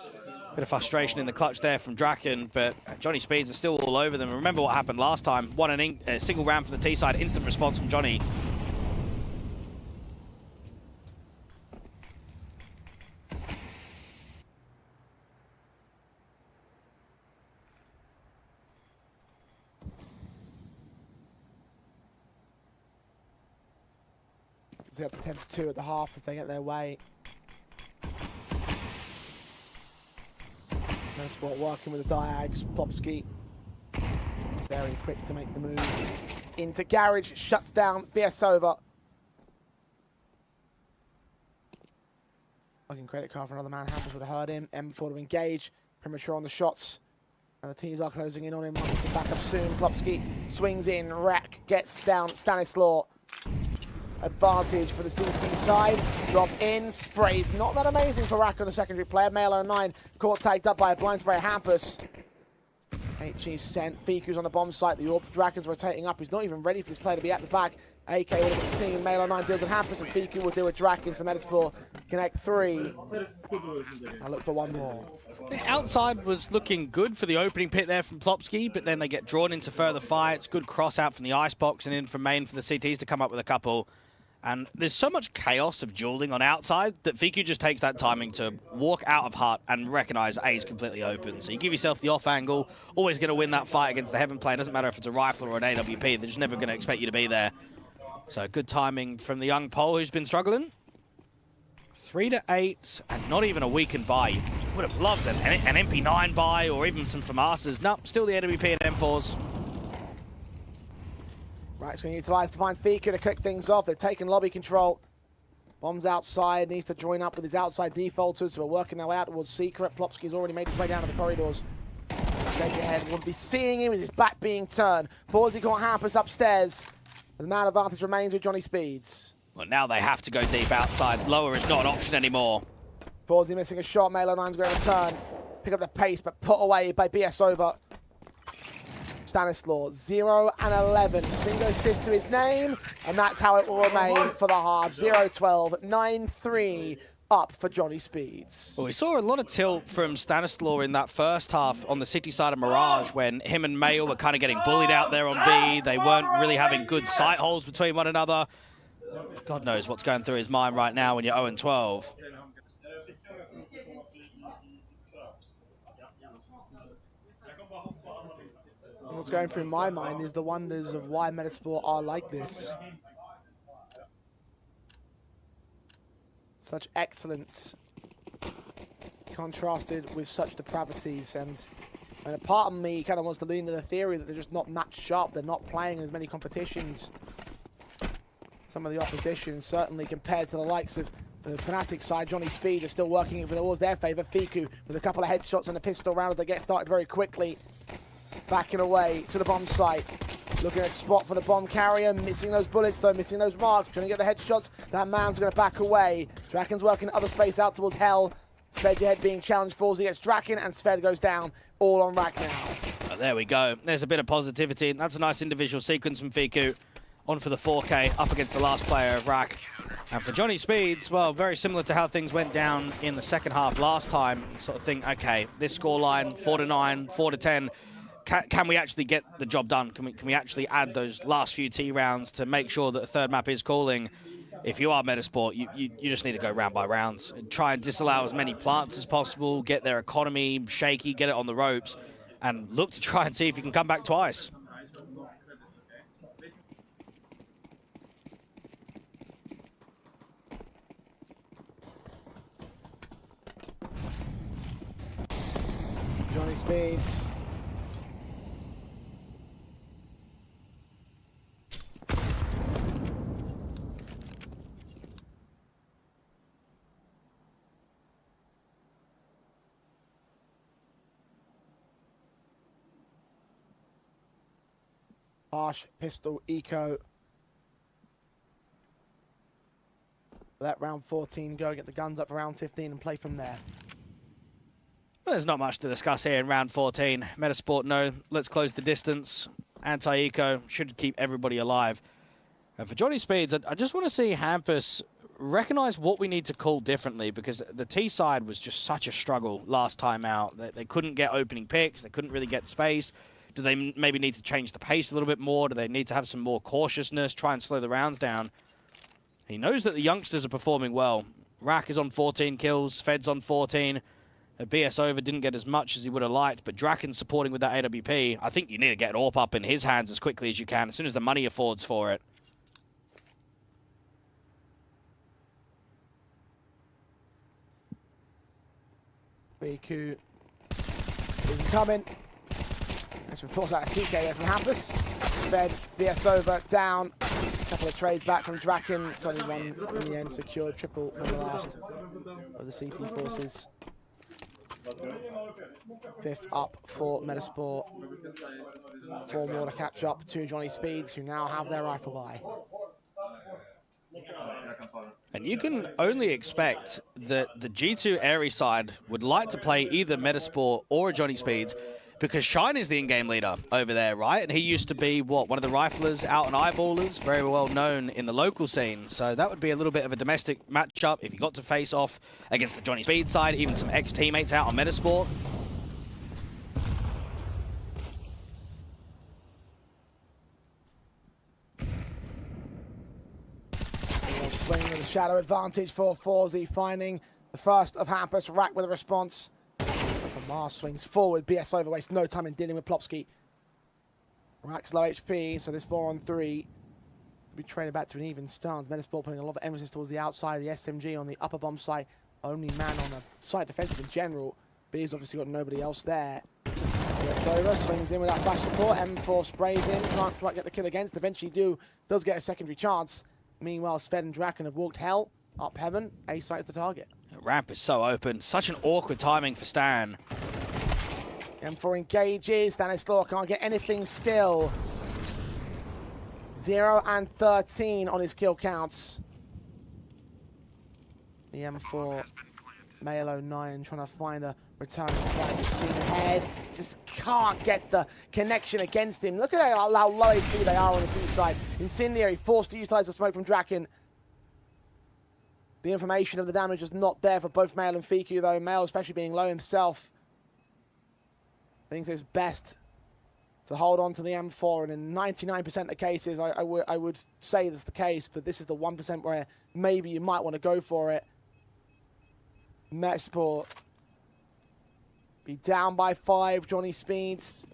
Bit of frustration in the clutch there from Draken, but Johnny Speeds are still all over them. Remember what happened last time. Won a single round for the T side. Instant response from Johnny. They got the 10-2 at the half if they get their way. Metizport working with the Diags. Plopsky very quick to make the move into Garage. Shuts down BS Over. Fucking credit card for another man. Hampers would have heard him. M4 to engage. Premature on the shots. And the teams are closing in on him. Wants to back up soon. Plopsky swings in. Rack gets down Stanislaw. Advantage for the CT side. Drop in. Sprays. Not that amazing for Rack on the secondary player. Male 09 caught tagged up by a blind spray Hampus. HE sent. Fiku's on the bomb site. The Orb Dragon's rotating up. He's not even ready for this player to be at the back. AK would have been seen. Male 09 deals with Hampus, and Fiku will deal with Draken. So Metizport connect 3. I look for one more. The outside was looking good for the opening pit there from Plopsky, but then they get drawn into further fights. Good cross out from the icebox and in from main for the CTs to come up with a couple. And there's so much chaos of dueling on outside that Fiku just takes that timing to walk out of hut and recognize A is completely open. So you give yourself the off angle, always going to win that fight against the Heaven player. Doesn't matter if it's a rifle or an AWP, they're just never going to expect you to be there. So good timing from the young Pole who's been struggling. 3-8 and not even a weakened buy. You would have loved an MP9 buy or even some FAMASas. Nope, still the AWP and M4s. Rack's going to utilise to find Fika to kick things off. They're taking lobby control. Bombs outside, needs to join up with his outside defaulters who are working their way out towards Secret. Plopsky's already made his way down to the corridors. Stage ahead will be seeing him with his back being turned. Forsey can't help us upstairs. The man advantage remains with Johnny Speeds. Well, now they have to go deep outside. Lower is not an option anymore. Forsey missing a shot. Melo 9's going to return. Pick up the pace, but put away by BS over. Stanislaw, 0 and 11. Single assist to his name, and that's how it will remain for the half. 0-12, 9-3 up for Johnny Speeds. Well, we saw a lot of tilt from Stanislaw in that first half on the city side of Mirage when him and Mail were kind of getting bullied out there on B. They weren't really having good sight holes between one another. God knows what's going through his mind right now when you're 0-12. What's going through my mind is the wonders of why Metizport are like this. Such excellence contrasted with such depravities, and a part of me kind of wants to lean to the theory that they're just not matched sharp. They're not playing as many competitions. Some of the opposition, certainly compared to the likes of the Fnatic side. Johnny Speed is still working it towards their favour. Fiku with a couple of headshots and a pistol round as they get started very quickly. Backing away to the bomb site. Looking at a spot for the bomb carrier. Missing those bullets though, missing those marks. Trying to get the headshots. That man's going to back away. Draken's working other space out towards Hell. Sved ahead being challenged. Forsey gets Draken and Sved goes down. All on Rack now. Oh, there we go. There's a bit of positivity. That's a nice individual sequence from Fiku. On for the 4K, up against the last player of Rack. And for Johnny Speeds, well, very similar to how things went down in the second half last time. You sort of think, okay, this scoreline, 4-9, 4-10. Can we actually get the job done? Can we actually add those last few T rounds to make sure that a third map is calling? If you are Metizport, you just need to go round by rounds. And try and disallow as many plants as possible, get their economy shaky, get it on the ropes, and look to try and see if you can come back twice. Johnny Speeds. Harsh, pistol, eco. Let round 14 go, get the guns up for round 15 and play from there. Well, there's not much to discuss here in round 14. Metizport, no, let's close the distance. Anti-eco should keep everybody alive. And for Johnny Speeds, I just want to see Hampus recognize what we need to call differently, because the T side was just such a struggle last time out. They couldn't get opening picks, they couldn't really get space. Do they maybe need to change the pace a little bit more? Do they need to have some more cautiousness, try and slow the rounds down? He knows that the youngsters are performing well. Rack is on 14 kills, Fed's on 14. BS over didn't get as much as he would have liked, but Draken's supporting with that AWP. I think you need to get AWP up in his hands as quickly as you can, as soon as the money affords for it. Riku isn't coming. Actually force out a TK there from Hampus. Sped, BS over, down. A couple of trades back from Draken. It's only one in the end, secured triple from the last of the CT forces. 5th up for Metizport. 4 more to catch up to Johnny Speeds, who now have their rifle buy. And you can only expect that the G2 Airy side would like to play either Metizport or a Johnny Speeds, because Shine is the in-game leader over there, right? And he used to be, what, one of the riflers out and eyeballers, very well known in the local scene. So that would be a little bit of a domestic matchup if you got to face off against the Johnny Speed side, even some ex-teammates out on Metizport. Swing with a shadow advantage for Forsey, finding the first of Hampus. Rack with a response. From Mars swings forward. BS over, wastes no time in dealing with Plopsky. Rack's low HP, so this 4-on-3 will be traded back to an even stance. Metizport putting a lot of emphasis towards the outside of the SMG on the upper bomb site. Only man on the site defensive in general. B's obviously got nobody else there. It's over, swings in with that flash support. M4 sprays in, trying to get the kill against. Eventually does get a secondary chance. Meanwhile, Sved and Draken have walked hell up heaven. A site's the target. The ramp is so open. Such an awkward timing for Stan. M4 engages. Stanislaw can't get anything still. 0 and 13 on his kill counts. The M4 Male 09 trying to find a returning flag. We've seen ahead. Just can't get the connection against him. Look at how low HP they are on the T side. Incendiary forced to utilize the smoke from Draken. The information of the damage is not there for both Male and Fiku, though. Male, especially being low himself, thinks it's best to hold on to the M4. And in 99% of cases, I would say that's the case. But this is the 1% where maybe you might want to go for it. Metizport be down by 5. Johnny Speeds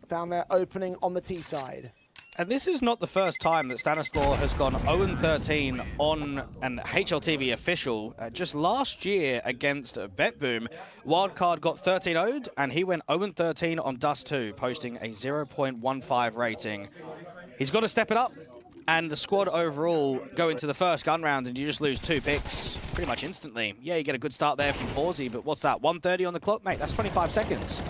found their opening on the T side. And this is not the first time that Stanislaw has gone 0-13 on an HLTV official. Just last year against BetBoom, Wildcard got 13-0'd, and he went 0-13 on Dust 2, posting a 0.15 rating. He's got to step it up, and the squad overall go into the first gun round, and you just lose 2 picks pretty much instantly. Yeah, you get a good start there from Forzy, but what's that, 1:30 on the clock? Mate, that's 25 seconds.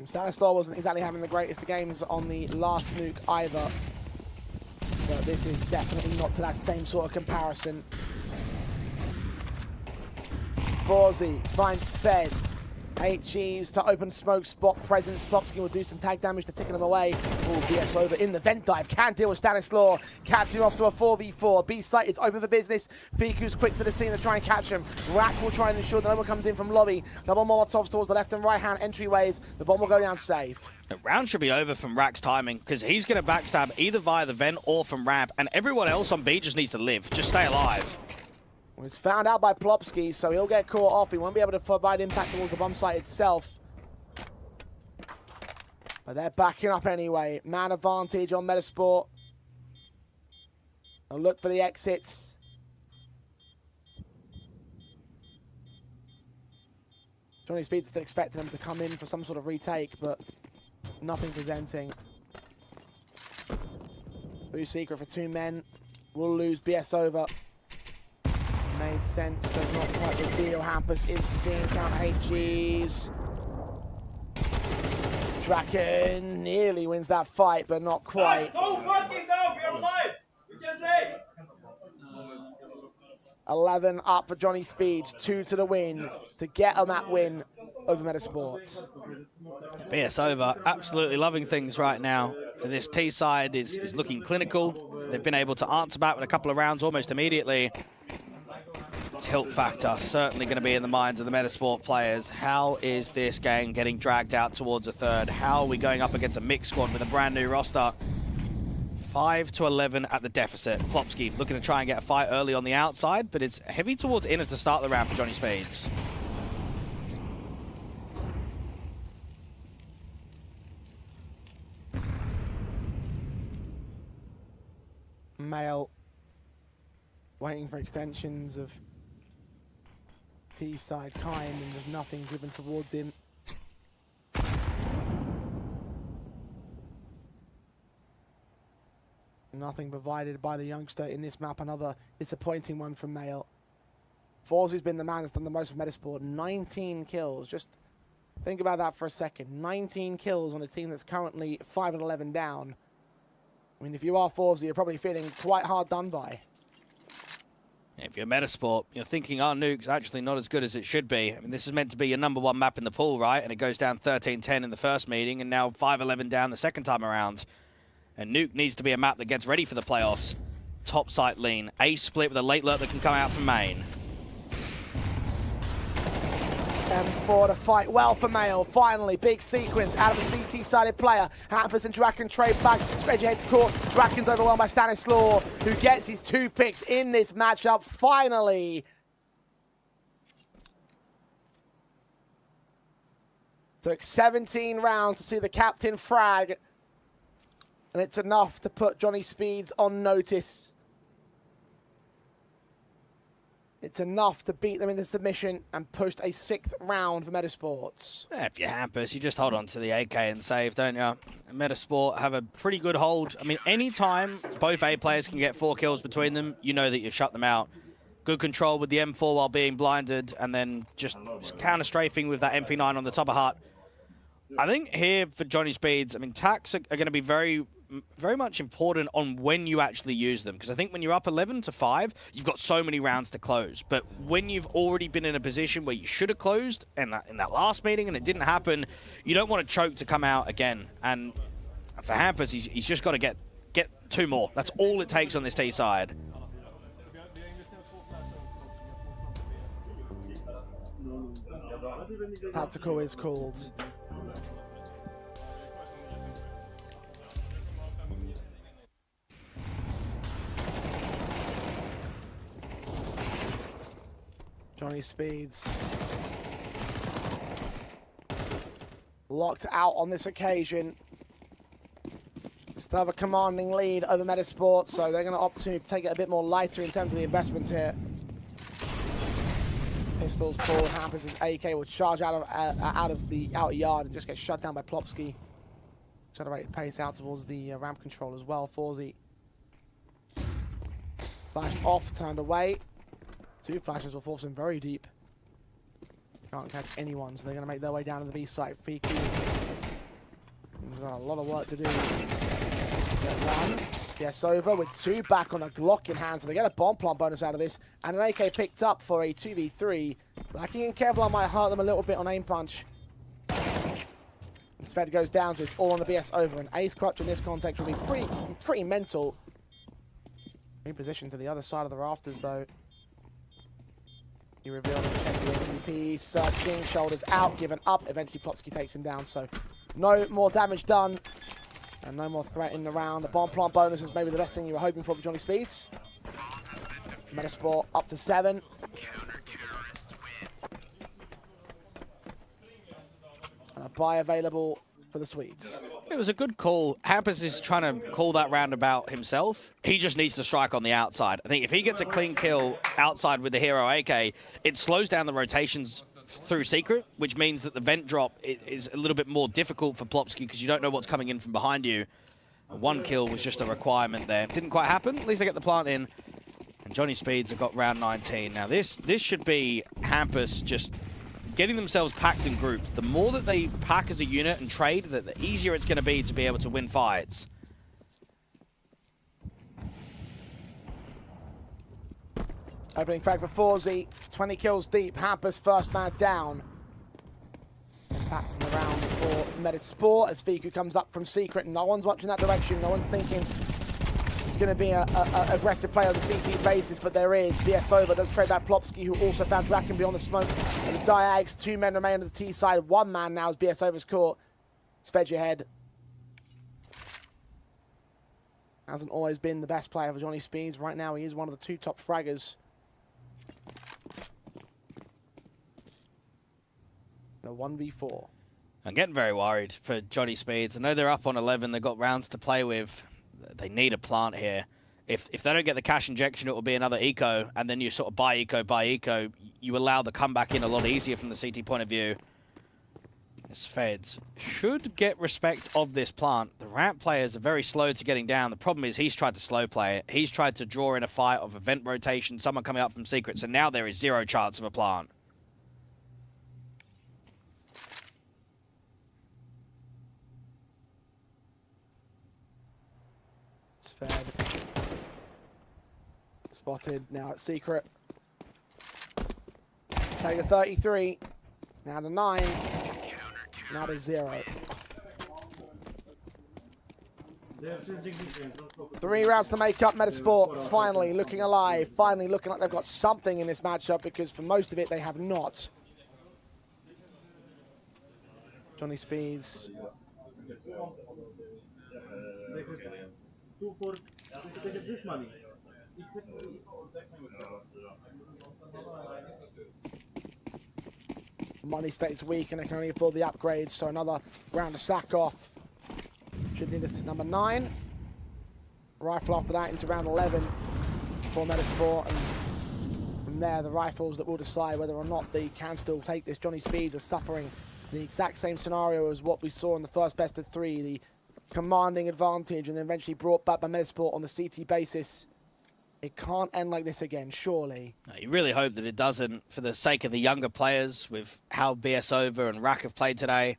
Stanislaw wasn't exactly having the greatest of games on the last nuke either. But this is definitely not to that same sort of comparison. Forzy finds Sved. HEs to open smoke spot presence. Plopsky will do some tag damage to tickle him away. Oh, BS over in the vent dive. Can't deal with Stanislaw. Catch him off to a 4v4. B site is open for business. Fiku's quick to the scene to try and catch him. Rack will try and ensure that no one comes in from lobby. Double Molotovs towards the left and right hand entryways. The bomb will go down safe. The round should be over from Rack's timing, because he's going to backstab either via the vent or from ramp, and everyone else on B just needs to live. Just stay alive. Well, it's found out by Plopsky, so he'll get caught off. He won't be able to provide impact towards the bomb site itself. But they're backing up anyway. Man advantage on Metizport. They'll look for the exits. Johnny Speed's still expecting them to come in for some sort of retake, but nothing presenting. Blue Secret for 2 men. We'll lose BS over. Made sense, but not quite the deal. Hampus is seeing counter HGs. Draken nearly wins that fight, but not quite. So fucking down, we're alive! We can say! 11 up for Johnny Speeds, 2 to the win to get a map win over Metizport. BS over, absolutely loving things right now. This T side is looking clinical. They've been able to answer back with a couple of rounds almost immediately. Tilt factor certainly going to be in the minds of the Metizport players. How is this game getting dragged out towards a third? How are we going up against a mixed squad with a brand new roster? 5-11 at the deficit. Plopsky looking to try and get a fight early on the outside, but it's heavy towards inner to start the round for Johnny Speeds. Male waiting for extensions of T-side kind, and there's nothing given towards him. Nothing provided by the youngster in this map. Another disappointing one from Male. Forzy's been the man that's done the most for Metizport. 19 kills. Just think about that for a second. 19 kills on a team that's currently 5-11 down. I mean, if you are Forzy, you're probably feeling quite hard done by. If you're Metizport, you're thinking our nuke's actually not as good as it should be. I mean, this is meant to be your #1 map in the pool, right? And it goes down 13-10 in the first meeting, and now 5-11 down the second time around. And nuke needs to be a map that gets ready for the playoffs. Top site lean. A split with a late lurk that can come out from main. M4 to fight well for Male. Finally, big sequence out of a CT-sided player. Hampus and Draken trade back. Edgehead's caught. Draken's overwhelmed by Stanislaw, who gets his 2 picks in this matchup. Finally. Took 17 rounds to see the captain frag. And it's enough to put Johnny Speeds on notice. It's enough to beat them in the submission and pushed a 6th round for Metizport. Yeah, if you're Hampus, you just hold on to the AK and save, don't you? And Metizport have a pretty good hold. I mean, any time both A players can get 4 kills between them, you know that you've shut them out. Good control with the M4 while being blinded, and then just counter-strafing with that MP9 on the top of hut. I think here for Johnny Speeds, I mean, tacks are going to be very much important on when you actually use them, because I think when you're up 11-5, you've got so many rounds to close. But when you've already been in a position where you should have closed in that last meeting and it didn't happen, you don't want to choke to come out again. And for Hampus, he's just got to get 2 more. That's all it takes on this T side. Tactical is called. Johnny Speeds locked out on this occasion. Still have a commanding lead over Metizport, so they're going to opt to take it a bit more lighter in terms of the investments here. Pistols pulled. Hampus' AK will charge out of the outer yard and just get shut down by Plopsky. Accelerated pace out towards the ramp control as well. Forzy flashed off, turned away. 2 flashes will force him very deep. Can't catch anyone, so they're going to make their way down to the B site. Fiku, he's got a lot of work to do. Get 1. Yes, over with 2 back on a Glock in hand, so they get a bomb plant bonus out of this, and an AK picked up for a 2v3. Lacking in Kevlar might hurt them a little bit on aim punch. Sved goes down, so it's all on the BS over. An ace clutch in this context will be pretty mental. Reposition to the other side of the rafters, though. He revealed and checked the MVP, searching, shoulders out, given up. Eventually, Plopsky takes him down, so no more damage done. And no more threat in the round. The bomb plant bonus is maybe the best thing you were hoping for Johnny Speeds. Metizport up to 7. And a buy available for the Swedes. It was a good call. Hampus is trying to call that roundabout himself. He just needs to strike on the outside. I think if he gets a clean kill outside with the hero AK, it slows down the rotations through secret, which means that the vent drop is a little bit more difficult for Plopsky because you don't know what's coming in from behind you. And 1 kill was just a requirement there. Didn't quite happen. At least they get the plant in. And Johnny Speeds have got round 19. Now this should be Hampus just getting themselves packed in groups. The more that they pack as a unit and trade, the easier it's going to be able to win fights. Opening frag for Forzy. 20 kills deep. Hampus first man down. Impact in the round for Metizport as Fiku comes up from secret. No one's watching that direction. No one's thinking it's going to be an aggressive play on the CT basis, but there is. BS over. Does trade that Plopsky, who also found Draken beyond the smoke. And the Diags, 2 men remain on the T side. 1 man now as BS over's caught. Sved ahead. Hasn't always been the best player for Johnny Speeds. Right now, he is one of the 2 top fraggers. A 1v4. I'm getting very worried for Johnny Speeds. I know they're up on 11. They've got rounds to play with. They need a plant here. If they don't get the cash injection, it will be another eco, and then you sort of buy eco. You allow the comeback in a lot easier from the CT point of view. Feds should get respect of this plant. The ramp players are very slow to getting down. The problem is he's tried to slow play it. He's tried to draw in a fight of event rotation, someone coming up from secret, so now there is 0 chance of a plant. Fed. Spotted now at secret. Take a 33. Now to 9. Now to 0. 3 rounds to make up. Metizport finally looking alive. Finally looking like they've got something in this matchup, because for most of it they have not. Johnny Speeds. Money stays weak and they can only afford the upgrades, so another round of sack off. Should lead us to number 9. Rifle after that into round 11 for Metizport. And from from there, the rifles that will decide whether or not they can still take this. Johnny Speeds is suffering the exact same scenario as what we saw in the first best of 3, the commanding advantage, and then eventually brought back by Metizport on the CT basis. It can't end like this again, surely. No, you really hope that it doesn't, for the sake of the younger players, with how BSOver and Rack have played today.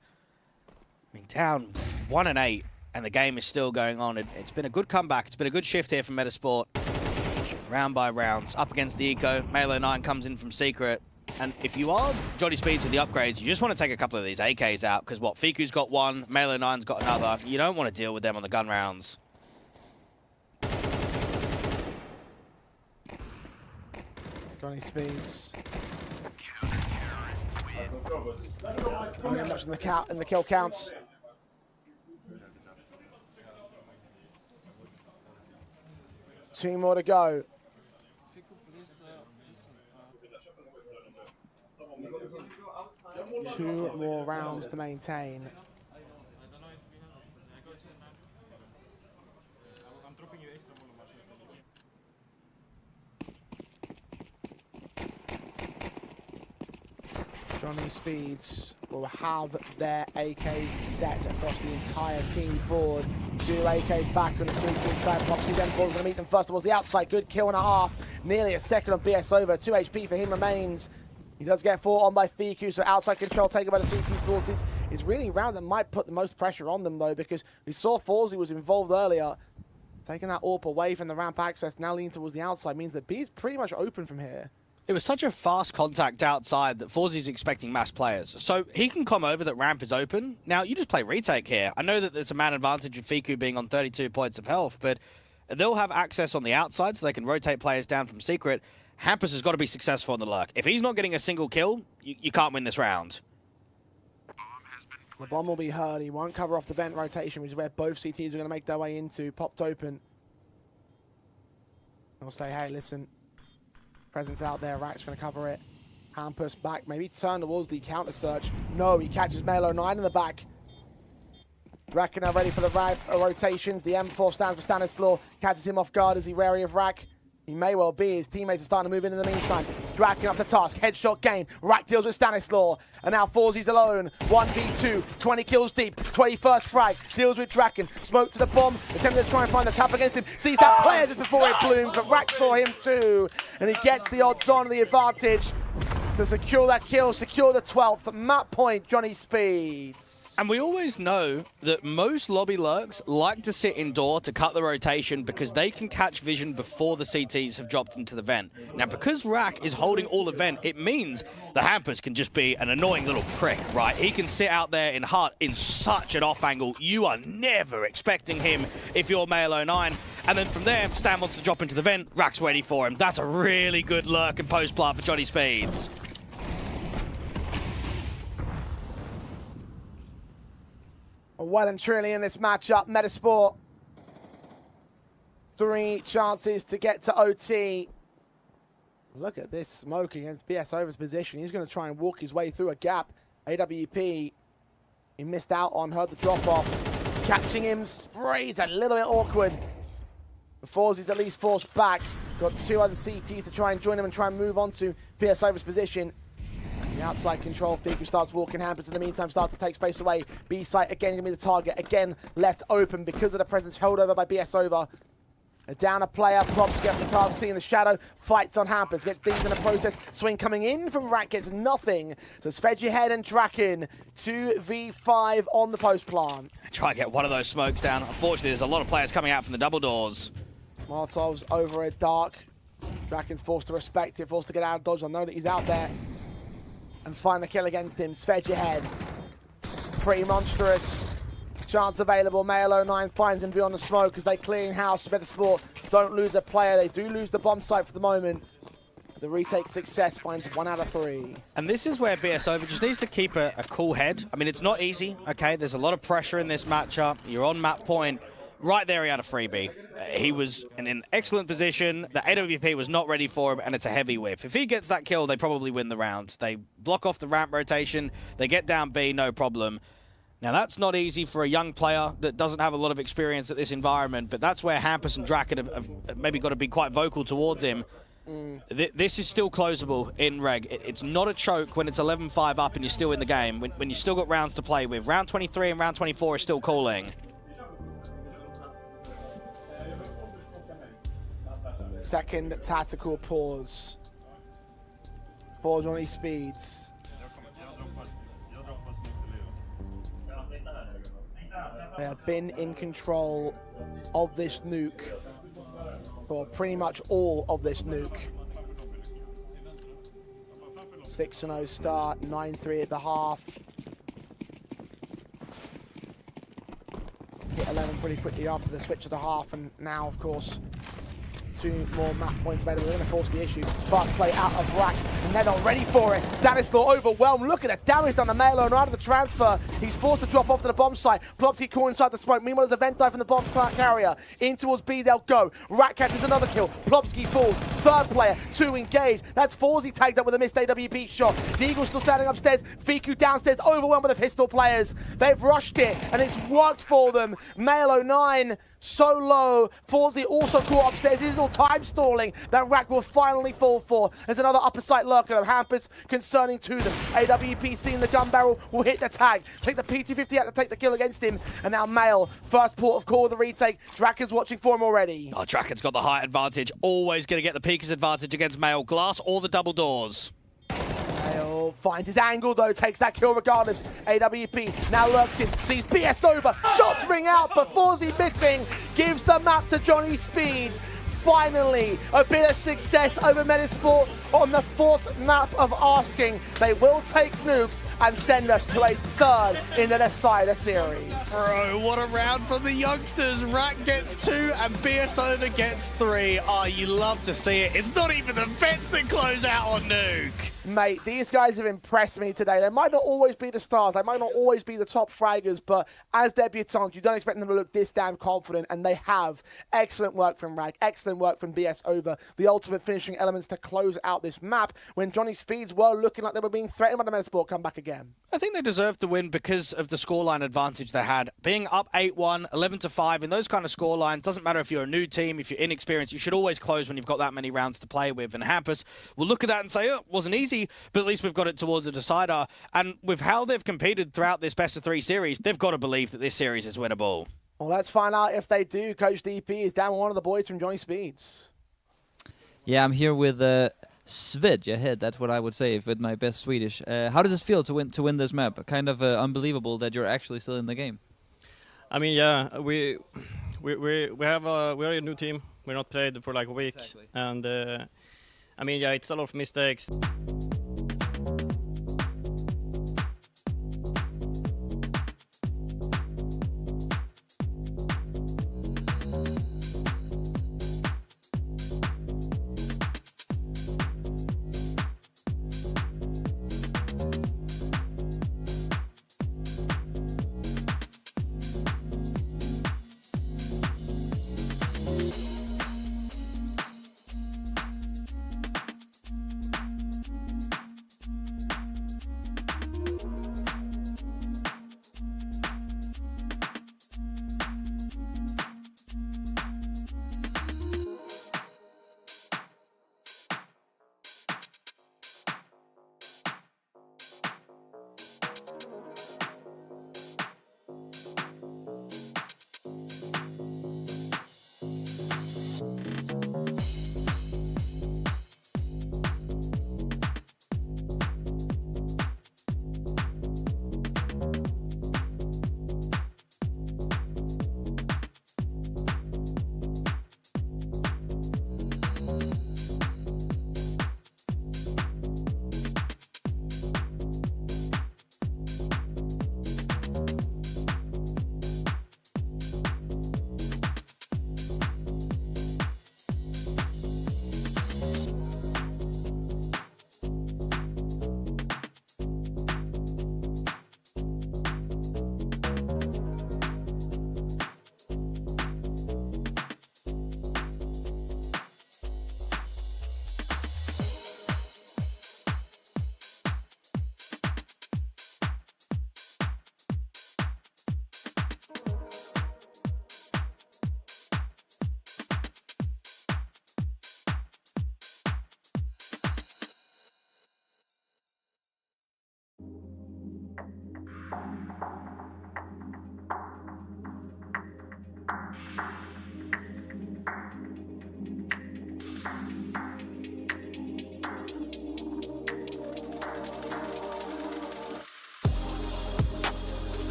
I mean, down 1-8, and the game is still going on. It's been a good comeback. It's been a good shift here from Metizport. Round by rounds, up against the Eco. Melo 9 comes in from Secret. And if you are Johnny Speeds with the upgrades, you just want to take a couple of these AKs out, because what, Fiku's got one, Melo 9's got another. You don't want to deal with them on the gun rounds. Johnny Speeds. Not getting much in the kill counts. Two more to go. Two more rounds to maintain. Johnny Speeds will have their AKs set across the entire team board. 2 AKs back on the CT side. Popsky's M4 is going to meet them first of all. The outside, good kill and a half. Nearly a second on BSOver. 2 HP for him remains. He does get 4 on by Fiku, so outside control taken by the CT forces. It's really a round that might put the most pressure on them, though, because we saw Forzy was involved earlier. Taking that AWP away from the ramp access, now leaning towards the outside, means that B is pretty much open from here. It was such a fast contact outside that Forzy's expecting mass players. So he can come over that ramp is open. Now, you just play retake here. I know that there's a man advantage with Fiku being on 32 points of health, but they'll have access on the outside so they can rotate players down from Secret. Hampus has got to be successful on the lurk. If he's not getting a single kill, you can't win this round. The bomb will be heard. He won't cover off the vent rotation, which is where both CTs are going to make their way into. Popped open. They'll say, hey, listen. Presence out there, Rack's going to cover it. Hampus back, maybe turn towards the counter search. No, he catches Melo 9 in the back. Draken now ready for the rotations. The M4 stands for Stanislaw. Catches him off guard as he wary of Rack. He may well be. His teammates are starting to move in the meantime. Draken up to task. Headshot gain. Rack deals with Stanislaw. And now Forzy's alone. 1v2. 20 kills deep. 21st frag. Deals with Draken. Smoke to the bomb. Attempting to try and find the tap against him. Sees that player just before it blooms. But Rack saw him too. And he gets the odds on, the advantage to secure that kill. Secure the 12th. Map point, Johnny Speeds. And we always know that most lobby lurks like to sit indoor to cut the rotation because they can catch vision before the CTs have dropped into the vent. Now, because Rack is holding all the vent, it means the Hampers can just be an annoying little prick, right? He can sit out there in hut in such an off angle. You are never expecting him if you're Male 09. And then from there, Stan wants to drop into the vent. Rack's ready for him. That's a really good lurk and post plant for Johnny Speeds. Well and truly in this matchup, Metizport. 3 chances to get to OT. Look at this smoke against BSOver's position. He's going to try and walk his way through a gap. AWP, he missed out on, heard the drop-off. Catching him, sprays a little bit awkward. Before he's at least forced back. Got 2 other CTs to try and join him and try and move on to BSOver's position. The outside control, Fiku starts walking. Hampers in the meantime starts to take space away. B site again going to be the target. Again left open because of the presence held over by BSOver. Down a player, Props get the task, seeing the shadow, fights on Hampers, gets things in the process. Swing coming in from Rack, gets nothing. So Svedjehead and Draken, 2v5 on the post plant. Try and get one of those smokes down. Unfortunately, there's a lot of players coming out from the double doors. Molotov's over at dark. Draken's forced to respect it, forced to get out of dodge. I know that he's out there. And find the kill against him. Svedjehead. Pretty monstrous. Chance available. Male 09 finds him beyond the smoke as they clean house. Metizport don't lose a player. They do lose the bomb site for the moment. The retake success finds 1 out of 3. And this is where BSOver just needs to keep a cool head. I mean, it's not easy, okay? There's a lot of pressure in this matchup. You're on map point. Right there, he had a freebie. He was in an excellent position. The AWP was not ready for him, and it's a heavy whiff. If he gets that kill, they probably win the round. They block off the ramp rotation. They get down B, no problem. Now, that's not easy for a young player that doesn't have a lot of experience at this environment, but that's where Hampus and Draken have maybe got to be quite vocal towards him. This is still closable in Reg. It's not a choke when it's 11-5 up and you're still in the game, when you've still got rounds to play with. Round 23 and round 24 is still calling. Second tactical pause for Johnny Speeds. They have been in control of this nuke for pretty much all of this nuke. 6-0 start, 9-3 at the half. Hit 11 pretty quickly after the switch of the half, and now, of course, 2 more map points available. They're going to force the issue. Fast play out of Rack, and they're not ready for it. Stanislaw overwhelmed. Look at the damage done to Malo, and out of the transfer. He's forced to drop off to the bomb site. Plopsky caught inside the smoke. Meanwhile, there's a vent dive from the bomb carrier. In towards B, they'll go. Rack catches another kill. Plopsky falls. Third player to engage. That's Forzy tagged up with a missed AWP shot. The Eagle's still standing upstairs. Viku downstairs, overwhelmed with the pistol players. They've rushed it, and it's worked for them. Malo 9. So low. Forzy also caught upstairs. This is all time stalling that Rack will finally fall for. There's another upper site lurker of Hampus concerning to them. AWP seeing the gun barrel will hit the tag. Take the P250 out to take the kill against him. And now Mail, first port of call with the retake. Draken's watching for him already. Oh, Draken's got the height advantage. Always going to get the Peekers advantage against Mail. Glass or the double doors. Mail finds his angle though, takes that kill regardless. AWP now lurks in, sees BS over, shots ring out, but Forzy missing, gives the map to Johnny Speeds. Finally, a bit of success over Metizport on the 4th map of asking. They will take Nuke and send us to a 3rd in the Decider series. Bro, what a round from the youngsters. Rack gets 2 and BS Over gets 3. Oh, you love to see it. It's not even the vets that close out on Nuke. Mate, these guys have impressed me today. They might not always be the stars, they might not always be the top fraggers, but as debutants, you don't expect them to look this damn confident, and they have. Excellent work from Rag, excellent work from BS Over, the ultimate finishing elements to close out this map when Johnny Speeds were looking like they were being threatened by the Metizport come back again. I think they deserved the win because of the scoreline advantage they had. Being up 8-1, 11-5, in those kind of scorelines, doesn't matter if you're a new team, if you're inexperienced, you should always close when you've got that many rounds to play with. And Hampus will look at that and say, oh, it wasn't easy, but at least we've got it towards a decider. And with how they've competed throughout this best-of-3 series, they've got to believe that this series is winnable. Well, let's find out if they do. Coach DP is down with one of the boys from Johnny Speeds. Yeah, I'm here with Svid ahead. That's what I would say with my best Swedish. How does it feel to win this map? Kind of unbelievable that you're actually still in the game. I mean, yeah, we're a new team. We're not played for like a week, exactly. And I mean, yeah, it's a lot of mistakes.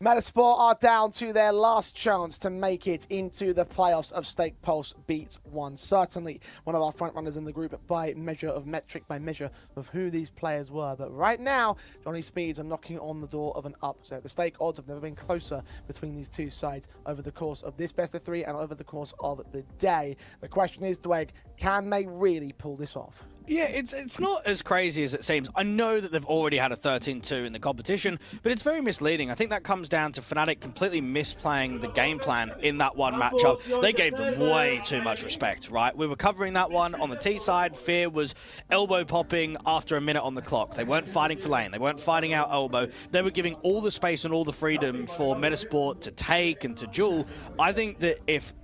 Metizport are down to their last chance to make it into the playoffs of Stake Pulse Beat 1. Certainly one of our front runners in the group by measure of metric, by measure of who these players were. But right now, Johnny Speeds are knocking on the door of an upset. The stake odds have never been closer between these two sides over the course of this best of three and over the course of the day. The question is, Dweg, can they really pull this off? Yeah, it's not as crazy as it seems. I know that they've already had a 13-2 in the competition, but it's very misleading. I think that comes down to Fnatic completely misplaying the game plan in that one matchup. They gave them way too much respect, right? We were covering that one on the T side. Fear was elbow popping after a minute on the clock. They weren't fighting for lane. They weren't fighting out elbow. They were giving all the space and all the freedom for Metizport to take and to duel. I think that if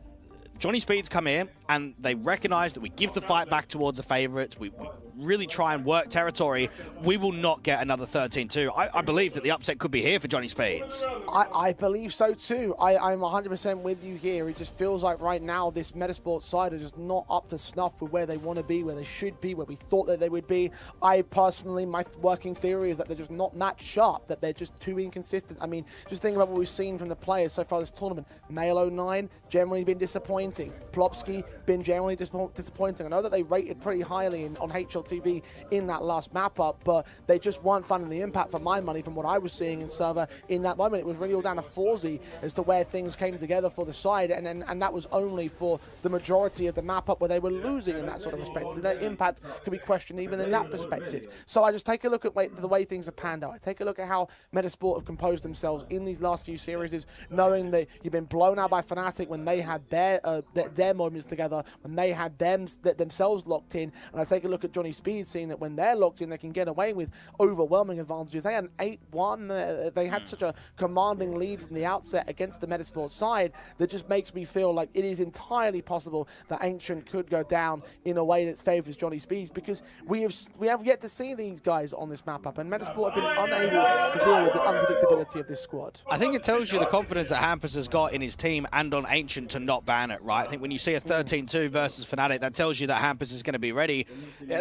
Johnny Speeds come in and they recognize that we give the fight back towards the favorites, we really try and work territory, we will not get another 13-2. I believe that the upset could be here for Johnny Speeds. I believe so too. I'm 100% with you here. It just feels like right now this Metizport side are just not up to snuff with where they want to be, where they should be, where we thought that they would be. I personally, my working theory is that they're just not that sharp, that they're just too inconsistent. I mean, just think about what we've seen from the players so far this tournament. Male 09, generally been disappointing. Plopsky, been generally disappointing. I know that they rated pretty highly on HLTV in that last map up, but they just weren't finding the impact for my money from what I was seeing in server in that moment. It was really all down to Forzy as to where things came together for the side, and that was only for the majority of the map up where they were losing in that sort of respect. So their impact could be questioned even in that perspective. So I just take a look at the way things have panned out. I take a look at how Metizport have composed themselves in these last few series, knowing that you've been blown out by Fnatic when they had their moments together, when they had themselves locked in. And I take a look at Johnny Speed, seeing that when they're locked in, they can get away with overwhelming advantages. They had an 8-1. They had such a commanding lead from the outset against the Metizport side that just makes me feel like it is entirely possible that Ancient could go down in a way that favours Johnny Speed, because we have yet to see these guys on this map up, and Metizport have been unable to deal with the unpredictability of this squad. I think it tells you the confidence that Hampus has got in his team and on Ancient to not ban it, right? I think when you see a 13-2 versus Fnatic, that tells you that Hampus is going to be ready.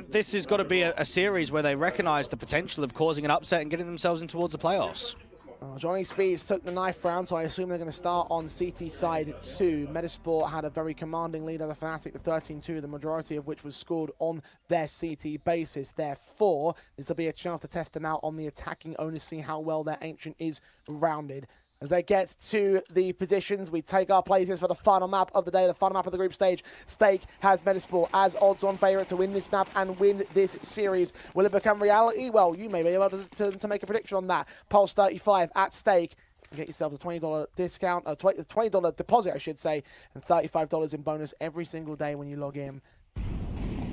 This has got to be a series where they recognise the potential of causing an upset and getting themselves in towards the playoffs. Johnny Speeds took the knife round, so I assume they're going to start on CT side 2. Metizport had a very commanding lead over Fnatic, the 13-2, the majority of which was scored on their CT basis. Therefore, this will be a chance to test them out on the attacking owners, see how well their Ancient is rounded. As they get to the positions, we take our places for the final map of the day, the final map of the group stage. Stake has Metizport as odds-on favourite to win this map and win this series. Will it become reality? Well, you may be able to make a prediction on that. Pulse 35 at Stake. Get yourself a $20 discount, a $20 deposit, I should say, and $35 in bonus every single day when you log in.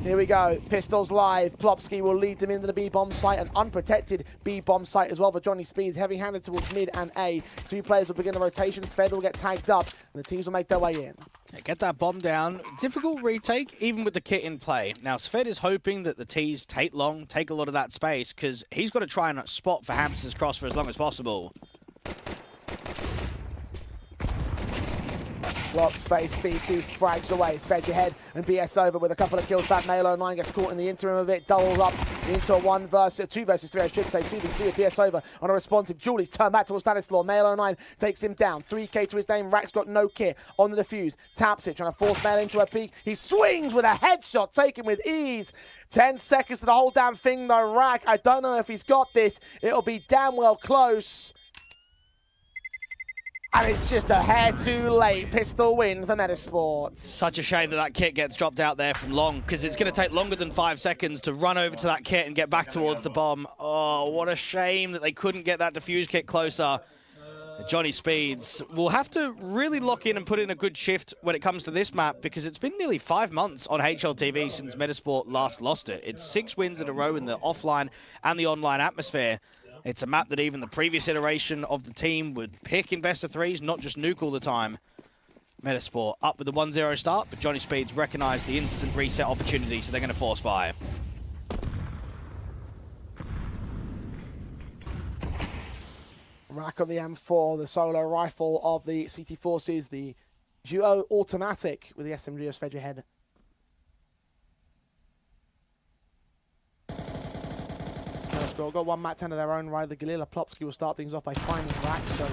Here we go, Pistols live. Plopsky will lead them into the B-bomb site, an unprotected B-bomb site as well for Johnny Speeds, heavy-handed towards mid and A. 2 players will begin the rotation, Sved will get tagged up, and the teams will make their way in. Yeah, get that bomb down. Difficult retake, even with the kit in play. Now, Sved is hoping that the T's take a lot of that space, because he's got to try and spot for Hampus's cross for as long as possible. Blocks face, Fiku frags away. Sved ahead and BS over with a couple of kills back. Melo9 gets caught in the interim of it. Doubles up into a 2 versus 3, I should say. 2v2 with BS over on a responsive. Julie's turned back towards Stanislaw. Melo9 takes him down. 3k to his name. Rack's got no kit on the defuse. Taps it, trying to force Mel into a peak. He swings with a headshot, taken with ease. 10 seconds to the whole damn thing though. Rack, I don't know if he's got this. It'll be damn well close. And it's just a hair too late. Pistol win for Metizport. Such a shame that kit gets dropped out there from Long, because it's going to take longer than 5 seconds to run over to that kit and get back towards the bomb. Oh, what a shame that they couldn't get that defuse kit closer. Johnny Speeds will have to really lock in and put in a good shift when it comes to this map, because it's been nearly 5 months on HLTV since Metizport last lost it. It's 6 wins in a row in the offline and the online atmosphere. It's a map that even the previous iteration of the team would pick in best of 3s, not just nuke all the time. Metizport up with the 1-0 start, but Johnny Speeds recognised the instant reset opportunity, so they're going to force buy. Rack on the M4, the solo rifle of the CT Forces, the duo automatic with the SMG of Sved ahead. Got one Mat 10 of their own right. The Galila Plopsky will start things off by finding Rack, so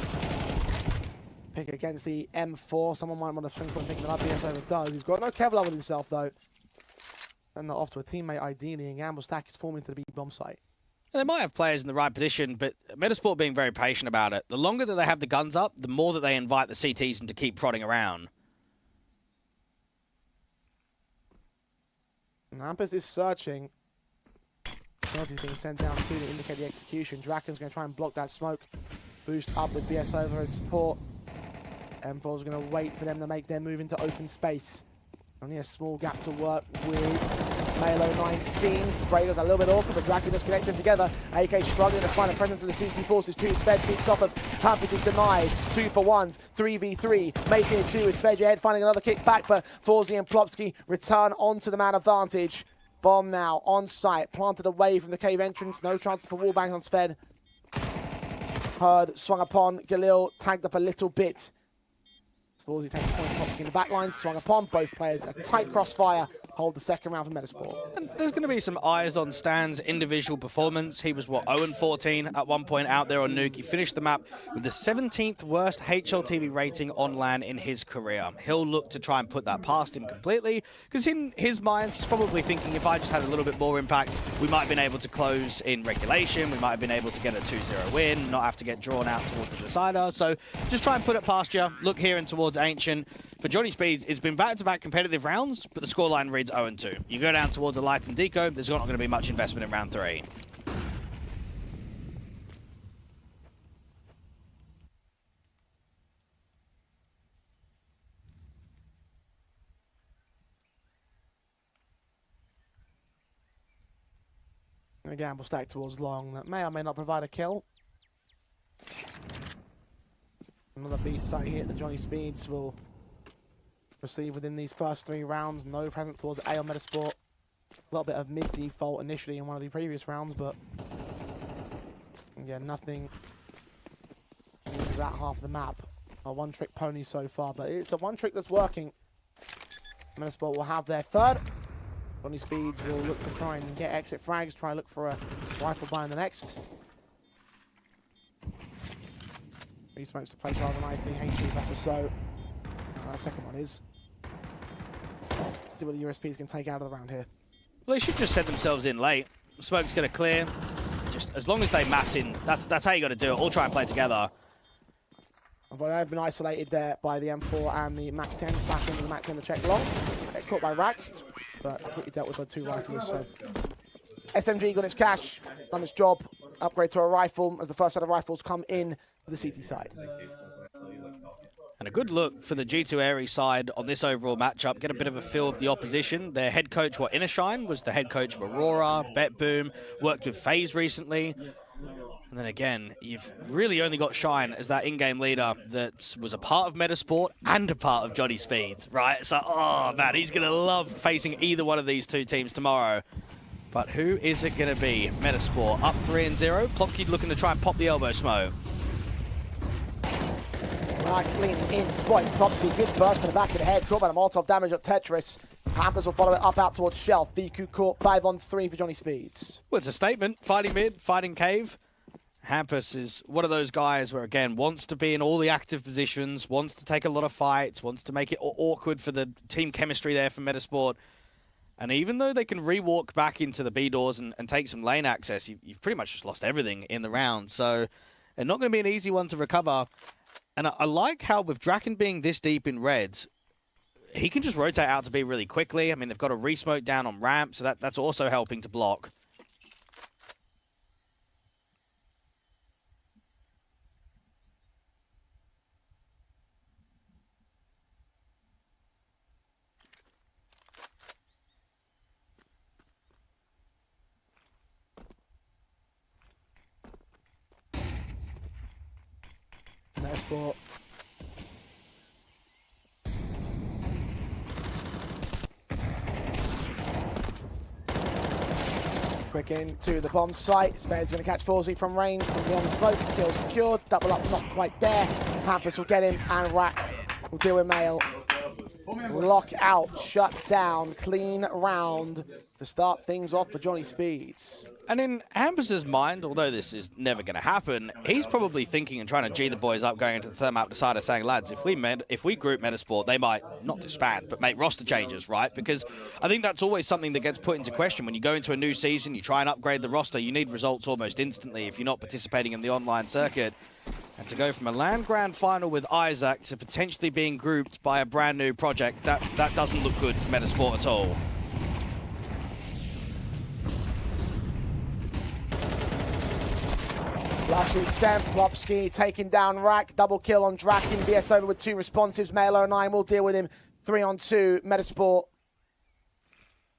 pick against the M4. Someone might want to swing for and pick them up. BS over does. He's got no Kevlar with himself though. And they're off to a teammate ideally, and Gamble Stack is forming to the B-bomb site. And they might have players in the right position, but Metizport being very patient about it. The longer that they have the guns up, the more that they invite the CTs in to keep prodding around. Hampus is searching. Penalty's being sent down to indicate the execution. Draken's going to try and block that smoke. Boost up with BS over as support. M4's going to wait for them to make their move into open space. Only a small gap to work with. Melo9 scenes. Sprayer's a little bit awkward, but Draken just connecting together. AK struggling to find a presence of the CT Forces. 2 Sved peeks off of Hampus is denied. 2 for 1s. 3v3. Making it 2 with Sved ahead, finding another kick back for Forzy and Plopsky. Return onto the man advantage. Bomb now on site, planted away from the cave entrance. No chances for wallbangs on Sved. Herd swung upon. Galil tagged up a little bit. Forzy takes a point, Plopsky in the back line, swung upon. Both players a tight crossfire hold the second round for Metizport. And there's going to be some eyes on Stan's individual performance. He was, what, 0-14 at one point out there on Nuke. He finished the map with the 17th worst HLTV rating on LAN in his career. He'll look to try and put that past him completely, because in his mind, he's probably thinking, if I just had a little bit more impact, we might have been able to close in regulation, we might have been able to get a 2-0 win, not have to get drawn out towards the decider. So just try and put it past you. Look here and towards Ancient. For Johnny Speeds, it's been back-to-back competitive rounds, but the scoreline reads 0-2. You go down towards a Light and Deco, there's not going to be much investment in round 3. A gamble stack towards long that may or may not provide a kill. Another B site here that Johnny Speeds will receive within these first 3 rounds. No presence towards A on Metizport. A little bit of mid-default initially in one of the previous rounds, but yeah, nothing into that half of the map. A one-trick pony so far, but it's a one-trick that's working. Metizport will have their third. Johnny Speeds will look to try and get exit frags, try and look for a rifle buy in the next. He smokes the place rather nicely. HG's that's a so. That second one is. Let's see what the USPs can take out of the round here. Well, they should just set themselves in late. Smoke's going to clear. Just as long as they mass in, that's how you got to do it. All try and play together. But I've been isolated there by the M4 and the MAC-10. Back into the MAC-10 to check long. Get caught by Rag, but quickly dealt with the 2 rifles. So SMG got its cash, done its job. Upgrade to a rifle as the first set of rifles come in for the CT side. And a good look for the G2 Aries side on this overall matchup. Get a bit of a feel of the opposition. Their head coach, Innershine, was the head coach of Aurora, BetBoom, worked with FaZe recently. And then again, you've really only got Shine as that in-game leader that was a part of Metizport and a part of Johnny Speeds, right? So, oh man, he's going to love facing either one of these 2 teams tomorrow. But who is it going to be? Metizport up 3-0. Plopkey looking to try and pop the elbow smoke. Rag leaning in, spotting Plopsky. Good burst to the back of the head, caught by the Molotov damage of Tetris. Hampers will follow it up out towards Shelf. Viku caught 5-on-3 for Johnny Speeds. Well, it's a statement. Fighting mid, fighting cave. Hampus is one of those guys where, again, wants to be in all the active positions, wants to take a lot of fights, wants to make it awkward for the team chemistry there for Metizport. And even though they can re-walk back into the B doors and take some lane access, you've pretty much just lost everything in the round. So they're not going to be an easy one to recover. And I like how with Draken being this deep in reds, he can just rotate out to B really quickly. I mean, they've got a re-smoke down on ramp, so that's also helping to block. Metizport. Quick into the bomb site. Spade's going to catch Forzy from range from beyond the smoke. Kill secured. Double up, not quite there. Hampus will get him, and Rack will deal with Mail. Lock out, shut down, clean round to start things off for Johnny Speeds. And in Hampus's mind, although this is never going to happen, he's probably thinking and trying to G the boys up going into the third map decider saying, lads, if we group Metizport, they might not disband, but make roster changes, right? Because I think that's always something that gets put into question. When you go into a new season, you try and upgrade the roster, you need results almost instantly if you're not participating in the online circuit. And to go from a LAN Grand Final with Isaac to potentially being grouped by a brand new project, that doesn't look good for Metizport at all. Flashes sent, Plopsky taking down Rack, double kill on Draken, BS over with 2 responsives, Male 09 will deal with him, 3-on-2, Metizport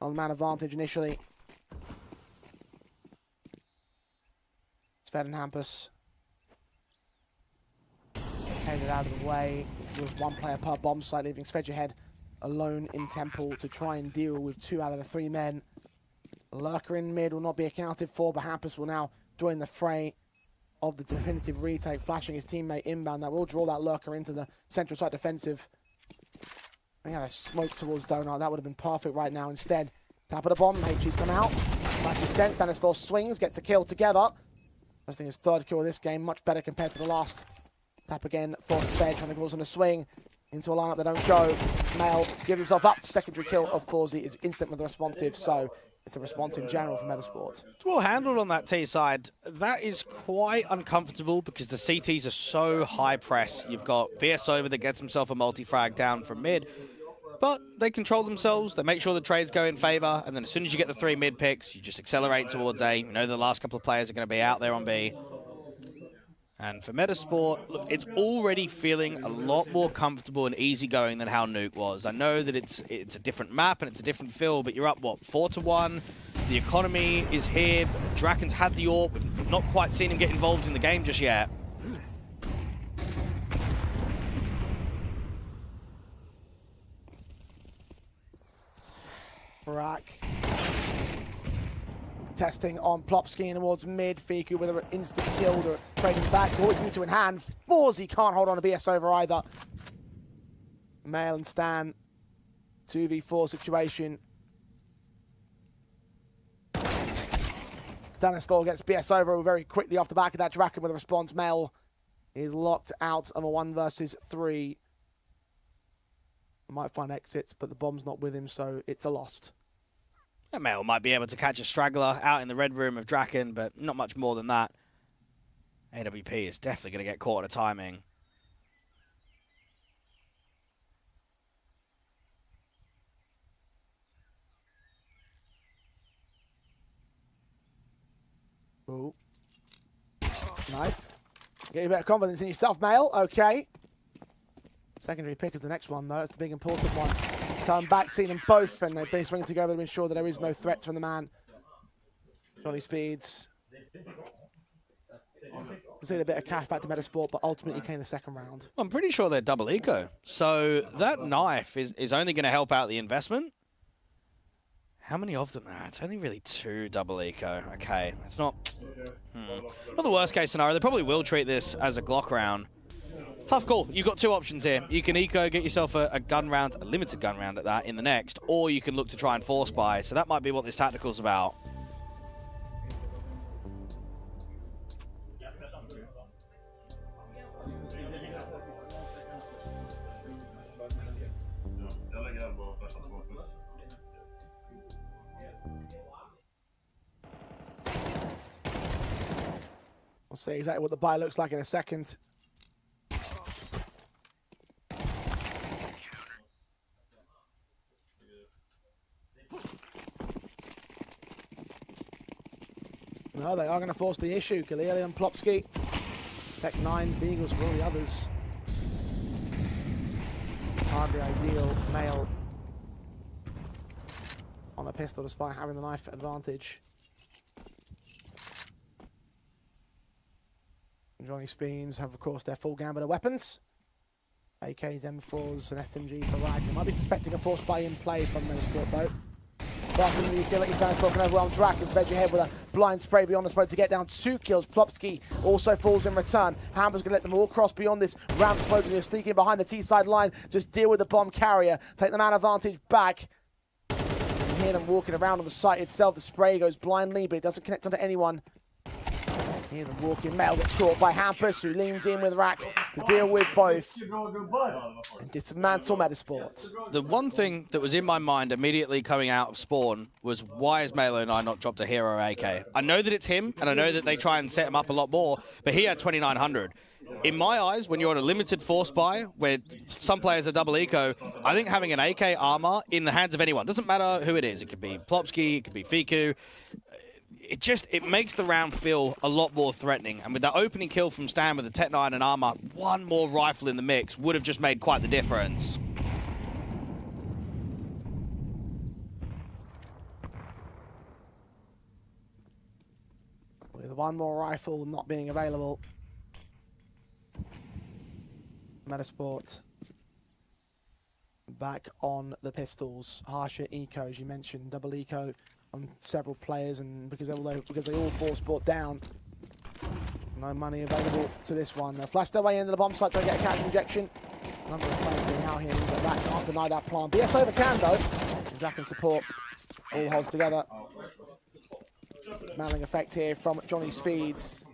on man advantage initially. Sven and Hampus take it out of the way. There was 1 player per bomb site, leaving Svedgehead alone in Temple to try and deal with 2 out of the 3 men. Lurker in mid will not be accounted for, but Hampus will now join the fray of the definitive retake, flashing his teammate inbound. That will draw that Lurker into the central side defensive. He had a smoke towards Donut. That would have been perfect right now. Instead, tap of the bomb. HG's come out. Matches sense. Stanislav swings, gets a kill together. I think his third kill of this game, much better compared to the last. Tap again for Sved, trying to cause him a swing into a lineup that don't go. Mail gives himself up. Secondary kill of Forzi is instant with the responsive, so it's a response in general from Metizport. It's well handled on that T side. That is quite uncomfortable because the CTs are so high press. You've got BS over that gets himself a multi-frag down from mid, but they control themselves. They make sure the trades go in favor, and then as soon as you get the 3 mid picks, you just accelerate towards A. You know the last couple of players are going to be out there on B. And for Metizport, look, it's already feeling a lot more comfortable and easygoing than how Nuke was. I know that it's a different map and it's a different feel, but you're up, what, 4-1? The economy is here. Draken's had the AWP. We've not quite seen him get involved in the game just yet. Barak. Testing on Plopsky and towards mid. Fiku with an instant kill to trading back. Gordu in hand. Forzi can't hold on to BS over either. Mail and Stan. 2v4 situation. Stanislav gets BS over very quickly off the back of that Draken with a response. Mail is locked out of a 1 versus 3. Might find exits, but the bomb's not with him, so it's a lost. Mail might be able to catch a straggler out in the red room of Draken, but not much more than that. AWP is definitely going to get caught at a timing. Ooh. Knife. Get a bit of confidence in yourself, Mail. Okay. Secondary pick is the next one, though. That's the big important one. Turn back, seen them both, and they've been swinging together to ensure that there is no threats from the man. Johnny Speeds. Conceded a bit of cash back to Metizport, but ultimately came the second round. I'm pretty sure they're double eco. So that knife is only going to help out the investment. How many of them? It's only really 2 double eco. Okay, it's not... Not the worst case scenario. They probably will treat this as a Glock round. Tough call. You've got 2 options here. You can eco, get yourself a gun round, a limited gun round at that, in the next, or you can look to try and force buy. So that might be what this tactical's about. We'll see exactly what the buy looks like in a second. No, they are going to force the issue. Galili and Plopsky. Tech 9's the Eagles for all the others. Hardly ideal. Mail on a pistol despite having the knife advantage. Johnny Speens have, of course, their full gambit of weapons. AKs, M4s, and SMG for Rag. They might be suspecting a force buy in play from Metizport, though. Blasting the utility stance, looking overwhelmed Draken. Veg ahead with a blind spray beyond the smoke to get down 2 kills. Plopsky also falls in return. Hamber's going to let them all cross beyond this round smoke. They're sneaking behind the T-side line. Just deal with the bomb carrier. Take the man advantage back. You hear them walking around on the site itself. The spray goes blindly, but it doesn't connect onto anyone. Hear them walking. Mail gets caught by Hampus, who leans in with Rack to deal with both and dismantle Metizport. The one thing that was in my mind immediately coming out of spawn was, why is Melo and I not dropped a hero AK? I know that it's him, and I know that they try and set him up a lot more, but he had 2900. In my eyes, when you're on a limited force buy, where some players are double eco, I think having an AK armor in the hands of anyone, doesn't matter who it is, it could be Plopsky, it could be Fiku, it makes the round feel a lot more threatening. And with that opening kill from Stan with the Tech 9 and armor, one more rifle in the mix would have just made quite the difference. With one more rifle not being available, Metizport back on the pistols. Harsher eco, as you mentioned, double eco on several players, and because they all force brought down, no money available to this one. They'll flash their way into the bomb site, try to get a catch injection. Number of players being out here means that Rat can't deny that plan. BS over can though. And Jack and support all holds together. Smelling effect here from Johnny Speeds.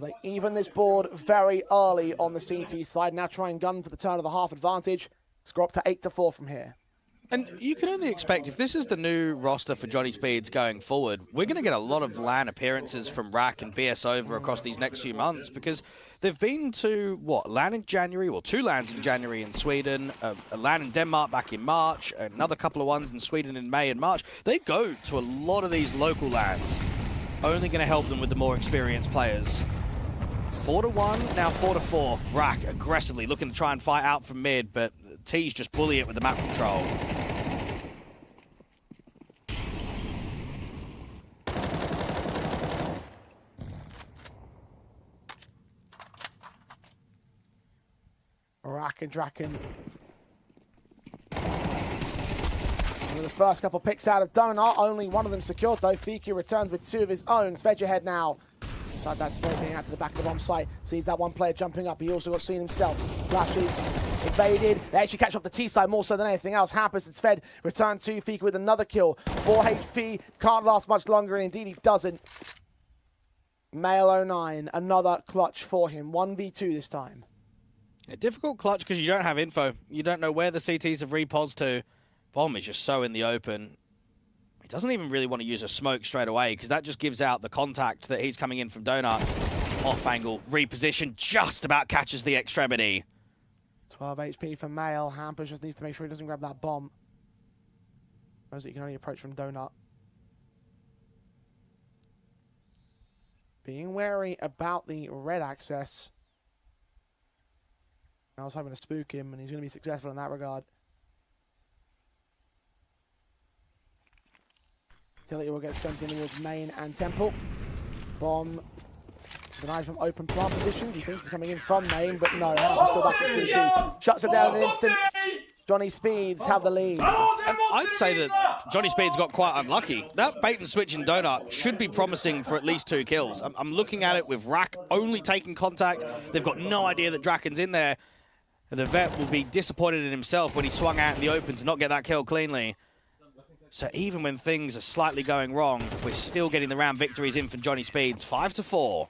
They even this board very early on the CT side. Now try and gun for the turn of the half advantage. Score up to 8-4 from here. And you can only expect, if this is the new roster for Johnny Speeds going forward, we're going to get a lot of LAN appearances from Rack and BS over across these next few months, because they've been to, what, LAN in January, or 2 LANs in January in Sweden, a LAN in Denmark back in March, another couple of ones in Sweden in May and March. They go to a lot of these local LANs, only going to help them with the more experienced players. 4-1, now 4-4. Rack aggressively looking to try and fight out from mid, but T's just bully it with the map control. Rack and Draken. The first couple picks out of Donut, only one of them secured though. Fiki returns with 2 of his own. Svedge ahead now. Inside that smoke being out to the back of the bomb site. Sees that one player jumping up. He also got seen himself. Flashes, evaded. They actually catch off the T side more so than anything else. Happens and Sved return to Fiki with another kill. 4 HP, can't last much longer, and indeed he doesn't. Male 09, another clutch for him. 1v2 this time. A difficult clutch because you don't have info. You don't know where the CTs have reposed to. Bomb is just so in the open. He doesn't even really want to use a smoke straight away because that just gives out the contact that he's coming in from Donut. Off angle, reposition, just about catches the extremity. 12 HP for Male. Hampers just needs to make sure he doesn't grab that bomb. Whereas he can only approach from Donut. Being wary about the red access. I was hoping to spook him, and he's going to be successful in that regard. Utility will get sent in towards main and temple. Bomb denied from open plant positions. He thinks he's coming in from main, but no, he's still back at CT. Shuts him down in an instant. Johnny Speeds have the lead. I'd say that Johnny Speeds got quite unlucky. That bait and switch in Donut should be promising for at least 2 kills. I'm looking at it with Rack only taking contact. They've got no idea that Draken's in there. The vet will be disappointed in himself when he swung out in the open to not get that kill cleanly. So even when things are slightly going wrong, we're still getting the round victories in for Johnny Speeds. 5-4.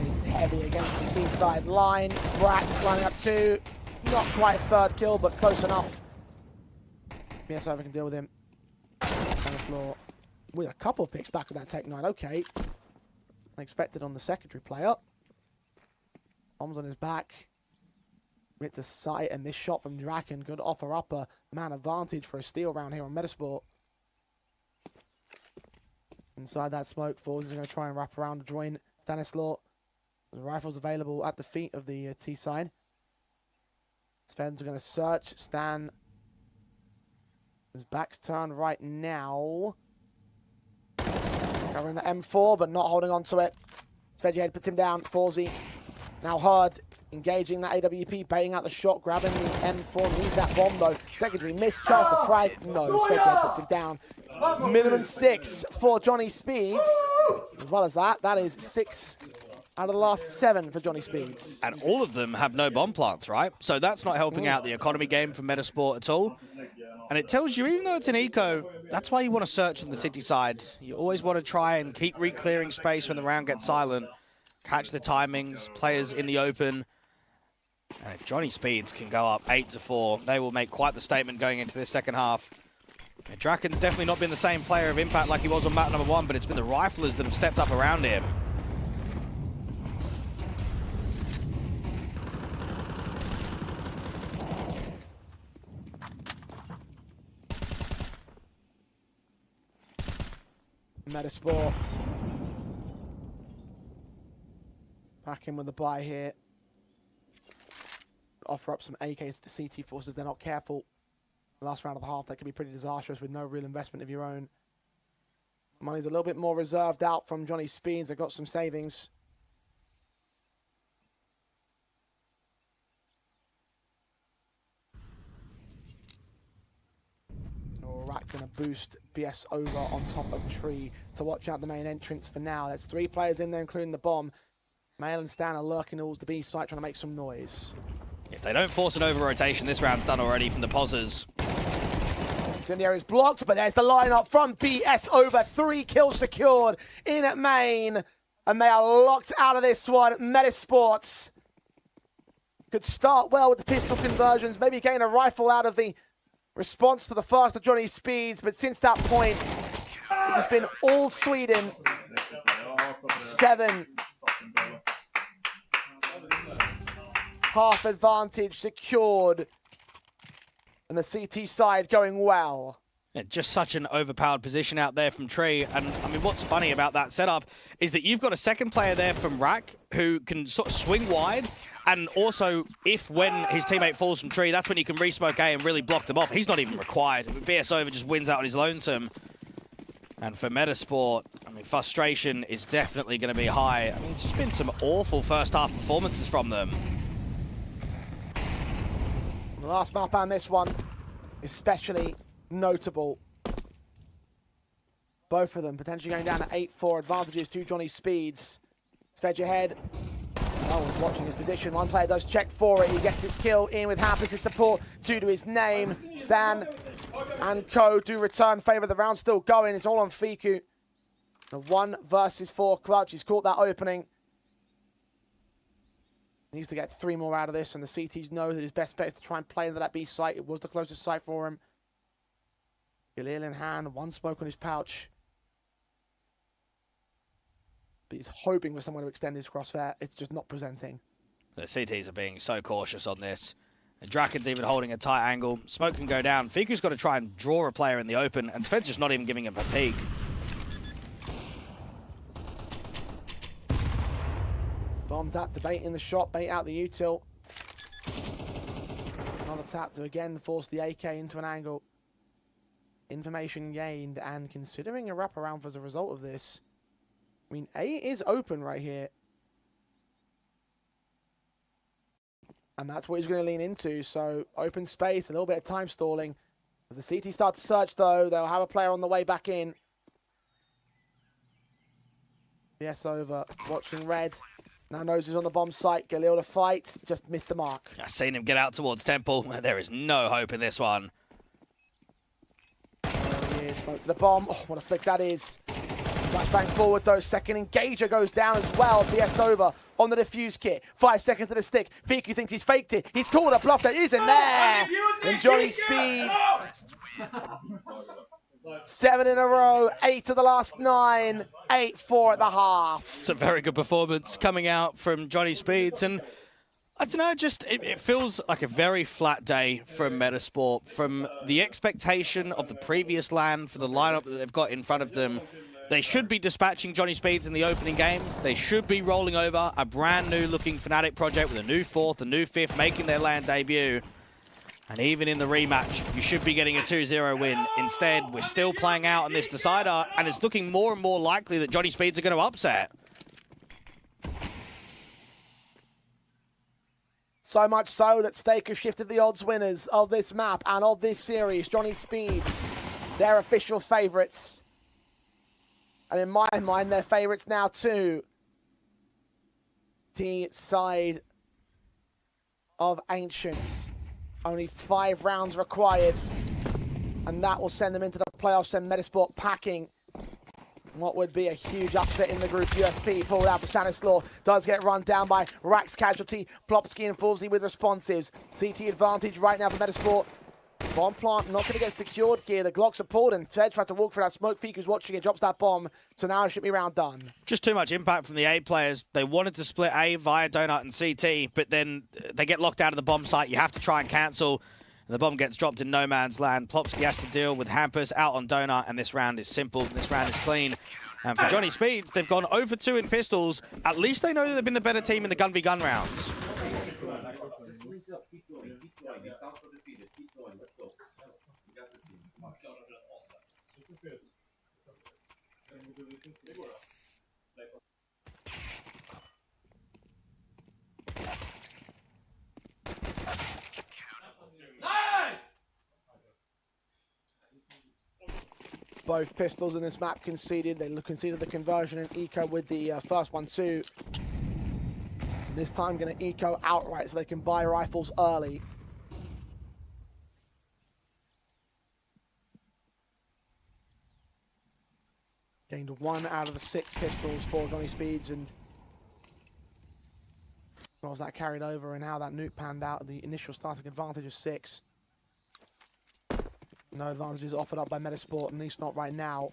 He's heavy against the T-side line. Brack lining up 2. Not quite a 3rd kill, but close enough. BS over can deal with him. Stanislaw with a couple of picks back with that Tech 9. Okay. Unexpected on the secondary player. Bombs on his back. With the sight, and this shot from Draken could offer up a man advantage for a steal round here on Metizport. Inside that smoke, Forza is going to try and wrap around to join Stanislaw. The rifle's available at the feet of the T side. Sven's going to search. Stan. His back's turned right now. Covering the M4, but not holding on to it. Svedjehead puts him down. Forzy now hard, engaging that AWP, baiting out the shot, grabbing the M4. Needs that bomb though. Secondary miss, chance to frag. No, Svedjehead puts him down. Minimum 6 for Johnny Speeds. As well as that, that is 6 out of the last 7 for Johnny Speeds. And all of them have no bomb plants, right? So that's not helping out the economy game for Metizport at all. And it tells you, even though it's an eco, that's why you want to search on the city side. You always want to try and keep re-clearing space when the round gets silent. Catch the timings, players in the open. And if Johnny Speeds can go up 8-4, they will make quite the statement going into this second half. And Draken's definitely not been the same player of impact like he was on map number 1, but it's been the riflers that have stepped up around him. Metizport. Back in with the buy here. Offer up some AKs to the CT forces if they're not careful. Last round of the half, that could be pretty disastrous with no real investment of your own. Money's a little bit more reserved out from Johnny Speeds. They've got some savings. Rat going to boost BS over on top of Tree to watch out the main entrance for now. There's 3 players in there, including the bomb. Mail and Stan are lurking towards the B site, trying to make some noise. If they don't force an over-rotation, this round's done already from the Pozzers. Incendiary is blocked, but there's the lineup from BS over. 3 kills secured in at main, and they are locked out of this one. Metizport could start well with the pistol conversions, maybe gain a rifle out of the response to the first of Johnny Speeds, but since that point, it has been all Sweden. 7. Half advantage secured. And the CT side going well. Yeah, just such an overpowered position out there from Tree. And I mean, what's funny about that setup is that you've got a second player there from Rack who can sort of swing wide. And also, when his teammate falls from Tree, that's when you can re-smoke A and really block them off. He's not even required. BS over just wins out on his lonesome. And for Metizport, I mean, frustration is definitely going to be high. I mean, it's just been some awful first half performances from them. The last map and this one, especially notable. Both of them potentially going down to 8-4 advantages to Johnny Speeds. Svedge ahead. No one's watching his position. One player does check for it. He gets his kill in with Hampus' support. 2 to his name. Stan and Co do return favor. The round's still going. It's all on Fiku. The 1 versus 4 clutch. He's caught that opening. He needs to get 3 more out of this, and the CTs know that his best bet is to try and play into that B site. It was the closest site for him. Galil in hand, 1 smoke on his pouch. But he's hoping for someone to extend his crosshair. It's just not presenting. The CTs are being so cautious on this. And Draken's even holding a tight angle. Smoke can go down. Fiku's got to try and draw a player in the open, and Sved's just not even giving him a peek. Bomb tap to bait in the shot, bait out the util. Another tap to again force the AK into an angle. Information gained, and considering a wraparound as a result of this, I mean, A is open right here. And that's what he's going to lean into, so open space, a little bit of time stalling. As the CT start to search, though, they'll have a player on the way back in. Yes, over. Watching red. Now knows he's on the bomb site. Galil to fight. Just missed the mark. I've seen him get out towards Temple. There is no hope in this one. There he is. Smoke to the bomb. Oh, what a flick that is. Flashbang forward, though. Second engager goes down as well. BS over on the defuse kit. 5 seconds to the stick. Fiku thinks he's faked it. He's called a bluff that isn't there. And Johnny Speeds. 7 in a row, 8 of the last 9, 8-4 at the half. It's a very good performance coming out from Johnny Speeds, and I don't know, just it feels like a very flat day from Metizport. From the expectation of the previous LAN for the lineup that they've got in front of them, they should be dispatching Johnny Speeds in the opening game. They should be rolling over a brand new looking Fnatic project with a new 4th, a new 5th, making their LAN debut. And even in the rematch, you should be getting a 2-0 win. Instead, we're still playing out on this decider, and it's looking more and more likely that Johnny Speeds are going to upset. So much so that Stake have shifted the odds winners of this map and of this series. Johnny Speeds, their official favourites. And in my mind, they're favourites now too. T-side of Ancients. Only 5 rounds required, and that will send them into the playoffs. Send Metizport packing what would be a huge upset in the group. USP pulled out for Stanislaw, does get run down by Rax Casualty. Plopsky and Foolsy with responsives. CT advantage right now for Metizport. Bomb plant not going to get secured here. The Glocks are pulled, and Fed tried to walk through that smoke. Fiku's watching it, drops that bomb. So now it should be round done. Just too much impact from the A players. They wanted to split A via Donut and CT, but then they get locked out of the bomb site. You have to try and cancel. And the bomb gets dropped in no man's land. Plopsky has to deal with Hampus out on Donut, and this round is simple. This round is clean. And for Johnny Speeds, they've gone over 2 in pistols. At least they know that they've been the better team in the gun v gun rounds. Both pistols in this map conceded. They conceded the conversion and eco with the first one too. This time going to eco outright so they can buy rifles early. Gained 1 out of the 6 pistols for Johnny Speeds, and was that carried over and how that nuke panned out, the initial starting advantage of 6. No advantages offered up by Metizport, at least not right now.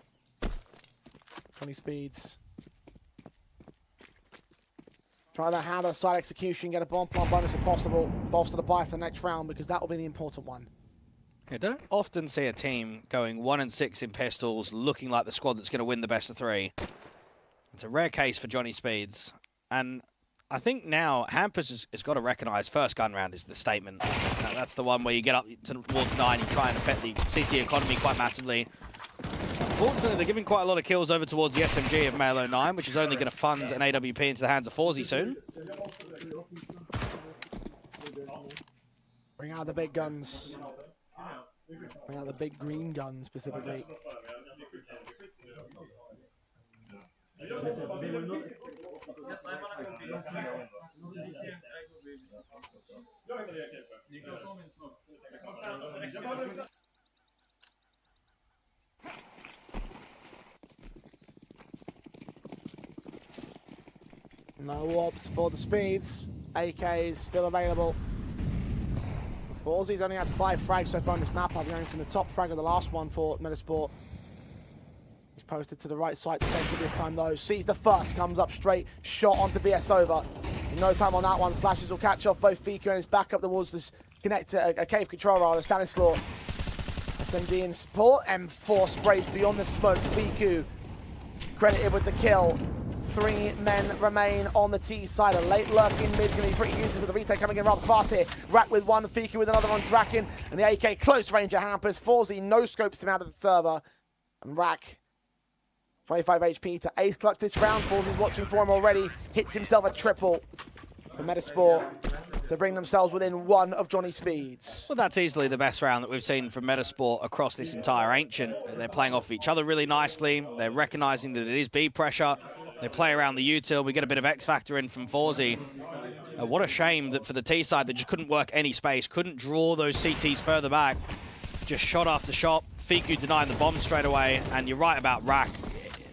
Johnny Speeds. Try that hand on side execution, get a bomb plant bonus if possible. Bolster the buy for the next round because that will be the important one. You don't often see a team going 1 and 6 in pistols looking like the squad that's going to win the best of 3. It's a rare case for Johnny Speeds. And I think now Hampus has got to recognise first gun round is the statement. That's the one where you get up towards 9, you try and affect the CT economy quite massively. Unfortunately, they're giving quite a lot of kills over towards the SMG of Malo 9, which is only going to fund an AWP into the hands of Forzy soon. Bring out the big guns. Bring out the big green gun specifically. No warps for the Speeds. AK is still available. Forzy's only had 5 frags so far on this map. I'll be going from the top frag of the last one for Metizport. He's posted to the right side defensive this time though. Sees the first, comes up straight, shot onto BS over. No time on that one. Flashes will catch off both Fiku and his back up towards this connector, a cave control rather, Stanislaw. SMD in support. M4 sprays beyond the smoke. Fiku credited with the kill. 3 men remain on the T side. A late lurk in mid is going to be pretty useful with the retake coming in rather fast here. Rack with one, Fiku with another on Draken, and the AK close range at Hampus. Forzy no scopes him out of the server, and Rack 25 HP to ace clutch this round. Forzy's watching for him already. Hits himself a triple for Metizport to bring themselves within 1 of Johnny Speeds. Well, that's easily the best round that we've seen from Metizport across this entire Ancient. They're playing off each other really nicely. They're recognizing that it is B pressure. They play around the util. We get a bit of X factor in from Forzy. What a shame that for the T side, they just couldn't work any space, couldn't draw those CTs further back. Just shot after shot. Fiku denying the bomb straight away. And you're right about Rack.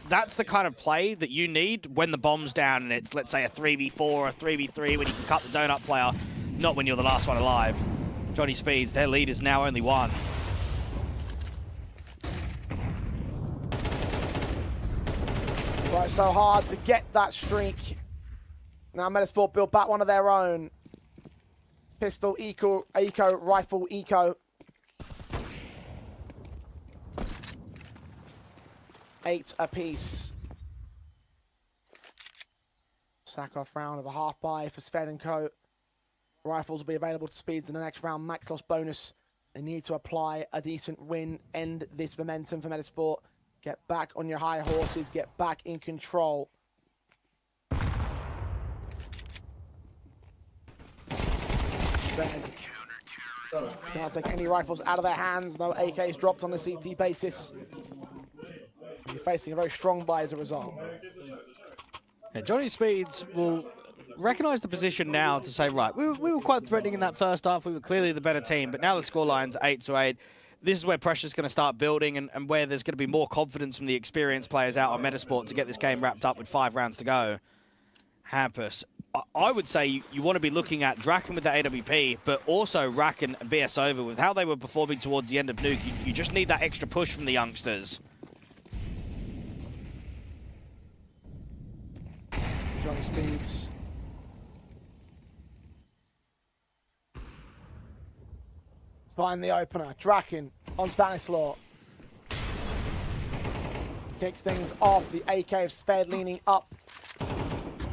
That's the kind of play that you need when the bomb's down and it's, let's say, a 3v4 or a 3v3 when you can cut the donut player, not when you're the last one alive. Johnny Speeds, their lead is now only 1. Right, so hard to get that streak. Now Metizport built back one of their own. Pistol, eco, rifle, eco. 8 apiece. Sack off round of a half buy for Sven and Co. Rifles will be available to Speeds in the next round. Max loss bonus. They need to apply a decent win. End this momentum for Metizport. Get back on your high horses. Get back in control. Can't take any rifles out of their hands. No AKs dropped on the CT basis. You're facing a very strong buy as a result. Yeah, Johnny Speeds will recognize the position now to say, right, we were quite threatening in that first half. We were clearly the better team, but now the scoreline's 8-8. This is where pressure's going to start building and where there's going to be more confidence from the experienced players out on Metizport to get this game wrapped up with 5 rounds to go. Hampus, I would say you want to be looking at Draken with the AWP, but also Rack and BS over with how they were performing towards the end of Nuke. You just need that extra push from the youngsters. Johnny Speeds. Find the opener. Draken on Stanislaw. Kicks things off. The AK of Sved leaning up.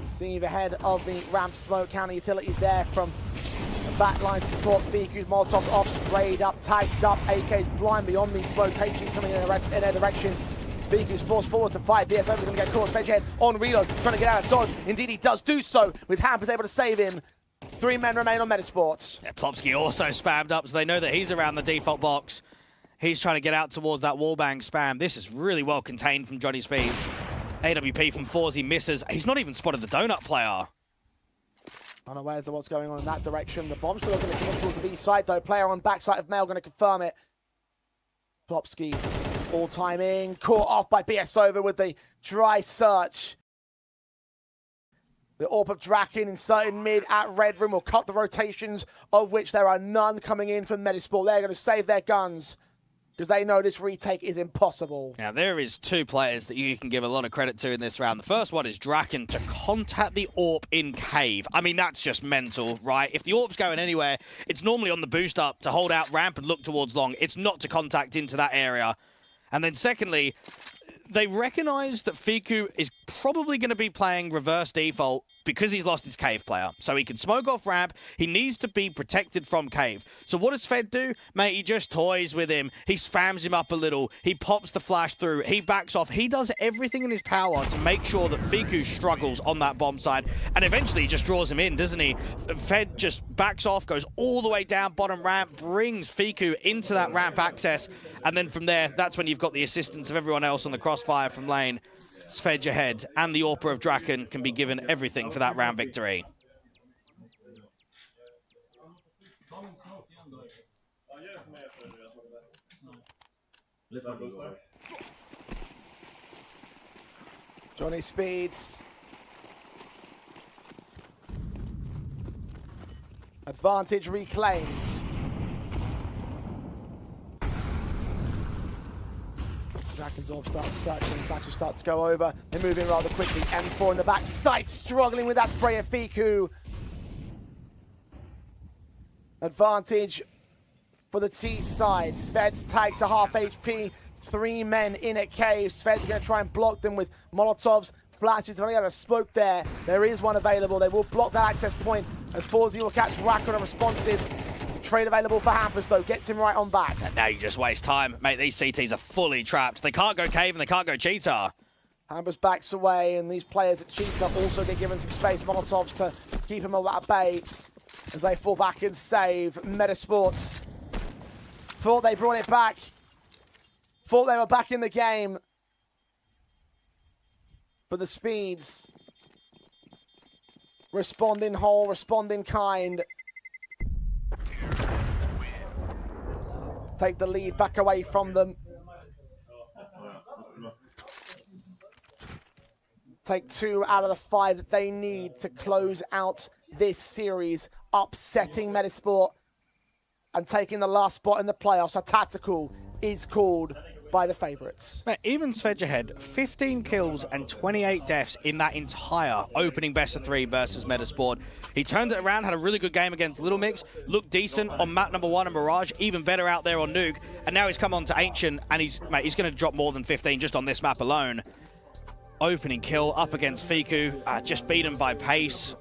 See the head of the ramp smoke. Counter utilities there from the backline support. Fiku's Molotov off, sprayed up, tagged up. AK's blind beyond these smokes. HG's coming in their direction. Fiku's forced forward to fight. BS over going to get caught. Edgehead on reload, trying to get out of dodge. Indeed, he does do so, with Hampus able to save him. 3 men remain on Metizport. Yeah, Plopsky also spammed up, so they know that he's around the default box. He's trying to get out towards that wallbang spam. This is really well contained from Johnny Speeds. AWP from Forzy misses. He's not even spotted the donut player. Unawares of what's going on in that direction. The bomb's still going to come in towards the B side, though. Player on backside of Mail going to confirm it. Plopsky all timing. Caught off by BS over with the dry search. The AWP of Draken inserted mid at Red Room will cut the rotations, of which there are none coming in from Metizport. They're going to save their guns because they know this retake is impossible. Now, there is two players that you can give a lot of credit to in this round. The first one is Draken to contact the AWP in cave. I mean, that's just mental, right? If the AWP's going anywhere, it's normally on the boost up to hold out ramp and look towards long. It's not to contact into that area. And then secondly, they recognize that Fiku is probably going to be playing reverse default because he's lost his cave player. So he can smoke off ramp. He needs to be protected from cave. So what does Fed do? Mate, he just toys with him. He spams him up a little. He pops the flash through. He backs off. He does everything in his power to make sure that Fiku struggles on that bomb side. And eventually he just draws him in, doesn't he? Fed just backs off, goes all the way down bottom ramp, brings Fiku into that ramp access. And then from there, that's when you've got the assistance of everyone else on the crossfire from lane. Svedge ahead, and the AWP of Draken can be given everything for that round victory. Johnny Speeds. Advantage reclaimed. Draken's AWP starts searching, flashes start to go over. They're moving rather quickly. M4 in the back sight, struggling with that spray of Fiku. Advantage for the T side. Sved's tagged to half HP. 3 men in at cave. Sved's going to try and block them with Molotovs. Flashes, if only have a smoke there. There is one available. They will block that access point as Forzy will catch Rack on a responsive. Trade available for Hampus, though. Gets him right on back. And now you just waste time. Mate, these CTs are fully trapped. They can't go cave and they can't go cheetah. Hampus backs away, and these players at cheetah also get given some space. Molotovs to keep him at bay as they fall back and save. Metasports thought they brought it back. Thought they were back in the game. But the Speeds responding whole, responding kind. Take the lead back away from them. Take 2 out of the 5 that they need to close out this series, upsetting Metizport and taking the last spot in the playoffs. A tactical is called by the favourites. Even Svedge ahead, 15 kills and 28 deaths in that entire opening best of 3 versus Metizport. He turned it around, had a really good game against Little Mix, looked decent on map number 1 and Mirage, even better out there on Nuke, and now he's come on to Ancient, and he's going to drop more than 15 just on this map alone. Opening kill up against Fiku, just beaten by pace.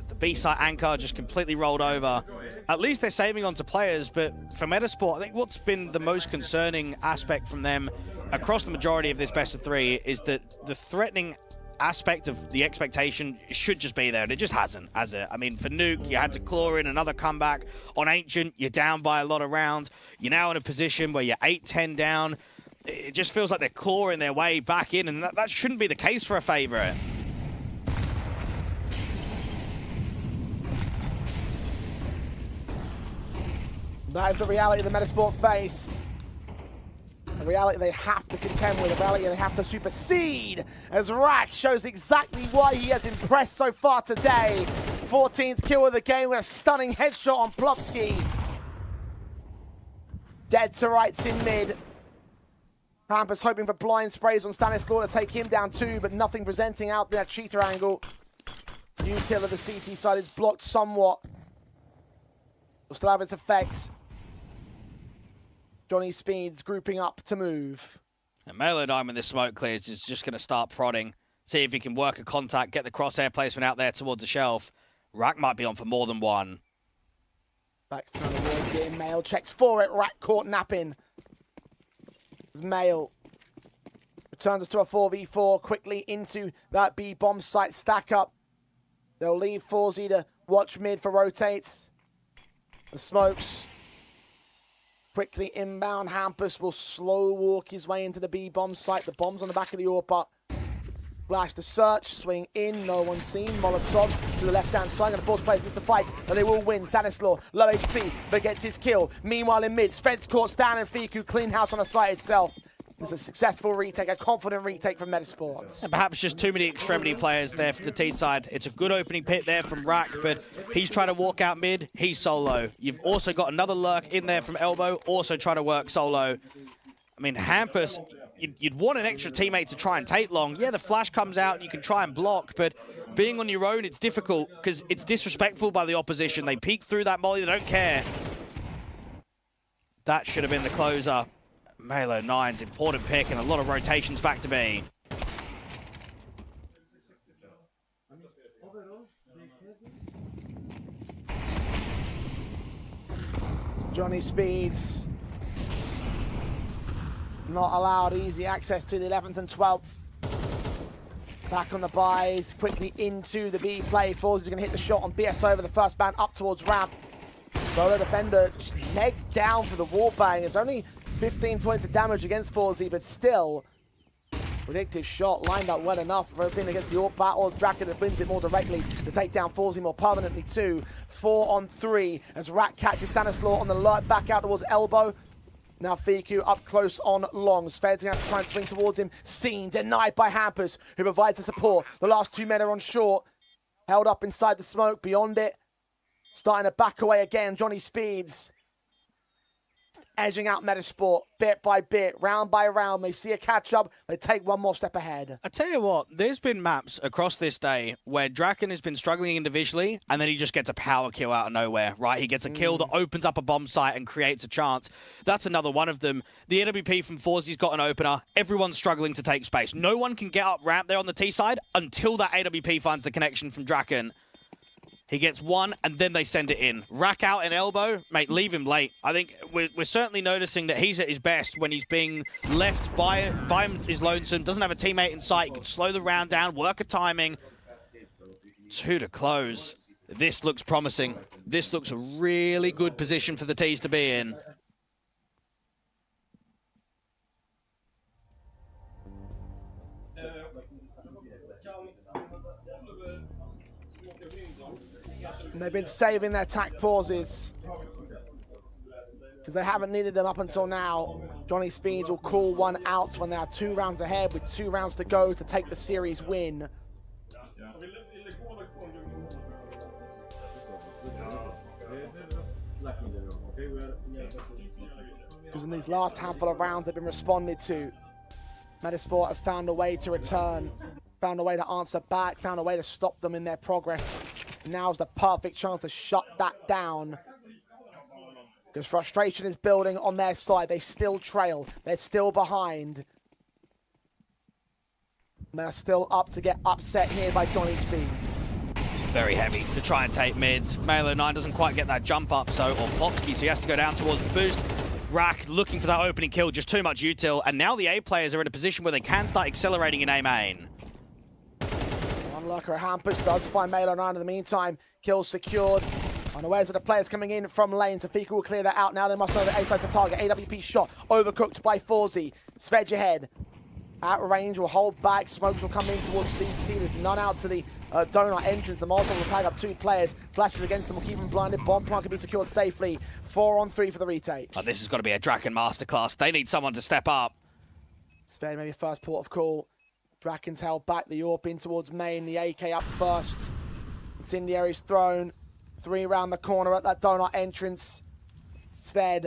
The B-side anchor just completely rolled over. At least they're saving onto players, but for Metizport, I think what's been the most concerning aspect from them across the majority of this best of 3 is that the threatening aspect of the expectation should just be there, and it just hasn't, has it? I mean, for Nuke, you had to claw in another comeback. On Ancient, you're down by a lot of rounds. You're now in a position where you're 8-10 down. It just feels like they're clawing their way back in, and that shouldn't be the case for a favourite. That is the reality the Metizport face. A reality they have to contend with, a reality they have to supersede, as Rack shows exactly why he has impressed so far today. 14th kill of the game with a stunning headshot on Plopsky. Dead to rights in mid. Hampus hoping for blind sprays on Stanislaw to take him down too, but nothing presenting out there. Cheetah angle. Util of the CT side is blocked somewhat. Will still have its effect. Johnny Speeds grouping up to move. And Melodime, when this smoke clears, is just going to start prodding. See if he can work a contact, get the crosshair placement out there towards the shelf. Rack might be on for more than one. Back's turn towards it. Mail checks for it. Rack caught napping. As Mail returns us to a 4v4 quickly into that B bomb site stack up. They'll leave Forzy to watch mid for rotates. The smokes Quickly inbound, Hampus will slow walk his way into the B-bomb site. The bomb's on the back of the AWP. Flash the search, swing in, no one seen. Molotov to the left-hand side, going to force players into fights, but they will win. Stanislaw, low HP, but gets his kill. Meanwhile in mid, Sved's caught Stan and Fiku, clean house on the site itself. It's a successful retake, a confident retake from Metizport. And perhaps just too many extremity players there for the T side. It's a good opening pit there from Rack, but he's trying to walk out mid, he's solo. You've also got another lurk in there from Elbow, also trying to work solo. I mean, Hampus, you'd want an extra teammate to try and take long. Yeah, the flash comes out and you can try and block, but being on your own, it's difficult because it's disrespectful by the opposition. They peek through that molly, they don't care. That should have been the closer. Malo 9's important pick and a lot of rotations back to B. Johnny Speeds not allowed easy access to the 11th and 12th. Back on the buys, quickly into the B play. Forza is going to hit the shot on BS over the first man up towards ramp. Solo defender leg down for the wallbang. It's only 15 points of damage against Forzy, but still, predictive shot lined up well enough for being against the AWP battles. Draken that wins it more directly to take down Forzy more permanently too. 4 on 3 as Rat catches Stanislaw on the lurk back out towards Elbow. Now Fiku up close on long. Sved's going to have to try and swing towards him. Seen, denied by Hampus, who provides the support. The last 2 men are on short. Held up inside the smoke, beyond it. Starting to back away again, Johnny Speeds. Edging out Metizport bit by bit, round by round. They see a catch-up, they take one more step ahead. I tell you what, there's been maps across this day where Draken has been struggling individually, and then he just gets a power kill out of nowhere, right? He gets a kill that opens up a bomb site and creates a chance. That's another one of them. The AWP from Forzy's got an opener. Everyone's struggling to take space. No one can get up ramp there on the T side until that AWP finds the connection from Draken. He gets one, and then they send it in. Rack out and Elbow, mate, leave him late. I think we're certainly noticing that he's at his best when he's being left by his lonesome, doesn't have a teammate in sight. He can slow the round down, work a timing. 2 to close. This looks promising. This looks a really good position for the T's to be in. And they've been saving their attack pauses because they haven't needed them up until now. Johnny Speeds will call one out when they are 2 rounds ahead with 2 rounds to go to take the series win. Because in these last handful of rounds they've been responded to. Metizport have found a way to return, found a way to answer back, found a way to stop them in their progress. Now's the perfect chance to shut that down. Because frustration is building on their side. They still trail. They're still behind. They're still up to get upset here by Johnny Speeds. Very heavy to try and take mids. Malo 9 doesn't quite get that jump up, or Popsky, so he has to go down towards the boost. Rack looking for that opening kill, just too much util. And now the A players are in a position where they can start accelerating in A main. One lurker at Hampus does find Malo 9 in the meantime. Kill secured. Unawares of the players coming in from lane. Safika will clear that out now. They must know that A side's the target. AWP shot. Overcooked by Forzy. Svedge ahead. At range will hold back. Smokes will come in towards CT. There's none out to the donut entrance. The Molotov will tag up 2 players. Flashes against them will keep them blinded. Bomb plant can be secured safely. 4 on 3 for the retake. Oh, this has got to be a Draken masterclass. They need someone to step up. Sven maybe first port of call. Draken's held back. The AWP in towards main. The AK up first. Incendiary's thrown. 3 round the corner at that donut entrance. Sved.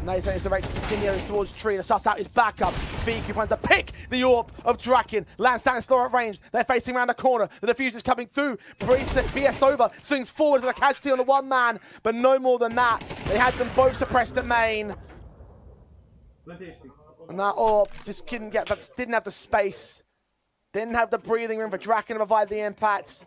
Nice is directed Incendiary's towards tree. The suss out is back up. Fiku finds the pick. The AWP of Draken. Lands down and slow at range. They're facing around the corner. The diffuser's coming through. BS over. Swings forward to the casualty on the 1 man. But no more than that. They had them both suppressed at main. And that AWP just didn't have the space. Didn't have the breathing room for Draken to provide the impact.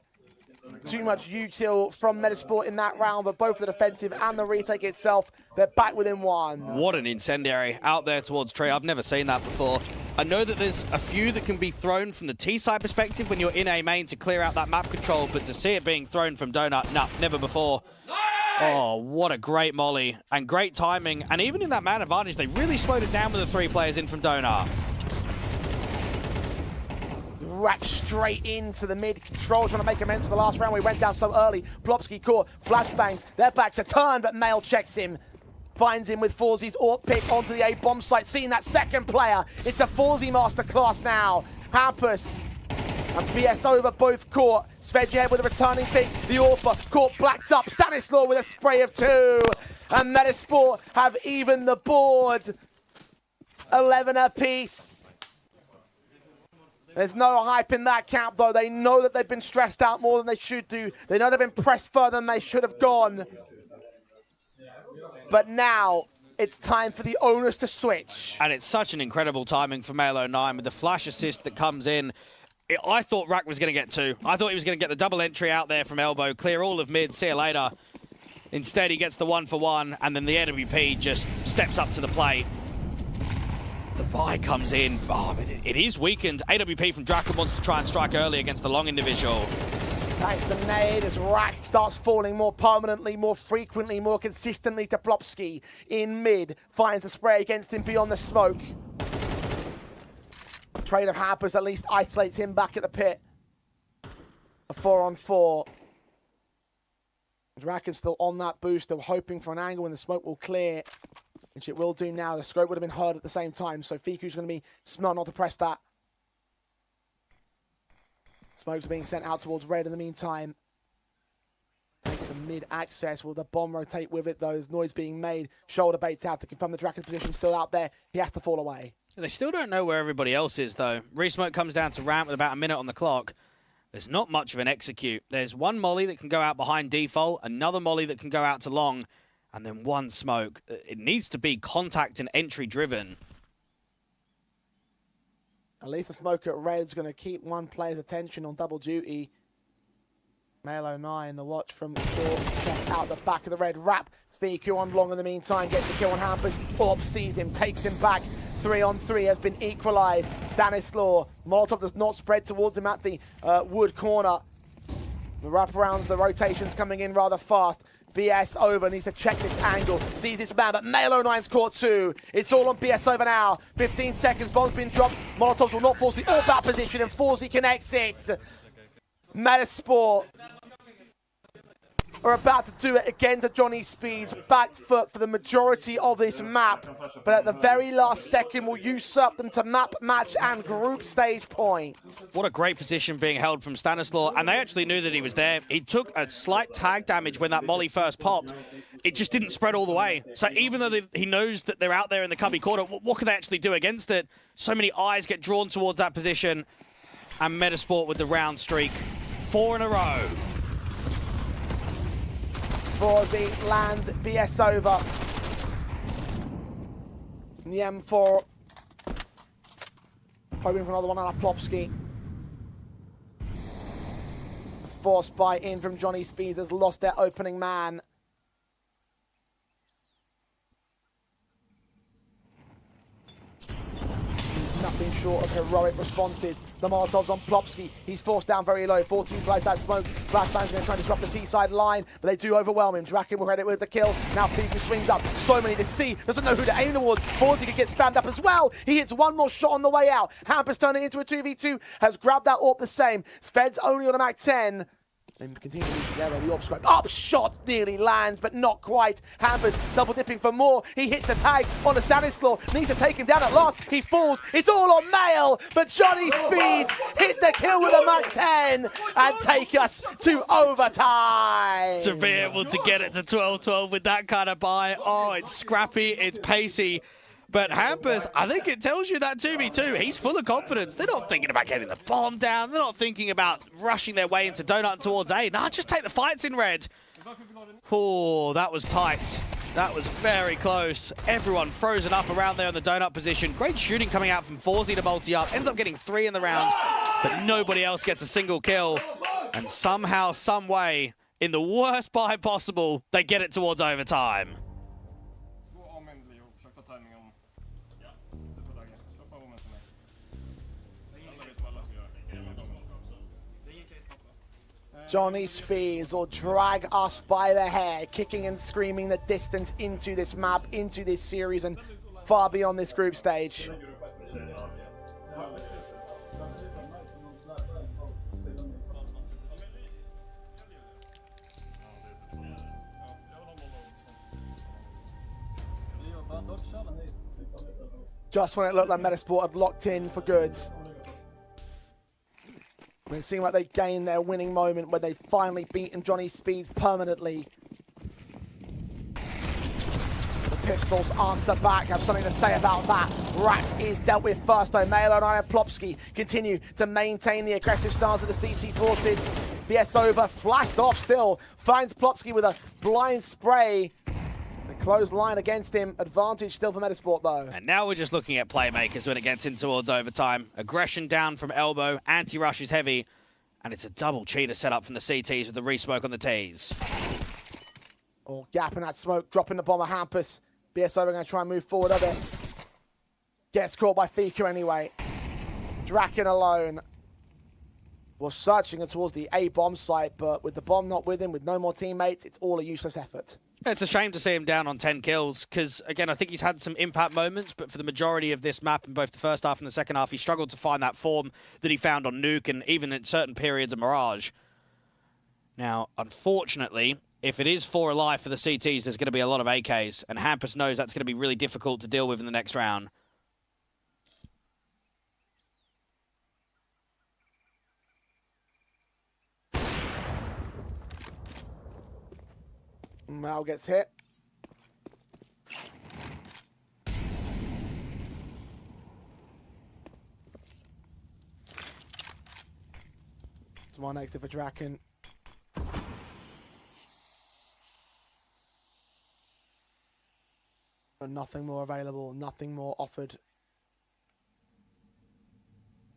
Too much util from Metizport in that round, but both the defensive and the retake itself, they're back within 1. What an incendiary out there towards tree. I've never seen that before. I know that there's a few that can be thrown from the T-side perspective when you're in A main to clear out that map control, but to see it being thrown from Donut, no, never before. Oh, what a great molly and great timing. And even in that man advantage, they really slowed it down with the 3 players in from Donut. Right straight into the mid control, trying to make amends for the last round. We went down so early. Plopsky caught, flashbangs, their backs are turned, but Mail checks him. Finds him with Forzy's AWP pick onto the A bomb site. Seeing that second player, it's a Forzy masterclass now. Hampus and BS over, both caught. Svedjehead with a returning pick. The AWP caught, blacked up. Stanislaw with a spray of 2. And Metizport have even the board. 11 apiece. There's no hype in that camp, though. They know that they've been stressed out more than they should do. They know they've been pressed further than they should have gone. But now, it's time for the owners to switch. And it's such an incredible timing for Male09 with the flash assist that comes in. I thought Rack was going to get 2. I thought he was going to get the double entry out there from elbow, clear all of mid, see you later. Instead, he gets the 1-for-1, and then the AWP just steps up to the plate. The buy comes in. Oh, it is weakened. AWP from Draken wants to try and strike early against the long individual. Thanks to Nade as Rack starts falling more permanently, more frequently, more consistently to Plopsky in mid. Finds the spray against him beyond the smoke. Trade of Hampers at least isolates him back at the pit. A 4-on-4. Draken's still on that boost, still hoping for an angle when the smoke will clear. Which it will do now. The scope would have been heard at the same time, so Fiku's going to be smart not to press that. Smokes are being sent out towards red in the meantime. Takes some mid-access. Will the bomb rotate with it, though? There's noise being made. Shoulder baits out to confirm the Draken's position still out there. He has to fall away. They still don't know where everybody else is, though. Resmoke comes down to ramp with about a minute on the clock. There's not much of an execute. There's one molly that can go out behind default, another molly that can go out to long, and then one smoke. It needs to be contact and entry driven. At least the smoke at red's going to keep one player's attention on double duty. Male09, the watch from short, check out the back of the red. Wrap Fiku on long in the meantime, gets the kill on Hampus. Orb sees him, takes him back. 3-on-3 has been equalized. Stanislaw, Molotov does not spread towards him at the wood corner. The wraparounds, the rotations coming in rather fast. BS over, needs to check this angle, sees his man, but Male09's caught 2. It's all on BS over now. 15 seconds, bomb's been dropped. Molotovs will not force the AWP out position, and Forzy connects it. Metizport are about to do it again to Johnny Speed's back foot for the majority of this map, but at the very last second will usurp them to map, match, and group stage points. What a great position being held from Stanislaw, and they actually knew that he was there. He took a slight tag damage when that molly first popped. It just didn't spread all the way. So even though he knows that they're out there in the cubby corner, what can they actually do against it? So many eyes get drawn towards that position, and Metizport with the round streak. 4 in a row. Forzy lands BS over. In the M4. Hoping for another one out of Plopsky. Forced buy in from Johnny Speeds has lost their opening man. Nothing short of heroic responses. The Molotov's on Plopsky. He's forced down very low. Forced to utilize that smoke. Flashbang's going to try and disrupt the T-side line, but they do overwhelm him. Draken will credit with the kill. Now Fiku swings up. So many to see. Doesn't know who to aim towards. Forzy could get spammed up as well. He hits one more shot on the way out. Hampus turned it into a 2v2. Has grabbed that AWP the same. Sved's only on a Mac 10. They continue to move together. The AWP scope. Up shot nearly lands, but not quite. Hampus double dipping for more. He hits a tag on the Stanislaw. Needs to take him down at last. He falls. It's all on Mail, but Johnny Speed hit the kill with a Mac 10 and take us to overtime. To be able to get it to 12-12 with that kind of buy. Oh, it's scrappy, it's pacey. But Hampus, I think it tells you that 2v2, he's full of confidence. They're not thinking about getting the bomb down. They're not thinking about rushing their way into Donut and towards A. Nah, just take the fights in red. Oh, that was tight. That was very close. Everyone frozen up around there in the Donut position. Great shooting coming out from Forzy to multi up. Ends up getting 3 in the round, but nobody else gets a single kill. And somehow, some way, in the worst buy possible, they get it towards overtime. Johnny Speeds will drag us by the hair, kicking and screaming the distance into this map, into this series, and far beyond this group stage. Just when it looked like Metizport had locked in for good. And it seemed like they gained their winning moment when they finally beaten Johnny Speeds permanently. The Pistols answer back, have something to say about that. Rat is dealt with first though. Melo9 and Plopsky continue to maintain the aggressive stance of the CT forces. BS over, flashed off still. Finds Plopsky with a blind spray. The closed line against him. Advantage still for Metizport though. And now we're just looking at playmakers when it gets in towards overtime. Aggression down from elbow, anti-rush is heavy, and it's a double cheater set up from the CTs with the resmoke on the Ts. Oh, gap in that smoke, dropping the bomb of Hampus. BSO are going to try and move forward a bit. Gets caught by Fika anyway. Draken alone. Was searching towards the A bomb site, but with the bomb not with him, with no more teammates, it's all a useless effort. It's a shame to see him down on 10 kills, because, again, I think he's had some impact moments, but for the majority of this map, in both the first half and the second half, he struggled to find that form that he found on Nuke and even in certain periods of Mirage. Now, unfortunately, if it is 4 alive for the CTs, there's going to be a lot of AKs, and Hampus knows that's going to be really difficult to deal with in the next round. Mal gets hit. It's one negative for Draken. But nothing more available, nothing more offered.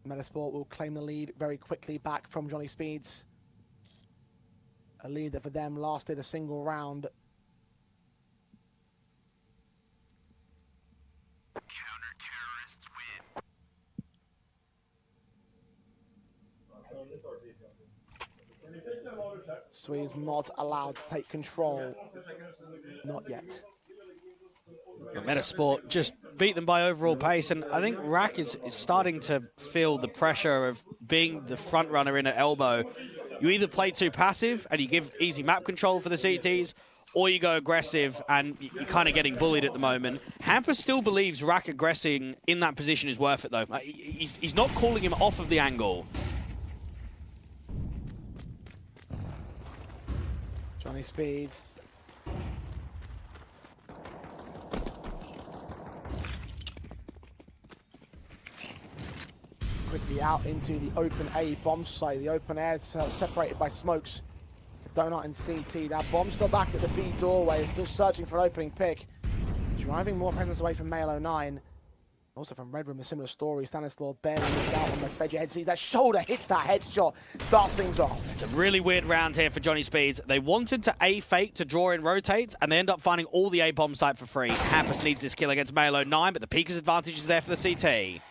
Metizport will claim the lead very quickly back from Johnny Speeds. A lead that for them lasted a single round. Counter-terrorists win. Swede's not allowed to take control. Not yet. Metizport just beat them by overall pace, and I think Rack is starting to feel the pressure of being the front runner in at elbow. You either play too passive and you give easy map control for the CTs, or you go aggressive and you're kind of getting bullied at the moment. Hampus still believes Rack aggressing in that position is worth it, though. He's not calling him off of the angle. Johnny Speeds. Quickly out into the open A bomb site. The open air is separated by smokes. Donut and CT. That bomb's still back at the B doorway. Still searching for an opening pick. Driving more presence away from Melo9. Also from Red Room, a similar story. Stanislaw barely moved out on the Svedge head. Sees that shoulder, hits that headshot, starts things off. It's a really weird round here for Johnny Speeds. They wanted to A fake to draw in rotate, and they end up finding all the A bomb site for free. Hampus needs this kill against Melo9, but the Pika's advantage is there for the CT.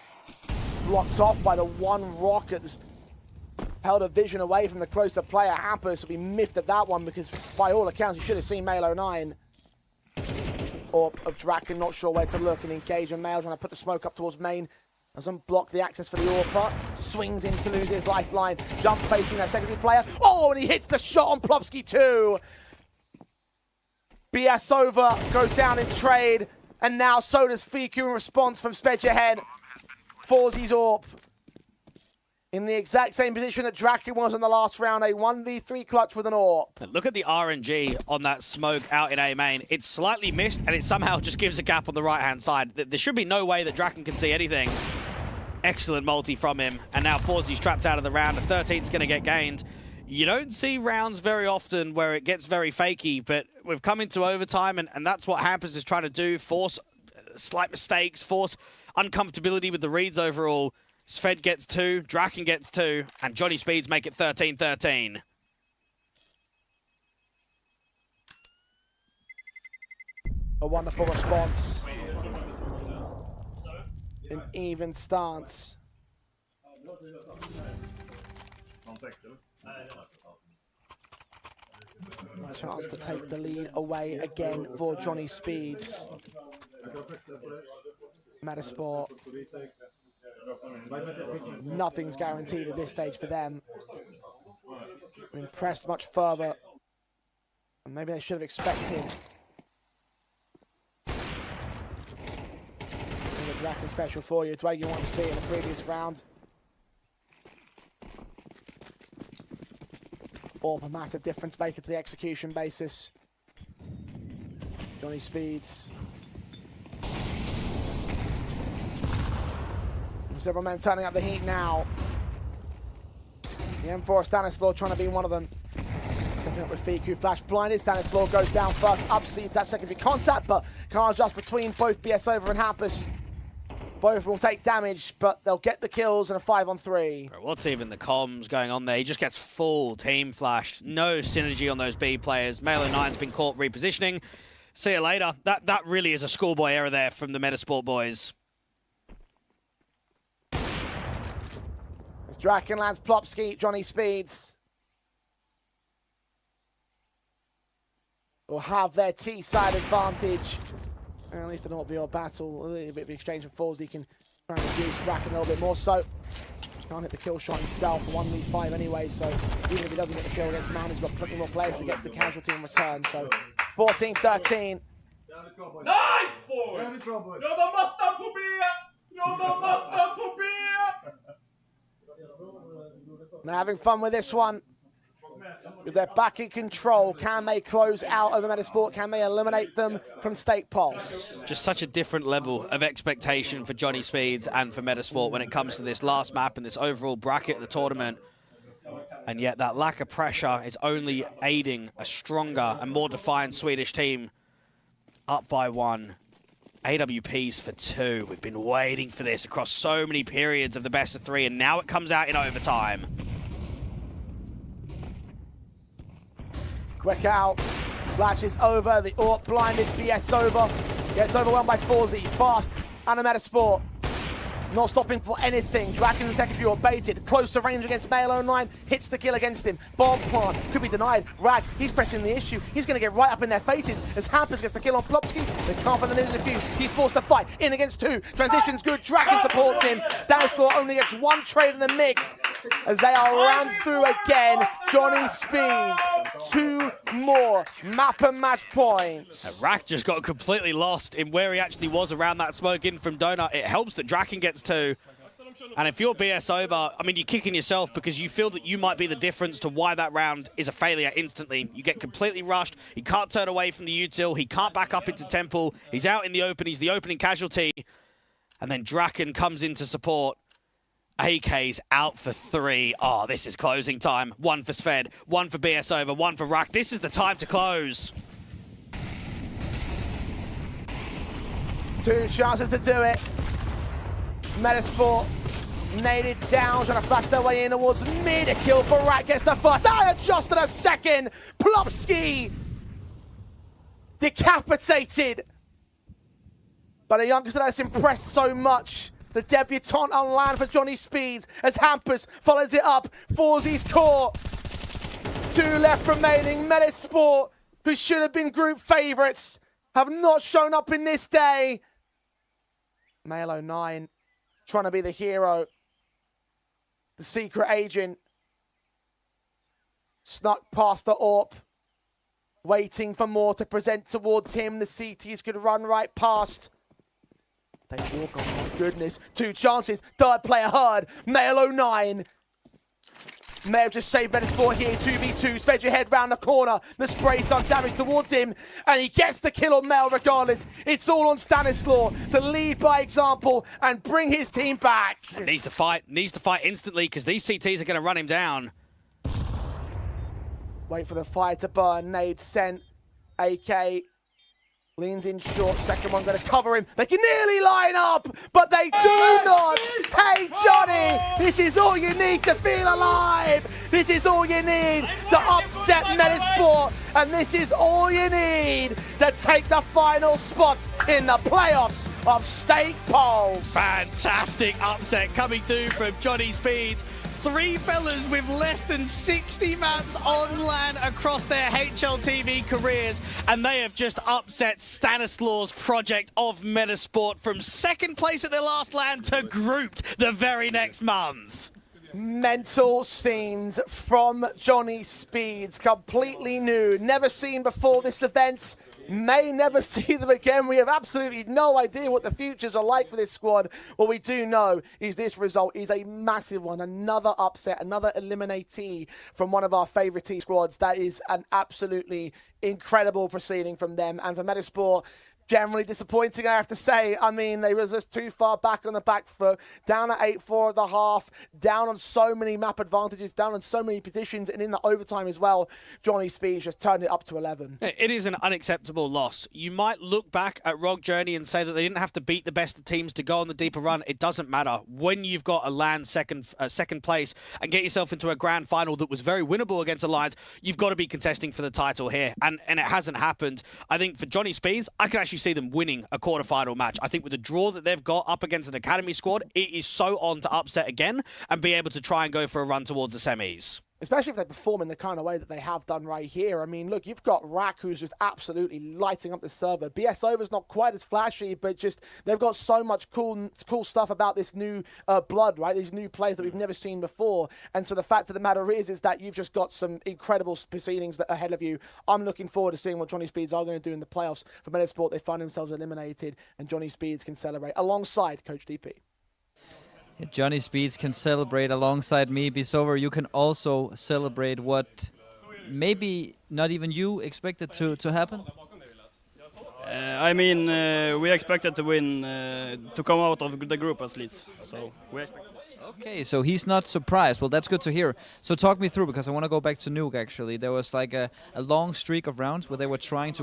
Blocked off by the one rocket that's held a vision away from the closer player. Hampus will be miffed at that one because by all accounts you should have seen Melo9. Or of Draken, not sure where to look and engage. And Mail trying to put the smoke up towards main. Doesn't block the access for the AWP. Swings in to lose his lifeline. Jump facing that secondary player. Oh, and he hits the shot on Plopsky too. BS over, goes down in trade. And now so does Fiku in response from Svedge ahead. Forzy's AWP. In the exact same position that Draken was in the last round, a 1v3 clutch with an AWP. Look at the RNG on that smoke out in A main. It's slightly missed, and it somehow just gives a gap on the right-hand side. There should be no way that Draken can see anything. Excellent multi from him, and now Forzy's trapped out of the round. A 13's going to get gained. You don't see rounds very often where it gets very fakey, but we've come into overtime, and that's what Hampus is trying to do. Force slight mistakes, force uncomfortability with the reads overall. Sved gets 2, Draken gets 2, and Johnny Speeds make it 13-13. A wonderful response. An even stance. Chance to take the lead away again for Johnny Speeds. Metizport. Nothing's guaranteed at this stage for them. Been pressed much further. And maybe they should have expected. The Draken special for you. It's where you want to see it in the previous round. A massive difference maker to the execution basis. Johnny Speeds. Several men turning up the heat now. The M4 Stanislaw trying to be one of them. Stepping up with Fiku, flash blinded. Stanislaw goes down first, upseeds that secondary contact, but car's just between both BS over and Hampus. Both will take damage, but they'll get the kills in a 5-on-3. What's even the comms going on there? He just gets full team flash. No synergy on those B players. Melo9's been caught repositioning. See you later. That really is a schoolboy error there from the Metizport boys. As Draken lands Plopsky, Johnny Speeds will have their T-side advantage. At least an auto battle, a little bit of exchange of falls. He can try and reduce Draken a little bit more. So can't hit the kill shot himself. 1v5 anyway. So even if he doesn't get the kill against the man, he's got plenty more players to get the casualty in return. So 14-13. Nice, boys! Jobba mattan på B! Jobba mattan på B! They're having fun with this one. Because they're back in control. Can they close out over Metizport? Can they eliminate them from Stake Pulse? Just such a different level of expectation for Johnny Speeds and for Metizport when it comes to this last map and this overall bracket of the tournament. And yet that lack of pressure is only aiding a stronger and more defiant Swedish team. Up by 1. AWPs for 2. We've been waiting for this across so many periods of the best of 3, and now it comes out in overtime. Quick out. Flashes over. The AWP blinded. BS over. Gets overwhelmed by Forzy. Fast. And a Metizport. Not stopping for anything. Draken in the second view baited. Close to range against Male09. Hits the kill against him. Bomb plant. Could be denied. Rag. He's pressing the issue. He's going to get right up in their faces as Hampus gets the kill on Plopsky. They can't find the needle defuse. He's forced to fight. In against 2. Transition's good. Draken supports him. Stanislaw only gets 1 trade in the mix as they are rammed through again. Johnny Speeds. 2 more map and match points. Rack just got completely lost in where he actually was around that smoke in from Donut. It helps that Draken gets 2. And if you're BS over, I mean, you're kicking yourself because you feel that you might be the difference to why that round is a failure instantly. You get completely rushed. He can't turn away from the util. He can't back up into Temple. He's out in the open. He's the opening casualty. And then Draken comes in to support. AK's out for 3. Oh, this is closing time. 1 for Sved, 1 for BS over, 1 for Rack. This is the time to close. 2 chances to do it. Metizport naded down, trying to flash their way in towards mid. A kill for Rack, gets the first. And just in a second, Plopsky decapitated. But a youngster that's impressed so much. The debutant on land for Johnny Speeds as Hampus follows it up. Forzy's core. 2 left remaining. Metizport, who should have been group favourites, have not shown up in this day. Male09 trying to be the hero. The secret agent. Snuck past the AWP. Waiting for more to present towards him. The CTs could run right past. They walk, oh my goodness. 2 chances. 3rd player heard. Male09. May have just saved Metizport here. 2v2. Sved your head round the corner. The spray's done damage towards him. And he gets the kill on Mel regardless. It's all on Stanislaw to lead by example and bring his team back. And needs to fight instantly because these CTs are going to run him down. Wait for the fire to burn. Nade sent. AK leans in short. Second one going to cover him. They can nearly line up, but they do not. Hey, Johnny, this is all you need to feel alive. This is all you need to upset Metizport. And this is all you need to take the final spot in the playoffs of Stake Pulse. Fantastic upset coming through from Johnny Speeds. Three fellas with less than 60 maps on LAN across their HLTV careers, and they have just upset Stanislaus' project of Metizport from second place at their last LAN to grouped the very next month. Mental scenes from Johnny Speeds, completely new, never seen before this event. May never see them again. We have absolutely no idea what the futures are like for this squad. What we do know is this result is a massive one. Another upset, another eliminatee from one of our favourite T squads. That is an absolutely incredible proceeding from them. And for Metizport, generally disappointing, I have to say. I mean, they were just too far back on the back foot, down at 8-4 at the half, down on so many map advantages, down on so many positions, and in the overtime as well, Johnny Speeds just turned it up to 11. It is an unacceptable loss. You might look back at Rogue Journey and say that they didn't have to beat the best of teams to go on the deeper run. It doesn't matter. When you've got a LAN second place and get yourself into a grand final that was very winnable against Alliance, you've got to be contesting for the title here, and it hasn't happened. I think for Johnny Speeds, I can actually see them winning a quarterfinal match. I think with the draw that they've got up against an academy squad, it is so on to upset again and be able to try and go for a run towards the semis. Especially if they perform in the kind of way that they have done right here. I mean, look, you've got Rack, who's just absolutely lighting up the server. BS Over's not quite as flashy, but just they've got so much cool stuff about this new blood, right? These new players that we've never seen before. And so the fact of the matter is that you've just got some incredible proceedings that are ahead of you. I'm looking forward to seeing what Johnny Speeds are going to do in the playoffs. For Metizport, they find themselves eliminated, and Johnny Speeds can celebrate alongside Coach DP. Johnny Speeds can celebrate alongside me. Bisover, you can also celebrate what maybe not even you expected to happen? I mean, we expected to win, to come out of the group at least. So we expect. Okay, so he's not surprised. Well, that's good to hear. So talk me through, because I want to go back to Nuke, actually. There was like a long streak of rounds where they were trying to